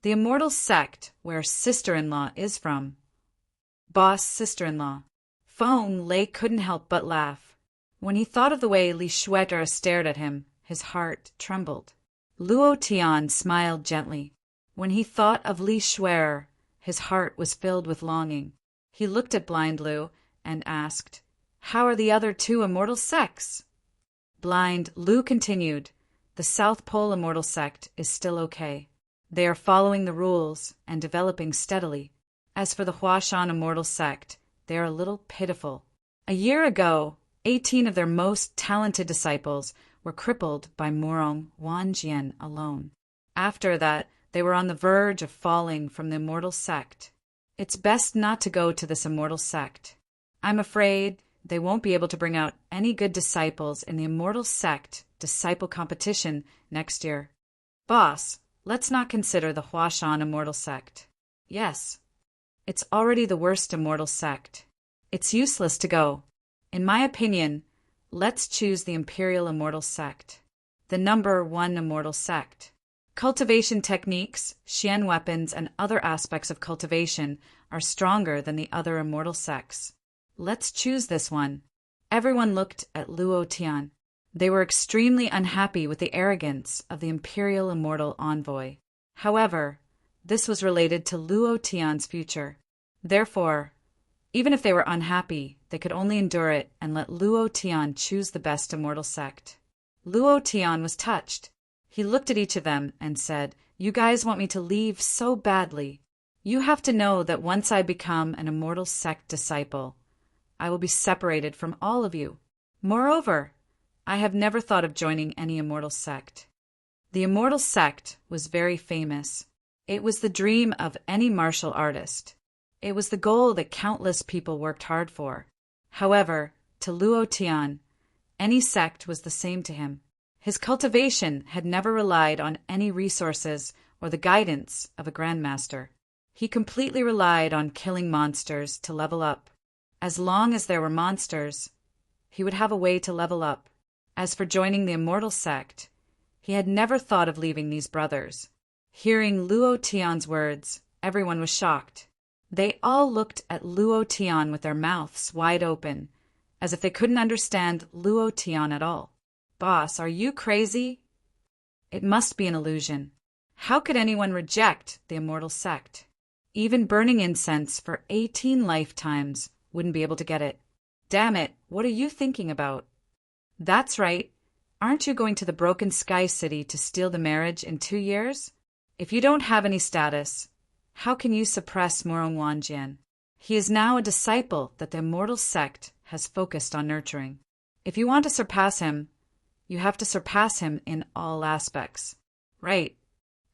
The Immortal Sect, where sister-in-law is from. Boss sister-in-law. Feng Lei couldn't help but laugh. When he thought of the way Li Shuer stared at him, his heart trembled. Luo Tian smiled gently. When he thought of Li Shuer, his heart was filled with longing. He looked at Blind Lu and asked, "How are the other 2 immortal sects?" Blind Lu continued, "The South Pole Immortal Sect is still okay. They are following the rules and developing steadily. As for the Huashan Immortal Sect, they are a little pitiful. A year ago, 18 of their most talented disciples were crippled by Murong Wanjian alone. After that, they were on the verge of falling from the Immortal Sect. It's best not to go to this Immortal Sect. I'm afraid they won't be able to bring out any good disciples in the Immortal Sect disciple competition next year. Boss, let's not consider the Huashan Immortal Sect." "Yes. It's already the worst Immortal Sect. It's useless to go. In my opinion, let's choose the Imperial Immortal Sect, the #1 Immortal Sect. Cultivation techniques, Xian weapons, and other aspects of cultivation are stronger than the other immortal sects. Let's choose this one." Everyone looked at Luo Tian. They were extremely unhappy with the arrogance of the Imperial Immortal Envoy. However, this was related to Luo Tian's future. Therefore, even if they were unhappy, they could only endure it and let Luo Tian choose the best immortal sect. Luo Tian was touched. He looked at each of them and said, "You guys want me to leave so badly. You have to know that once I become an immortal sect disciple, I will be separated from all of you. Moreover, I have never thought of joining any immortal sect. The immortal sect was very famous. It was the dream of any martial artist. It was the goal that countless people worked hard for. However, to Luo Tian, any sect was the same to him. His cultivation had never relied on any resources or the guidance of a grandmaster. He completely relied on killing monsters to level up. As long as there were monsters, he would have a way to level up. As for joining the immortal sect, he had never thought of leaving these brothers. Hearing Luo Tian's words, everyone was shocked. They all looked at Luo Tian with their mouths wide open, as if they couldn't understand Luo Tian at all. "Boss, are you crazy?" It must be an illusion. How could anyone reject the immortal sect? Even burning incense for 18 lifetimes wouldn't be able to get it. Damn it, what are you thinking about? That's right. Aren't you going to the Broken Sky City to steal the marriage in 2 years? If you don't have any status, how can you suppress Morong Wanjian? He is now a disciple that the immortal sect has focused on nurturing. If you want to surpass him, you have to surpass him in all aspects. Right.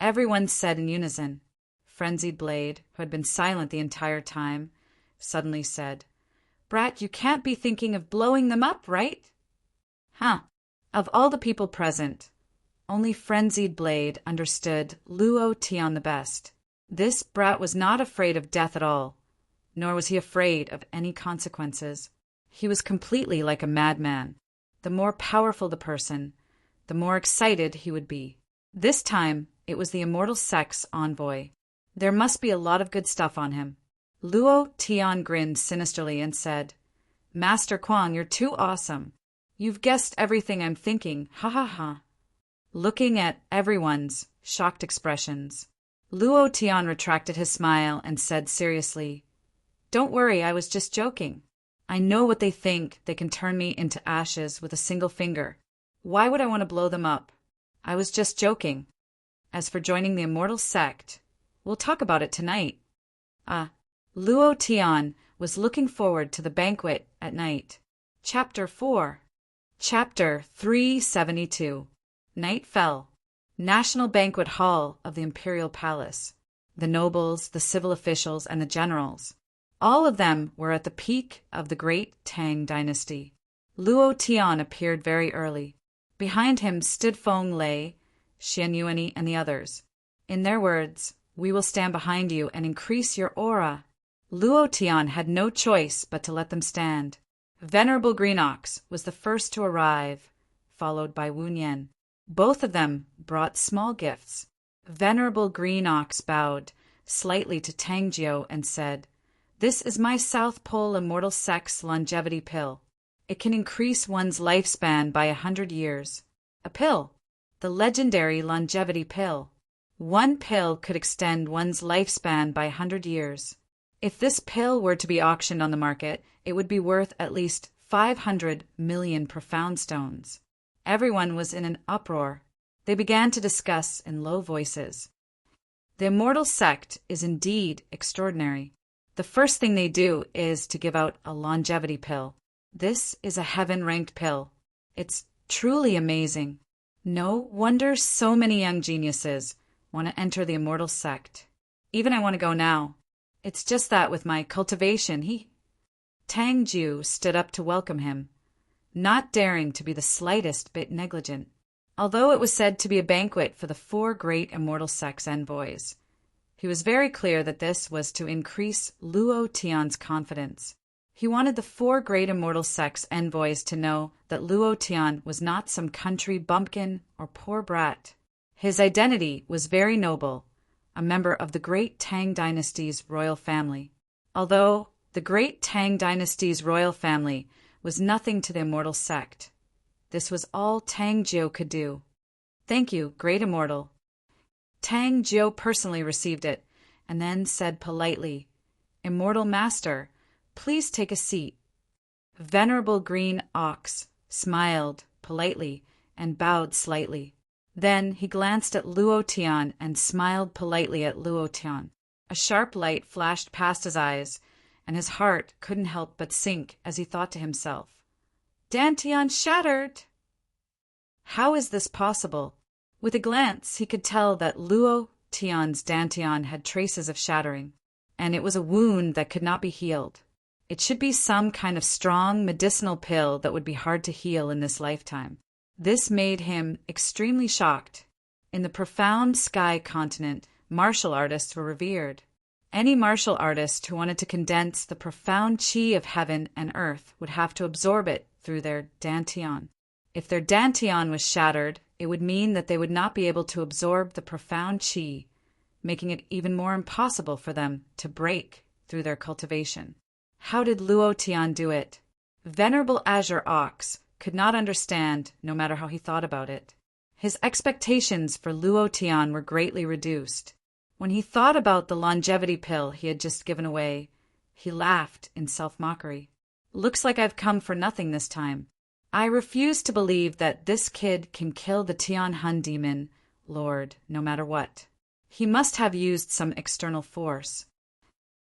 Everyone said in unison. Frenzied Blade, who had been silent the entire time, suddenly said, "Brat, you can't be thinking of blowing them up, right?" Huh. Of all the people present, only Frenzied Blade understood Luo Tian the best. This brat was not afraid of death at all, nor was he afraid of any consequences. He was completely like a madman. The more powerful the person, the more excited he would be. This time, it was the immortal sect's envoy. There must be a lot of good stuff on him. Luo Tian grinned sinisterly and said, "Master Kuang, you're too awesome. You've guessed everything I'm thinking, ha ha ha." Looking at everyone's shocked expressions, Luo Tian retracted his smile and said seriously, "Don't worry, I was just joking. I know what they think they can turn me into ashes with a single finger. Why would I want to blow them up? I was just joking. As for joining the immortal sect, we'll talk about it tonight." Luo Tian was looking forward to the banquet at night. Chapter 4. Chapter 372. Night fell. National Banquet Hall of the Imperial Palace. The nobles, the civil officials, and the generals. All of them were at the peak of the great Tang dynasty. Luo Tian appeared very early. Behind him stood Feng Lei, Xian Yuani, and the others. In their words, "We will stand behind you and increase your aura." Luo Tian had no choice but to let them stand. Venerable Green Ox was the first to arrive, followed by Wu Nian. Both of them brought small gifts. Venerable Green Ox bowed slightly to Tang Jiao and said, "This is my South Pole Immortal Sect's longevity pill. It can increase one's lifespan by 100 years. A pill, the legendary longevity pill. One pill could extend one's lifespan by 100 years. If this pill were to be auctioned on the market, it would be worth at least 500 million profound stones." Everyone was in an uproar. They began to discuss in low voices. The immortal sect is indeed extraordinary. The first thing they do is to give out a longevity pill. This is a heaven-ranked pill. It's truly amazing. No wonder so many young geniuses want to enter the immortal sect. Even I want to go now. It's just that with my cultivation, Tang Jiu stood up to welcome him, not daring to be the slightest bit negligent. Although it was said to be a banquet for the 4 great immortal sect's envoys, he was very clear that this was to increase Luo Tian's confidence. He wanted the 4 great immortal sect's envoys to know that Luo Tian was not some country bumpkin or poor brat. His identity was very noble, a member of the great Tang dynasty's royal family. Although the great Tang dynasty's royal family was nothing to the immortal sect, this was all Tang Jiao could do. "Thank you, great immortal." Tang Jiao personally received it, and then said politely, "Immortal Master, please take a seat." Venerable Green Ox smiled politely and bowed slightly. Then he glanced at Luo Tian and smiled politely at Luo Tian. A sharp light flashed past his eyes, and his heart couldn't help but sink as he thought to himself, "Dantian shattered!" How is this possible? With a glance, he could tell that Luo Tian's dantian had traces of shattering, and it was a wound that could not be healed. It should be some kind of strong medicinal pill that would be hard to heal in this lifetime. This made him extremely shocked. In the profound sky continent, martial artists were revered. Any martial artist who wanted to condense the profound qi of heaven and earth would have to absorb it through their dantian. If their dantian was shattered, it would mean that they would not be able to absorb the profound qi, making it even more impossible for them to break through their cultivation. How did Luo Tian do it? Venerable Azure Ox could not understand, no matter how he thought about it. His expectations for Luo Tian were greatly reduced. When he thought about the longevity pill he had just given away, he laughed in self-mockery. Looks like I've come for nothing this time. I refuse to believe that this kid can kill the Tianhun demon lord no matter what. He must have used some external force.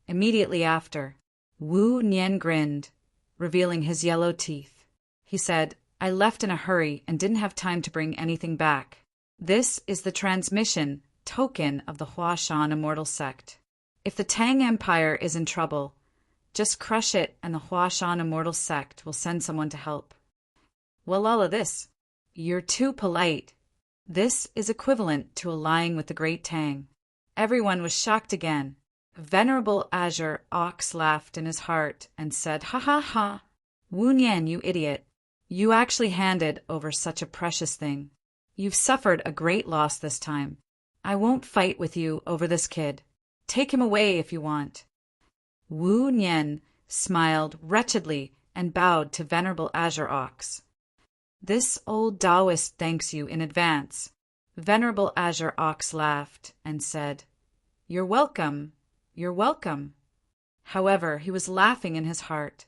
Immediately after, Wu Nian grinned, revealing his yellow teeth. He said, I left in a hurry and didn't have time to bring anything back. This is the transmission token of the Huashan immortal sect. If the Tang Empire is in trouble, just crush it and the Huashan immortal sect will send someone to help. Well, all of this. You're too polite. This is equivalent to allying with the Great Tang. Everyone was shocked again. Venerable Azure Ox laughed in his heart and said, Ha ha ha! Wu Nian, you idiot. You actually handed over such a precious thing. You've suffered a great loss this time. I won't fight with you over this kid. Take him away if you want. Wu Nian smiled wretchedly and bowed to Venerable Azure Ox. This old Taoist thanks you in advance. Venerable Azure Ox laughed and said, You're welcome. You're welcome. However, he was laughing in his heart.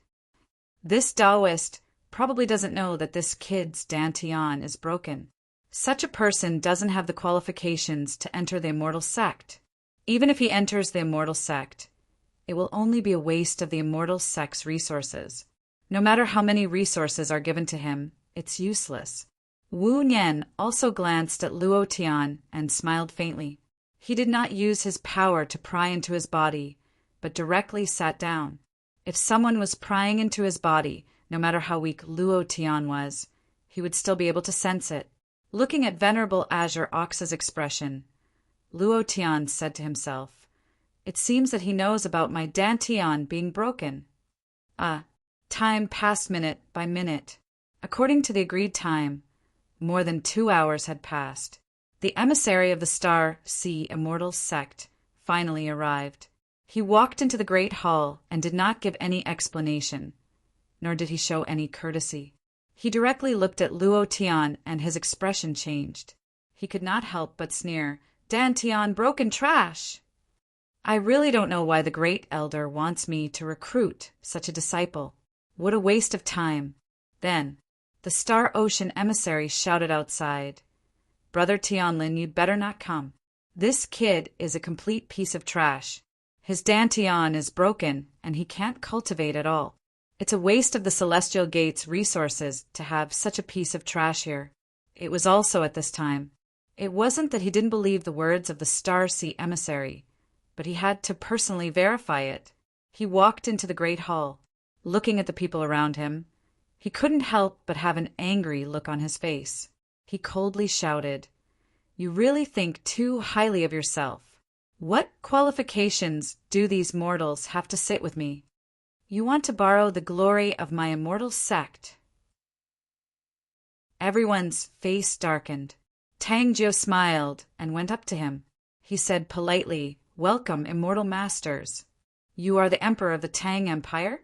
This Taoist probably doesn't know that this kid's dantian is broken. Such a person doesn't have the qualifications to enter the immortal sect. Even if he enters the immortal sect, it will only be a waste of the immortal sect's resources. No matter how many resources are given to him, it's useless. Wu Nian also glanced at Luo Tian and smiled faintly. He did not use his power to pry into his body, but directly sat down. If someone was prying into his body, no matter how weak Luo Tian was, he would still be able to sense it. Looking at Venerable Azure Ox's expression, Luo Tian said to himself, It seems that he knows about my dantian being broken. Time passed minute by minute. According to the agreed time, more than 2 hours had passed. The emissary of the Star Sea Immortal Sect finally arrived. He walked into the great hall and did not give any explanation, nor did he show any courtesy. He directly looked at Luo Tian and his expression changed. He could not help but sneer, Dantian, broken trash! I really don't know why the Great Elder wants me to recruit such a disciple. What a waste of time. Then, the Star Ocean emissary shouted outside, Brother Tianlin, you'd better not come. This kid is a complete piece of trash. His dantian is broken, and he can't cultivate at all. It's a waste of the Celestial Gate's resources to have such a piece of trash here. It was also at this time. It wasn't that he didn't believe the words of the Star Sea emissary, but he had to personally verify it. He walked into the great hall. Looking at the people around him, he couldn't help but have an angry look on his face. He coldly shouted, You really think too highly of yourself. What qualifications do these mortals have to sit with me? You want to borrow the glory of my immortal sect. Everyone's face darkened. Tang Jiu smiled and went up to him. He said politely, Welcome, immortal masters. You are the emperor of the Tang Empire?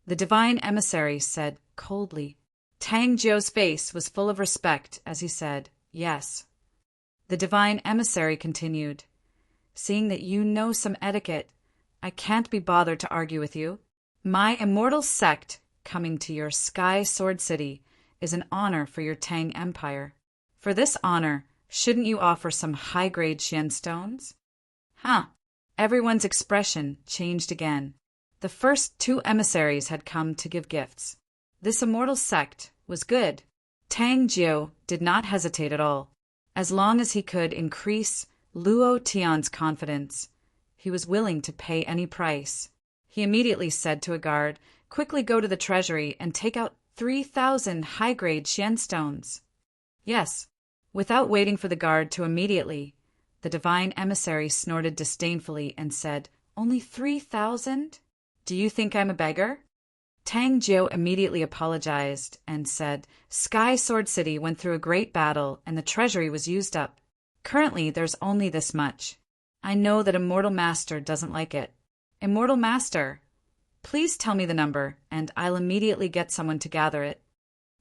The divine emissary said coldly. Tang Jiu's face was full of respect as he said, Yes. The divine emissary continued, Seeing that you know some etiquette, I can't be bothered to argue with you. My immortal sect coming to your Sky Sword City is an honor for your Tang Empire. For this honor, shouldn't you offer some high-grade Xian stones? Everyone's expression changed again. The first 2 emissaries had come to give gifts. This immortal sect was good. Tang Jiu did not hesitate at all. As long as he could increase Luo Tian's confidence, he was willing to pay any price. He immediately said to a guard, "Quickly go to the treasury and take out 3,000 high-grade Xian stones." Yes, without waiting for the guard to immediately, the divine emissary snorted disdainfully and said, "Only 3,000? Do you think I'm a beggar?" Tang Jiu immediately apologized and said, "Sky Sword City went through a great battle and the treasury was used up. Currently, there's only this much. I know that Immortal Master doesn't like it. Immortal Master, please tell me the number, and I'll immediately get someone to gather it."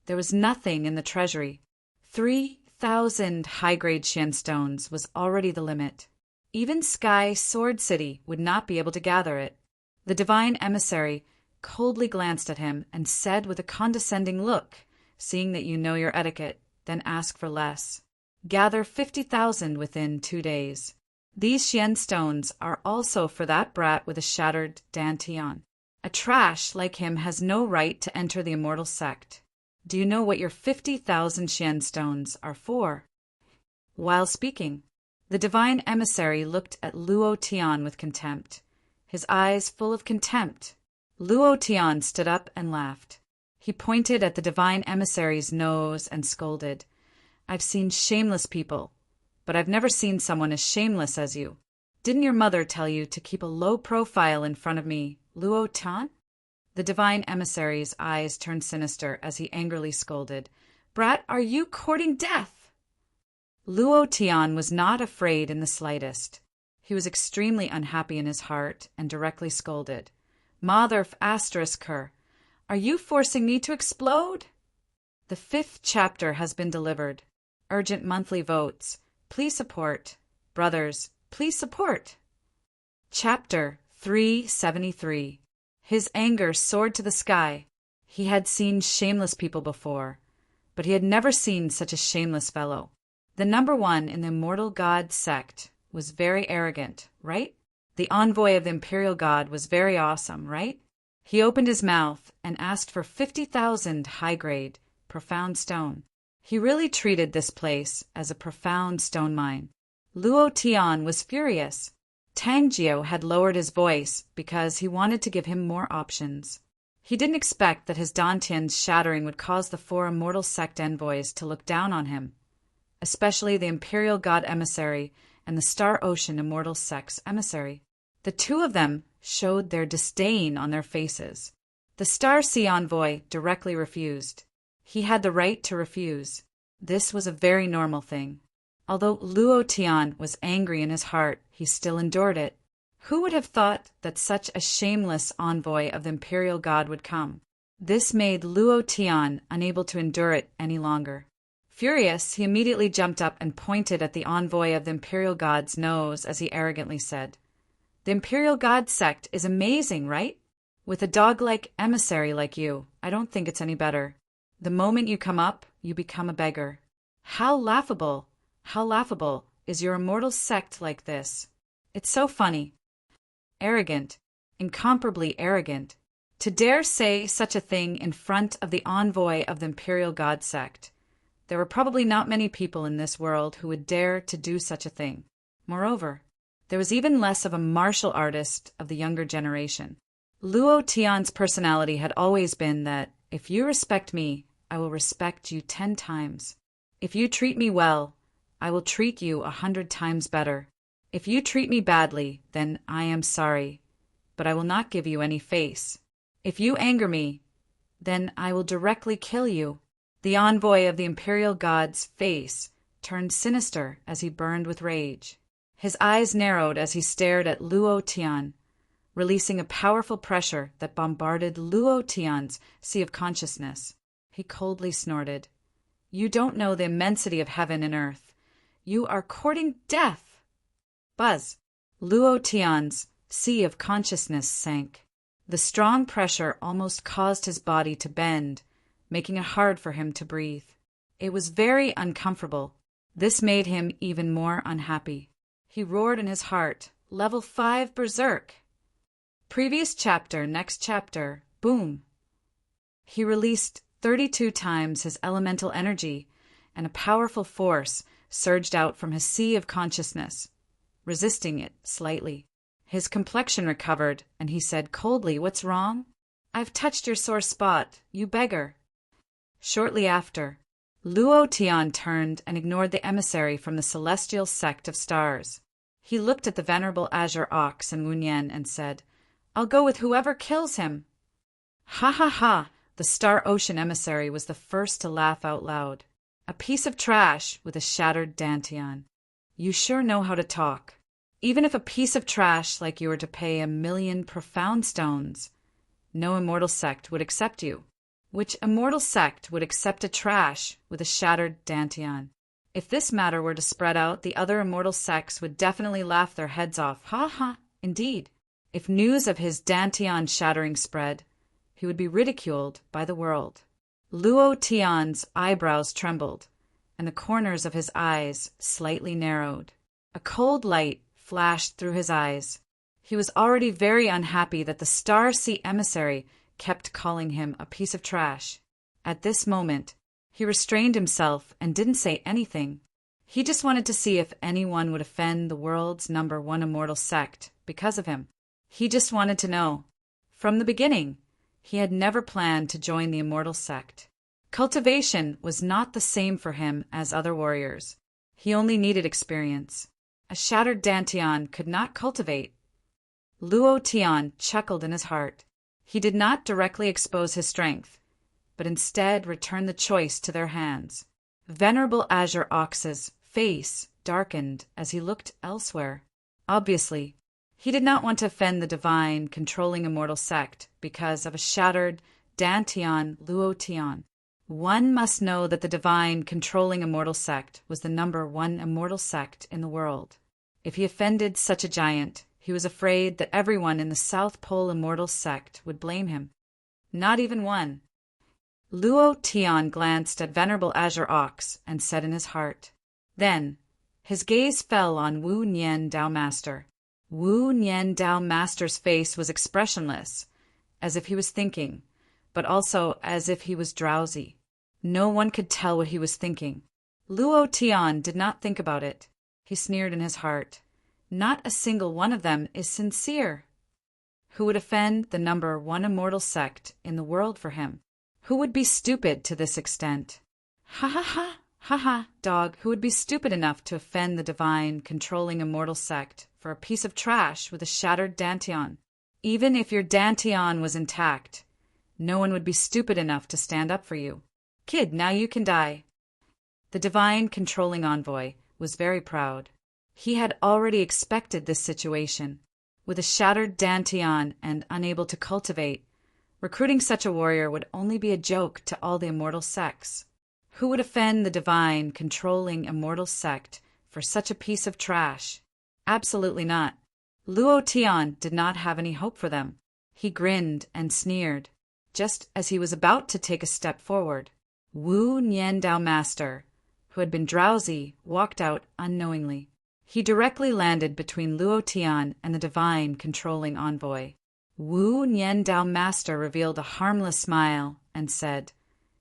There was nothing in the treasury. 3,000 high-grade Xian stones was already the limit. Even Sky Sword City would not be able to gather it. The divine emissary coldly glanced at him and said with a condescending look, "Seeing that you know your etiquette, then ask for less. Gather 50,000 within 2 days. These Xian stones are also for that brat with a shattered dantian. A trash like him has no right to enter the immortal sect. Do you know what your 50,000 Xian stones are for?" While speaking, the divine emissary looked at Luo Tian with contempt, his eyes full of contempt. Luo Tian stood up and laughed. He pointed at the divine emissary's nose and scolded, "I've seen shameless people, but I've never seen someone as shameless as you. Didn't your mother tell you to keep a low profile in front of me, Luo Tian?" The divine emissary's eyes turned sinister as he angrily scolded, "Brat, are you courting death?" Luo Tian was not afraid in the slightest. He was extremely unhappy in his heart and directly scolded, "Mother asterisk her, are you forcing me to explode?" The 5th chapter has been delivered. Urgent monthly votes. Please support. Brothers, please support. Chapter 373. His anger soared to the sky. He had seen shameless people before, but he had never seen such a shameless fellow. The number one in the Immortal God sect was very arrogant, right? The envoy of the Imperial God was very awesome, right? He opened his mouth and asked for 50,000 high-grade, profound stone. He really treated this place as a profound stone mine. Luo Tian was furious. Tang Jiu had lowered his voice because he wanted to give him more options. He didn't expect that his dantian's shattering would cause the 4 immortal sect envoys to look down on him, especially the Imperial God emissary and the Star Ocean Immortal Sect's emissary. The 2 of them showed their disdain on their faces. The Star Sea envoy directly refused. He had the right to refuse. This was a very normal thing. Although Luo Tian was angry in his heart, he still endured it. Who would have thought that such a shameless envoy of the Imperial God would come? This made Luo Tian unable to endure it any longer. Furious, he immediately jumped up and pointed at the envoy of the Imperial God's nose as he arrogantly said, "The Imperial God sect is amazing, right? With a dog-like emissary like you, I don't think it's any better. The moment you come up, you become a beggar. How laughable is your immortal sect like this? It's so funny. Arrogant, incomparably arrogant. To dare say such a thing in front of the envoy of the Imperial God sect. There were probably not many people in this world who would dare to do such a thing. Moreover, there was even less of a martial artist of the younger generation. Luo Tian's personality had always been that, if you respect me, I will respect you 10 times. If you treat me well, I will treat you 100 times better. If you treat me badly, then I am sorry, but I will not give you any face. If you anger me, then I will directly kill you." The envoy of the Imperial God's face turned sinister as he burned with rage. His eyes narrowed as he stared at Luo Tian, releasing a powerful pressure that bombarded Luo Tian's sea of consciousness. He coldly snorted, "You don't know the immensity of heaven and earth. You are courting death." Buzz! Luo Tian's sea of consciousness sank. The strong pressure almost caused his body to bend, making it hard for him to breathe. It was very uncomfortable. This made him even more unhappy. He roared in his heart, "Level 5 Berserk!" Previous chapter, next chapter, boom! He released 32 times his elemental energy, and a powerful force surged out from his sea of consciousness, resisting it slightly. His complexion recovered, and he said coldly, "What's wrong?" "I've touched your sore spot, you beggar." Shortly after, Luo Tian turned and ignored the emissary from the celestial sect of stars. He looked at the venerable azure ox and Wu Nian and said, "I'll go with whoever kills him." Ha ha ha! The Star Ocean emissary was the first to laugh out loud. "A piece of trash with a shattered dantian. You sure know how to talk. Even if a piece of trash like you were to pay 1,000,000 profound stones, no immortal sect would accept you. Which immortal sect would accept a trash with a shattered dantian? If this matter were to spread out, the other immortal sects would definitely laugh their heads off. Ha ha! Indeed, if news of his dantian shattering spread, he would be ridiculed by the world." Luo Tian's eyebrows trembled, and the corners of his eyes slightly narrowed. A cold light flashed through his eyes. He was already very unhappy that the Star Sea emissary kept calling him a piece of trash. At this moment, he restrained himself and didn't say anything. He just wanted to see if anyone would offend the world's #1 immortal sect because of him. He just wanted to know. From the beginning, he had never planned to join the immortal sect. Cultivation was not the same for him as other warriors. He only needed experience. A shattered dantian could not cultivate. Luo Tian chuckled in his heart. He did not directly expose his strength, but instead returned the choice to their hands. Venerable Azure Ox's face darkened as he looked elsewhere. Obviously, he did not want to offend the divine, controlling immortal sect because of a shattered dantian Luo Tian. One must know that the divine, controlling immortal sect was the #1 immortal sect in the world. If he offended such a giant, he was afraid that everyone in the South Pole immortal sect would blame him. Not even one. Luo Tian glanced at Venerable Azure Ox and said in his heart. Then, his gaze fell on Wu Nian Dao Master. Wu Nian Dao Master's face was expressionless, as if he was thinking, but also as if he was drowsy. No one could tell what he was thinking. Luo Tian did not think about it. He sneered in his heart. Not a single one of them is sincere. Who would offend the #1 immortal sect in the world for him? Who would be stupid to this extent? Ha ha ha! Ha ha, dog, who would be stupid enough to offend the divine, controlling immortal sect for a piece of trash with a shattered dantian? Even if your dantian was intact, no one would be stupid enough to stand up for you. Kid, now you can die. The divine, controlling envoy was very proud. He had already expected this situation. With a shattered dantian and unable to cultivate, recruiting such a warrior would only be a joke to all the immortal sects. Who would offend the divine, controlling immortal sect for such a piece of trash? Absolutely not. Luo Tian did not have any hope for them. He grinned and sneered, just as he was about to take a step forward. Wu Nian Dao Master, who had been drowsy, walked out unknowingly. He directly landed between Luo Tian and the divine, controlling envoy. Wu Nian Dao Master revealed a harmless smile and said,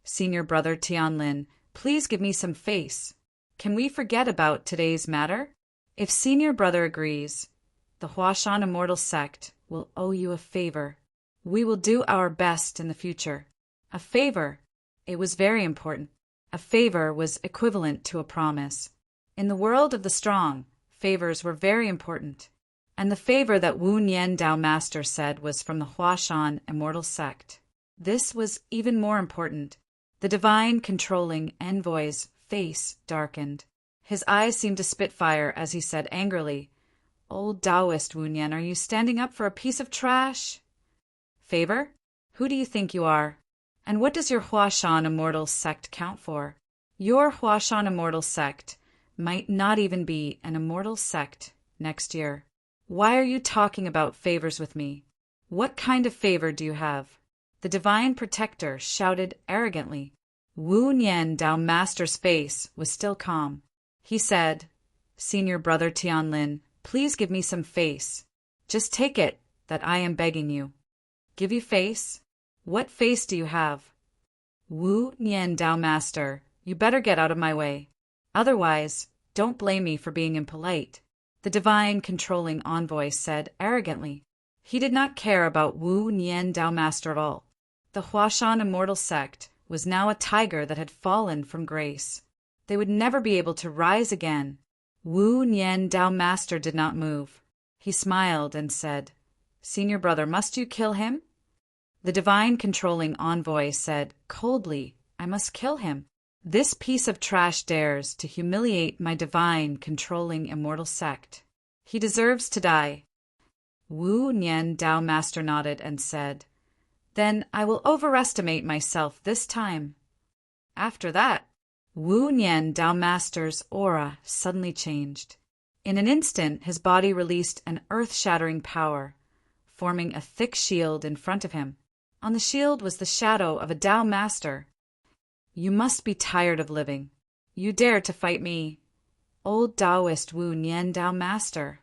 "Senior brother Tianlin, please give me some face. Can we forget about today's matter? If senior brother agrees, the Huashan immortal sect will owe you a favor. We will do our best in the future." A favor. It was very important. A favor was equivalent to a promise. In the world of the strong, favors were very important. And the favor that Wu Nian Dao Master said was from the Huashan immortal sect. This was even more important. The divine, controlling envoy's face darkened. His eyes seemed to spit fire as he said angrily, "Old Taoist Wu Nian, are you standing up for a piece of trash?" "Favor? Who do you think you are? And what does your Huashan immortal sect count for? Your Huashan immortal sect might not even be an immortal sect next year. Why are you talking about favors with me? What kind of favor do you have?" The divine protector shouted arrogantly. Wu Nian Dao Master's face was still calm. He said, "Senior brother Tianlin, please give me some face. Just take it that I am begging you." "Give you face? What face do you have?" "Wu Nian Dao Master, you better get out of my way. Otherwise, Don't blame me for being impolite," the divine controlling envoy said arrogantly. He did not care about Wu Nian Dao Master at all. The Huashan immortal sect was now a tiger that had fallen from grace. They would never be able to rise again. Wu Nian Dao Master did not move. He smiled and said, "Senior brother, must you kill him?" The divine controlling envoy said coldly, "I must kill him. This piece of trash dares to humiliate my divine controlling immortal sect. He deserves to die." Wu Nian Dao Master nodded and said, "Then I will overestimate myself this time." After that, Wu Nian Dao Master's aura suddenly changed. In an instant, his body released an earth-shattering power, forming a thick shield in front of him. On the shield was the shadow of a Dao Master. "You must be tired of living. You dare to fight me, old Taoist Wu Nian Dao Master.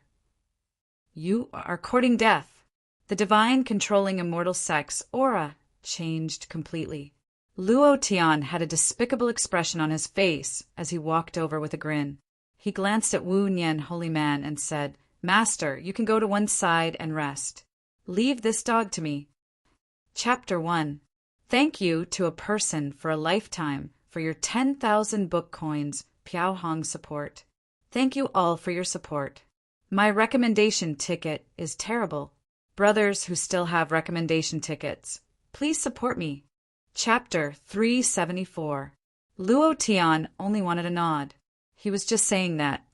You are courting death." The divine controlling immortal sect's aura changed completely. Luo Tian had a despicable expression on his face as he walked over with a grin. He glanced at Wu Nian Holy Man and said, "Master, you can go to one side and rest. Leave this dog to me." Chapter 1. Thank you to a person for a lifetime for your 10,000 book coins Piao Hong support. Thank you all for your support. My recommendation ticket is terrible. Brothers who still have recommendation tickets, please support me. Chapter 374. Luo Tian only wanted a nod. He was just saying that.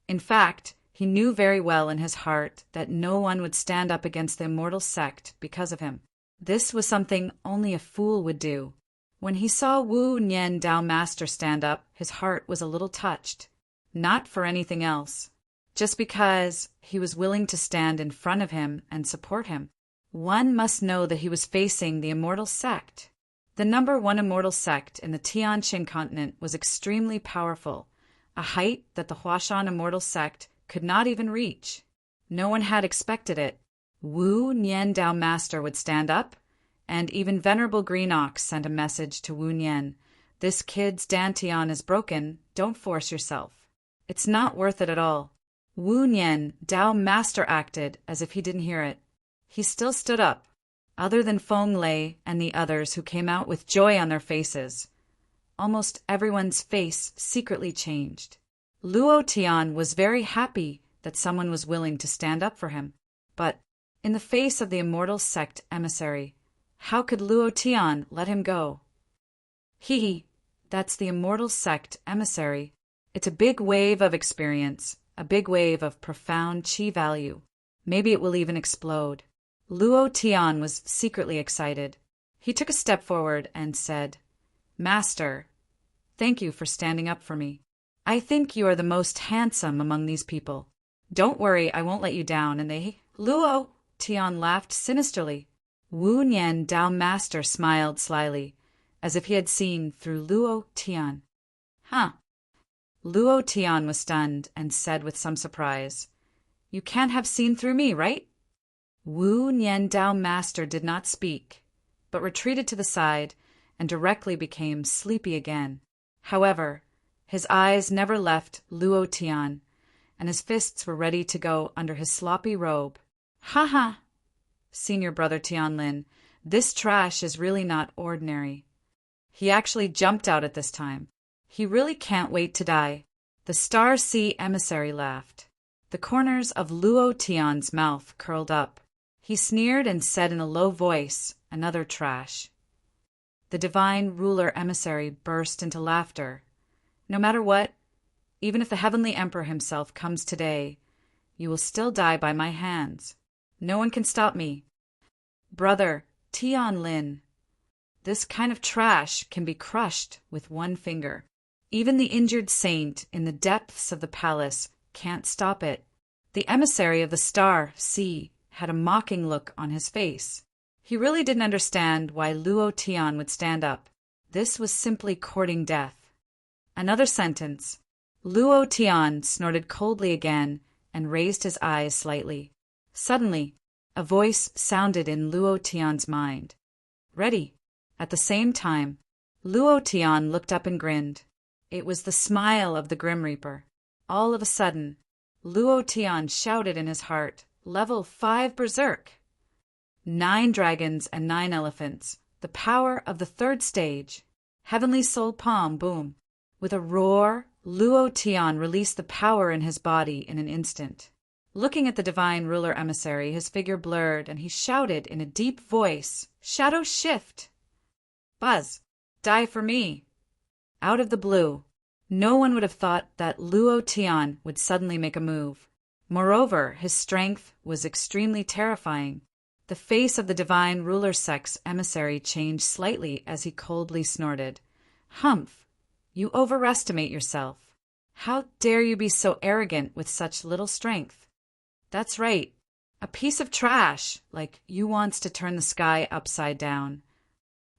In fact, he knew very well in his heart that no one would stand up against the immortal sect because of him. This was something only a fool would do. When he saw Wu Nian Dao Master stand up, his heart was a little touched. Not for anything else. Just because he was willing to stand in front of him and support him. One must know that he was facing the immortal sect. The number one immortal sect in the Tianqing continent was extremely powerful, a height that the Huashan immortal sect could not even reach. No one had expected it. Wu Nian Dao Master would stand up, and even Venerable Green Ox sent a message to Wu Nian. "This kid's dantian is broken, don't force yourself. It's not worth it at all." Wu Nian Dao Master acted as if he didn't hear it. He still stood up. Other than Feng Lei and the others who came out with joy on their faces, almost everyone's face secretly changed. Luo Tian was very happy that someone was willing to stand up for him. But in the face of the immortal sect emissary, how could Luo Tian let him go? He, that's the immortal sect emissary. It's a big wave of experience, a big wave of profound chi value. Maybe it will even explode. Luo Tian was secretly excited. He took a step forward and said, "Master, thank you for standing up for me. I think you are the most handsome among these people. Don't worry, I won't let you down." And they... Luo Tian laughed sinisterly. Wu Nian Dao Master smiled slyly, as if he had seen through Luo Tian. "Huh." Luo Tian was stunned and said with some surprise, "You can't have seen through me, right?" Wu Nian Dao Master did not speak, but retreated to the side and directly became sleepy again. However, his eyes never left Luo Tian, and his fists were ready to go under his sloppy robe. "Ha ha! Senior brother Tianlin, this trash is really not ordinary." He actually jumped out at this time. He really can't wait to die. The Star Sea emissary laughed. The corners of Luo Tian's mouth curled up. He sneered and said in a low voice, "Another trash." The divine ruler emissary burst into laughter. "No matter what, even if the heavenly emperor himself comes today, you will still die by my hands. No one can stop me. Brother Tianlin, this kind of trash can be crushed with one finger. Even the injured saint in the depths of the palace can't stop it." The emissary of the Star Sea had a mocking look on his face. He really didn't understand why Luo Tian would stand up. This was simply courting death. Another sentence. Luo Tian snorted coldly again and raised his eyes slightly. Suddenly, a voice sounded in Luo Tian's mind. "Ready." At the same time, Luo Tian looked up and grinned. It was the smile of the Grim Reaper. All of a sudden, Luo Tian shouted in his heart, "Level 5 Berserk!" 9 dragons and 9 elephants, the power of the 3rd stage. Heavenly Soul Palm, boom. With a roar, Luo Tian released the power in his body in an instant. Looking at the divine ruler emissary, his figure blurred, and he shouted in a deep voice, "Shadow shift! Buzz, die for me!" Out of the blue, no one would have thought that Luo Tian would suddenly make a move. Moreover, his strength was extremely terrifying. The face of the divine ruler sex emissary changed slightly as he coldly snorted, "Humph! You overestimate yourself. How dare you be so arrogant with such little strength? That's right, a piece of trash like you wants to turn the sky upside down."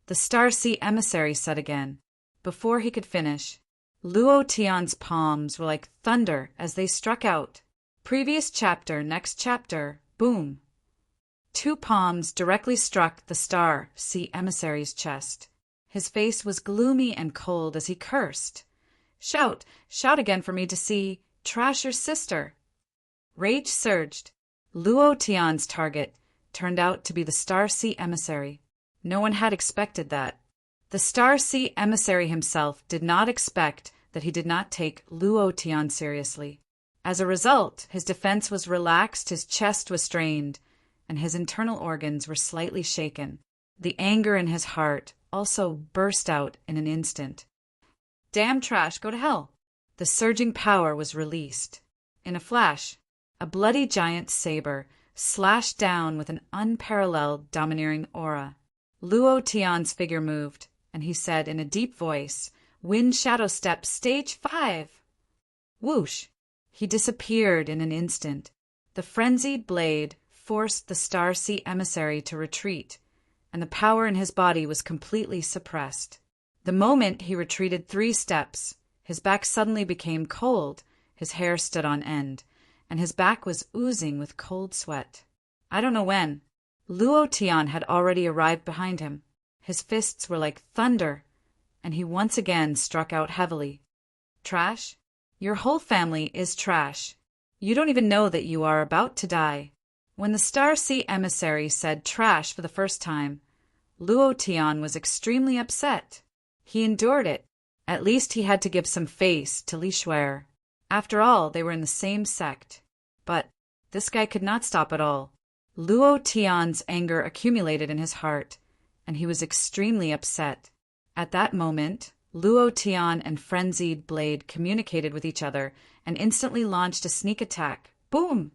The Star Sea emissary said again. Before he could finish, Luo Tian's palms were like thunder as they struck out. Previous chapter, next chapter, boom. 2 palms directly struck the Star Sea emissary's chest. His face was gloomy and cold as he cursed. "Shout, shout again for me to see. Trash your sister." Rage surged. Luo Tian's target turned out to be the Star Sea emissary. No one had expected that. The Star Sea emissary himself did not expect that he did not take Luo Tian seriously. As a result, his defense was relaxed, his chest was strained, and his internal organs were slightly shaken. The anger in his heart also burst out in an instant. "Damn trash, go to hell!" The surging power was released. In a flash, a bloody giant saber slashed down with an unparalleled domineering aura. Luo Tian's figure moved, and he said in a deep voice, "Wind Shadow Step, Stage 5! Whoosh! He disappeared in an instant. The frenzied blade forced the Star Sea emissary to retreat, and the power in his body was completely suppressed. The moment he retreated 3 steps, his back suddenly became cold, his hair stood on end, and his back was oozing with cold sweat. I don't know when. Luo Tian had already arrived behind him. His fists were like thunder, and he once again struck out heavily. "Trash? Your whole family is trash. You don't even know that you are about to die." When the Star Sea emissary said "trash" for the first time, Luo Tian was extremely upset. He endured it. At least he had to give some face to Li Shuer. After all, they were in the same sect. But this guy could not stop at all. Luo Tian's anger accumulated in his heart, and he was extremely upset. At that moment, Luo Tian and Frenzied Blade communicated with each other and instantly launched a sneak attack. Boom!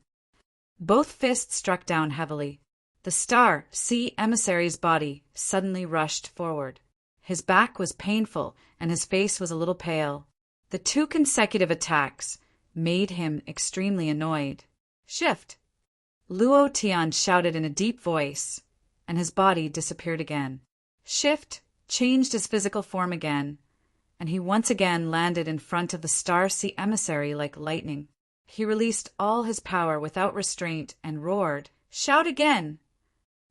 Both fists struck down heavily. The Star Sea emissary's body suddenly rushed forward. His back was painful, and his face was a little pale. The 2 consecutive attacks made him extremely annoyed. "Shift!" Luo Tian shouted in a deep voice, and his body disappeared again. Shift changed his physical form again, and he once again landed in front of the Star Sea emissary like lightning. He released all his power without restraint and roared, "Shout again!"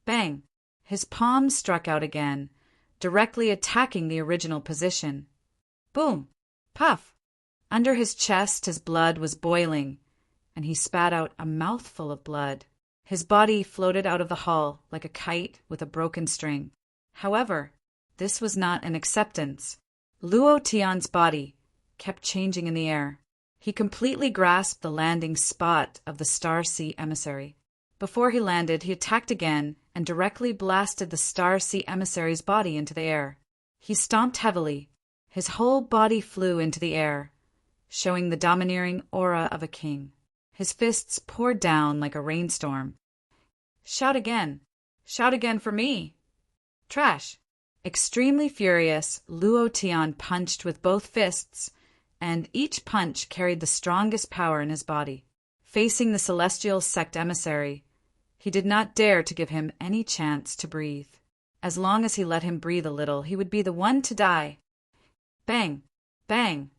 Bang! His palms struck out again, directly attacking the original position. Boom! Puff! Under his chest his blood was boiling, and he spat out a mouthful of blood. His body floated out of the hall like a kite with a broken string. However, this was not an acceptance. Luo Tian's body kept changing in the air. He completely grasped the landing spot of the Star Sea emissary. Before he landed, he attacked again and directly blasted the Star Sea emissary's body into the air. He stomped heavily. His whole body flew into the air, showing the domineering aura of a king. His fists poured down like a rainstorm. "Shout again! Shout again for me! Trash!" Extremely furious, Luo Tian punched with both fists, and each punch carried the strongest power in his body. Facing the celestial sect emissary, he did not dare to give him any chance to breathe. As long as he let him breathe a little, he would be the one to die. Bang! Bang!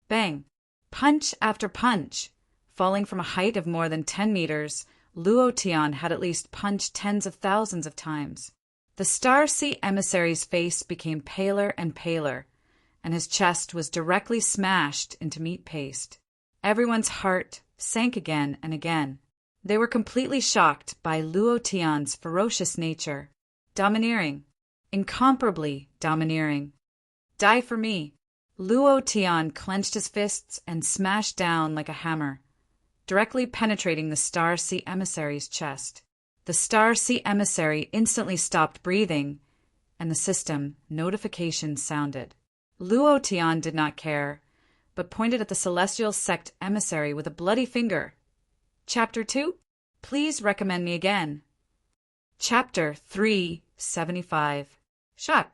Bang! Punch after punch. Falling from a height of more than 10 meters, Luo Tian had at least punched tens of thousands of times. The Star Sea emissary's face became paler and paler, and his chest was directly smashed into meat paste. Everyone's heart sank again and again. They were completely shocked by Luo Tian's ferocious nature. Domineering. Incomparably domineering. Die for me. Luo Tian clenched his fists and smashed down like a hammer, directly penetrating the Star Sea emissary's chest. The Star Sea emissary instantly stopped breathing, and the system notification sounded. Luo Tian did not care, but pointed at the Celestial Sect emissary with a bloody finger. Chapter 2? Please recommend me again. Chapter 375. Shock.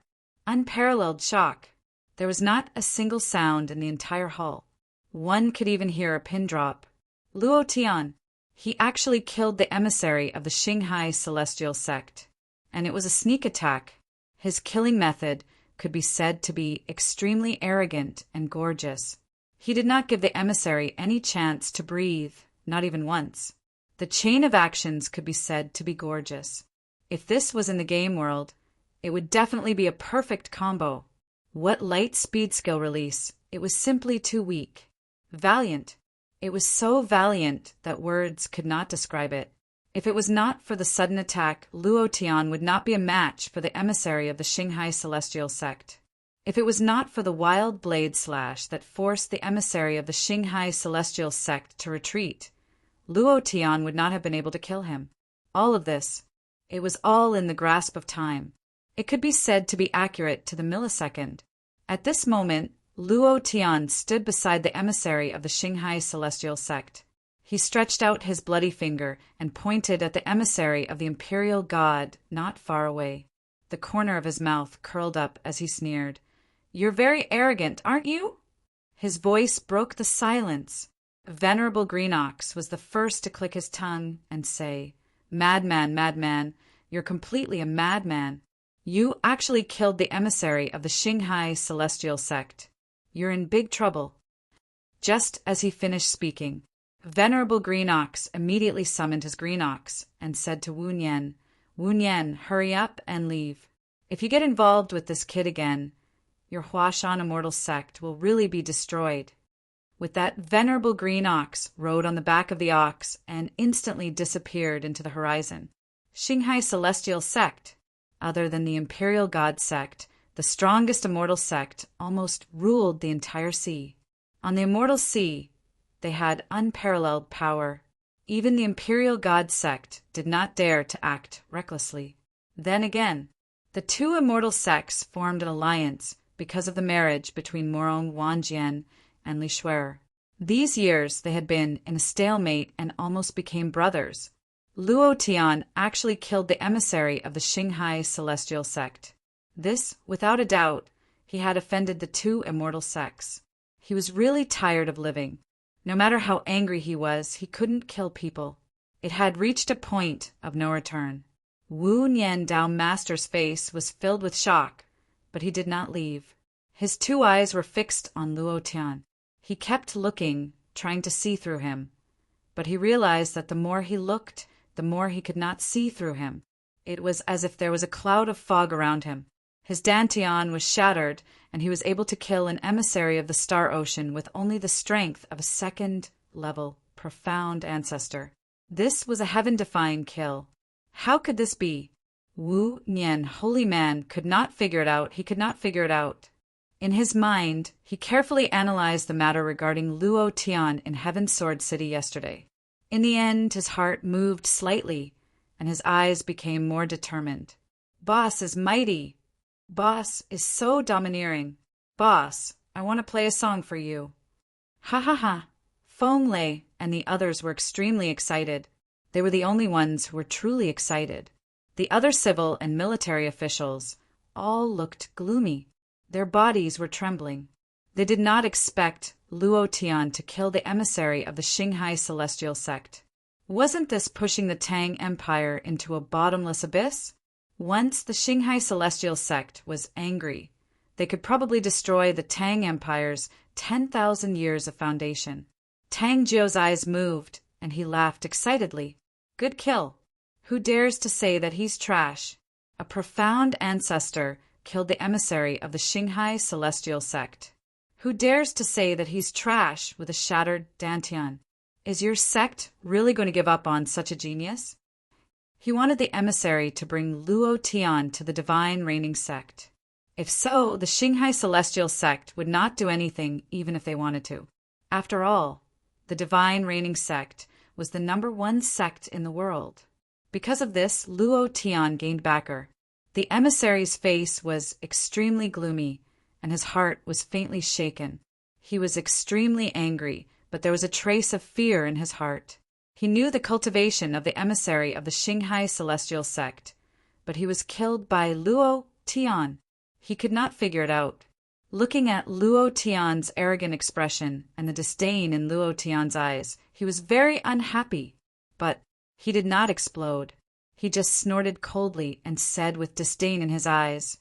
Unparalleled shock. There was not a single sound in the entire hall. One could even hear a pin drop. Luo Tian. He actually killed the emissary of the Shanghai Celestial Sect. And it was a sneak attack. His killing method could be said to be extremely arrogant and gorgeous. He did not give the emissary any chance to breathe, not even once. The chain of actions could be said to be gorgeous. If this was in the game world, it would definitely be a perfect combo. What light speed skill release, it was simply too weak. Valiant. It was so valiant that words could not describe it. If it was not for the sudden attack, Luo Tian would not be a match for the emissary of the Shanghai Celestial Sect. If it was not for the wild blade slash that forced the emissary of the Shanghai Celestial Sect to retreat, Luo Tian would not have been able to kill him. All of this, it was all in the grasp of time. It could be said to be accurate to the millisecond. At this moment, Luo Tian stood beside the emissary of the Shanghai Celestial Sect. He stretched out his bloody finger and pointed at the emissary of the Imperial God not far away. The corner of his mouth curled up as he sneered. "You're very arrogant, aren't you?" His voice broke the silence. Venerable Greenox was the first to click his tongue and say, "Madman, madman, you're completely a madman. You actually killed the emissary of the Shanghai Celestial Sect. You're in big trouble." Just as he finished speaking, Venerable Greenox immediately summoned his Greenox and said to Wu Nian, "Wu Nian, hurry up and leave. If you get involved with this kid again, your Huashan Immortal Sect will really be destroyed." With that, Venerable Greenox rode on the back of the ox and instantly disappeared into the horizon. Shanghai Celestial Sect, other than the Imperial God Sect, the strongest immortal sect, almost ruled the entire sea. On the Immortal Sea, they had unparalleled power. Even the Imperial God Sect did not dare to act recklessly. Then again, the two immortal sects formed an alliance because of the marriage between Morong Wanjian and Li Shuer. These years they had been in a stalemate and almost became brothers. Luo Tian actually killed the emissary of the Shanghai Celestial Sect. This, without a doubt, he had offended the two immortal sects. He was really tired of living. No matter how angry he was, he couldn't kill people. It had reached a point of no return. Wu Nian Dao Master's face was filled with shock, but he did not leave. His two eyes were fixed on Luo Tian. He kept looking, trying to see through him. But he realized that the more he looked, the more he could not see through him. It was as if there was a cloud of fog around him. His dantian was shattered, and he was able to kill an emissary of the Star Ocean with only the strength of a second-level, profound ancestor. This was a heaven-defying kill. How could this be? Wu Nian, holy man, could not figure it out. He could not figure it out. In his mind, he carefully analyzed the matter regarding Luo Tian in Heaven Sword City yesterday. In the end, his heart moved slightly, and his eyes became more determined. Boss is mighty. Boss is so domineering. Boss, I want to play a song for you. Ha ha ha. Feng Lei and the others were extremely excited. They were the only ones who were truly excited. The other civil and military officials all looked gloomy. Their bodies were trembling. They did not expect Luo Tian to kill the emissary of the Shanghai Celestial Sect. Wasn't this pushing the Tang Empire into a bottomless abyss? Once the Shanghai Celestial Sect was angry, they could probably destroy the Tang Empire's 10,000 years of foundation. Tang Jiu's eyes moved, and he laughed excitedly. Good kill. Who dares to say that he's trash? A profound ancestor killed the emissary of the Shanghai Celestial Sect. Who dares to say that he's trash with a shattered dantian? Is your sect really going to give up on such a genius? He wanted the emissary to bring Luo Tian to the divine reigning sect. If so, the Xinghai celestial sect would not do anything even if they wanted to. After all, the divine reigning sect was the #1 sect in the world. Because of this, Luo Tian gained backer. The emissary's face was extremely gloomy, and his heart was faintly shaken. He was extremely angry, but there was a trace of fear in his heart. He knew the cultivation of the emissary of the Xinghai celestial sect, but he was killed by Luo Tian. He could not figure it out. Looking at Luo Tian's arrogant expression and the disdain in Luo Tian's eyes, he was very unhappy. But he did not explode. He just snorted coldly and said with disdain in his eyes,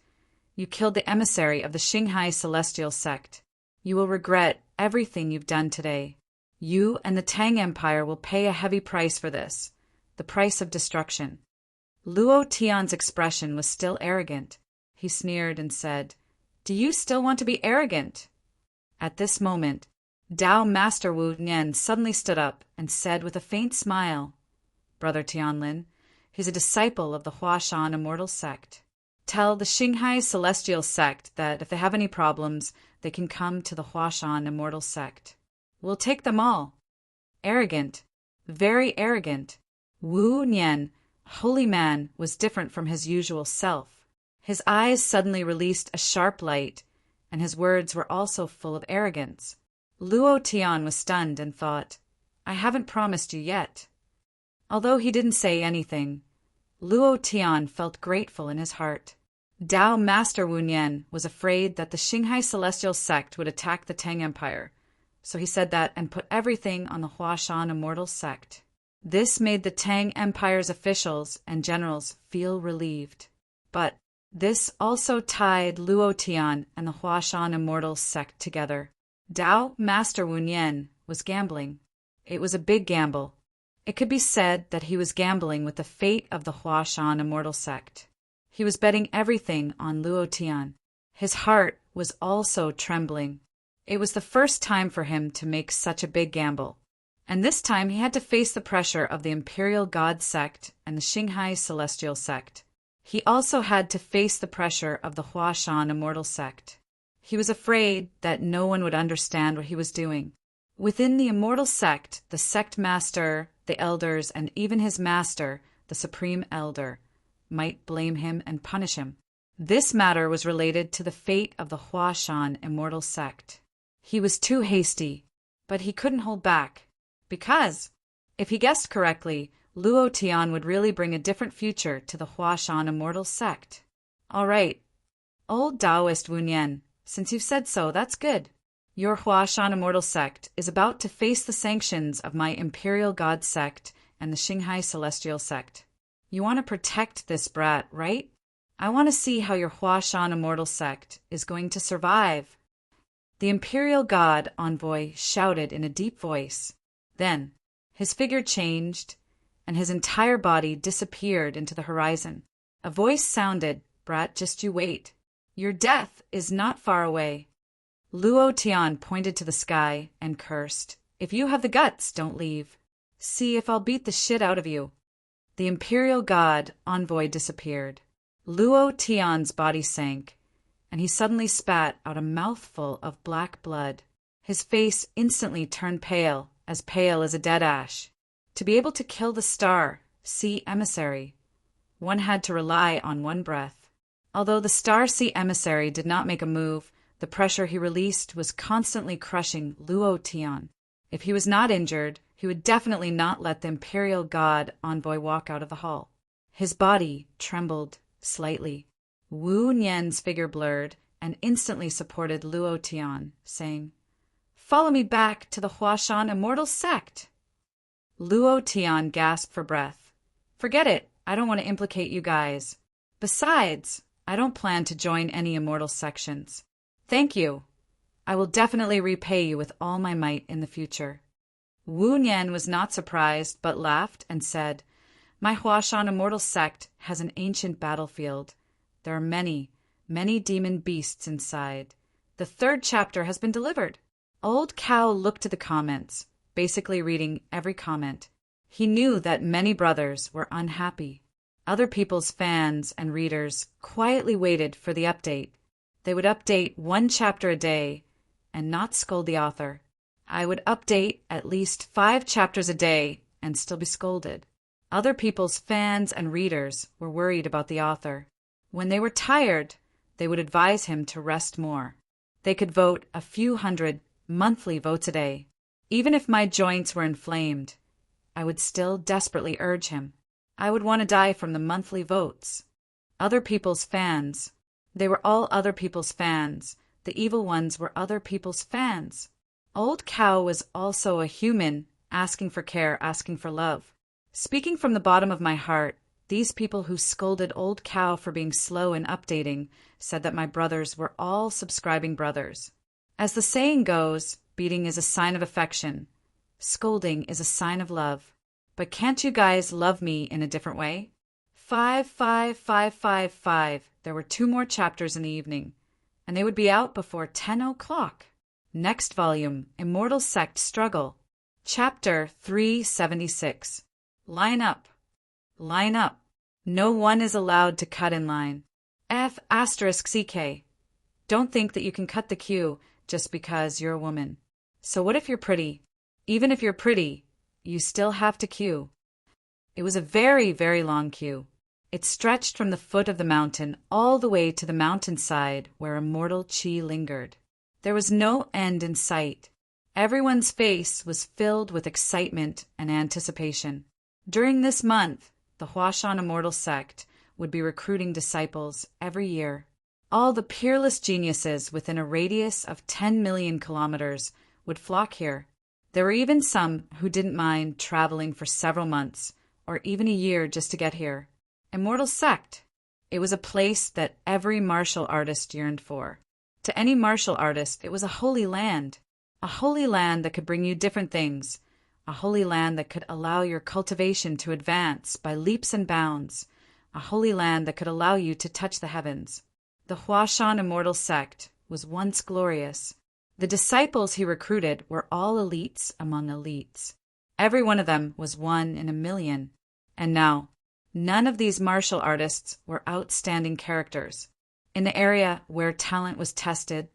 "You killed the emissary of the Xinghai celestial sect. You will regret everything you've done today. You and the Tang Empire will pay a heavy price for this, the price of destruction." Luo Tian's expression was still arrogant. He sneered and said, "Do you still want to be arrogant?" At this moment, Tao Master Wu Nian suddenly stood up and said with a faint smile, "Brother Tianlin, he's a disciple of the Huashan Immortal Sect. Tell the Xinghai Celestial Sect that if they have any problems, they can come to the Huashan Immortal Sect. We'll take them all." Arrogant, very arrogant. Wu Nian, holy man, was different from his usual self. His eyes suddenly released a sharp light, and his words were also full of arrogance. Luo Tian was stunned and thought, "I haven't promised you yet." Although he didn't say anything, Luo Tian felt grateful in his heart. Tao Master Wu Nian was afraid that the Xinghai Celestial Sect would attack the Tang Empire, so he said that and put everything on the Huashan Immortal Sect. This made the Tang Empire's officials and generals feel relieved. But this also tied Luo Tian and the Huashan Immortal Sect together. Tao Master Wu Nian was gambling. It was a big gamble. It could be said that he was gambling with the fate of the Huashan Immortal Sect. He was betting everything on Luo Tian. His heart was also trembling. It was the first time for him to make such a big gamble. And this time he had to face the pressure of the Imperial God Sect and the Xinghai Celestial Sect. He also had to face the pressure of the Huashan Immortal Sect. He was afraid that no one would understand what he was doing. Within the Immortal Sect, the sect master, the elders, and even his master, the Supreme Elder, might blame him and punish him. This matter was related to the fate of the Huashan Immortal Sect. He was too hasty, but he couldn't hold back, because, if he guessed correctly, Luo Tian would really bring a different future to the Huashan Immortal Sect. "All right, old Taoist Wu Nian, since you've said so, that's good. Your Huashan Immortal Sect is about to face the sanctions of my Imperial God Sect and the Xinghai Celestial Sect. You want to protect this brat, right? I want to see how your Huashan Immortal Sect is going to survive." The Imperial God envoy shouted in a deep voice. Then, his figure changed, and his entire body disappeared into the horizon. A voice sounded, "Brat, just you wait. Your death is not far away." Luo Tian pointed to the sky and cursed, "If you have the guts, don't leave. See if I'll beat the shit out of you." The Imperial God envoy disappeared. Luo Tian's body sank, and he suddenly spat out a mouthful of black blood. His face instantly turned pale as a dead ash. To be able to kill the star, sea emissary, one had to rely on one breath. Although the star sea emissary did not make a move, the pressure he released was constantly crushing Luo Tian. If he was not injured, he would definitely not let the Imperial God envoy walk out of the hall. His body trembled slightly. Wu Nian's figure blurred and instantly supported Luo Tian, saying, "Follow me back to the Huashan Immortal Sect." Luo Tian gasped for breath. "Forget it. I don't want to implicate you guys. Besides, I don't plan to join any immortal sections. Thank you. I will definitely repay you with all my might in the future." Wu Nian was not surprised, but laughed and said, "My Huashan Immortal Sect has an ancient battlefield. There are many, many demon beasts inside. The third chapter has been delivered." Old Cow looked at the comments, basically reading every comment. He knew that many brothers were unhappy. Other people's fans and readers quietly waited for the update. They would update 1 chapter a day and not scold the author. I would update at least 5 chapters a day and still be scolded. Other people's fans and readers were worried about the author. When they were tired, they would advise him to rest more. They could vote a few hundred monthly votes a day. Even if my joints were inflamed, I would still desperately urge him. I would want to die from the monthly votes. Other people's fans. They were all other people's fans. The evil ones were other people's fans. Old Cow was also a human, asking for care, asking for love. Speaking from the bottom of my heart, these people who scolded Old Cow for being slow in updating said that my brothers were all subscribing brothers. As the saying goes, beating is a sign of affection. Scolding is a sign of love. But can't you guys love me in a different way? 5, 5, 5, 5, 5. There were 2 more chapters in the evening, and they would be out before 10 o'clock. Next volume, Immortal Sect Struggle. Chapter 376. Line up. Line up. No one is allowed to cut in line. F***CK. Don't think that you can cut the queue just because you're a woman. So what if you're pretty? Even if you're pretty, you still have to queue. It was a very, very long queue. It stretched from the foot of the mountain all the way to the mountainside where immortal Chi lingered. There was no end in sight. Everyone's face was filled with excitement and anticipation. During this month, the Huashan Immortal Sect would be recruiting disciples every year. All the peerless geniuses within a radius of 10 million kilometers would flock here. There were even some who didn't mind traveling for several months, or even a year just to get here. Immortal Sect. It was a place that every martial artist yearned for. To any martial artist, it was a holy land. A holy land that could bring you different things. A holy land that could allow your cultivation to advance by leaps and bounds. A holy land that could allow you to touch the heavens. The Huashan Immortal Sect was once glorious. The disciples he recruited were all elites among elites. Every one of them was 1 in a million. And now, none of these martial artists were outstanding characters. In the area where talent was tested,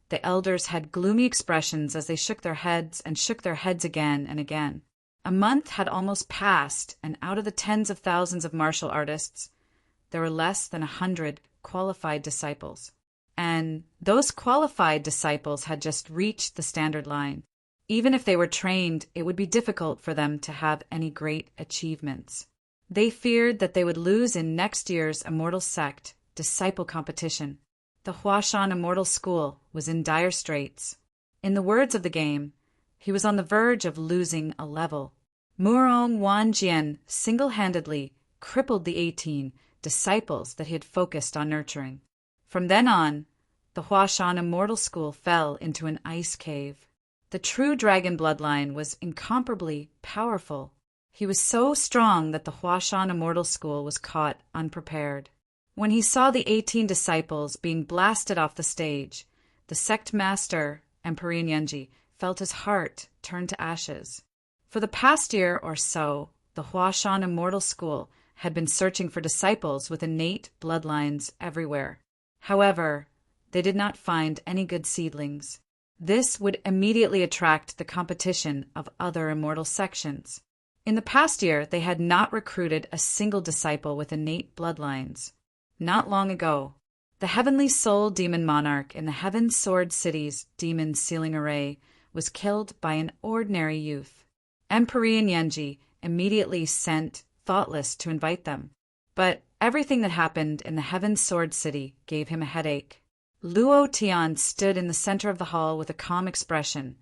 the elders had gloomy expressions as they shook their heads and shook their heads again and again. A month had almost passed, and out of the tens of thousands of martial artists, there were less than 100 qualified disciples. And those qualified disciples had just reached the standard line. Even if they were trained, it would be difficult for them to have any great achievements. They feared that they would lose in next year's Immortal Sect disciple competition. The Huashan Immortal School was in dire straits. In the words of the game, he was on the verge of losing a level. Murong Wanjian single-handedly crippled the 18 disciples that he had focused on nurturing. From then on, the Huashan Immortal School fell into an ice cave. The true dragon bloodline was incomparably powerful. He was so strong that the Huashan Immortal School was caught unprepared. When he saw the 18 disciples being blasted off the stage, the sect master, Emperor Yenji, felt his heart turn to ashes. For the past year or so, the Huashan Immortal School had been searching for disciples with innate bloodlines everywhere. However, they did not find any good seedlings. This would immediately attract the competition of other immortal sections. In the past year, they had not recruited a single disciple with innate bloodlines. Not long ago, the Heavenly Soul Demon Monarch in the Heaven Sword City's Demon Sealing Array was killed by an ordinary youth. Emperor Yenji immediately sent Thoughtless to invite them. But everything that happened in the Heaven Sword City gave him a headache. Luo Tian stood in the center of the hall with a calm expression,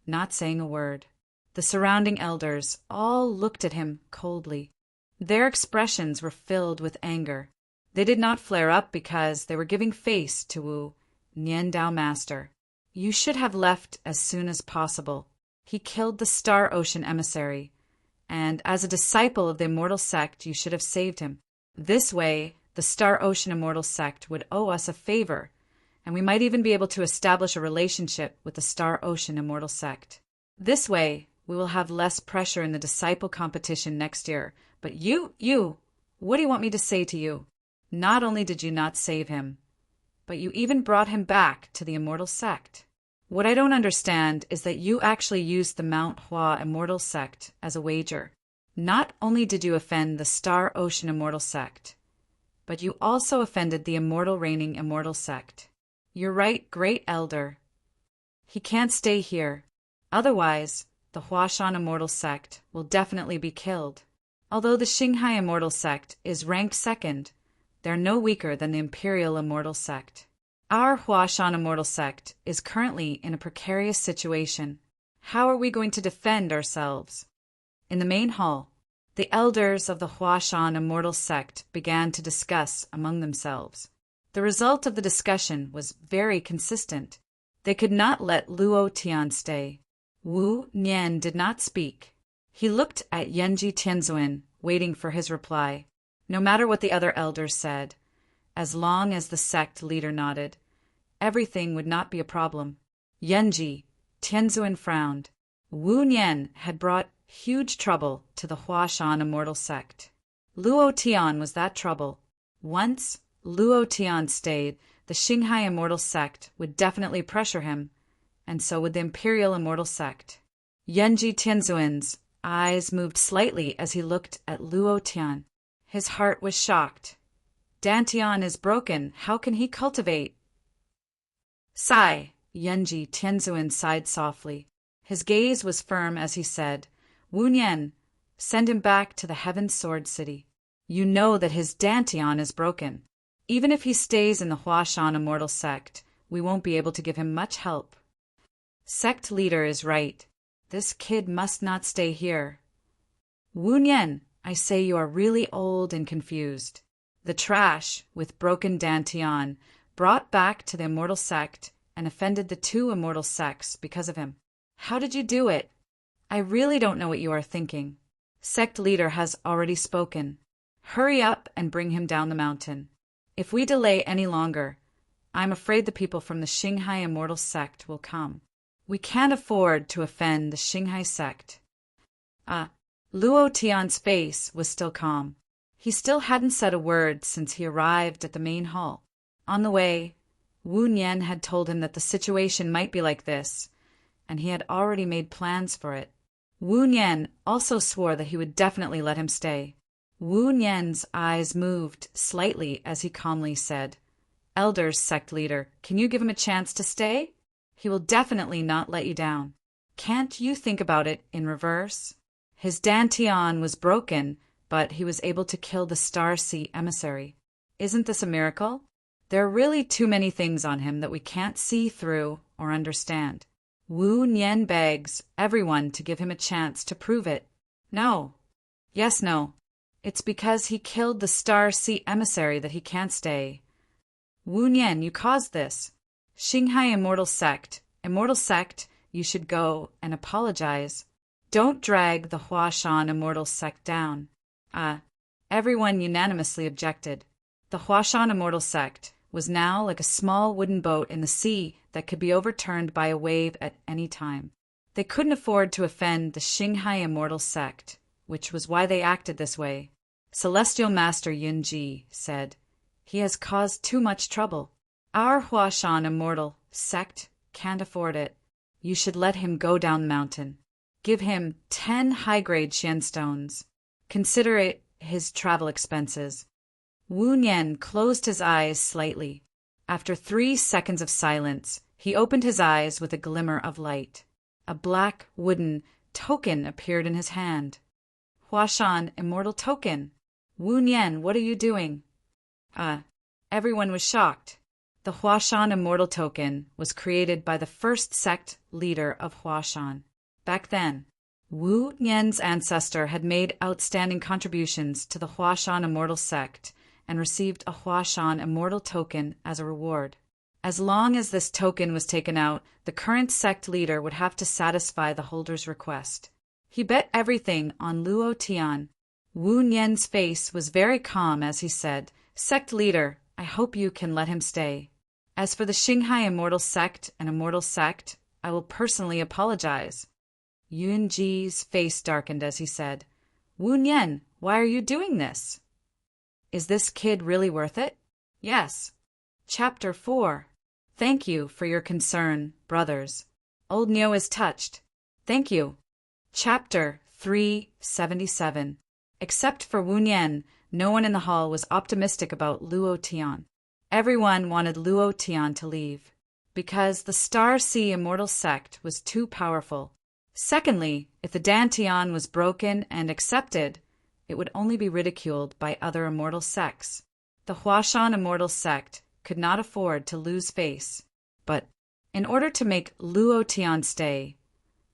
not saying a word. The surrounding elders all looked at him coldly. Their expressions were filled with anger. They did not flare up because they were giving face to Wu, Nian Dao Master. You should have left as soon as possible. He killed the Star Ocean emissary, and as a disciple of the Immortal Sect, you should have saved him. This way, the Star Ocean Immortal Sect would owe us a favor, and we might even be able to establish a relationship with the Star Ocean Immortal Sect. This way, we will have less pressure in the disciple competition next year. But what do you want me to say to you? Not only did you not save him, but you even brought him back to the Immortal Sect. What I don't understand is that you actually used the Mount Hua Immortal Sect as a wager. Not only did you offend the Star Ocean Immortal Sect, but you also offended the Immortal Reigning Immortal Sect. You're right, Great Elder. He can't stay here. Otherwise, the Huashan Immortal Sect will definitely be killed. Although the Xinghai Immortal Sect is ranked second, they're no weaker than the Imperial Immortal Sect. Our Huashan Immortal Sect is currently in a precarious situation. How are we going to defend ourselves? In the main hall, the elders of the Huashan Immortal Sect began to discuss among themselves. The result of the discussion was very consistent. They could not let Luo Tian stay. Wu Nian did not speak. He looked at Yenji Tianzuan, waiting for his reply. No matter what the other elders said, as long as the sect leader nodded, everything would not be a problem. Yenji Tianzuan frowned. Wu Nian had brought huge trouble to the Huashan Immortal Sect. Luo Tian was that trouble. Once Luo Tian stayed, the Xinghai Immortal Sect would definitely pressure him, and so would the Imperial Immortal Sect. Yenji Tianzuan's eyes moved slightly as he looked at Luo Tian. His heart was shocked. Dantian is broken. How can he cultivate? Sigh. Yenji Tianzuan sighed softly. His gaze was firm as he said, Wu Nian, send him back to the Heaven Sword City. You know that his Dantian is broken. Even if he stays in the Huashan Immortal Sect, we won't be able to give him much help. Sect leader is right. This kid must not stay here. Wu Nian, I say you are really old and confused. The trash, with broken Dantian, brought back to the Immortal Sect and offended the two Immortal Sects because of him. How did you do it? I really don't know what you are thinking. Sect leader has already spoken. Hurry up and bring him down the mountain. If we delay any longer, I'm afraid the people from the Xinghai Immortal Sect will come. We can't afford to offend the Xinghai Sect. Luo Tian's face was still calm. He still hadn't said a word since he arrived at the main hall. On the way, Wu Nian had told him that the situation might be like this, and he had already made plans for it. Wu Nian also swore that he would definitely let him stay. Wu Nian's eyes moved slightly as he calmly said, Elders, Sect leader, can you give him a chance to stay? He will definitely not let you down. Can't you think about it in reverse? His Dantian was broken, but he was able to kill the Star Sea emissary. Isn't this a miracle? There are really too many things on him that we can't see through or understand. Wu Nian begs everyone to give him a chance to prove it. No. Yes, no. It's because he killed the Star Sea emissary that he can't stay. Wu Nian, you caused this. Xinghai Immortal Sect, you should go and apologize. Don't drag the Huashan Immortal Sect down. Everyone unanimously objected. The Huashan Immortal Sect was now like a small wooden boat in the sea that could be overturned by a wave at any time. They couldn't afford to offend the Xinghai Immortal Sect, which was why they acted this way. Celestial Master Yunji said, He has caused too much trouble. Our Huashan Immortal Sect can't afford it. You should let him go down the mountain. Give him 10 high-grade Xian stones. Consider it his travel expenses. Wu Nian closed his eyes slightly. After 3 seconds of silence, he opened his eyes with a glimmer of light. A black wooden token appeared in his hand. Huashan Immortal Token. Wu Nian, what are you doing? Everyone was shocked. The Huashan Immortal Token was created by the first sect leader of Huashan. Back then, Wu Nian's ancestor had made outstanding contributions to the Huashan Immortal Sect and received a Huashan Immortal Token as a reward. As long as this token was taken out, the current sect leader would have to satisfy the holder's request. He bet everything on Luo Tian. Wu Nian's face was very calm as he said, Sect leader, I hope you can let him stay. As for the Xinghai immortal sect and immortal sect, I will personally apologize. Yunji's face darkened as he said, Wu Nian, why are you doing this? Is this kid really worth it? Yes. Chapter 4. Thank you for your concern, brothers. Old Neo is touched. Thank you. Chapter 377. Except for Wu Nian, no one in the hall was optimistic about Luo Tian. Everyone wanted Luo Tian to leave, because the Star Sea Immortal Sect was too powerful. Secondly, if the Dantian was broken and accepted, it would only be ridiculed by other immortal sects. The Huashan Immortal Sect could not afford to lose face, but in order to make Luo Tian stay,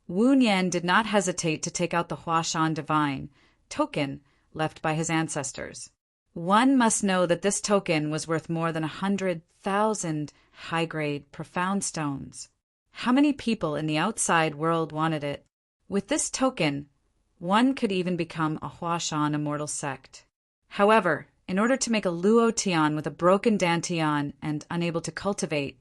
Wu Nian did not hesitate to take out the Huashan Divine token left by his ancestors. One must know that this token was worth more than 100,000 high-grade, profound stones. How many people in the outside world wanted it? With this token, one could even become a Huashan immortal sect. However, in order to make a Luo Tian with a broken Dantian and unable to cultivate,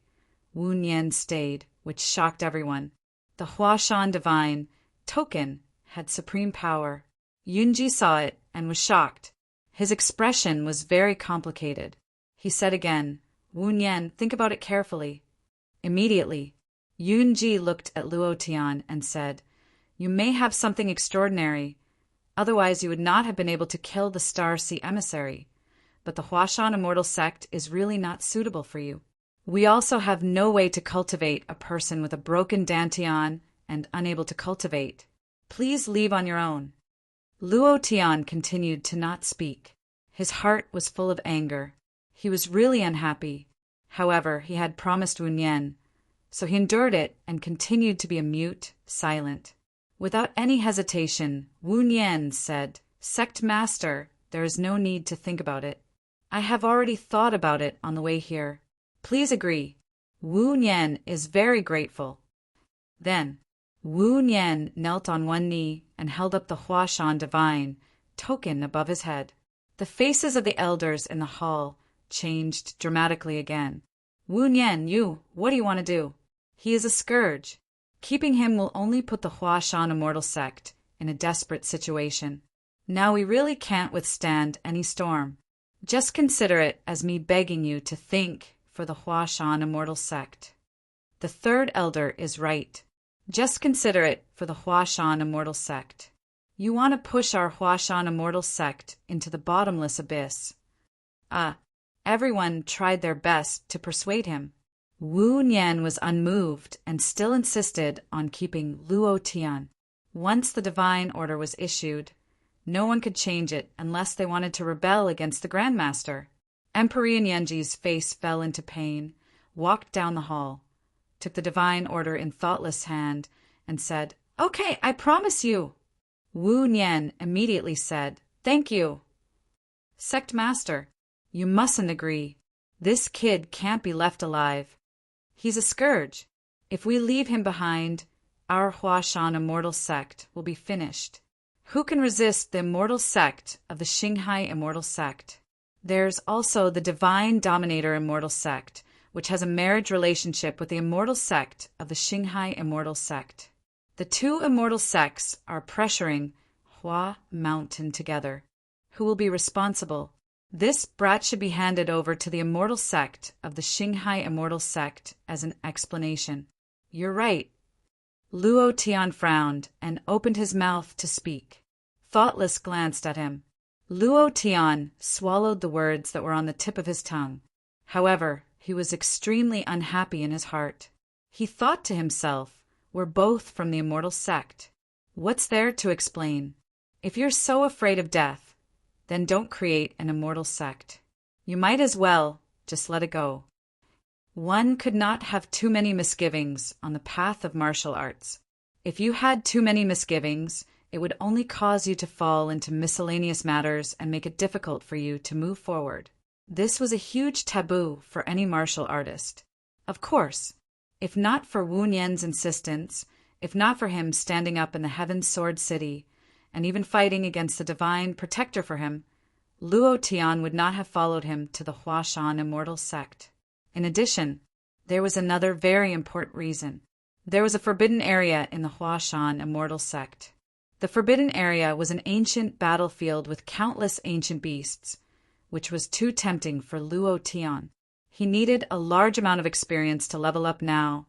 Wu Nian stayed, which shocked everyone. The Huashan Divine token had supreme power. Yunji saw it and was shocked. His expression was very complicated. He said again, Wu Nian, think about it carefully. Immediately, Yunji looked at Luo Tian and said, You may have something extraordinary, otherwise you would not have been able to kill the Star Sea emissary, but the Huashan Immortal Sect is really not suitable for you. We also have no way to cultivate a person with a broken Dantian and unable to cultivate. Please leave on your own. Luo Tian continued to not speak. His heart was full of anger. He was really unhappy. However, he had promised Wu Nian, so he endured it and continued to be a mute, silent. Without any hesitation, Wu Nian said, Sect Master, there is no need to think about it. I have already thought about it on the way here. Please agree. Wu Nian is very grateful. Then, Wu Nian knelt on one knee and held up the Huashan Divine token above his head. The faces of the elders in the hall changed dramatically again. Wu Nian, what do you want to do? He is a scourge. Keeping him will only put the Huashan Immortal Sect in a desperate situation. Now we really can't withstand any storm. Just consider it as me begging you to think for the Huashan Immortal Sect. The third elder is right. Just consider it for the Huashan Immortal Sect. You want to push our Huashan Immortal Sect into the bottomless abyss. Everyone tried their best to persuade him. Wu Nian was unmoved and still insisted on keeping Luo Tian. Once the divine order was issued, no one could change it unless they wanted to rebel against the Grandmaster. Emperor Yanji's face fell into pain, walked down the hall, took the divine order in thoughtless hand, and said, Okay, I promise you. Wu Nian immediately said, Thank you. Sect Master, you mustn't agree. This kid can't be left alive. He's a scourge. If we leave him behind, our Huashan Immortal Sect will be finished. Who can resist the immortal sect of the Xinghai Immortal Sect? There's also the Divine Dominator Immortal Sect, which has a marriage relationship with the immortal sect of the Xinghai Immortal Sect. The two immortal sects are pressuring Hua Mountain together. Who will be responsible? This brat should be handed over to the immortal sect of the Xinghai Immortal Sect as an explanation. You're right. Luo Tian frowned and opened his mouth to speak. Thoughtless glanced at him. Luo Tian swallowed the words that were on the tip of his tongue. However, he was extremely unhappy in his heart. He thought to himself, We're both from the immortal sect. What's there to explain? If you're so afraid of death, then don't create an immortal sect. You might as well just let it go. One could not have too many misgivings on the path of martial arts. If you had too many misgivings, it would only cause you to fall into miscellaneous matters and make it difficult for you to move forward. This was a huge taboo for any martial artist. Of course, if not for Wu Nian's insistence, if not for him standing up in the Heaven's Sword City, and even fighting against the divine protector for him, Luo Tian would not have followed him to the Huashan Immortal Sect. In addition, There was another very important reason. There was a forbidden area in the Huashan immortal sect. The forbidden area was an ancient battlefield with countless ancient beasts, which was too tempting for Luo Tian. He needed a large amount of experience to level up now,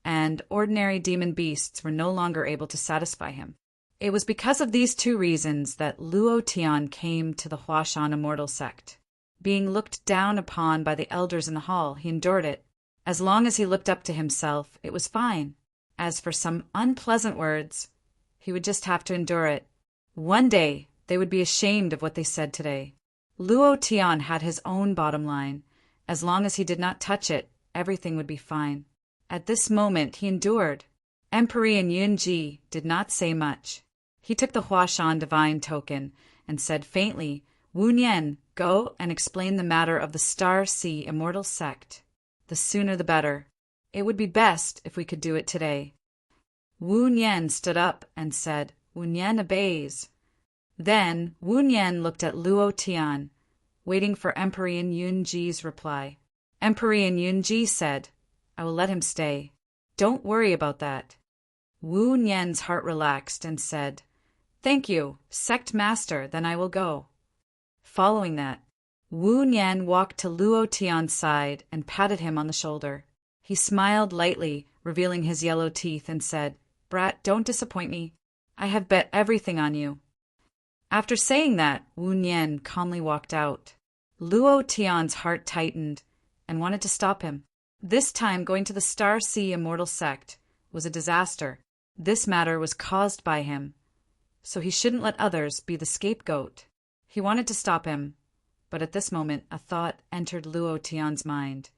and ordinary demon beasts were no longer able to satisfy him. It was because of these two reasons that Luo Tian came to the Huashan immortal sect. Being looked down upon by the elders in the hall, he endured it. As long as he looked up to himself, it was fine. As for some unpleasant words, he would just have to endure it. One day, they would be ashamed of what they said today. Luo Tian had his own bottom line. As long as he did not touch it, everything would be fine. At this moment, he endured. Emperor Yunji did not say much. He took the Huashan divine token and said faintly, "Wu Nian, go and explain the matter of the Star Sea immortal sect. The sooner the better. It would be best if we could do it today." Wu Nian stood up and said, "Wu Nian obeys." Then Wu Nian looked at Luo Tian, waiting for Emperor Yunji's reply. Emperor Yunji said, "I will let him stay. Don't worry about that." Wu Nian's heart relaxed and said, "Thank you, sect master, then I will go." Following that, Wu Nian walked to Luo Tian's side and patted him on the shoulder. He smiled lightly, revealing his yellow teeth, and said, "Brat, don't disappoint me. I have bet everything on you." After saying that, Wu Nian calmly walked out. Luo Tian's heart tightened and wanted to stop him. This time going to the Star Sea immortal sect was a disaster. This matter was caused by him, so he shouldn't let others be the scapegoat. He wanted to stop him, but at this moment a thought entered Luo Tian's mind.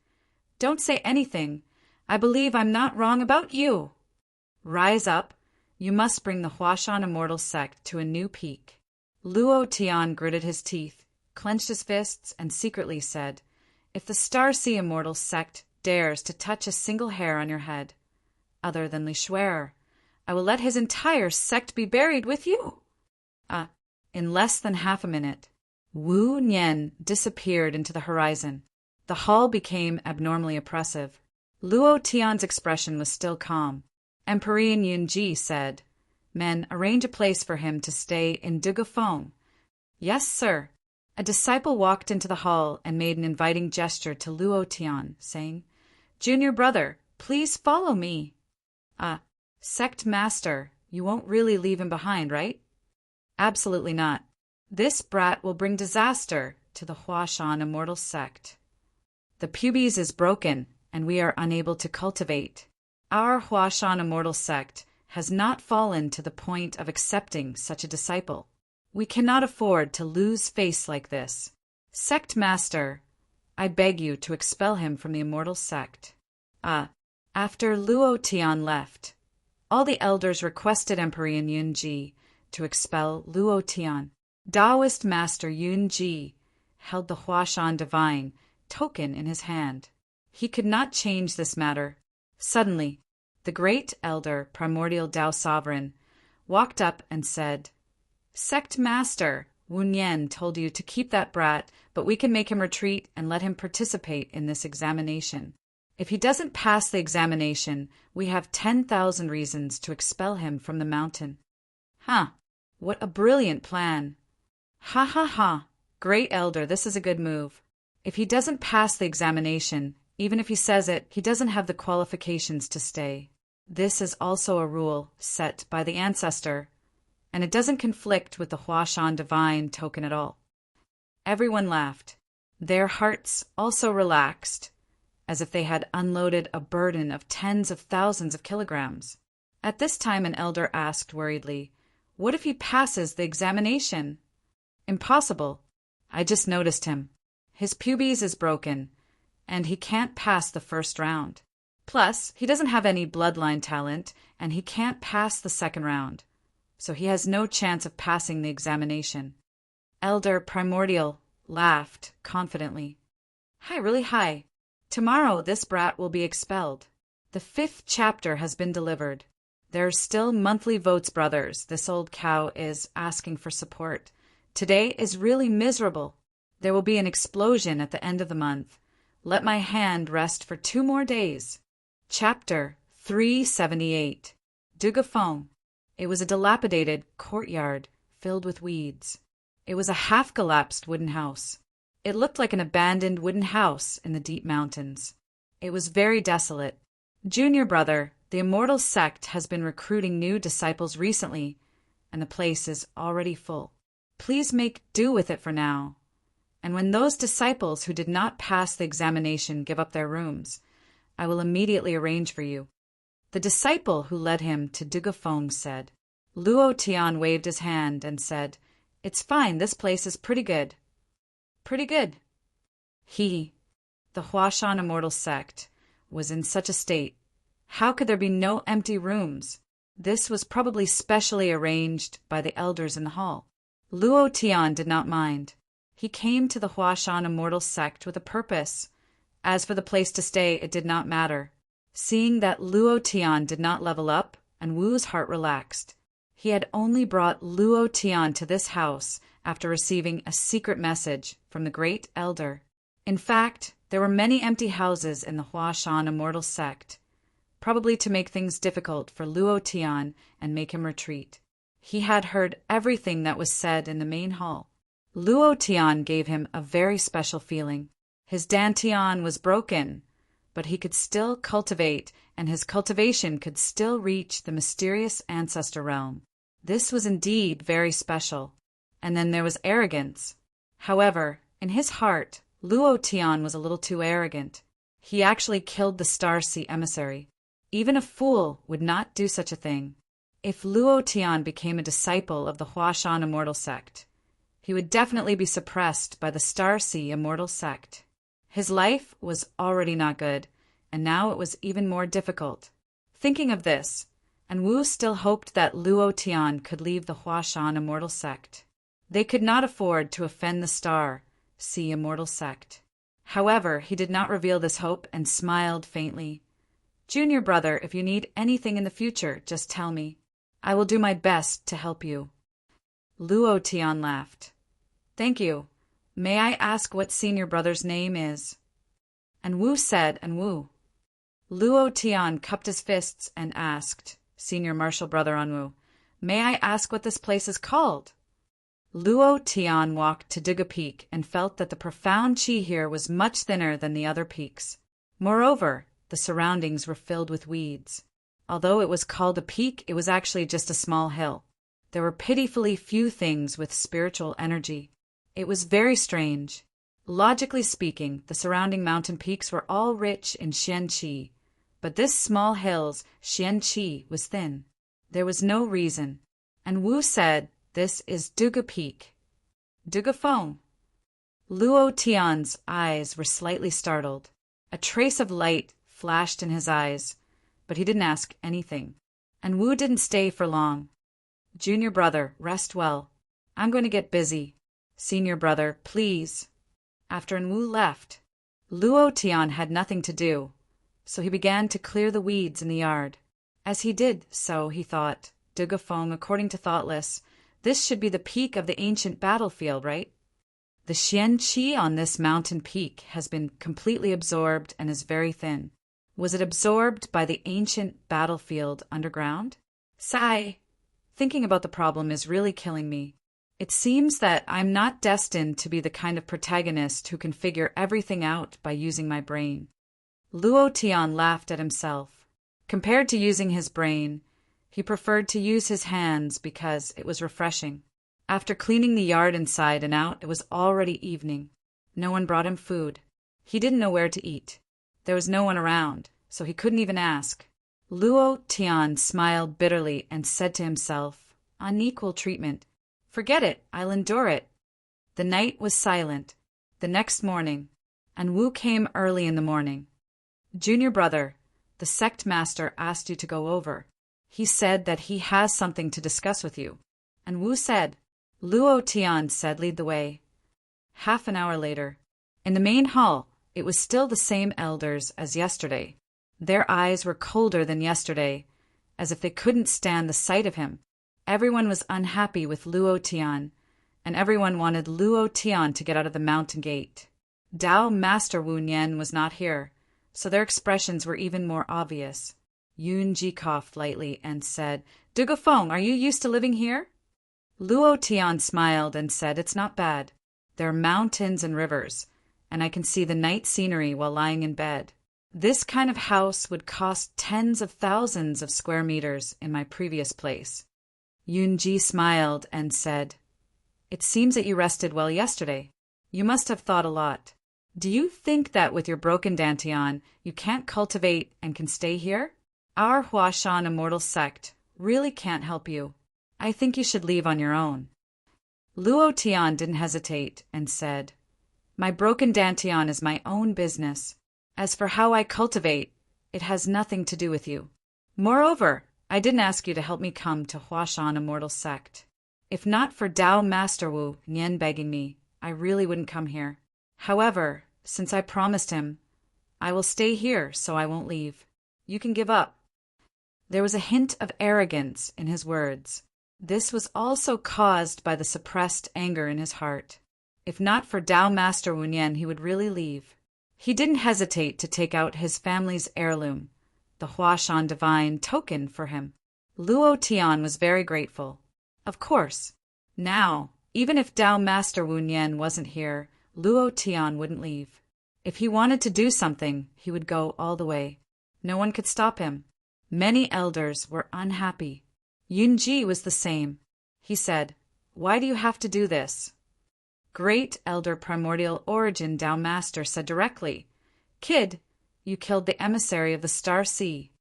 "Don't say anything. I believe I'm not wrong about you. Rise up. You must bring the Huashan immortal sect to a new peak." Luo Tian gritted his teeth, clenched his fists, and secretly said, "If the Star Sea immortal sect dares to touch a single hair on your head, other than Li Shuer, I will let his entire sect be buried with you." In less than half a minute, Wu Nian disappeared into the horizon. The hall became abnormally oppressive. Luo Tian's expression was still calm. Emperor Yunji said, "Men, arrange a place for him to stay in Dugafeng." "Yes, sir." A disciple walked into the hall and made an inviting gesture to Luo Tian, saying, "Junior brother, please follow me." Sect master, you won't really leave him behind, right?" "Absolutely not. This brat will bring disaster to the Huashan immortal sect. The pubes is broken, and we are unable to cultivate. Our Huashan immortal sect has not fallen to the point of accepting such a disciple. We cannot afford to lose face like this. Sect master, I beg you to expel him from the immortal sect." After Luo Tian left, all the elders requested Emperor Yunji to expel Luo Tian. Taoist Master Yunji held the Huashan divine token in his hand. He could not change this matter. Suddenly, the great elder, primordial Tao sovereign, walked up and said, "Sect master, Wu Nian told you to keep that brat, but we can make him retreat and let him participate in this examination. If he doesn't pass the examination, we have 10,000 reasons to expel him from the mountain." What a brilliant plan. Ha ha ha. Great elder, this is a good move. If he doesn't pass the examination, even if he says it, he doesn't have the qualifications to stay. This is also a rule set by the ancestor, and it doesn't conflict with the Huashan divine token at all. Everyone laughed. Their hearts also relaxed, as if they had unloaded a burden of tens of thousands of kilograms. At this time an elder asked worriedly, "What if he passes the examination?" "Impossible. I just noticed him. His pubes is broken, and he can't pass the first round. Plus, he doesn't have any bloodline talent, and he can't pass the second round. So he has no chance of passing the examination." Elder Primordial laughed confidently. Really high. Tomorrow this brat will be expelled. The 5th chapter has been delivered. There are still monthly votes, brothers. This old cow is asking for support. Today is really miserable. There will be an explosion at the end of the month. let my hand rest for 2 more days. Chapter 378. Dugafong. It was a dilapidated courtyard filled with weeds. It was a half-collapsed wooden house. It looked like an abandoned wooden house in the deep mountains. It was very desolate. Junior brother, the immortal sect has been recruiting new disciples recently, and the place is already full. Please make do with it for now. And when those disciples who did not pass the examination give up their rooms, I will immediately arrange for you. The disciple who led him to Dugafong said. Luo Tian waved his hand and said, It's fine, this place is pretty good. Pretty good. He, the Huashan immortal sect, was in such a state. How could there be no empty rooms? This was probably specially arranged by the elders in the hall. Luo Tian did not mind. He came to the Huashan immortal sect with a purpose. As for the place to stay, it did not matter. Seeing that Luo Tian did not level up, and Wu's heart relaxed. He had only brought Luo Tian to this house after receiving a secret message from the great elder. In fact, there were many empty houses in the Huashan immortal sect, probably to make things difficult for Luo Tian and make him retreat. He had heard everything that was said in the main hall. Luo Tian gave him a very special feeling. His dantian was broken, but he could still cultivate, and his cultivation could still reach the mysterious ancestor realm. This was indeed very special. And then there was arrogance. However, in his heart, Luo Tian was a little too arrogant. He actually killed the Star Sea emissary. Even a fool would not do such a thing. If Luo Tian became a disciple of the Huashan immortal sect, he would definitely be suppressed by the Star Sea immortal sect. His life was already not good, and now it was even more difficult. Thinking of this, and Wu still hoped that Luo Tian could leave the Huashan immortal sect. They could not afford to offend the Star Sea immortal sect. However, he did not reveal this hope and smiled faintly. Junior brother, if you need anything in the future, just tell me. I will do my best to help you. Luo Tian laughed. Thank you. May I ask what senior brother's name is? And Wu said, and Wu. Luo Tian cupped his fists and asked, Senior martial brother Anwu, may I ask what this place is called? Luo Tian walked to Diga Peak and felt that the profound qi here was much thinner than the other peaks. Moreover, the surroundings were filled with weeds. Although it was called a peak, it was actually just a small hill. There were pitifully few things with spiritual energy. It was very strange. Logically speaking, the surrounding mountain peaks were all rich in xian qi, but this small hill's xian qi was thin. There was no reason. And Wu said, This is Duga Peak. Dugafong. Luo Tian's eyes were slightly startled. A trace of light flashed in his eyes, but he didn't ask anything. And Wu didn't stay for long. Junior brother, rest well. I'm going to get busy. Senior brother, please. After Wu left, Luo Tian had nothing to do, so he began to clear the weeds in the yard. As he did so, he thought, Dugafong, according to Thoughtless, this should be the peak of the ancient battlefield, right? The xian qi on this mountain peak has been completely absorbed and is very thin. Was it absorbed by the ancient battlefield underground? Sigh. Thinking about the problem is really killing me. It seems that I'm not destined to be the kind of protagonist who can figure everything out by using my brain. Luo Tian laughed at himself. Compared to using his brain, he preferred to use his hands because it was refreshing. After cleaning the yard inside and out, it was already evening. No one brought him food. He didn't know where to eat. There was no one around, so he couldn't even ask. Luo Tian smiled bitterly and said to himself, Unequal treatment. Forget it, I'll endure it. The night was silent. The next morning, and Wu came early in the morning. Junior brother, the sect master asked you to go over. He said that he has something to discuss with you. And Wu said, Luo Tian said lead the way. Half an hour later, in the main hall, it was still the same elders as yesterday. Their eyes were colder than yesterday, as if they couldn't stand the sight of him. Everyone was unhappy with Luo Tian, and everyone wanted Luo Tian to get out of the mountain gate. Tao Master Wu Nian was not here, so their expressions were even more obvious. Yunji coughed lightly and said, "Dugofeng, are you used to living here?" Luo Tian smiled and said, "It's not bad. There are mountains and rivers, and I can see the night scenery while lying in bed. This kind of house would cost tens of thousands of square meters in my previous place." Yunji smiled and said, "It seems that you rested well yesterday. You must have thought a lot. Do you think that with your broken dantian, you can't cultivate and can stay here? Our Huashan immortal sect really can't help you. I think you should leave on your own." Luo Tian didn't hesitate and said, "My broken dantian is my own business. As for how I cultivate, it has nothing to do with you. Moreover, I didn't ask you to help me come to Huashan immortal sect. If not for Tao Master Wu Nian begging me, I really wouldn't come here. However, since I promised him, I will stay here so I won't leave. You can give up." There was a hint of arrogance in his words. This was also caused by the suppressed anger in his heart. If not for Tao Master Wu Nian, he would really leave. He didn't hesitate to take out his family's heirloom, the Huashan divine token, for him. Luo Tian was very grateful. Of course. Now, even if Tao Master Wu Nian wasn't here, Luo Tian wouldn't leave. If he wanted to do something, he would go all the way. No one could stop him. Many elders were unhappy. Yunji was the same. He said, "Why do you have to do this?" Great Elder Primordial Origin Tao Master said directly, "Kid, you killed the emissary of the Star Sea.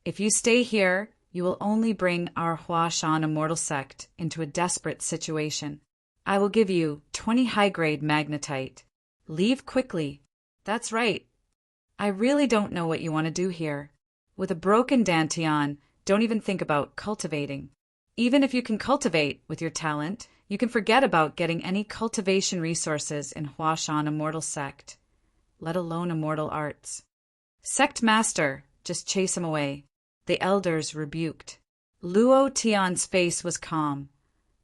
If you stay here, you will only bring our Huashan immortal sect into a desperate situation. I will give you 20 high-grade magnetite. Leave quickly." "That's right. I really don't know what you want to do here. With a broken dantian, don't even think about cultivating. Even if you can cultivate with your talent, you can forget about getting any cultivation resources in Huashan immortal sect, let alone immortal arts. Sect master, just chase him away." The elders rebuked. Luo Tian's face was calm,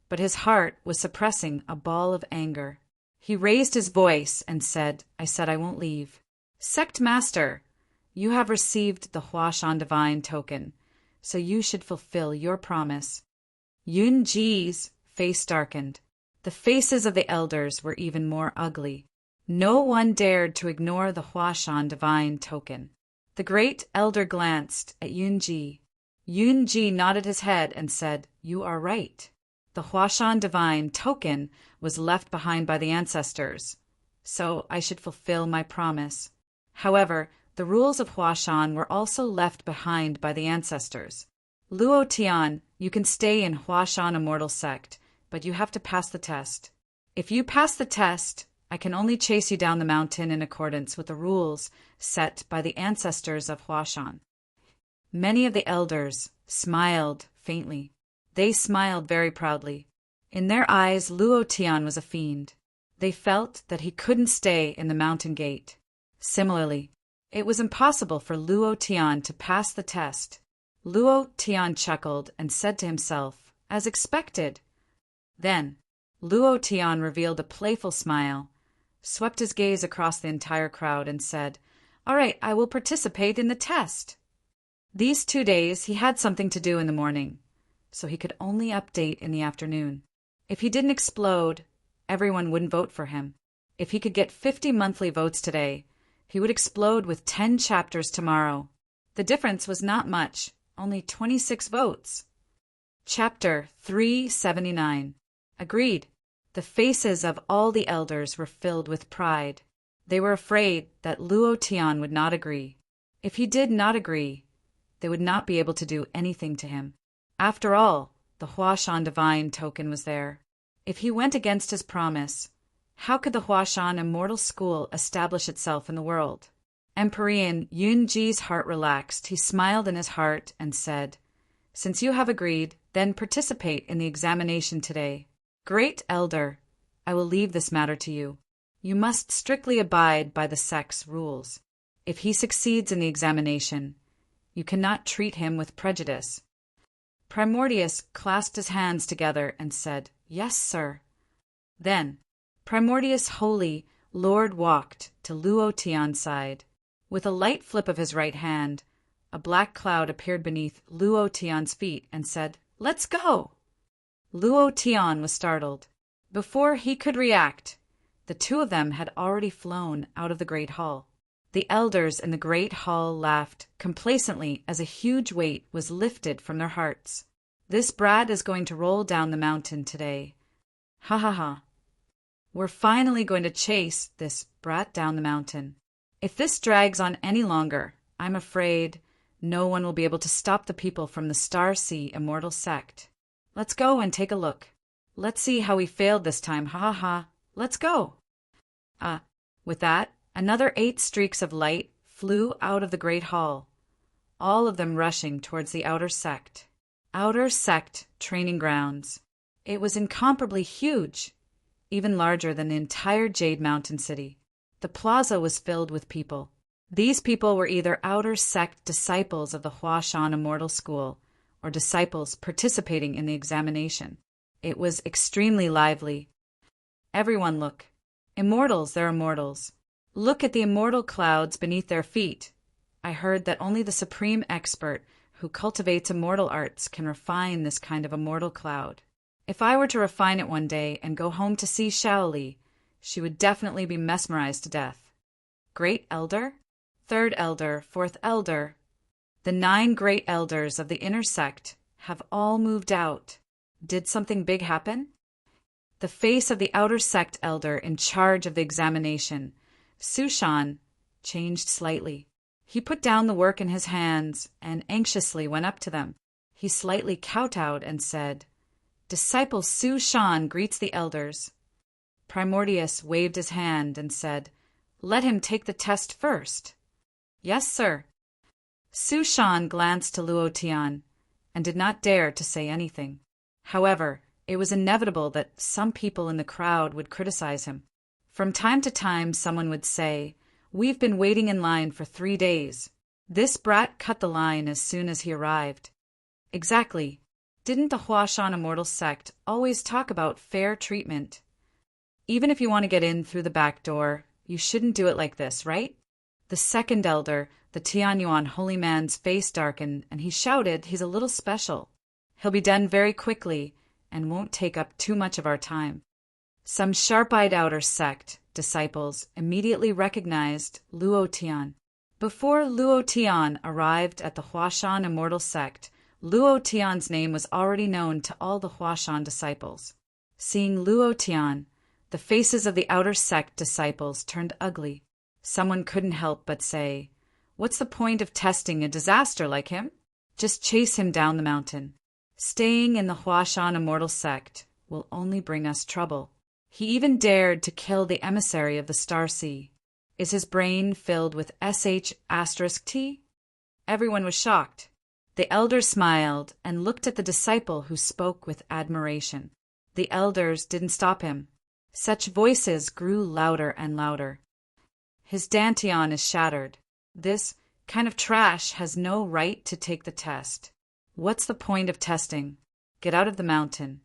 but his heart was suppressing a ball of anger. He raised his voice and said, "I said I won't leave. Sect master, you have received the Huashan divine token, so you should fulfill your promise." Yunji's face darkened. The faces of the elders were even more ugly. No one dared to ignore the Huashan divine token. The great elder glanced at Yunji. Yunji nodded his head and said, "You are right. The Huashan divine token was left behind by the ancestors, so I should fulfill my promise. However, the rules of Huashan were also left behind by the ancestors. Luo Tian, you can stay in Huashan immortal sect, but you have to pass the test. If you pass the test, I can only chase you down the mountain in accordance with the rules set by the ancestors of Huashan." Many of the elders smiled faintly. They smiled very proudly. In their eyes, Luo Tian was a fiend. They felt that he couldn't stay in the mountain gate. Similarly, it was impossible for Luo Tian to pass the test. Luo Tian chuckled and said to himself, "As expected." Then, Luo Tian revealed a playful smile, swept his gaze across the entire crowd, and said, "All right, I will participate in the test." These 2 days he had something to do in the morning, so he could only update in the afternoon. If he didn't explode, everyone wouldn't vote for him. If he could get 50 monthly votes today, he would explode with 10 chapters tomorrow. The difference was not much, only 26 votes. Chapter 379. Agreed. The faces of all the elders were filled with pride. They were afraid that Luo Tian would not agree. If he did not agree, they would not be able to do anything to him. After all, the Huashan divine token was there. If he went against his promise, how could the Huashan immortal school establish itself in the world? Empyrean Yunji's heart relaxed. He smiled in his heart and said, "Since you have agreed, then participate in the examination today. Great Elder, I will leave this matter to you. You must strictly abide by the sect's rules. If he succeeds in the examination, you cannot treat him with prejudice." Primordius clasped his hands together and said, "Yes, sir." Then, Primordius Holy Lord walked to Luo Tian's side. With a light flip of his right hand, a black cloud appeared beneath Luo Tian's feet and said, "Let's go!" Luo Tian was startled. Before he could react, the two of them had already flown out of the Great Hall. The elders in the Great Hall laughed complacently as a huge weight was lifted from their hearts. "This brat is going to roll down the mountain today. Ha ha ha. We're finally going to chase this brat down the mountain. If this drags on any longer, I'm afraid no one will be able to stop the people from the Star Sea Immortal Sect. Let's go and take a look. Let's see how we failed this time. Ha ha ha. Let's go." With that, another 8 streaks of light flew out of the Great Hall, all of them rushing towards the Outer Sect. Outer Sect training grounds. It was incomparably huge, even larger than the entire Jade Mountain City. The plaza was filled with people. These people were either Outer Sect disciples of the Huashan Immortal School or disciples participating in the examination. It was extremely lively. Everyone look. Immortals, they're immortals. Look at the immortal clouds beneath their feet. I heard that only the supreme expert who cultivates immortal arts can refine this kind of immortal cloud. If I were to refine it one day and go home to see Shaoli, she would definitely be mesmerized to death. Great Elder? Third Elder, Fourth Elder. The 9 Great Elders of the Inner Sect have all moved out. Did something big happen? The face of the Outer Sect Elder in charge of the examination, Sushan, changed slightly. He put down the work in his hands and anxiously went up to them. He slightly kowtowed and said, "Disciple Sushan greets the elders." Primordius waved his hand and said, "Let him take the test first." "Yes, sir." Sushan glanced to Luo Tian and did not dare to say anything. However, it was inevitable that some people in the crowd would criticize him. From time to time, someone would say, "We've been waiting in line for 3 days. This brat cut the line as soon as he arrived." Exactly. Didn't the Huashan Immortal Sect always talk about fair treatment? Even if you want to get in through the back door, you shouldn't do it like this, right? The second elder, the Tianyuan holy man's face darkened, and he shouted he's a little special. He'll be done very quickly and won't take up too much of our time. Some sharp-eyed Outer Sect disciples immediately recognized Luo Tian. Before Luo Tian arrived at the Huashan Immortal Sect, Luo Tian's name was already known to all the Huashan disciples. Seeing Luo Tian, the faces of the Outer Sect disciples turned ugly. Someone couldn't help but say, "What's the point of testing a disaster like him? Just chase him down the mountain. Staying in the Huashan Immortal Sect will only bring us trouble." He even dared to kill the emissary of the Star Sea. Is his brain filled with sh*T? Everyone was shocked. The elder smiled and looked at the disciple who spoke with admiration. The elders didn't stop him. Such voices grew louder and louder. "His dantian is shattered. This kind of trash has no right to take the test. What's the point of testing? Get out of the mountain."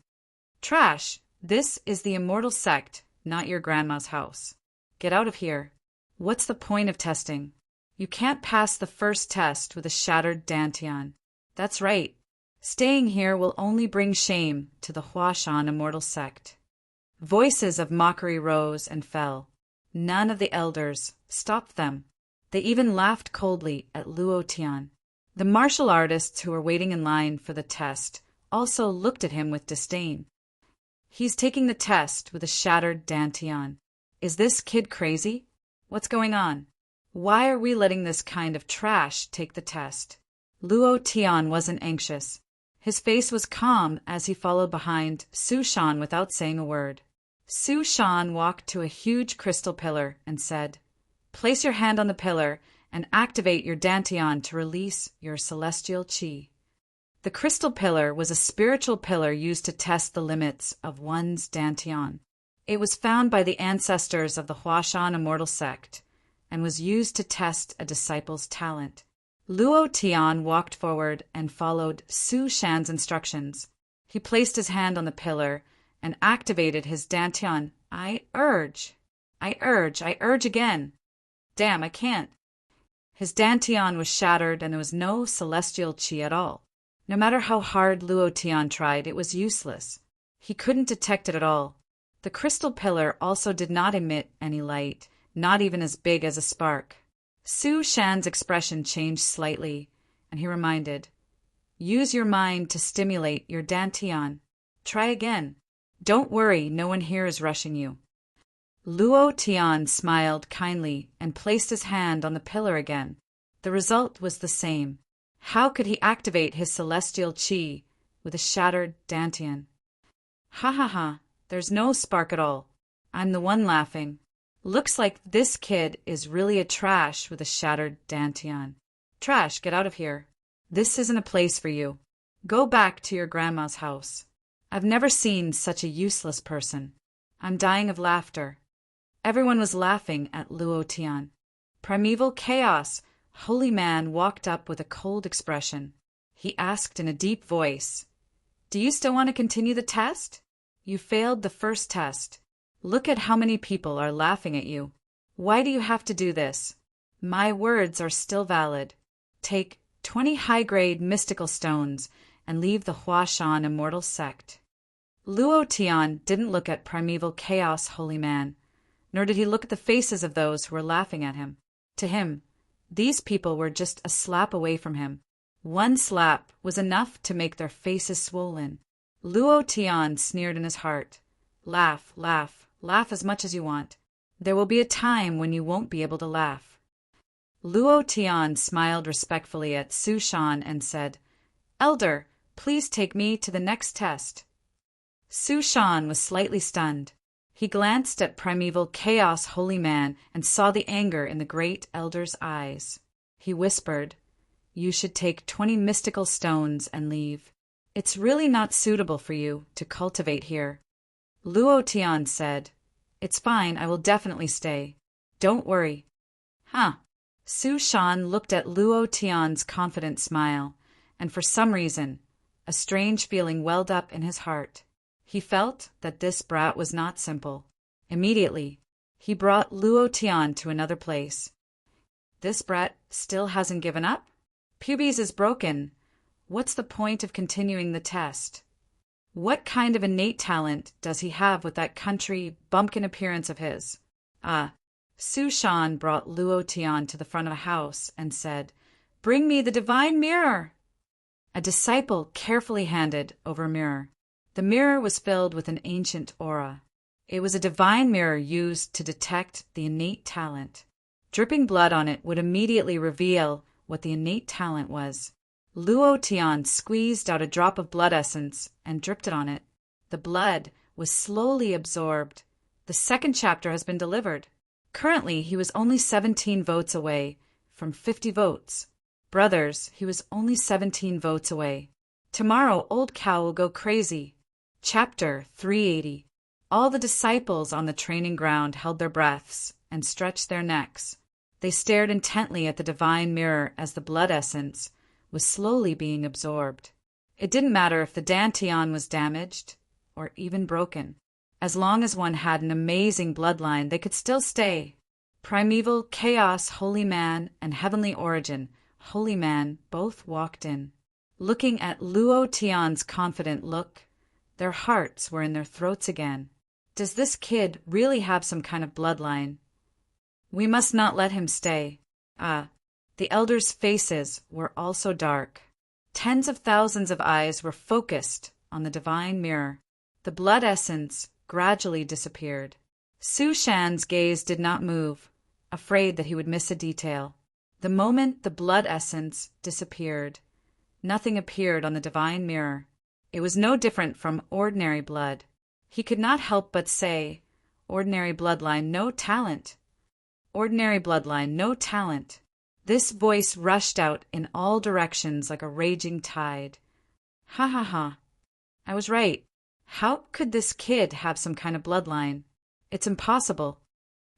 "Trash! This is the Immortal Sect, not your grandma's house. Get out of here. What's the point of testing? You can't pass the first test with a shattered dantian. That's right. Staying here will only bring shame to the Huashan Immortal Sect." Voices of mockery rose and fell. None of the elders stopped them. They even laughed coldly at Luo Tian. The martial artists who were waiting in line for the test also looked at him with disdain. "He's taking the test with a shattered dantian. Is this kid crazy? What's going on? Why are we letting this kind of trash take the test?" Luo Tian wasn't anxious. His face was calm as he followed behind Sushan without saying a word. Sushan walked to a huge crystal pillar and said, "Place your hand on the pillar and activate your dantian to release your celestial chi." The crystal pillar was a spiritual pillar used to test the limits of one's dantian. It was found by the ancestors of the Huashan Immortal Sect and was used to test a disciple's talent. Luo Tian walked forward and followed Su Shan's instructions. He placed his hand on the pillar and activated his dantian. "I urge." I urge again. Damn, I can't. His dantian was shattered and there was no celestial chi at all. No matter how hard Luo Tian tried, it was useless. He couldn't detect it at all. The crystal pillar also did not emit any light, not even as big as a spark. Su Shan's expression changed slightly, and he reminded, use your mind to stimulate your dantian. Try again. Don't worry, no one here is rushing you. Luo Tian smiled kindly and placed his hand on the pillar again. The result was the same. How could he activate his celestial chi with a shattered dantian? Ha ha ha, there's no spark at all. I'm the one laughing. Looks like this kid is really a trash with a shattered dantian. Trash, get out of here. This isn't a place for you. Go back to your grandma's house. I've never seen such a useless person. I'm dying of laughter. Everyone was laughing at Luo Tian. Primeval Chaos, Holy Man, walked up with a cold expression. He asked in a deep voice, do you still want to continue the test? You failed the first test. Look at how many people are laughing at you. Why do you have to do this? My words are still valid. Take 20 high-grade mystical stones and leave the Huashan immortal sect. Luo Tian didn't look at Primeval Chaos, Holy Man, nor did he look at the faces of those who were laughing at him. To him, these people were just a slap away from him. One slap was enough to make their faces swollen. Luo Tian sneered in his heart. Laugh, laugh, laugh as much as you want. There will be a time when you won't be able to laugh. Luo Tian smiled respectfully at Su Shan and said, Elder, please take me to the next test. Su Shan was slightly stunned. He glanced at Primeval Chaos, Holy Man, and saw the anger in the great elder's eyes. He whispered, you should take 20 mystical stones and leave. It's really not suitable for you to cultivate here. Luo Tian said, it's fine, I will definitely stay. Don't worry. Huh. Su Shan looked at Luo Tian's confident smile, and for some reason, a strange feeling welled up in his heart. He felt that this brat was not simple. Immediately, he brought Luo Tian to another place. This brat still hasn't given up? Pubes is broken. What's the point of continuing the test? What kind of innate talent does he have with that country bumpkin appearance of his? Su Shan brought Luo Tian to the front of a house and said, bring me the divine mirror. A disciple carefully handed over a mirror. The mirror was filled with an ancient aura. It was a divine mirror used to detect the innate talent. Dripping blood on it would immediately reveal what the innate talent was. Luo Tian squeezed out a drop of blood essence and dripped it on it. The blood was slowly absorbed. The second chapter has been delivered. Currently, he was only 17 votes away from 50 votes. Brothers, he was only 17 votes away. Tomorrow, Old Cow will go crazy. Chapter 380. All the disciples on the training ground held their breaths and stretched their necks. They stared intently at the divine mirror as the blood essence was slowly being absorbed. It didn't matter if the dantian was damaged or even broken. As long as one had an amazing bloodline, they could still stay. Primeval Chaos, Holy Man, and Heavenly Origin, Holy Man, both walked in. Looking at Luo Tian's confident look, their hearts were in their throats again. Does this kid really have some kind of bloodline? We must not let him stay. The elders' faces were also dark. Tens of thousands of eyes were focused on the divine mirror. The blood essence gradually disappeared. Su Shan's gaze did not move, afraid that he would miss a detail. The moment the blood essence disappeared, nothing appeared on the divine mirror. It was no different from ordinary blood. He could not help but say, ordinary bloodline, no talent. Ordinary bloodline, no talent. This voice rushed out in all directions like a raging tide. Ha ha ha. I was right. How could this kid have some kind of bloodline? It's impossible.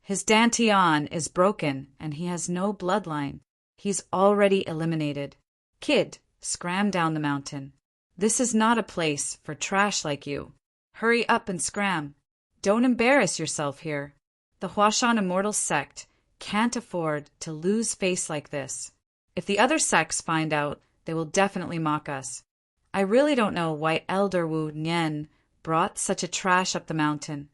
His dantian is broken and he has no bloodline. He's already eliminated. Kid, scram down the mountain. This is not a place for trash like you. Hurry up and scram. Don't embarrass yourself here. The Huashan Immortal Sect can't afford to lose face like this. If the other sects find out, they will definitely mock us. I really don't know why Elder Wu Nian brought such a trash up the mountain.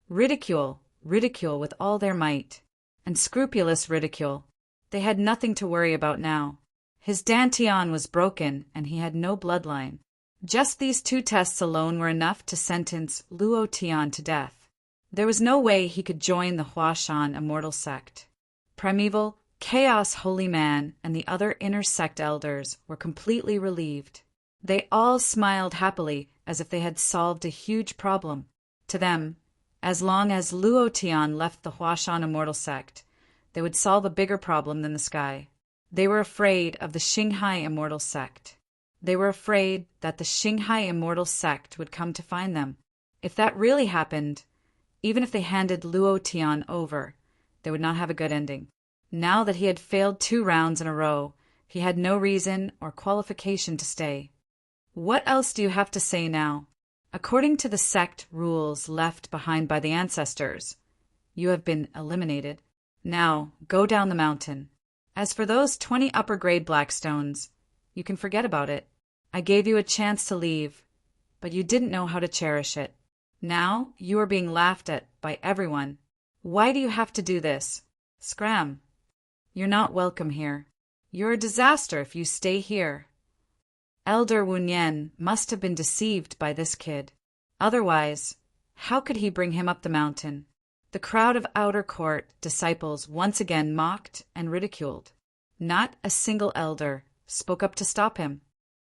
Ridicule with all their might. And scrupulous ridicule. They had nothing to worry about now. His dantian was broken, and he had no bloodline. Just these 2 tests alone were enough to sentence Luo Tian to death. There was no way he could join the Huashan Immortal Sect. Primeval, Chaos Holy Man and the other inner sect elders were completely relieved. They all smiled happily as if they had solved a huge problem. To them, as long as Luo Tian left the Huashan Immortal Sect, they would solve a bigger problem than the sky. They were afraid of the Xinghai Immortal Sect. They were afraid that the Xinghai Immortal Sect would come to find them. If that really happened, even if they handed Luo Tian over, they would not have a good ending. Now that he had failed 2 rounds in a row, he had no reason or qualification to stay. What else do you have to say now? According to the sect rules left behind by the ancestors, you have been eliminated. Now, go down the mountain. As for those 20 upper-grade Blackstones, you can forget about it. I gave you a chance to leave, but you didn't know how to cherish it. Now, you are being laughed at by everyone. Why do you have to do this? Scram. You're not welcome here. You're a disaster if you stay here. Elder Wu Nian must have been deceived by this kid. Otherwise, how could he bring him up the mountain? The crowd of outer court disciples once again mocked and ridiculed. Not a single elder spoke up to stop him.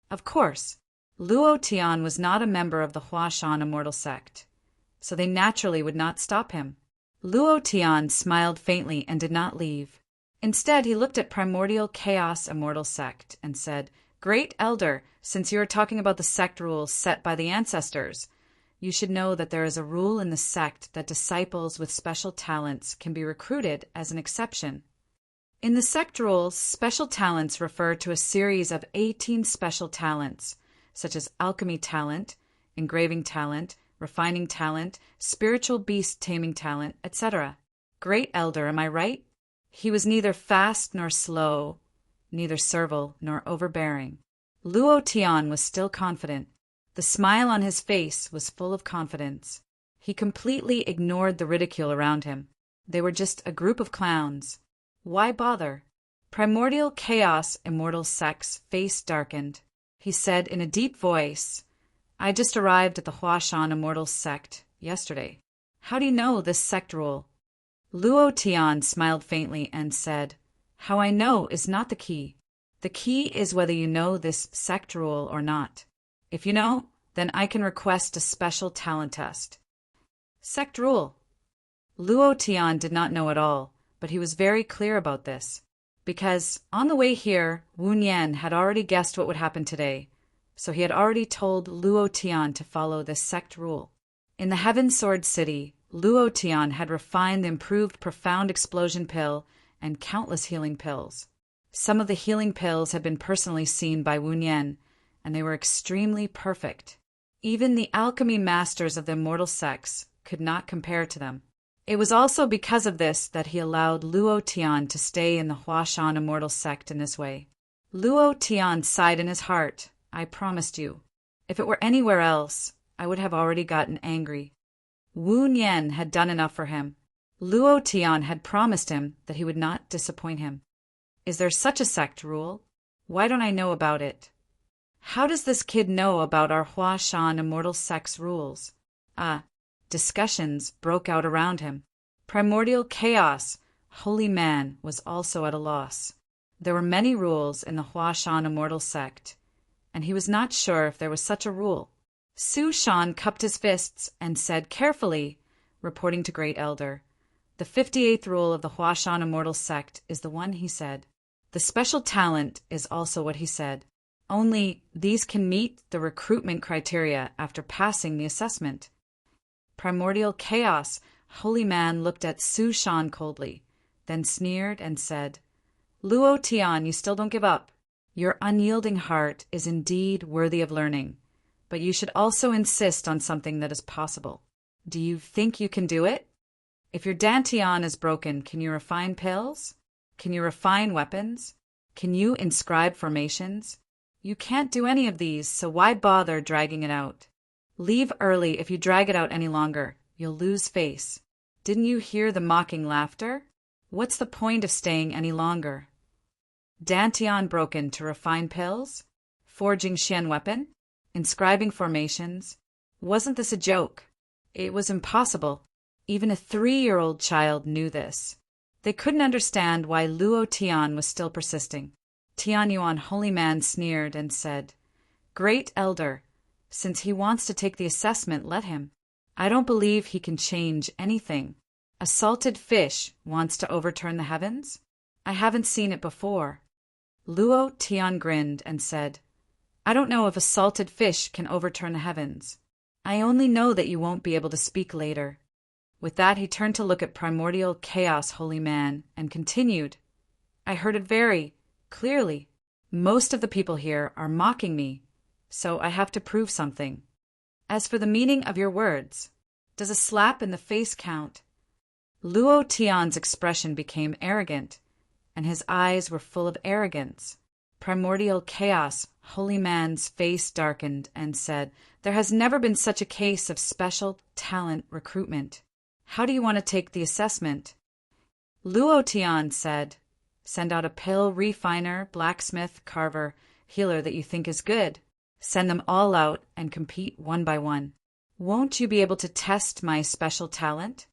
Of course, Luo Tian was not a member of the Huashan Immortal Sect, so they naturally would not stop him. Luo Tian smiled faintly and did not leave. Instead, he looked at Primordial Chaos Immortal Sect and said, "Great Elder, since you are talking about the sect rules set by the ancestors, you should know that there is a rule in the sect that disciples with special talents can be recruited as an exception. In the sect rules, special talents refer to a series of 18 special talents, such as alchemy talent, engraving talent, refining talent, spiritual beast taming talent, etc. Great Elder, am I right? He was neither fast nor slow, neither servile nor overbearing. Luo Tian was still confident. The smile on his face was full of confidence. He completely ignored the ridicule around him. They were just a group of clowns. Why bother? Primordial Chaos Immortal Sect's face darkened. He said in a deep voice, "I just arrived at the Huashan Immortal Sect yesterday. How do you know this sect rule?" Luo Tian smiled faintly and said, "How I know is not the key. The key is whether you know this sect rule or not. If you know, then I can request a special talent test." Sect rule. Luo Tian did not know at all, but he was very clear about this, because on the way here, Wu Nian had already guessed what would happen today, so he had already told Luo Tian to follow this sect rule. In the Heaven Sword City, Luo Tian had refined the improved Profound Explosion pill and countless healing pills. Some of the healing pills had been personally seen by Wu Nian, and they were extremely perfect. Even the alchemy masters of the immortal sects could not compare to them. It was also because of this that he allowed Luo Tian to stay in the Huashan Immortal Sect in this way. Luo Tian sighed in his heart. I promised you. If it were anywhere else, I would have already gotten angry. Wu Nian had done enough for him. Luo Tian had promised him that he would not disappoint him. Is there such a sect rule? Why don't I know about it? How does this kid know about our Huashan Immortal Sect's rules? Discussions broke out around him. Primordial Chaos, Holy Man, was also at a loss. There were many rules in the Huashan Immortal Sect, and he was not sure if there was such a rule. Su Shan cupped his fists and said carefully, reporting to Great Elder, "The 58th rule of the Huashan Immortal Sect is the one," he said. "The special talent is also what he said. Only these can meet the recruitment criteria after passing the assessment." Primordial Chaos, Holy Man looked at Su Shan coldly, then sneered and said, "Luo Tian, you still don't give up. Your unyielding heart is indeed worthy of learning, but you should also insist on something that is possible. Do you think you can do it?" If your dantian is broken, can you refine pills? Can you refine weapons? Can you inscribe formations? You can't do any of these, so why bother dragging it out? Leave early. If you drag it out any longer, you'll lose face. Didn't you hear the mocking laughter? What's the point of staying any longer? Dantian broken to refine pills? Forging Xian weapon? Inscribing formations? Wasn't this a joke? It was impossible. Even a 3-year-old child knew this. They couldn't understand why Luo Tian was still persisting. Tian Yuan, holy man, sneered and said, "Great elder, since he wants to take the assessment, let him. I don't believe he can change anything. A salted fish wants to overturn the heavens? I haven't seen it before." Luo Tian grinned and said, "I don't know if a salted fish can overturn the heavens. I only know that you won't be able to speak later." With that, he turned to look at Primordial Chaos, holy man, and continued, "I heard it very clearly. Most of the people here are mocking me, so I have to prove something. As for the meaning of your words, does a slap in the face count?" Luo Tian's expression became arrogant, and his eyes were full of arrogance. Primordial Chaos, holy man's face darkened and said, "There has never been such a case of special talent recruitment. How do you want to take the assessment?" Luo Tian said, "Send out a pill refiner, blacksmith, carver, healer that you think is good. Send them all out and compete one by one. Won't you be able to test my special talent?"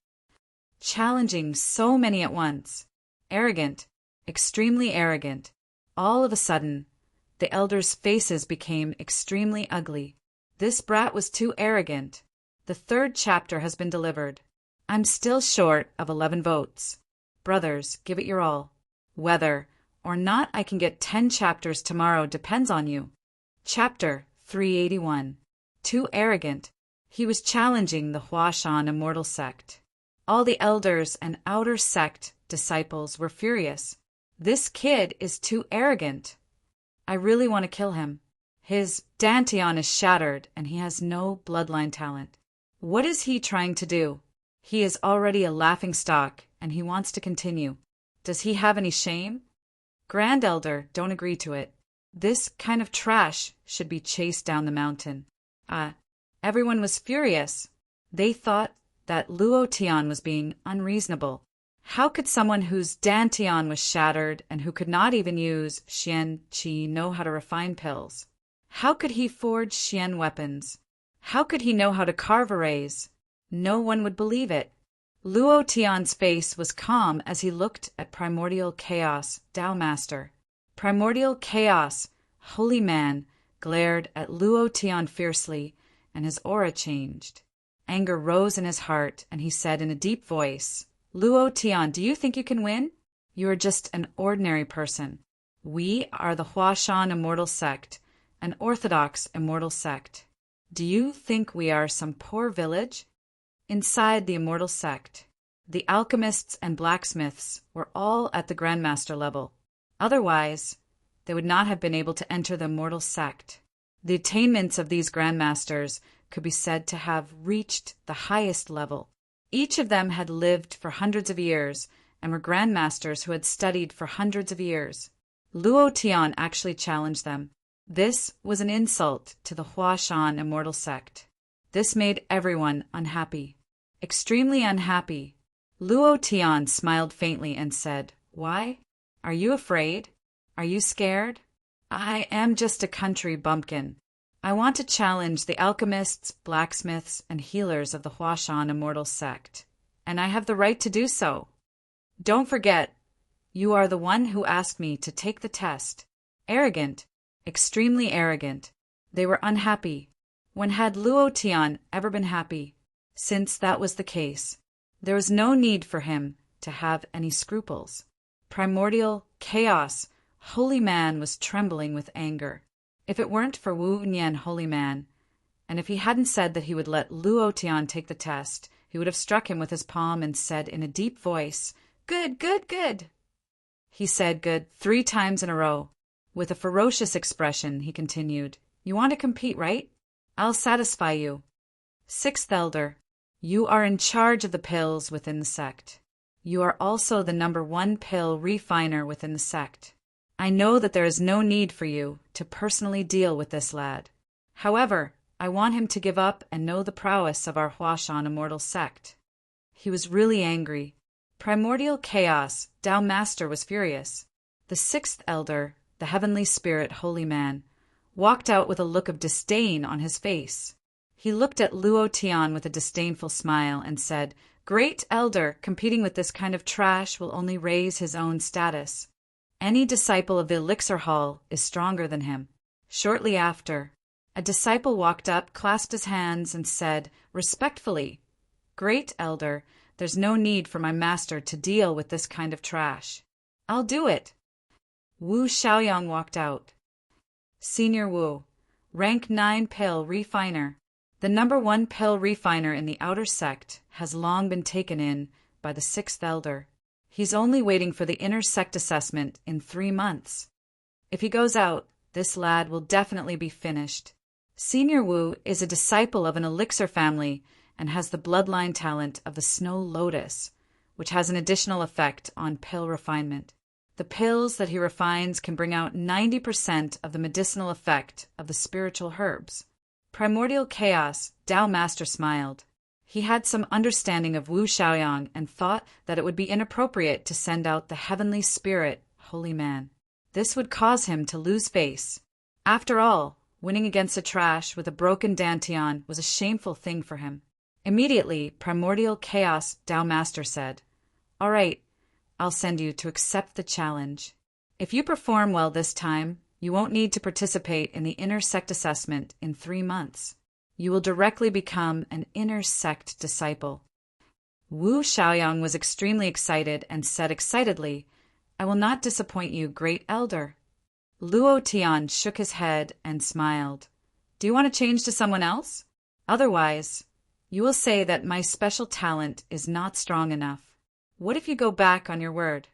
Challenging so many at once. Arrogant, extremely arrogant. All of a sudden, the elders' faces became extremely ugly. This brat was too arrogant. The 3rd chapter has been delivered. I'm still short of 11 votes. Brothers, give it your all. Whether or not I can get 10 chapters tomorrow depends on you. Chapter 381. Too arrogant. He was challenging the Huashan immortal sect. All the elders and outer sect disciples were furious. This kid is too arrogant. I really want to kill him. His dantian is shattered and he has no bloodline talent. What is he trying to do? He is already a laughingstock and he wants to continue. Does he have any shame? Grand Elder, don't agree to it. This kind of trash should be chased down the mountain. Everyone was furious. They thought that Luo Tian was being unreasonable. How could someone whose dantian was shattered and who could not even use Xian Qi know how to refine pills? How could he forge Xian weapons? How could he know how to carve arrays? No one would believe it. Luo Tian's face was calm as he looked at Primordial Chaos, Tao Master. Primordial Chaos, holy man, glared at Luo Tian fiercely, and his aura changed. Anger rose in his heart, and he said in a deep voice, "Luo Tian, do you think you can win? You are just an ordinary person. We are the Huashan immortal sect, an orthodox immortal sect. Do you think we are some poor village?" Inside the immortal sect, the alchemists and blacksmiths were all at the Grandmaster level. Otherwise, they would not have been able to enter the immortal sect. The attainments of these Grandmasters could be said to have reached the highest level. Each of them had lived for hundreds of years and were Grandmasters who had studied for hundreds of years. Luo Tian actually challenged them. This was an insult to the Huashan immortal sect. This made everyone unhappy. Extremely unhappy. Luo Tian smiled faintly and said, "Why? Are you afraid? Are you scared? I am just a country bumpkin. I want to challenge the alchemists, blacksmiths, and healers of the Huashan immortal sect, and I have the right to do so. Don't forget, you are the one who asked me to take the test." Arrogant, extremely arrogant. They were unhappy. When had Luo Tian ever been happy? Since that was the case, there was no need for him to have any scruples. Primordial Chaos, holy man, was trembling with anger. If it weren't for Wu Nian, holy man, and if he hadn't said that he would let Luo Tian take the test, he would have struck him with his palm and said in a deep voice, "Good, good, good." He said good 3 times in a row. With a ferocious expression, he continued, "You want to compete, right? I'll satisfy you. 6th Elder, You are in charge of the pills within the sect. You are also the #1 pill refiner within the sect. I know that there is no need for you to personally deal with this lad. However, I want him to give up and know the prowess of our Huashan immortal sect." He was really angry. Primordial Chaos, Tao Master, was furious. The 6th elder, the Heavenly Spirit Holy Man, walked out with a look of disdain on his face. He looked at Luo Tian with a disdainful smile and said, "Great elder, competing with this kind of trash will only raise his own status. Any disciple of the Elixir Hall is stronger than him." Shortly after, a disciple walked up, clasped his hands, and said, respectfully, "Great elder, there's no need for my master to deal with this kind of trash. I'll do it." Wu Xiaoyang walked out. Senior Wu, rank 9 pill refiner. The #1 pill refiner in the outer sect has long been taken in by the 6th elder. He's only waiting for the inner sect assessment in 3 months. If he goes out, this lad will definitely be finished. Senior Wu is a disciple of an elixir family and has the bloodline talent of the Snow Lotus, which has an additional effect on pill refinement. The pills that he refines can bring out 90% of the medicinal effect of the spiritual herbs. Primordial Chaos, Tao Master, smiled. He had some understanding of Wu Xiaoyang and thought that it would be inappropriate to send out the Heavenly Spirit Holy Man. This would cause him to lose face. After all, winning against a trash with a broken dantian was a shameful thing for him. Immediately, Primordial Chaos, Tao Master, said, "All right, I'll send you to accept the challenge. If you perform well this time, you won't need to participate in the inner sect assessment in 3 months. You will directly become an inner sect disciple." Wu Xiaoyang was extremely excited and said excitedly, "I will not disappoint you, great elder." Luo Tian shook his head and smiled. "Do you want to change to someone else? Otherwise, you will say that my special talent is not strong enough. What if you go back on your word?"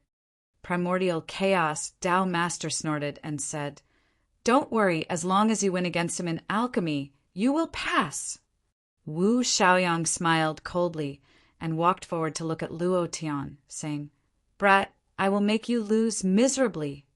Primordial Chaos, Tao Master, snorted and said, "Don't worry, as long as you win against him in alchemy, you will pass." Wu Xiaoyang smiled coldly and walked forward to look at Luo Tian, saying, "Brat, I will make you lose miserably."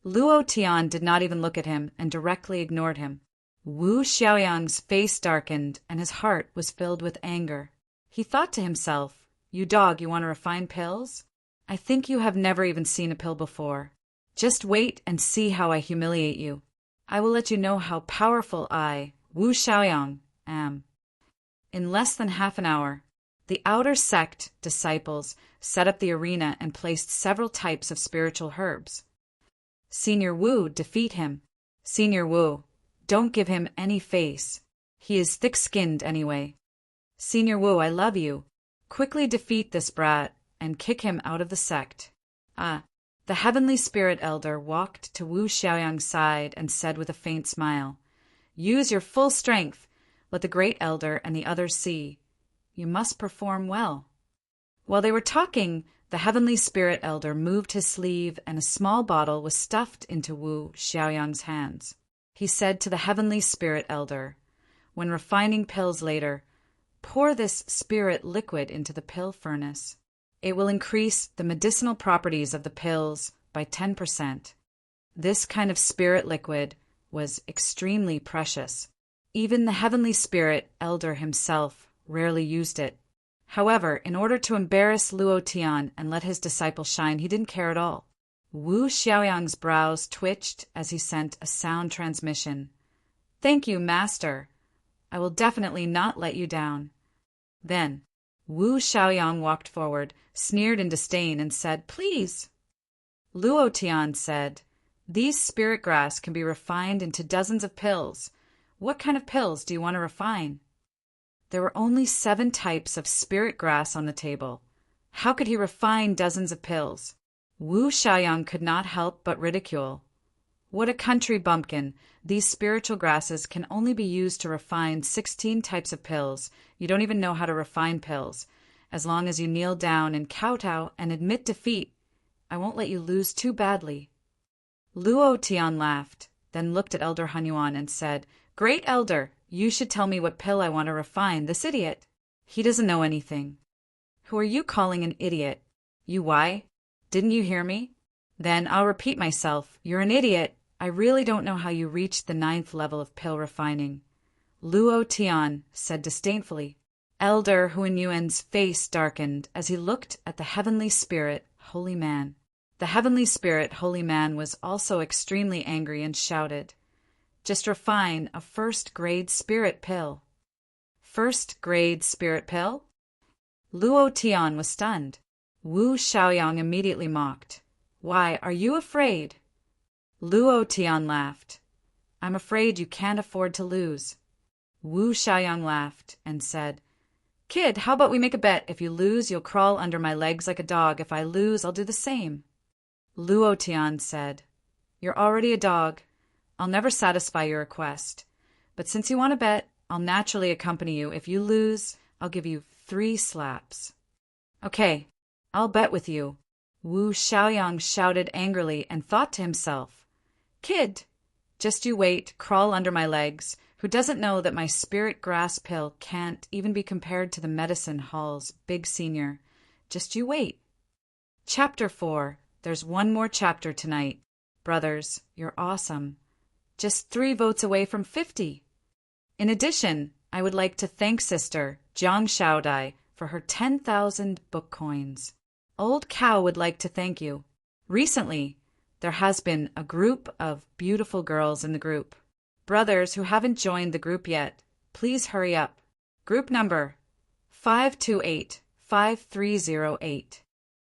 Luo Tian did not even look at him and directly ignored him. Wu Xiaoyang's face darkened and his heart was filled with anger. He thought to himself, "You dog, you want to refine pills? I think you have never even seen a pill before. Just wait and see how I humiliate you. I will let you know how powerful I, Wu Xiaoyang, am." In less than half an hour, the outer sect disciples set up the arena and placed several types of spiritual herbs. Senior Wu, defeat him. Senior Wu, don't give him any face. He is thick-skinned anyway. Senior Wu, I love you. Quickly defeat this brat and kick him out of the sect. The Heavenly Spirit Elder walked to Wu Xiaoyang's side and said with a faint smile, "Use your full strength. Let the Great Elder and the others see. You must perform well." While they were talking, the Heavenly Spirit Elder moved his sleeve and a small bottle was stuffed into Wu Xiaoyang's hands. He said to the Heavenly Spirit Elder, "When refining pills later, pour this spirit liquid into the pill furnace. It will increase the medicinal properties of the pills by 10%. This kind of spirit liquid was extremely precious. Even the Heavenly Spirit Elder himself rarely used it. However, in order to embarrass Luo Tian and let his disciple shine, he didn't care at all. Wu Xiaoyang's brows twitched as he sent a sound transmission. "Thank you, Master. I will definitely not let you down." Then, Wu Xiaoyang walked forward, sneered in disdain, and said, "Please." Luo Tian said, "These spirit grass can be refined into dozens of pills. What kind of pills do you want to refine?" There were only 7 types of spirit grass on the table. How could he refine dozens of pills? Wu Xiaoyang could not help but ridicule. What a country bumpkin! These spiritual grasses can only be used to refine 16 types of pills. You don't even know how to refine pills. As long as you kneel down and kowtow and admit defeat, I won't let you lose too badly. Luo Tian laughed, then looked at Elder Hunyuan and said, "Great Elder, you should tell me what pill I want to refine, this idiot." He doesn't know anything. Who are you calling an idiot? You why? Didn't you hear me? Then I'll repeat myself. You're an idiot. I really don't know how you reached the 9th level of pill refining. Luo Tian said disdainfully. Elder Huinyuan's face darkened as he looked at the heavenly spirit, holy man. The heavenly spirit, holy man, was also extremely angry and shouted, "Just refine a first-grade spirit pill." First-grade spirit pill? Luo Tian was stunned. Wu Xiaoyang immediately mocked. Why, are you afraid? Luo Tian laughed. I'm afraid you can't afford to lose. Wu Xiaoyang laughed and said, Kid, how about we make a bet? If you lose, you'll crawl under my legs like a dog. If I lose, I'll do the same. Luo Tian said, You're already a dog. I'll never satisfy your request. But since you want to bet, I'll naturally accompany you. If you lose, I'll give you 3 slaps. Okay, I'll bet with you. Wu Xiaoyang shouted angrily and thought to himself, Kid, just you wait, crawl under my legs. Who doesn't know that my spirit grass pill can't even be compared to the medicine hall's big senior? Just you wait. Chapter 4. There's one more chapter tonight. Brothers, you're awesome. Just 3 votes away from 50. In addition, I would like to thank Sister Jiang Shaodai for her 10,000 book coins. Old Cow would like to thank you. Recently, there has been a group of beautiful girls in the group. Brothers who haven't joined the group yet, please hurry up. Group number 528-5308.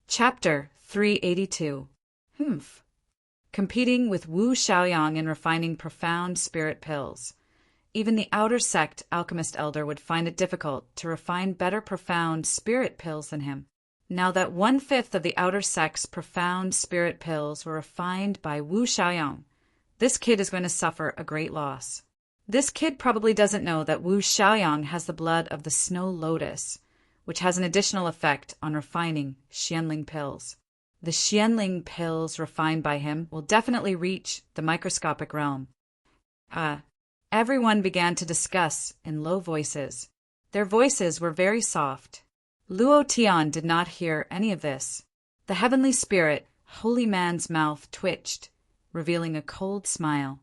Chapter 382. Competing with Wu Xiaoyang in refining profound spirit pills. Even the outer sect alchemist elder would find it difficult to refine better profound spirit pills than him. Now that 1/5 of the outer sect's profound spirit pills were refined by Wu Xiaoyang, this kid is going to suffer a great loss. This kid probably doesn't know that Wu Xiaoyang has the blood of the snow lotus, which has an additional effect on refining Xianling pills. The Xianling pills refined by him will definitely reach the microscopic realm. Everyone began to discuss in low voices. Their voices were very soft. Luo Tian did not hear any of this. The heavenly spirit, holy man's mouth twitched, revealing a cold smile.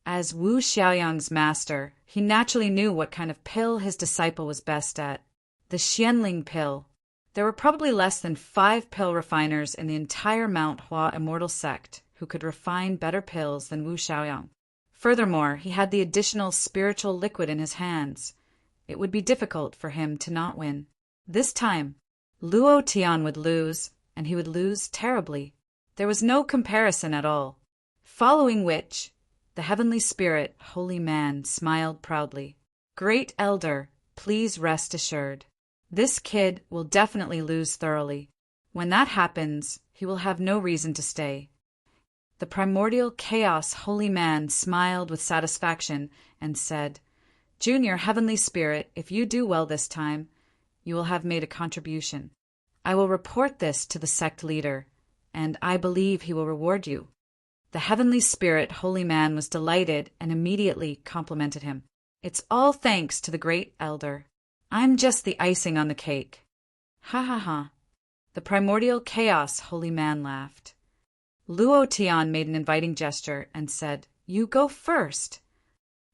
As Wu Xiaoyang's master, he naturally knew what kind of pill his disciple was best at. The Xianling pill. There were probably less than 5 pill refiners in the entire Mount Hua immortal sect who could refine better pills than Wu Xiaoyang. Furthermore, he had the additional spiritual liquid in his hands. It would be difficult for him to not win. This time, Luo Tian would lose, and he would lose terribly. There was no comparison at all. Following which, the heavenly spirit, holy man, smiled proudly. Great elder, please rest assured. This kid will definitely lose thoroughly. When that happens, he will have no reason to stay. The primordial chaos holy man smiled with satisfaction and said, Junior heavenly spirit, if you do well this time, you will have made a contribution. I will report this to the sect leader, and I believe he will reward you. The heavenly spirit, holy man, was delighted and immediately complimented him. It's all thanks to the great elder. I'm just the icing on the cake. Ha ha ha. The primordial chaos, holy man, laughed. Luo Tian made an inviting gesture and said, You go first.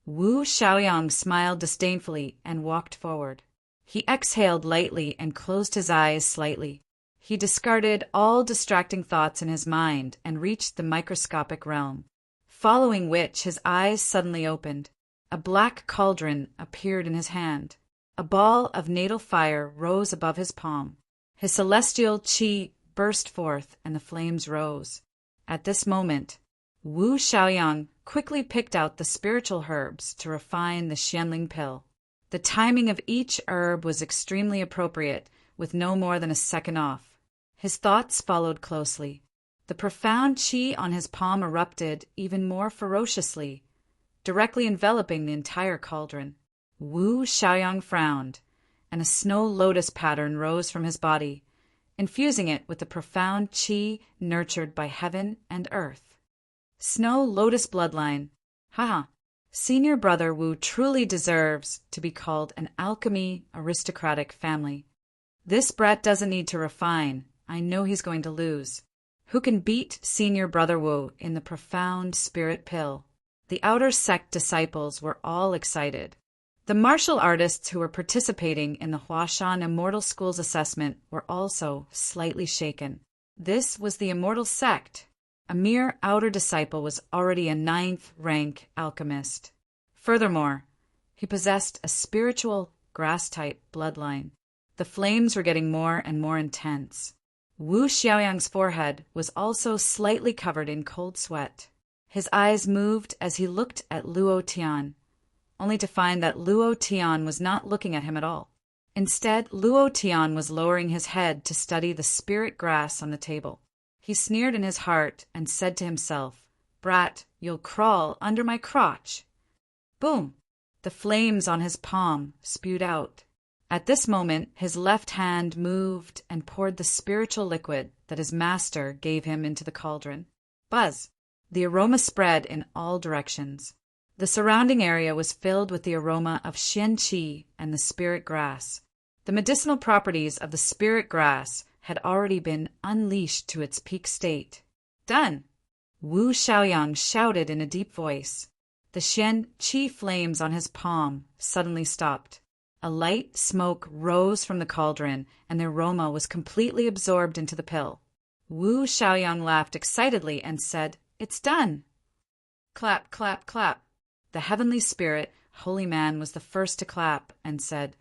Wu Xiaoyang smiled disdainfully and walked forward. He exhaled lightly and closed his eyes slightly. He discarded all distracting thoughts in his mind and reached the microscopic realm, following which his eyes suddenly opened. A black cauldron appeared in his hand. A ball of natal fire rose above his palm. His celestial qi burst forth and the flames rose. At this moment, Wu Xiaoyang quickly picked out the spiritual herbs to refine the Xianling pill. The timing of each herb was extremely appropriate, with no more than a second off. His thoughts followed closely. The profound qi on his palm erupted even more ferociously, directly enveloping the entire cauldron. Wu Xiaoyang frowned, and a snow lotus pattern rose from his body, infusing it with the profound qi nurtured by heaven and earth. Snow lotus bloodline. Haha. Senior Brother Wu truly deserves to be called an alchemy aristocratic family. This brat doesn't need to refine. I know he's going to lose. Who can beat Senior Brother Wu in the profound spirit pill? The outer sect disciples were all excited. The martial artists who were participating in the Huashan Immortal School's assessment were also slightly shaken. This was the Immortal Sect. A mere outer disciple was already a 9th rank alchemist. Furthermore, he possessed a spiritual grass-type bloodline. The flames were getting more and more intense. Wu Xiaoyang's forehead was also slightly covered in cold sweat. His eyes moved as he looked at Luo Tian, only to find that Luo Tian was not looking at him at all. Instead, Luo Tian was lowering his head to study the spirit grass on the table. He sneered in his heart and said to himself, "Brat, you'll crawl under my crotch." Boom! The flames on his palm spewed out. At this moment, his left hand moved and poured the spiritual liquid that his master gave him into the cauldron. Buzz! The aroma spread in all directions. The surrounding area was filled with the aroma of Xian Qi and the spirit grass. The medicinal properties of the spirit grass had already been unleashed to its peak state. Done! Wu Xiaoyang shouted in a deep voice. The Xian Qi flames on his palm suddenly stopped. A light smoke rose from the cauldron, and the aroma was completely absorbed into the pill. Wu Xiaoyang laughed excitedly and said, "It's done!" Clap, clap, clap. The heavenly spirit, holy man, was the first to clap and said,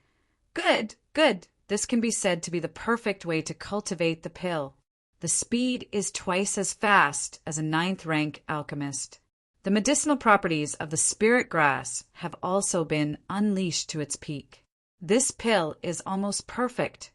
"Good, good. This can be said to be the perfect way to cultivate the pill. The speed is twice as fast as a 9th rank alchemist. The medicinal properties of the spirit grass have also been unleashed to its peak. This pill is almost perfect."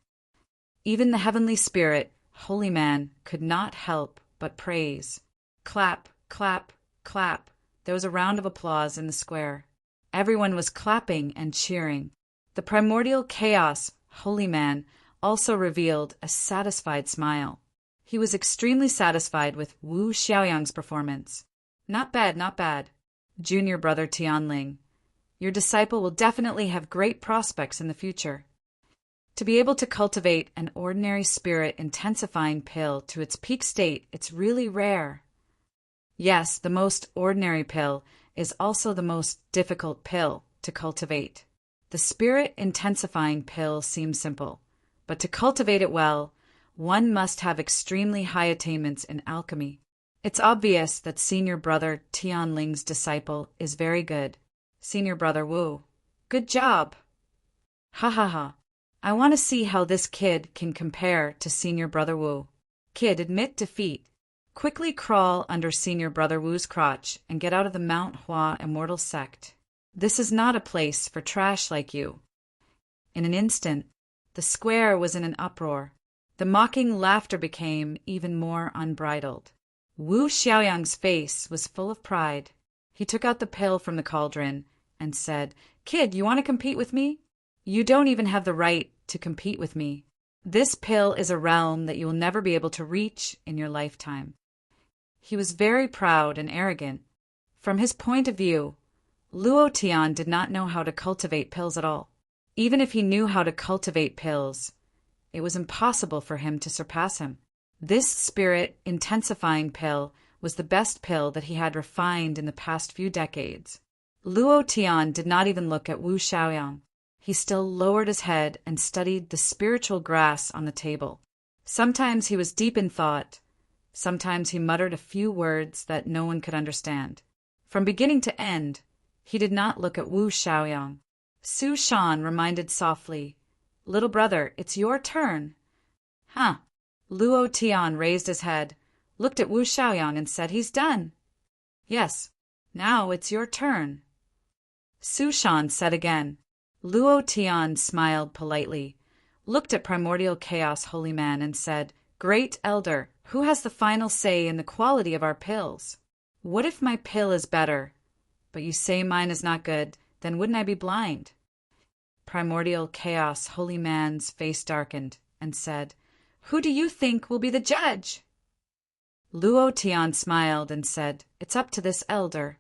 Even the heavenly spirit, holy man, could not help but praise. Clap, clap, clap. There was a round of applause in the square. Everyone was clapping and cheering. The primordial chaos, holy man, also revealed a satisfied smile. He was extremely satisfied with Wu Xiaoyang's performance. "Not bad, not bad. Junior Brother Tianling, your disciple will definitely have great prospects in the future. To be able to cultivate an ordinary spirit intensifying pill to its peak state, it's really rare. Yes, the most ordinary pill is also the most difficult pill to cultivate. The spirit intensifying pill seems simple, but to cultivate it well, one must have extremely high attainments in alchemy. It's obvious that Senior Brother Tianling's disciple is very good. Senior Brother Wu, good job! Ha ha ha. I want to see how this kid can compare to Senior Brother Wu. Kid, admit defeat. Quickly crawl under Senior Brother Wu's crotch and get out of the Mount Hua Immortal Sect. This is not a place for trash like you. In an instant, the square was in an uproar. The mocking laughter became even more unbridled. Wu Xiaoyang's face was full of pride. He took out the pill from the cauldron and said, "Kid, you want to compete with me? You don't even have the right to compete with me. This pill is a realm that you will never be able to reach in your lifetime." He was very proud and arrogant. From his point of view, Luo Tian did not know how to cultivate pills at all. Even if he knew how to cultivate pills, it was impossible for him to surpass him. This spirit intensifying pill was the best pill that he had refined in the past few decades. Luo Tian did not even look at Wu Xiaoyang. He still lowered his head and studied the spiritual grass on the table. Sometimes he was deep in thought. Sometimes he muttered a few words that no one could understand. From beginning to end, he did not look at Wu Xiaoyang. Su Shan reminded softly, "Little brother, it's your turn." Huh. Luo Tian raised his head, looked at Wu Xiaoyang and said, "He's done." "Yes, now it's your turn." Su Shan said again. Luo Tian smiled politely, looked at Primordial Chaos Holy Man and said, "Great Elder, who has the final say in the quality of our pills? What if my pill is better, but you say mine is not good, then wouldn't I be blind?" Primordial Chaos Holy Man's face darkened and said, "Who do you think will be the judge?" Luo Tian smiled and said, "It's up to this elder."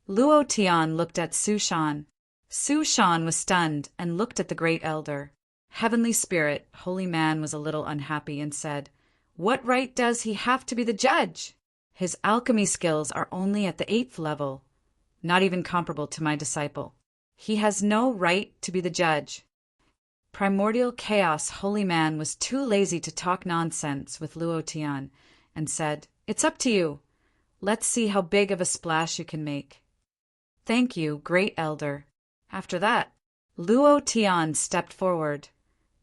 Luo Tian looked at Su Shan. Su Shan was stunned and looked at the great elder. Heavenly Spirit, Holy Man was a little unhappy and said, "What right does he have to be the judge? His alchemy skills are only at the 8th level, not even comparable to my disciple. He has no right to be the judge." Primordial Chaos Holy Man was too lazy to talk nonsense with Luo Tian and said, "It's up to you. Let's see how big of a splash you can make." "Thank you, great elder." After that, Luo Tian stepped forward,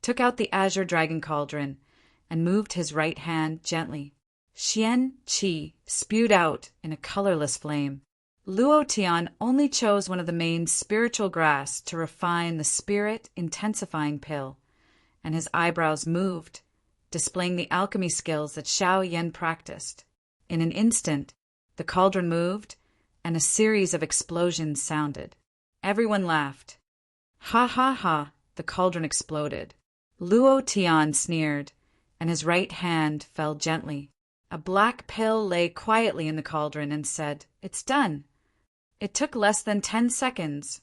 took out the azure dragon cauldron, and moved his right hand gently. Xian Qi spewed out in a colorless flame. Luo Tian only chose one of the main spiritual grass to refine the spirit-intensifying pill, and his eyebrows moved, displaying the alchemy skills that Xiao Yan practiced. In an instant, the cauldron moved, and a series of explosions sounded. Everyone laughed. "Ha ha ha!" The cauldron exploded. Luo Tian sneered, and his right hand fell gently. A black pill lay quietly in the cauldron and said, "It's done." It took less than 10 seconds.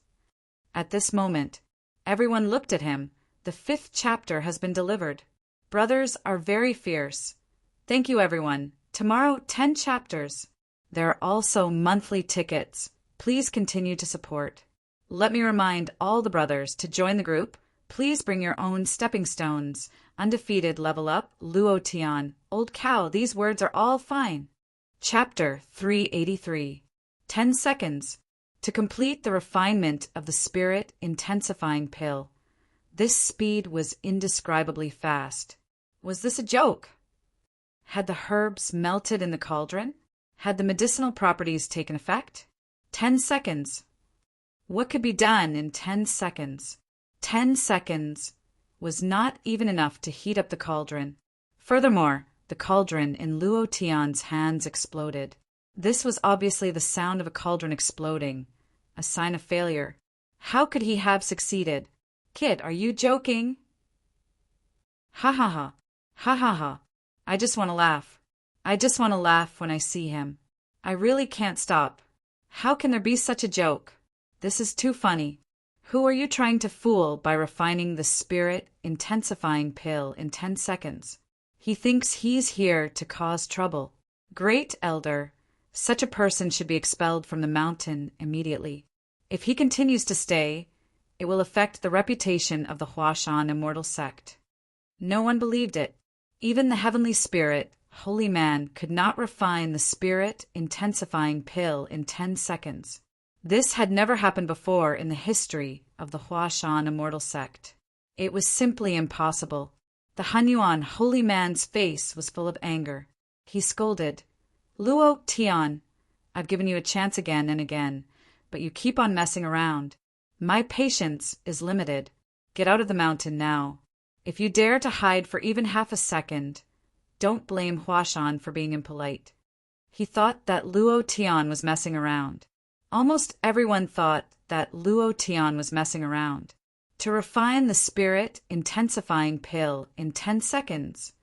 At this moment, everyone looked at him. The 5th chapter has been delivered. Brothers are very fierce. Thank you, everyone. Tomorrow, 10 chapters. There are also monthly tickets. Please continue to support. Let me remind all the brothers to join the group. Please bring your own stepping stones. Undefeated level up, Luo Tian. Old cow, these words are all fine. Chapter 383. 10 seconds. To complete the refinement of the spirit-intensifying pill. This speed was indescribably fast. Was this a joke? Had the herbs melted in the cauldron? Had the medicinal properties taken effect? 10 seconds. What could be done in 10 seconds? 10 seconds was not even enough to heat up the cauldron. Furthermore, the cauldron in Luo Tian's hands exploded. This was obviously the sound of a cauldron exploding, a sign of failure. How could he have succeeded? Kid, are you joking? Ha ha ha. Ha ha ha. I just want to laugh. I just want to laugh when I see him. I really can't stop. How can there be such a joke? This is too funny. Who are you trying to fool by refining the spirit-intensifying pill in 10 seconds? He thinks he's here to cause trouble. Great elder, such a person should be expelled from the mountain immediately. If he continues to stay, it will affect the reputation of the Huashan immortal sect. No one believed it. Even the heavenly spirit, Holy Man, could not refine the spirit-intensifying pill in 10 seconds. This had never happened before in the history of the Huashan immortal sect. It was simply impossible. The Hanyuan Holy Man's face was full of anger. He scolded, "Luo Tian, I've given you a chance again and again, but you keep on messing around. My patience is limited. Get out of the mountain now. If you dare to hide for even half a second, don't blame Huashan for being impolite." He thought that Luo Tian was messing around. Almost everyone thought that Luo Tian was messing around. To refine the spirit-intensifying pill in 10 seconds,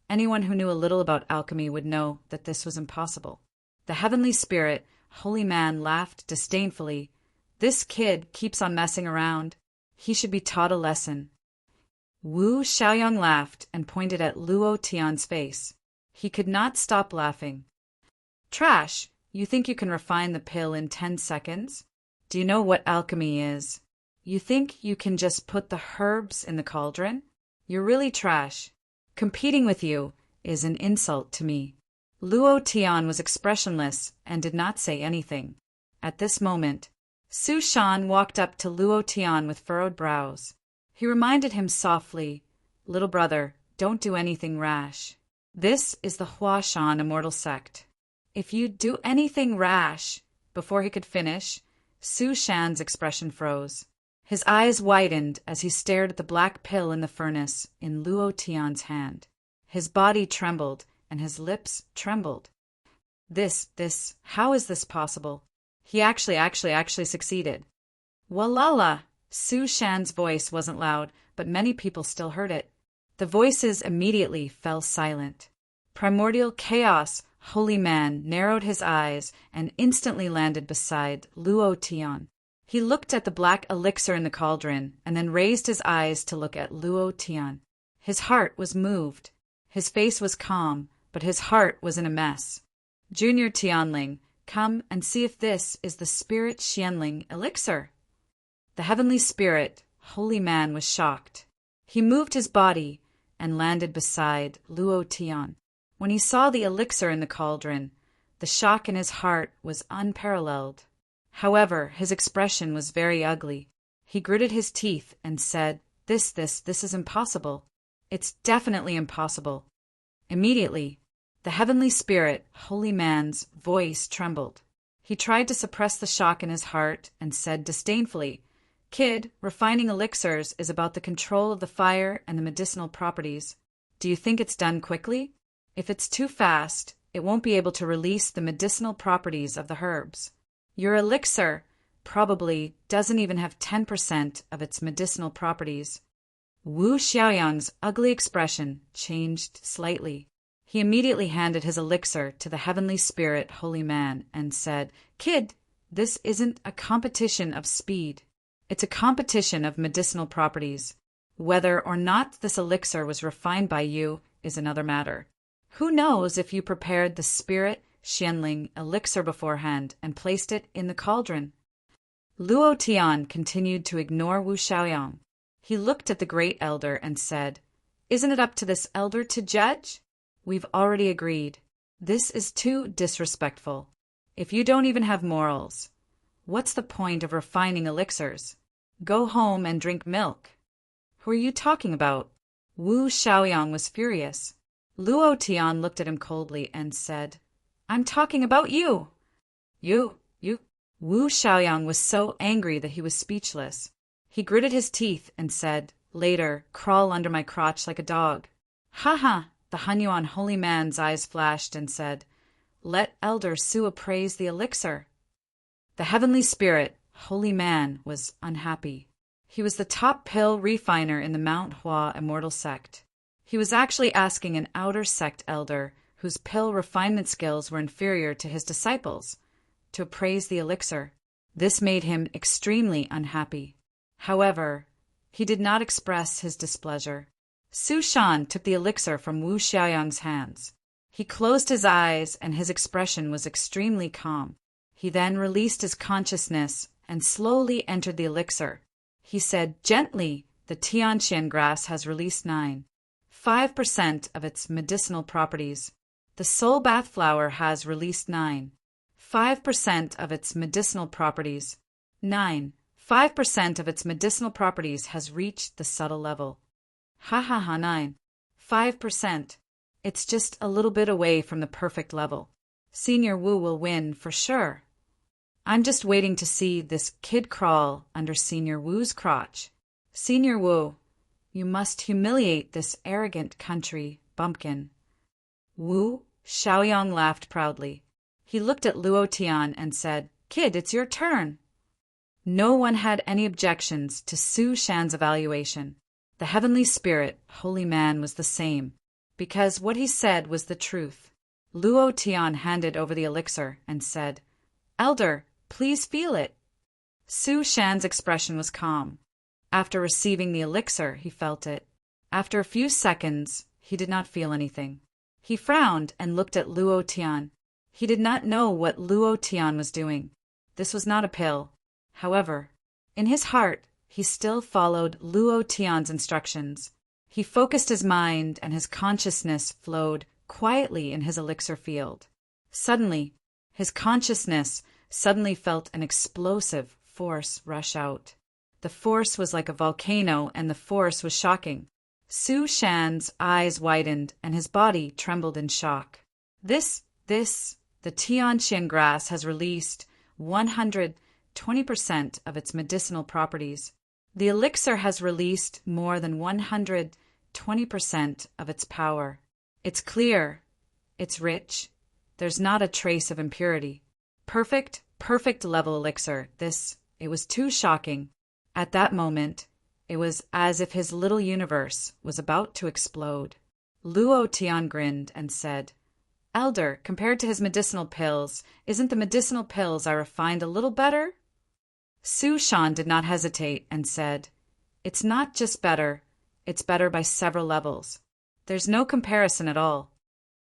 anyone who knew a little about alchemy would know that this was impossible. The heavenly spirit, Holy Man, laughed disdainfully. This kid keeps on messing around. He should be taught a lesson. Wu Xiaoyang laughed and pointed at Luo Tian's face. He could not stop laughing. "Trash, you think you can refine the pill in 10 seconds? Do you know what alchemy is? You think you can just put the herbs in the cauldron? You're really trash. Competing with you is an insult to me." Luo Tian was expressionless and did not say anything. At this moment, Su Shan walked up to Luo Tian with furrowed brows. He reminded him softly, "Little brother, don't do anything rash. This is the Huashan immortal sect. If you do anything rash..." Before he could finish, Su Shan's expression froze. His eyes widened as he stared at the black pill in the furnace in Luo Tian's hand. His body trembled and his lips trembled. How is this possible? He actually succeeded. Walala! Su Shan's voice wasn't loud, but many people still heard it. The voices immediately fell silent. Primordial Chaos, holy man, narrowed his eyes and instantly landed beside Luo Tian. He looked at the black elixir in the cauldron and then raised his eyes to look at Luo Tian. His heart was moved. His face was calm, but his heart was in a mess. Junior Tianling, come and see if this is the Spirit Xianling elixir. The heavenly spirit, holy man, was shocked. He moved his body and landed beside Luo Tian. When he saw the elixir in the cauldron, the shock in his heart was unparalleled. However, his expression was very ugly. He gritted his teeth and said, This is impossible. It's definitely impossible. Immediately, the heavenly spirit, holy man's, voice trembled. He tried to suppress the shock in his heart and said disdainfully, Kid, refining elixirs is about the control of the fire and the medicinal properties. Do you think it's done quickly? If it's too fast, it won't be able to release the medicinal properties of the herbs. Your elixir probably doesn't even have 10% of its medicinal properties. Wu Xiaoyang's ugly expression changed slightly. He immediately handed his elixir to the heavenly spirit, holy man, and said, Kid, this isn't a competition of speed. It's a competition of medicinal properties. Whether or not this elixir was refined by you is another matter. Who knows if you prepared the Spirit Xianling elixir beforehand and placed it in the cauldron? Luo Tian continued to ignore Wu Xiaoyang. He looked at the great elder and said, Isn't it up to this elder to judge? We've already agreed. This is too disrespectful. If you don't even have morals, what's the point of refining elixirs? Go home and drink milk. Who are you talking about? Wu Xiaoyang was furious. Luo Tian looked at him coldly and said, I'm talking about you. You. Wu Xiaoyang was so angry that he was speechless. He gritted his teeth and said, Later, crawl under my crotch like a dog. Ha ha! The Hunyuan holy man's eyes flashed and said, Let Elder Su appraise the elixir. The heavenly spirit, holy man, was unhappy. He was the top pill refiner in the Mount Hua immortal sect. He was actually asking an outer sect elder, whose pill refinement skills were inferior to his disciples, to appraise the elixir. This made him extremely unhappy. However, he did not express his displeasure. Su Shan took the elixir from Wu Xiaoyang's hands. He closed his eyes and his expression was extremely calm. He then released his consciousness and slowly entered the elixir. He said, Gently, the Tianqian grass has released 5% of its medicinal properties. The soul bath flower has released 5% of its medicinal properties. 5% of its medicinal properties has reached the subtle level. Ha ha ha, 5%. It's just a little bit away from the perfect level. Senior Wu will win for sure. I'm just waiting to see this kid crawl under Senior Wu's crotch. Senior Wu, you must humiliate this arrogant country bumpkin. Wu Xiaoyang laughed proudly. He looked at Luo Tian and said, Kid, it's your turn. No one had any objections to Su Shan's evaluation. The heavenly spirit, holy man, was the same, because what he said was the truth. Luo Tian handed over the elixir and said, Elder, please feel it. Su Shan's expression was calm. After receiving the elixir, he felt it. After a few seconds, he did not feel anything. He frowned and looked at Luo Tian. He did not know what Luo Tian was doing. This was not a pill. However, in his heart, he still followed Luo Tian's instructions. He focused his mind and his consciousness flowed quietly in his elixir field. Suddenly, his consciousness suddenly felt an explosive force rush out. The force was like a volcano and the force was shocking. Su Shan's eyes widened and his body trembled in shock. The Tianqian grass has released 120% of its medicinal properties. The elixir has released more than 120% of its power. It's clear. It's rich. There's not a trace of impurity. Perfect level elixir. It was too shocking. At that moment, it was as if his little universe was about to explode. Luo Tian grinned and said, Elder, compared to his medicinal pills, isn't the medicinal pills I refined a little better? Su Shan did not hesitate and said, It's not just better, it's better by several levels. There's no comparison at all.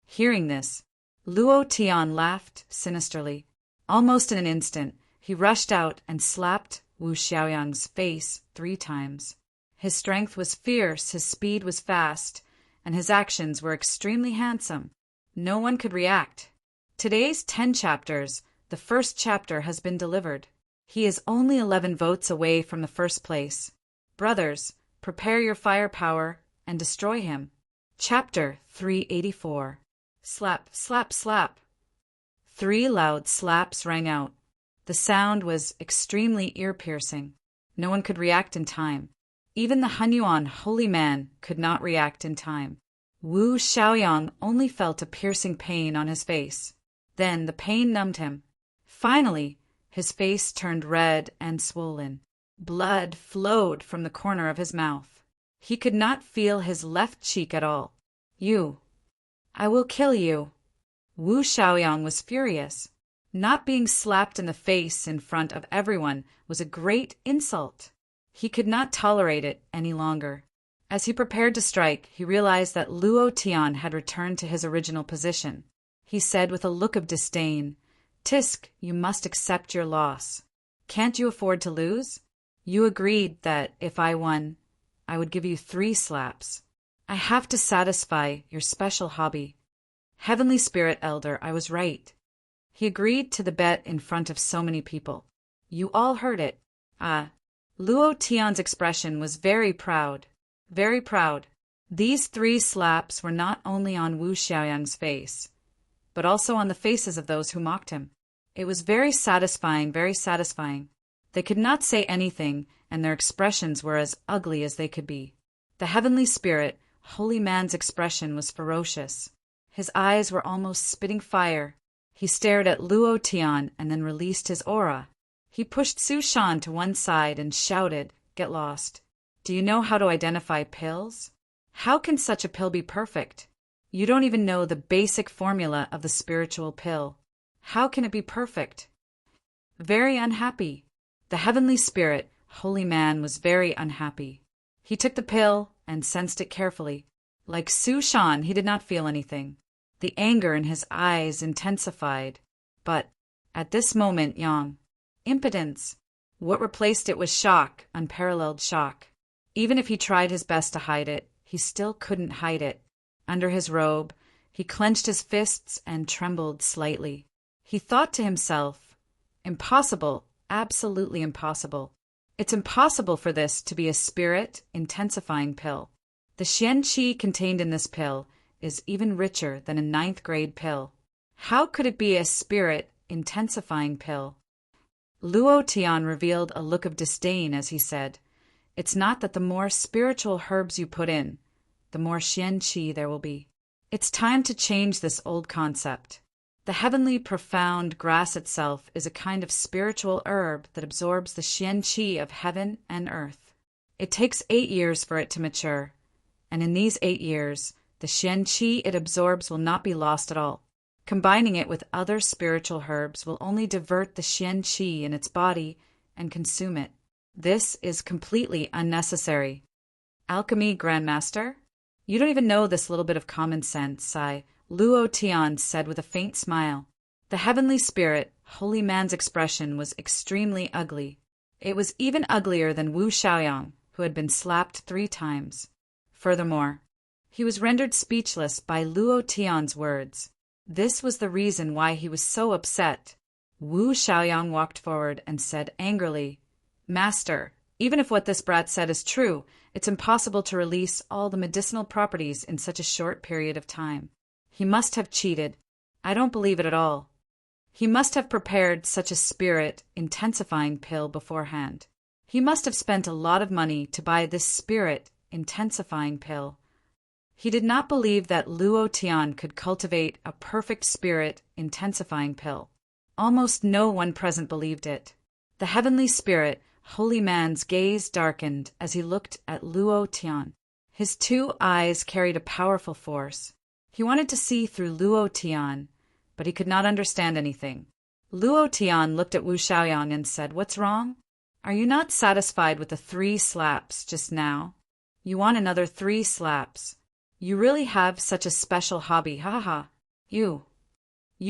Hearing this, Luo Tian laughed sinisterly. Almost in an instant, he rushed out and slapped Wu Xiaoyang's face 3 times. His strength was fierce, his speed was fast, and his actions were extremely handsome. No one could react. Today's 10 chapters, the first chapter has been delivered. He is only 11 votes away from the first place. Brothers, prepare your firepower and destroy him. Chapter 384. Slap, slap, slap. 3 loud slaps rang out. The sound was extremely ear-piercing. No one could react in time. Even the Hunyuan holy man could not react in time. Wu Xiaoyang only felt a piercing pain on his face. Then the pain numbed him. Finally, his face turned red and swollen. Blood flowed from the corner of his mouth. He could not feel his left cheek at all. I will kill you. Wu Xiaoyang was furious. Not being slapped in the face in front of everyone was a great insult. He could not tolerate it any longer. As he prepared to strike, he realized that Luo Tian had returned to his original position. He said with a look of disdain, Tisk, you must accept your loss. Can't you afford to lose? You agreed that if I won, I would give you 3 slaps. I have to satisfy your special hobby. Heavenly Spirit Elder, I was right. He agreed to the bet in front of so many people. You all heard it. Luo Tian's expression was very proud. Very proud. These 3 slaps were not only on Wu Xiaoyang's face, but also on the faces of those who mocked him. It was very satisfying, very satisfying. They could not say anything, and their expressions were as ugly as they could be. The Heavenly Spirit, holy man's expression was ferocious. His eyes were almost spitting fire. He stared at Luo Tian and then released his aura. He pushed Su Shan to one side and shouted, Get lost. Do you know how to identify pills? How can such a pill be perfect? You don't even know the basic formula of the spiritual pill. How can it be perfect? Very unhappy. The Heavenly Spirit, holy man, was very unhappy. He took the pill and sensed it carefully. Like Su Shan, he did not feel anything. The anger in his eyes intensified. But at this moment, impotence. What replaced it was shock, unparalleled shock. Even if he tried his best to hide it, he still couldn't hide it. Under his robe, he clenched his fists and trembled slightly. He thought to himself, Impossible, absolutely impossible. It's impossible for this to be a spirit-intensifying pill. The Xian Qi contained in this pill is even richer than a 9th grade pill. How could it be a spirit-intensifying pill? Luo Tian revealed a look of disdain as he said, It's not that the more spiritual herbs you put in, the more Xian Qi there will be. It's time to change this old concept. The heavenly profound grass itself is a kind of spiritual herb that absorbs the Xian Qi of heaven and earth. It takes 8 years for it to mature, and in these 8 years, the Xian Qi it absorbs will not be lost at all. Combining it with other spiritual herbs will only divert the Xian Qi in its body and consume it. This is completely unnecessary. Alchemy Grandmaster? You don't even know this little bit of common sense, Luo Tian said with a faint smile. The Heavenly Spirit, holy man's expression was extremely ugly. It was even uglier than Wu Xiaoyang, who had been slapped 3 times. Furthermore, he was rendered speechless by Luo Tian's words. This was the reason why he was so upset. Wu Xiaoyang walked forward and said angrily, Master, even if what this brat said is true, it's impossible to release all the medicinal properties in such a short period of time. He must have cheated. I don't believe it at all. He must have prepared such a spirit-intensifying pill beforehand. He must have spent a lot of money to buy this spirit-intensifying pill. He did not believe that Luo Tian could cultivate a perfect spirit-intensifying pill. Almost no one present believed it. The Heavenly Spirit, holy man's gaze darkened as he looked at Luo Tian. His 2 eyes carried a powerful force. He wanted to see through Luo Tian, but he could not understand anything. Luo Tian looked at Wu Xiaoyang and said, "What's wrong? Are you not satisfied with the 3 slaps just now? You want another 3 slaps. You really have such a special hobby, ha ha. You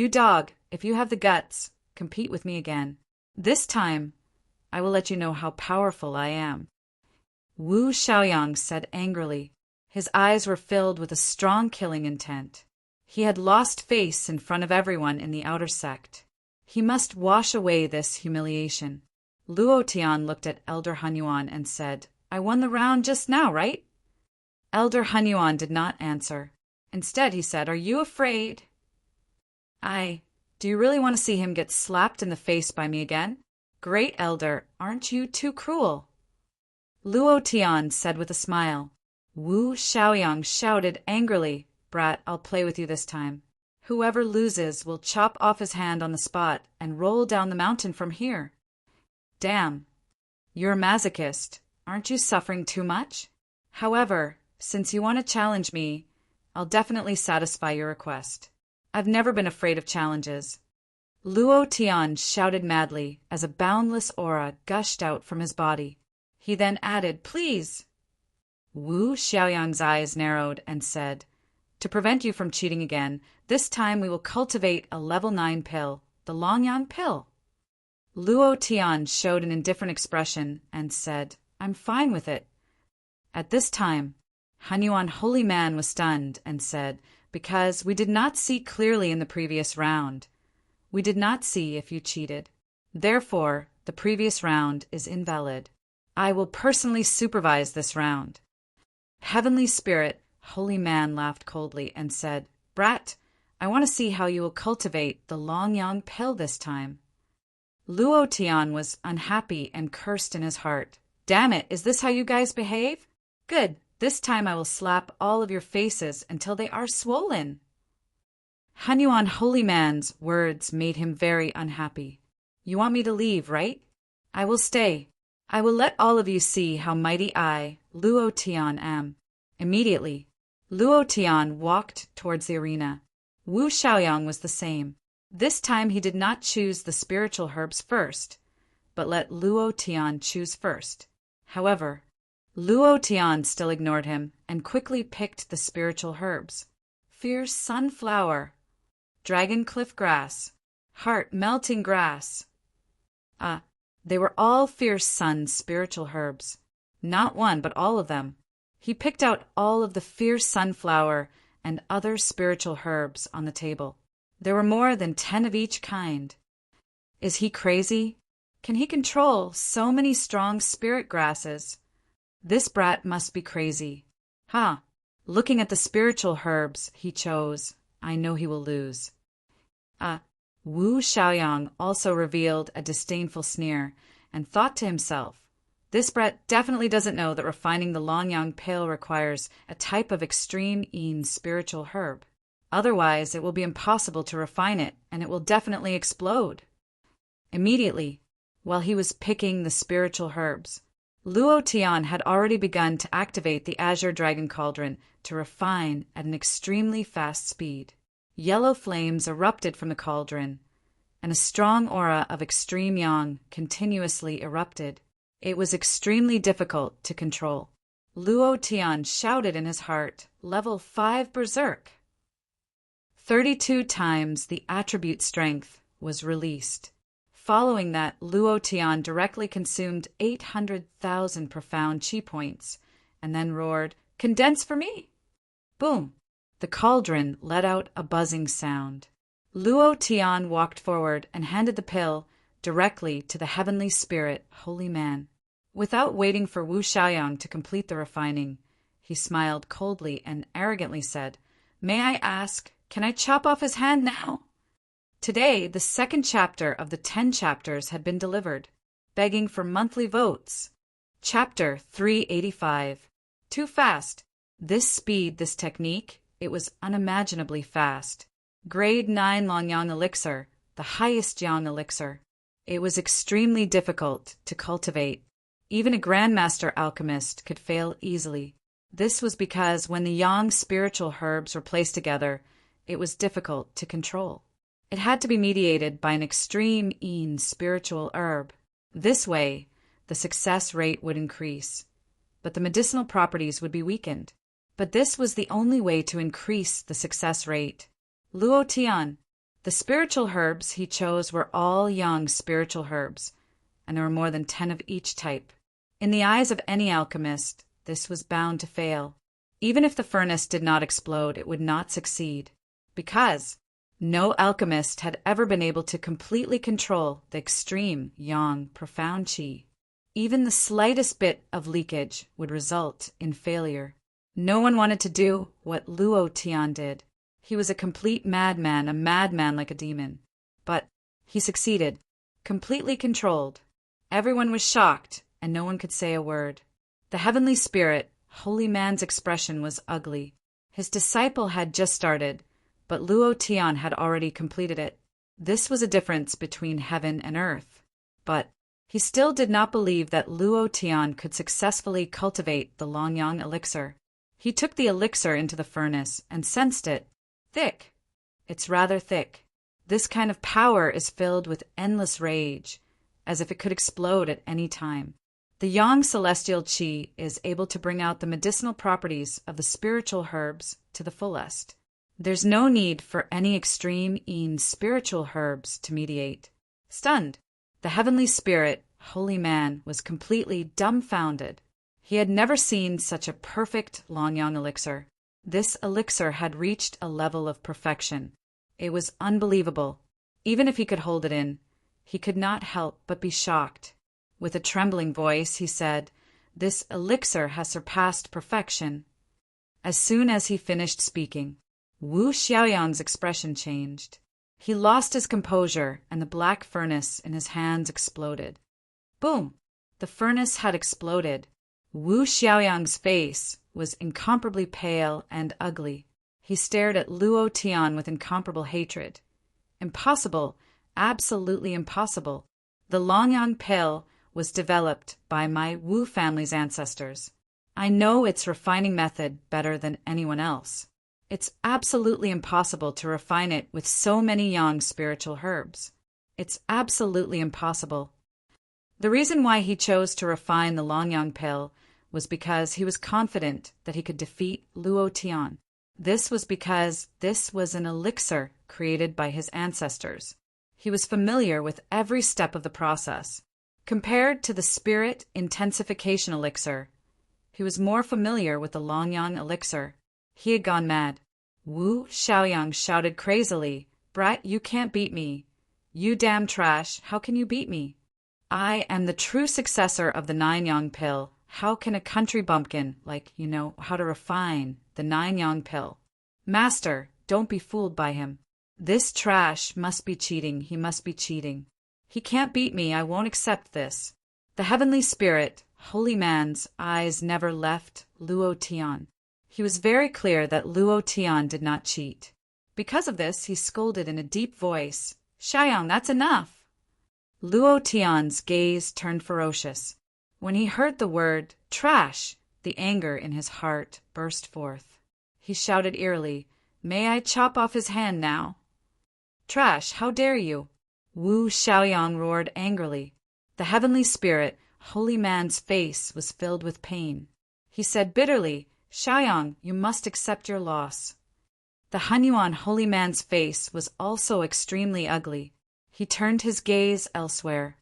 dog, if you have the guts, compete with me again. This time, I will let you know how powerful I am." Wu Xiaoyang said angrily. His eyes were filled with a strong killing intent. He had lost face in front of everyone in the outer sect. He must wash away this humiliation. Luo Tian looked at Elder Hunyuan and said, "I won the round just now, right?" Elder Hunyuan did not answer. Instead, he said, "Are you afraid?" Do you really want to see him get slapped in the face by me again? Great Elder, aren't you too cruel? Luo Tian said with a smile. Wu Xiaoyang shouted angrily, "Brat, I'll play with you this time. Whoever loses will chop off his hand on the spot and roll down the mountain from here." Damn. You're a masochist. Aren't you suffering too much? However, since you want to challenge me, I'll definitely satisfy your request. I've never been afraid of challenges. Luo Tian shouted madly as a boundless aura gushed out from his body. He then added, "Please." Wu Xiaoyang's eyes narrowed and said, "To prevent you from cheating again, this time we will cultivate a level 9 pill, the Longyang pill." Luo Tian showed an indifferent expression and said, "I'm fine with it." At this time, Hunyuan Holy Man was stunned and said, "Because we did not see clearly in the previous round. We did not see if you cheated. Therefore, the previous round is invalid. I will personally supervise this round." Heavenly Spirit, Holy Man laughed coldly and said, "Brat, I want to see how you will cultivate the Longyang pill this time." Luo Tian was unhappy and cursed in his heart. "Damn it, is this how you guys behave? Good, this time I will slap all of your faces until they are swollen." Hunyuan Holy Man's words made him very unhappy. "You want me to leave, right? I will stay. I will let all of you see how mighty I, Luo Tian, am." Immediately, Luo Tian walked towards the arena. Wu Xiaoyang was the same. This time he did not choose the spiritual herbs first, but let Luo Tian choose first. However, Luo Tian still ignored him and quickly picked the spiritual herbs. Fierce sunflower, dragon cliff grass, heart melting grass. They were all Fierce Sun's spiritual herbs. Not one, but all of them. He picked out all of the fierce sunflower and other spiritual herbs on the table. There were more than 10 of each kind. Is he crazy? Can he control so many strong spirit grasses? This brat must be crazy. Looking at the spiritual herbs he chose, I know he will lose. Wu Xiaoyang also revealed a disdainful sneer and thought to himself, "This brat definitely doesn't know that refining the Longyang pill requires a type of extreme Yin spiritual herb. Otherwise, it will be impossible to refine it, and it will definitely explode." Immediately, while he was picking the spiritual herbs, Luo Tian had already begun to activate the Azure Dragon Cauldron to refine at an extremely fast speed. Yellow flames erupted from the cauldron, and a strong aura of extreme yang continuously erupted. It was extremely difficult to control. Luo Tian shouted in his heart, "Level 5 Berserk!" 32 times the attribute strength was released. Following that, Luo Tian directly consumed 800,000 profound chi points, and then roared, "Condense for me!" Boom! The cauldron let out a buzzing sound. Luo Tian walked forward and handed the pill directly to the Heavenly Spirit, Holy Man. Without waiting for Wu Xiaoyang to complete the refining, he smiled coldly and arrogantly said, "May I ask, can I chop off his hand now?" Today, the 2nd chapter of the 10 chapters had been delivered, begging for monthly votes. Chapter 385. Too fast. This speed, this technique, it was unimaginably fast. Grade 9 Longyang elixir, the highest yang elixir. It was extremely difficult to cultivate. Even a grandmaster alchemist could fail easily. This was because when the yang spiritual herbs were placed together, it was difficult to control. It had to be mediated by an extreme yin spiritual herb. This way, the success rate would increase, but the medicinal properties would be weakened. But this was the only way to increase the success rate. Luo Tian, the spiritual herbs he chose were all yang spiritual herbs, and there were more than 10 of each type. In the eyes of any alchemist, this was bound to fail. Even if the furnace did not explode, it would not succeed, because no alchemist had ever been able to completely control the extreme yang profound qi. Even the slightest bit of leakage would result in failure. No one wanted to do what Luo Tian did. He was a complete madman, a madman like a demon. But he succeeded, completely controlled. Everyone was shocked, and no one could say a word. The heavenly spirit, holy man's expression was ugly. His disciple had just started, but Luo Tian had already completed it. This was a difference between heaven and earth. But he still did not believe that Luo Tian could successfully cultivate the Longyang elixir. He took the elixir into the furnace and sensed it. Thick. It's rather thick. This kind of power is filled with endless rage, as if it could explode at any time. The yang celestial qi is able to bring out the medicinal properties of the spiritual herbs to the fullest. There's no need for any extreme yin spiritual herbs to mediate. Stunned, the heavenly spirit, holy man, was completely dumbfounded. He had never seen such a perfect Longyang elixir. This elixir had reached a level of perfection. It was unbelievable. Even if he could hold it in, he could not help but be shocked. With a trembling voice, he said, "This elixir has surpassed perfection." As soon as he finished speaking, Wu Xiaoyang's expression changed. He lost his composure, and the black furnace in his hands exploded. Boom! The furnace had exploded. Wu Xiaoyang's face was incomparably pale and ugly. He stared at Luo Tian with incomparable hatred. Impossible, absolutely impossible. The Longyang pill was developed by my Wu family's ancestors. I know its refining method better than anyone else. It's absolutely impossible to refine it with so many yang spiritual herbs. It's absolutely impossible. The reason why he chose to refine the Longyang pill was because he was confident that he could defeat Luo Tian. This was because this was an elixir created by his ancestors. He was familiar with every step of the process. Compared to the spirit intensification elixir, he was more familiar with the Longyang elixir. He had gone mad. Wu Xiaoyang shouted crazily, "Brat, you can't beat me. You damn trash, how can you beat me? I am the true successor of the 9-yang pill. How can a country bumpkin how to refine the 9-yang pill? Master, don't be fooled by him. This trash must be cheating, he must be cheating. He can't beat me, I won't accept this." The heavenly spirit, holy man's, eyes never left Luo Tian. He was very clear that Luo Tian did not cheat. Because of this, he scolded in a deep voice, "Xiaoyang, that's enough." Luo Tian's gaze turned ferocious. When he heard the word trash, the anger in his heart burst forth. He shouted eerily, "May I chop off his hand now?" "Trash, how dare you?" Wu Xiaoyang roared angrily. The heavenly spirit, holy man's face was filled with pain. He said bitterly, "Xiaoyang, you must accept your loss." The Hunyuan holy man's face was also extremely ugly. He turned his gaze elsewhere.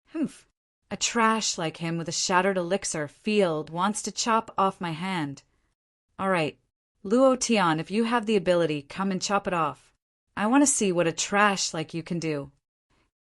"Humph! A trash like him with a shattered elixir field wants to chop off my hand. All right, Luo Tian, if you have the ability, come and chop it off. I want to see what a trash like you can do."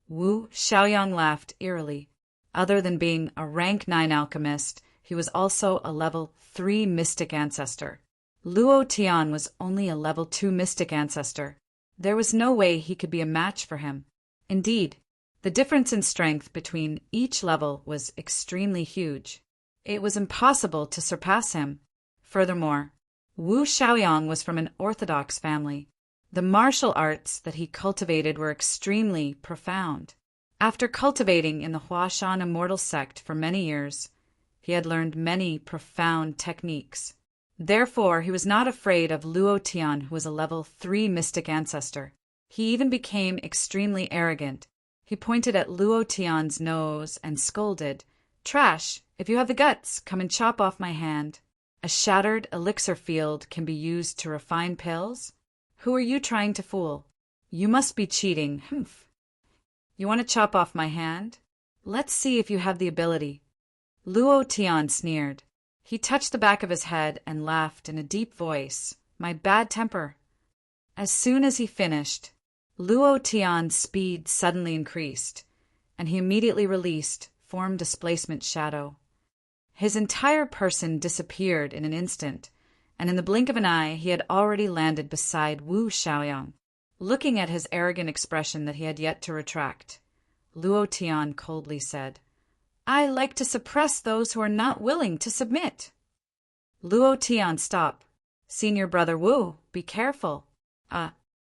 Wu Xiaoyang laughed eerily. Other than being a rank 9 alchemist, he was also a level 3 mystic ancestor. Luo Tian was only a level 2 mystic ancestor. There was no way he could be a match for him. Indeed, the difference in strength between each level was extremely huge. It was impossible to surpass him. Furthermore, Wu Xiaoyang was from an orthodox family. The martial arts that he cultivated were extremely profound. After cultivating in the Huashan immortal sect for many years, He had learned many profound techniques. Therefore, he was not afraid of Luo Tian, who was a level 3 mystic ancestor. He even became extremely arrogant. He pointed at Luo Tian's nose and scolded, "Trash! If you have the guts, come and chop off my hand. A shattered elixir field can be used to refine pills? Who are you trying to fool? You must be cheating. Humph. You want to chop off my hand? Let's see if you have the ability." Luo Tian sneered. He touched the back of his head and laughed in a deep voice. "My bad temper." As soon as he finished, Luo Tian's speed suddenly increased, and he immediately released form displacement shadow. His entire person disappeared in an instant, and in the blink of an eye he had already landed beside Wu Xiaoyang. Looking at his arrogant expression that he had yet to retract, Luo Tian coldly said, "I like to suppress those who are not willing to submit." Luo Tian, stop. Senior brother Wu, be careful.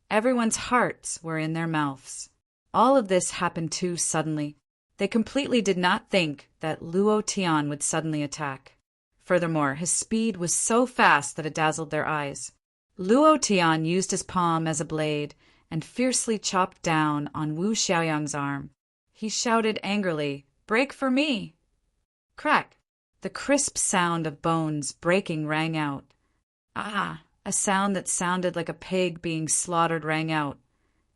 Everyone's hearts were in their mouths. All of this happened too suddenly. They completely did not think that Luo Tian would suddenly attack. Furthermore, his speed was so fast that it dazzled their eyes. Luo Tian used his palm as a blade and fiercely chopped down on Wu Xiaoyang's arm. He shouted angrily, "Break for me!" Crack! The crisp sound of bones breaking rang out. A sound that sounded like a pig being slaughtered rang out,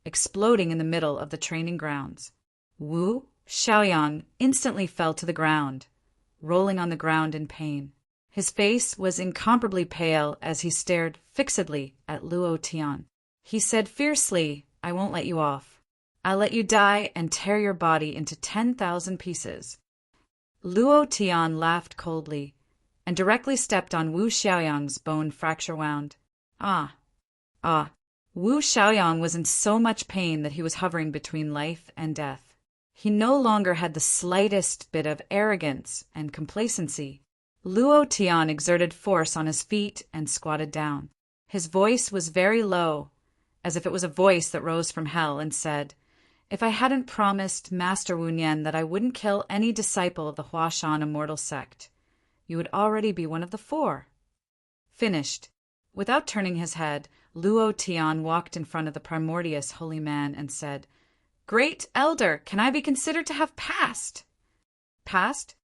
exploding in the middle of the training grounds. Wu Xiaoyang instantly fell to the ground, rolling on the ground in pain. His face was incomparably pale as he stared fixedly at Luo Tian. He said fiercely, "I won't let you off. I'll let you die and tear your body into 10,000 pieces." Luo Tian laughed coldly and directly stepped on Wu Xiaoyang's bone fracture wound. Wu Xiaoyang was in so much pain that he was hovering between life and death. He no longer had the slightest bit of arrogance and complacency. Luo Tian exerted force on his feet and squatted down. His voice was very low, as if it was a voice that rose from hell, and said, "If I hadn't promised Master Wu Nian that I wouldn't kill any disciple of the Huashan immortal sect, you would already be one of the 4. Finished. Without turning his head, Luo Tian walked in front of the Primordius holy man and said, "Great Elder, can I be considered to have passed?" Passed?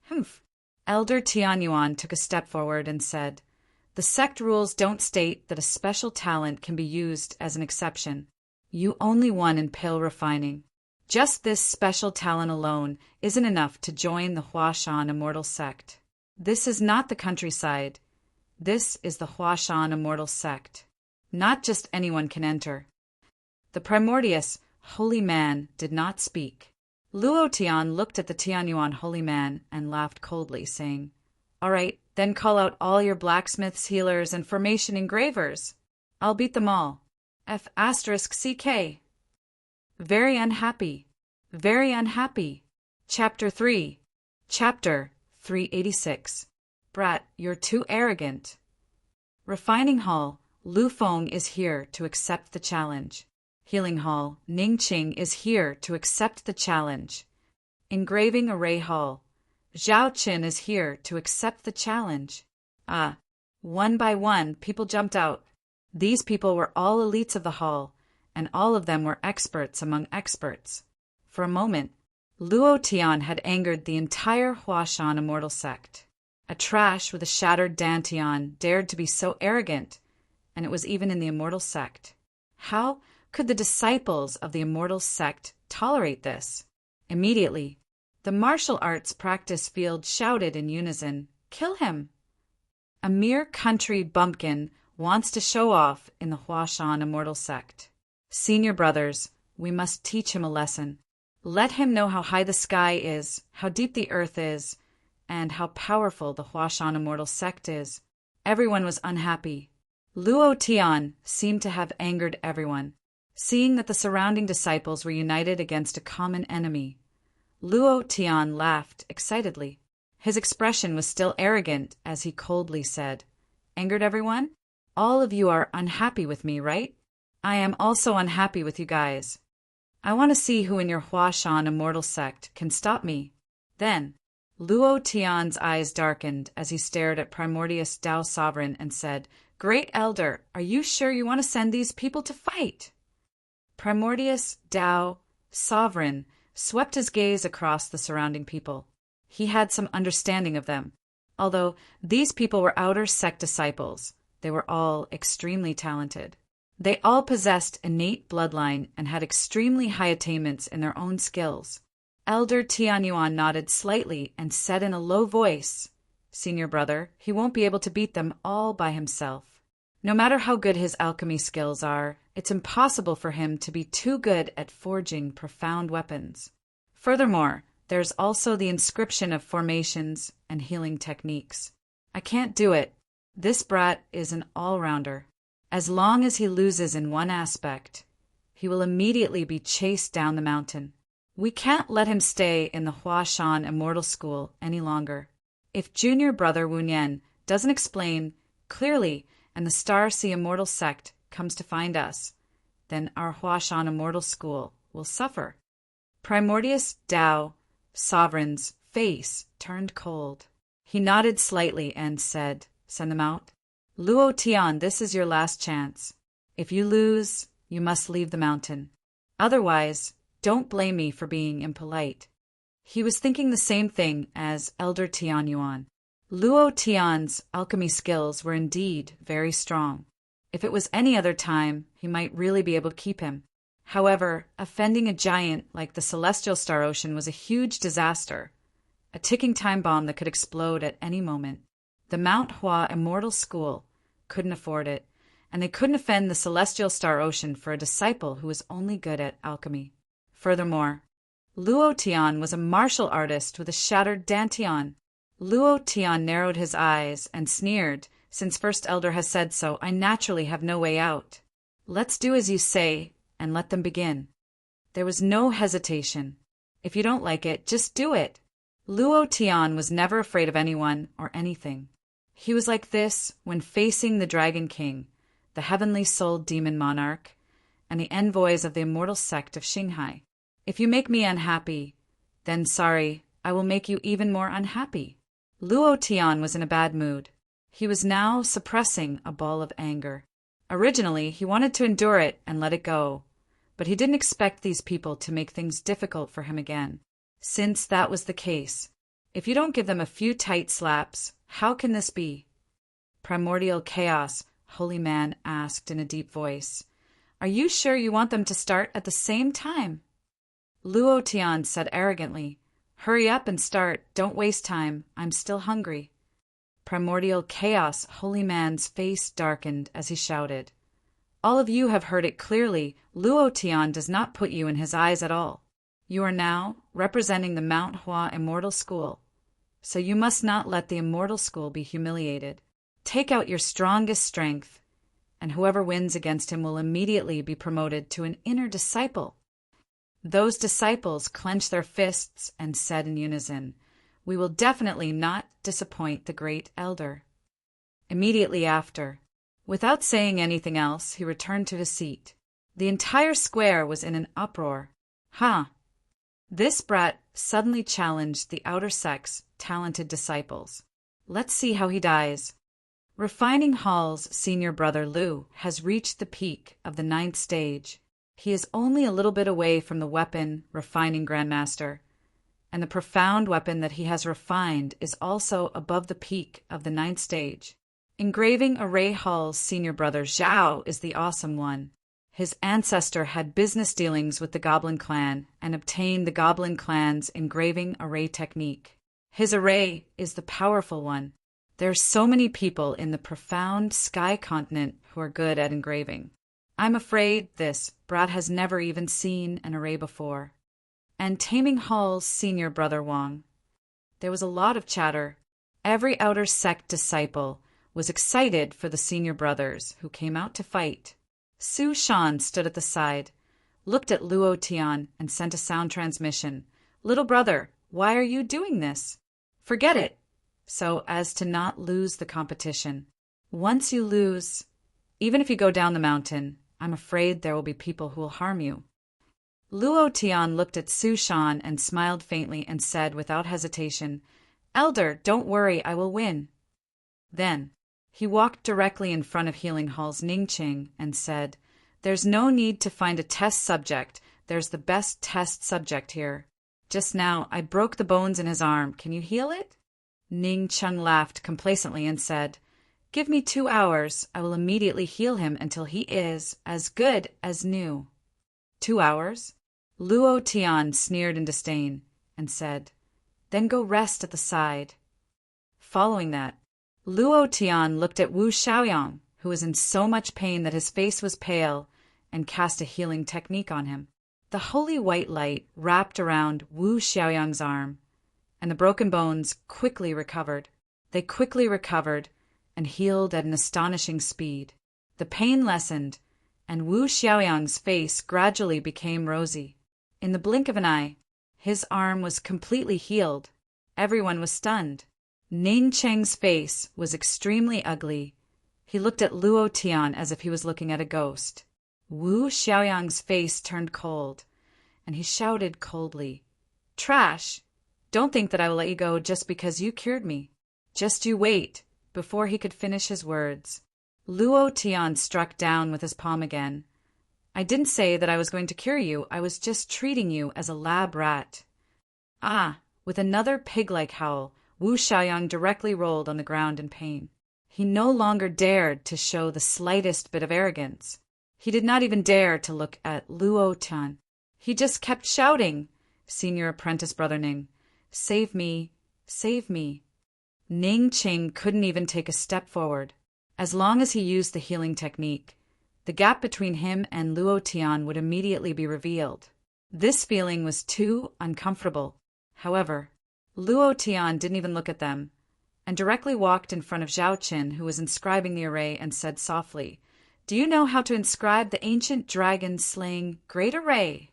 Humph. Elder Tianyuan took a step forward and said, "The sect rules don't state that a special talent can be used as an exception. You only won in pill refining. Just this special talent alone isn't enough to join the Huashan immortal sect. This is not the countryside. This is the Huashan immortal sect. Not just anyone can enter." The Primordius holy man did not speak. Luo Tian looked at the Tianyuan holy man and laughed coldly, saying, "All right, then call out all your blacksmiths, healers, and formation engravers. I'll beat them all. F*CK. Very unhappy. Very unhappy. Chapter 3. Chapter 386. Brat, you're too arrogant. Refining Hall, Lu Feng is here to accept the challenge. Healing Hall, Ning Qing is here to accept the challenge. Engraving Array Hall, Zhao Qin is here to accept the challenge. One by one, people jumped out. These people were all elites of the hall, and all of them were experts among experts. For a moment, Luo Tian had angered the entire Huashan immortal sect. A trash with a shattered dantian dared to be so arrogant, and it was even in the immortal sect. How could the disciples of the immortal sect tolerate this? Immediately, the martial arts practice field shouted in unison, "Kill him!" A mere country bumpkin wants to show off in the Huashan immortal sect. Senior brothers, we must teach him a lesson. Let him know how high the sky is, how deep the earth is, and how powerful the Huashan immortal sect is. Everyone was unhappy. Luo Tian seemed to have angered everyone. Seeing that the surrounding disciples were united against a common enemy, Luo Tian laughed excitedly. His expression was still arrogant as he coldly said, "Angered everyone? All of you are unhappy with me, right? I am also unhappy with you guys. I want to see who in your Huashan immortal sect can stop me. Then, Luo Tian's eyes darkened as he stared at Primordius Tao Sovereign and said, "Great Elder, are you sure you want to send these people to fight?" Primordius Tao Sovereign swept his gaze across the surrounding people. He had some understanding of them. Although these people were outer sect disciples, they were all extremely talented. They all possessed innate bloodline and had extremely high attainments in their own skills. Elder Tianyuan nodded slightly and said in a low voice, "Senior brother, he won't be able to beat them all by himself. No matter how good his alchemy skills are, it's impossible for him to be too good at forging profound weapons. Furthermore, there's also the inscription of formations and healing techniques. I can't do it. This brat is an all-rounder. As long as he loses in one aspect, he will immediately be chased down the mountain. We can't let him stay in the Huashan Immortal School any longer. If junior brother Wu Nian doesn't explain clearly and the Star Sea Immortal Sect comes to find us, then our Huashan Immortal School will suffer." Primordius Tao Sovereign's face turned cold. He nodded slightly and said, "Send them out. Luo Tian, this is your last chance. If you lose, you must leave the mountain. Otherwise, don't blame me for being impolite." He was thinking the same thing as Elder Tianyuan. Luo Tian's alchemy skills were indeed very strong. If it was any other time, he might really be able to keep him. However, offending a giant like the Celestial Star Ocean was a huge disaster, a ticking time bomb that could explode at any moment. The Mount Hua Immortal School couldn't afford it, and they couldn't offend the Celestial Star Ocean for a disciple who was only good at alchemy. Furthermore, Luo Tian was a martial artist with a shattered dantian. Luo Tian narrowed his eyes and sneered, "Since First Elder has said so, I naturally have no way out. Let's do as you say and let them begin." There was no hesitation. If you don't like it, just do it. Luo Tian was never afraid of anyone or anything. He was like this when facing the Dragon King, the heavenly-souled demon monarch, and the envoys of the immortal sect of Xinghai. If you make me unhappy, then sorry, I will make you even more unhappy. Luo Tian was in a bad mood. He was now suppressing a ball of anger. Originally, he wanted to endure it and let it go, but he didn't expect these people to make things difficult for him again. Since that was the case, if you don't give them a few tight slaps, how can this be? Primordial Chaos, Holy Man asked in a deep voice, "Are you sure you want them to start at the same time?" Luo Tian said arrogantly, "Hurry up and start. Don't waste time. I'm still hungry." Primordial Chaos, Holy Man's face darkened as he shouted, "All of you have heard it clearly. Luo Tian does not put you in his eyes at all. You are now representing the Mount Hua Immortal School, so you must not let the Immortal School be humiliated. Take out your strongest strength, and whoever wins against him will immediately be promoted to an inner disciple." Those disciples clenched their fists and said in unison, "We will definitely not disappoint the Great Elder." Immediately after, without saying anything else, he returned to his seat. The entire square was in an uproar. "Huh! This brat suddenly challenged the outer sect's talented disciples. Let's see how he dies." Refining Hall's senior brother Lu has reached the peak of the 9th stage. He is only a little bit away from the weapon refining Grandmaster, and the profound weapon that he has refined is also above the peak of the 9th stage. Engraving Array Hall's senior brother Zhao is the awesome one. His ancestor had business dealings with the Goblin Clan and obtained the Goblin Clan's engraving array technique. His array is the powerful one. There are so many people in the profound Sky Continent who are good at engraving. I'm afraid this brat has never even seen an array before. And Taming Hall's senior brother Wang. There was a lot of chatter. Every outer sect disciple was excited for the senior brothers who came out to fight. Su Shan stood at the side, looked at Luo Tian, and sent a sound transmission. "Little brother, why are you doing this?" "Forget it, so as to not lose the competition. Once you lose, even if you go down the mountain, I'm afraid there will be people who will harm you." Luo Tian looked at Su Shan and smiled faintly and said without hesitation, "Elder, don't worry, I will win." Then he walked directly in front of Healing Hall's Ningqing and said, "There's no need to find a test subject. There's the best test subject here. Just now, I broke the bones in his arm. Can you heal it?" Ningqing laughed complacently and said, "Give me 2 hours. I will immediately heal him until he is as good as new." 2 hours? Luo Tian sneered in disdain and said, "Then go rest at the side." Following that, Luo Tian looked at Wu Xiaoyang, who was in so much pain that his face was pale, and cast a healing technique on him. The holy white light wrapped around Wu Xiaoyang's arm, and the broken bones quickly recovered. They quickly recovered and healed at an astonishing speed. The pain lessened, and Wu Xiaoyang's face gradually became rosy. In the blink of an eye, his arm was completely healed. Everyone was stunned. Ningqing's face was extremely ugly. He looked at Luo Tian as if he was looking at a ghost. Wu Xiaoyang's face turned cold, and he shouted coldly, "Trash! Don't think that I will let you go just because you cured me. Just you wait." Before he could finish his words, Luo Tian struck down with his palm again. "I didn't say that I was going to cure you. I was just treating you as a lab rat." Ah! With another pig-like howl, Wu Xiaoyang directly rolled on the ground in pain. He no longer dared to show the slightest bit of arrogance. He did not even dare to look at Luo Tian. He just kept shouting, "Senior Apprentice Brother Ning, save me, save me." Ningqing couldn't even take a step forward. As long as he used the healing technique, the gap between him and Luo Tian would immediately be revealed. This feeling was too uncomfortable. However, Luo Tian didn't even look at them, and directly walked in front of Zhao Qin, who was inscribing the array, and said softly, "Do you know how to inscribe the ancient dragon-slaying Great Array?"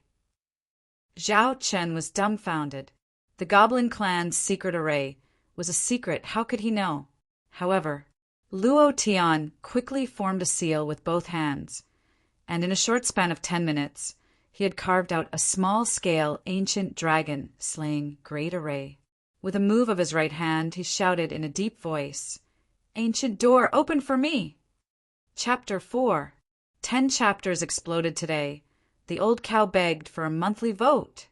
Zhao Qin was dumbfounded. The Goblin clan's secret array was a secret. How could he know? However, Luo Tian quickly formed a seal with both hands, and in a short span of 10 minutes, he had carved out a small-scale ancient dragon-slaying Great Array. With a move of his right hand, he shouted in a deep voice, "Ancient door, open for me!" Chapter 4. 10 chapters exploded today. The old cow begged for a monthly vote.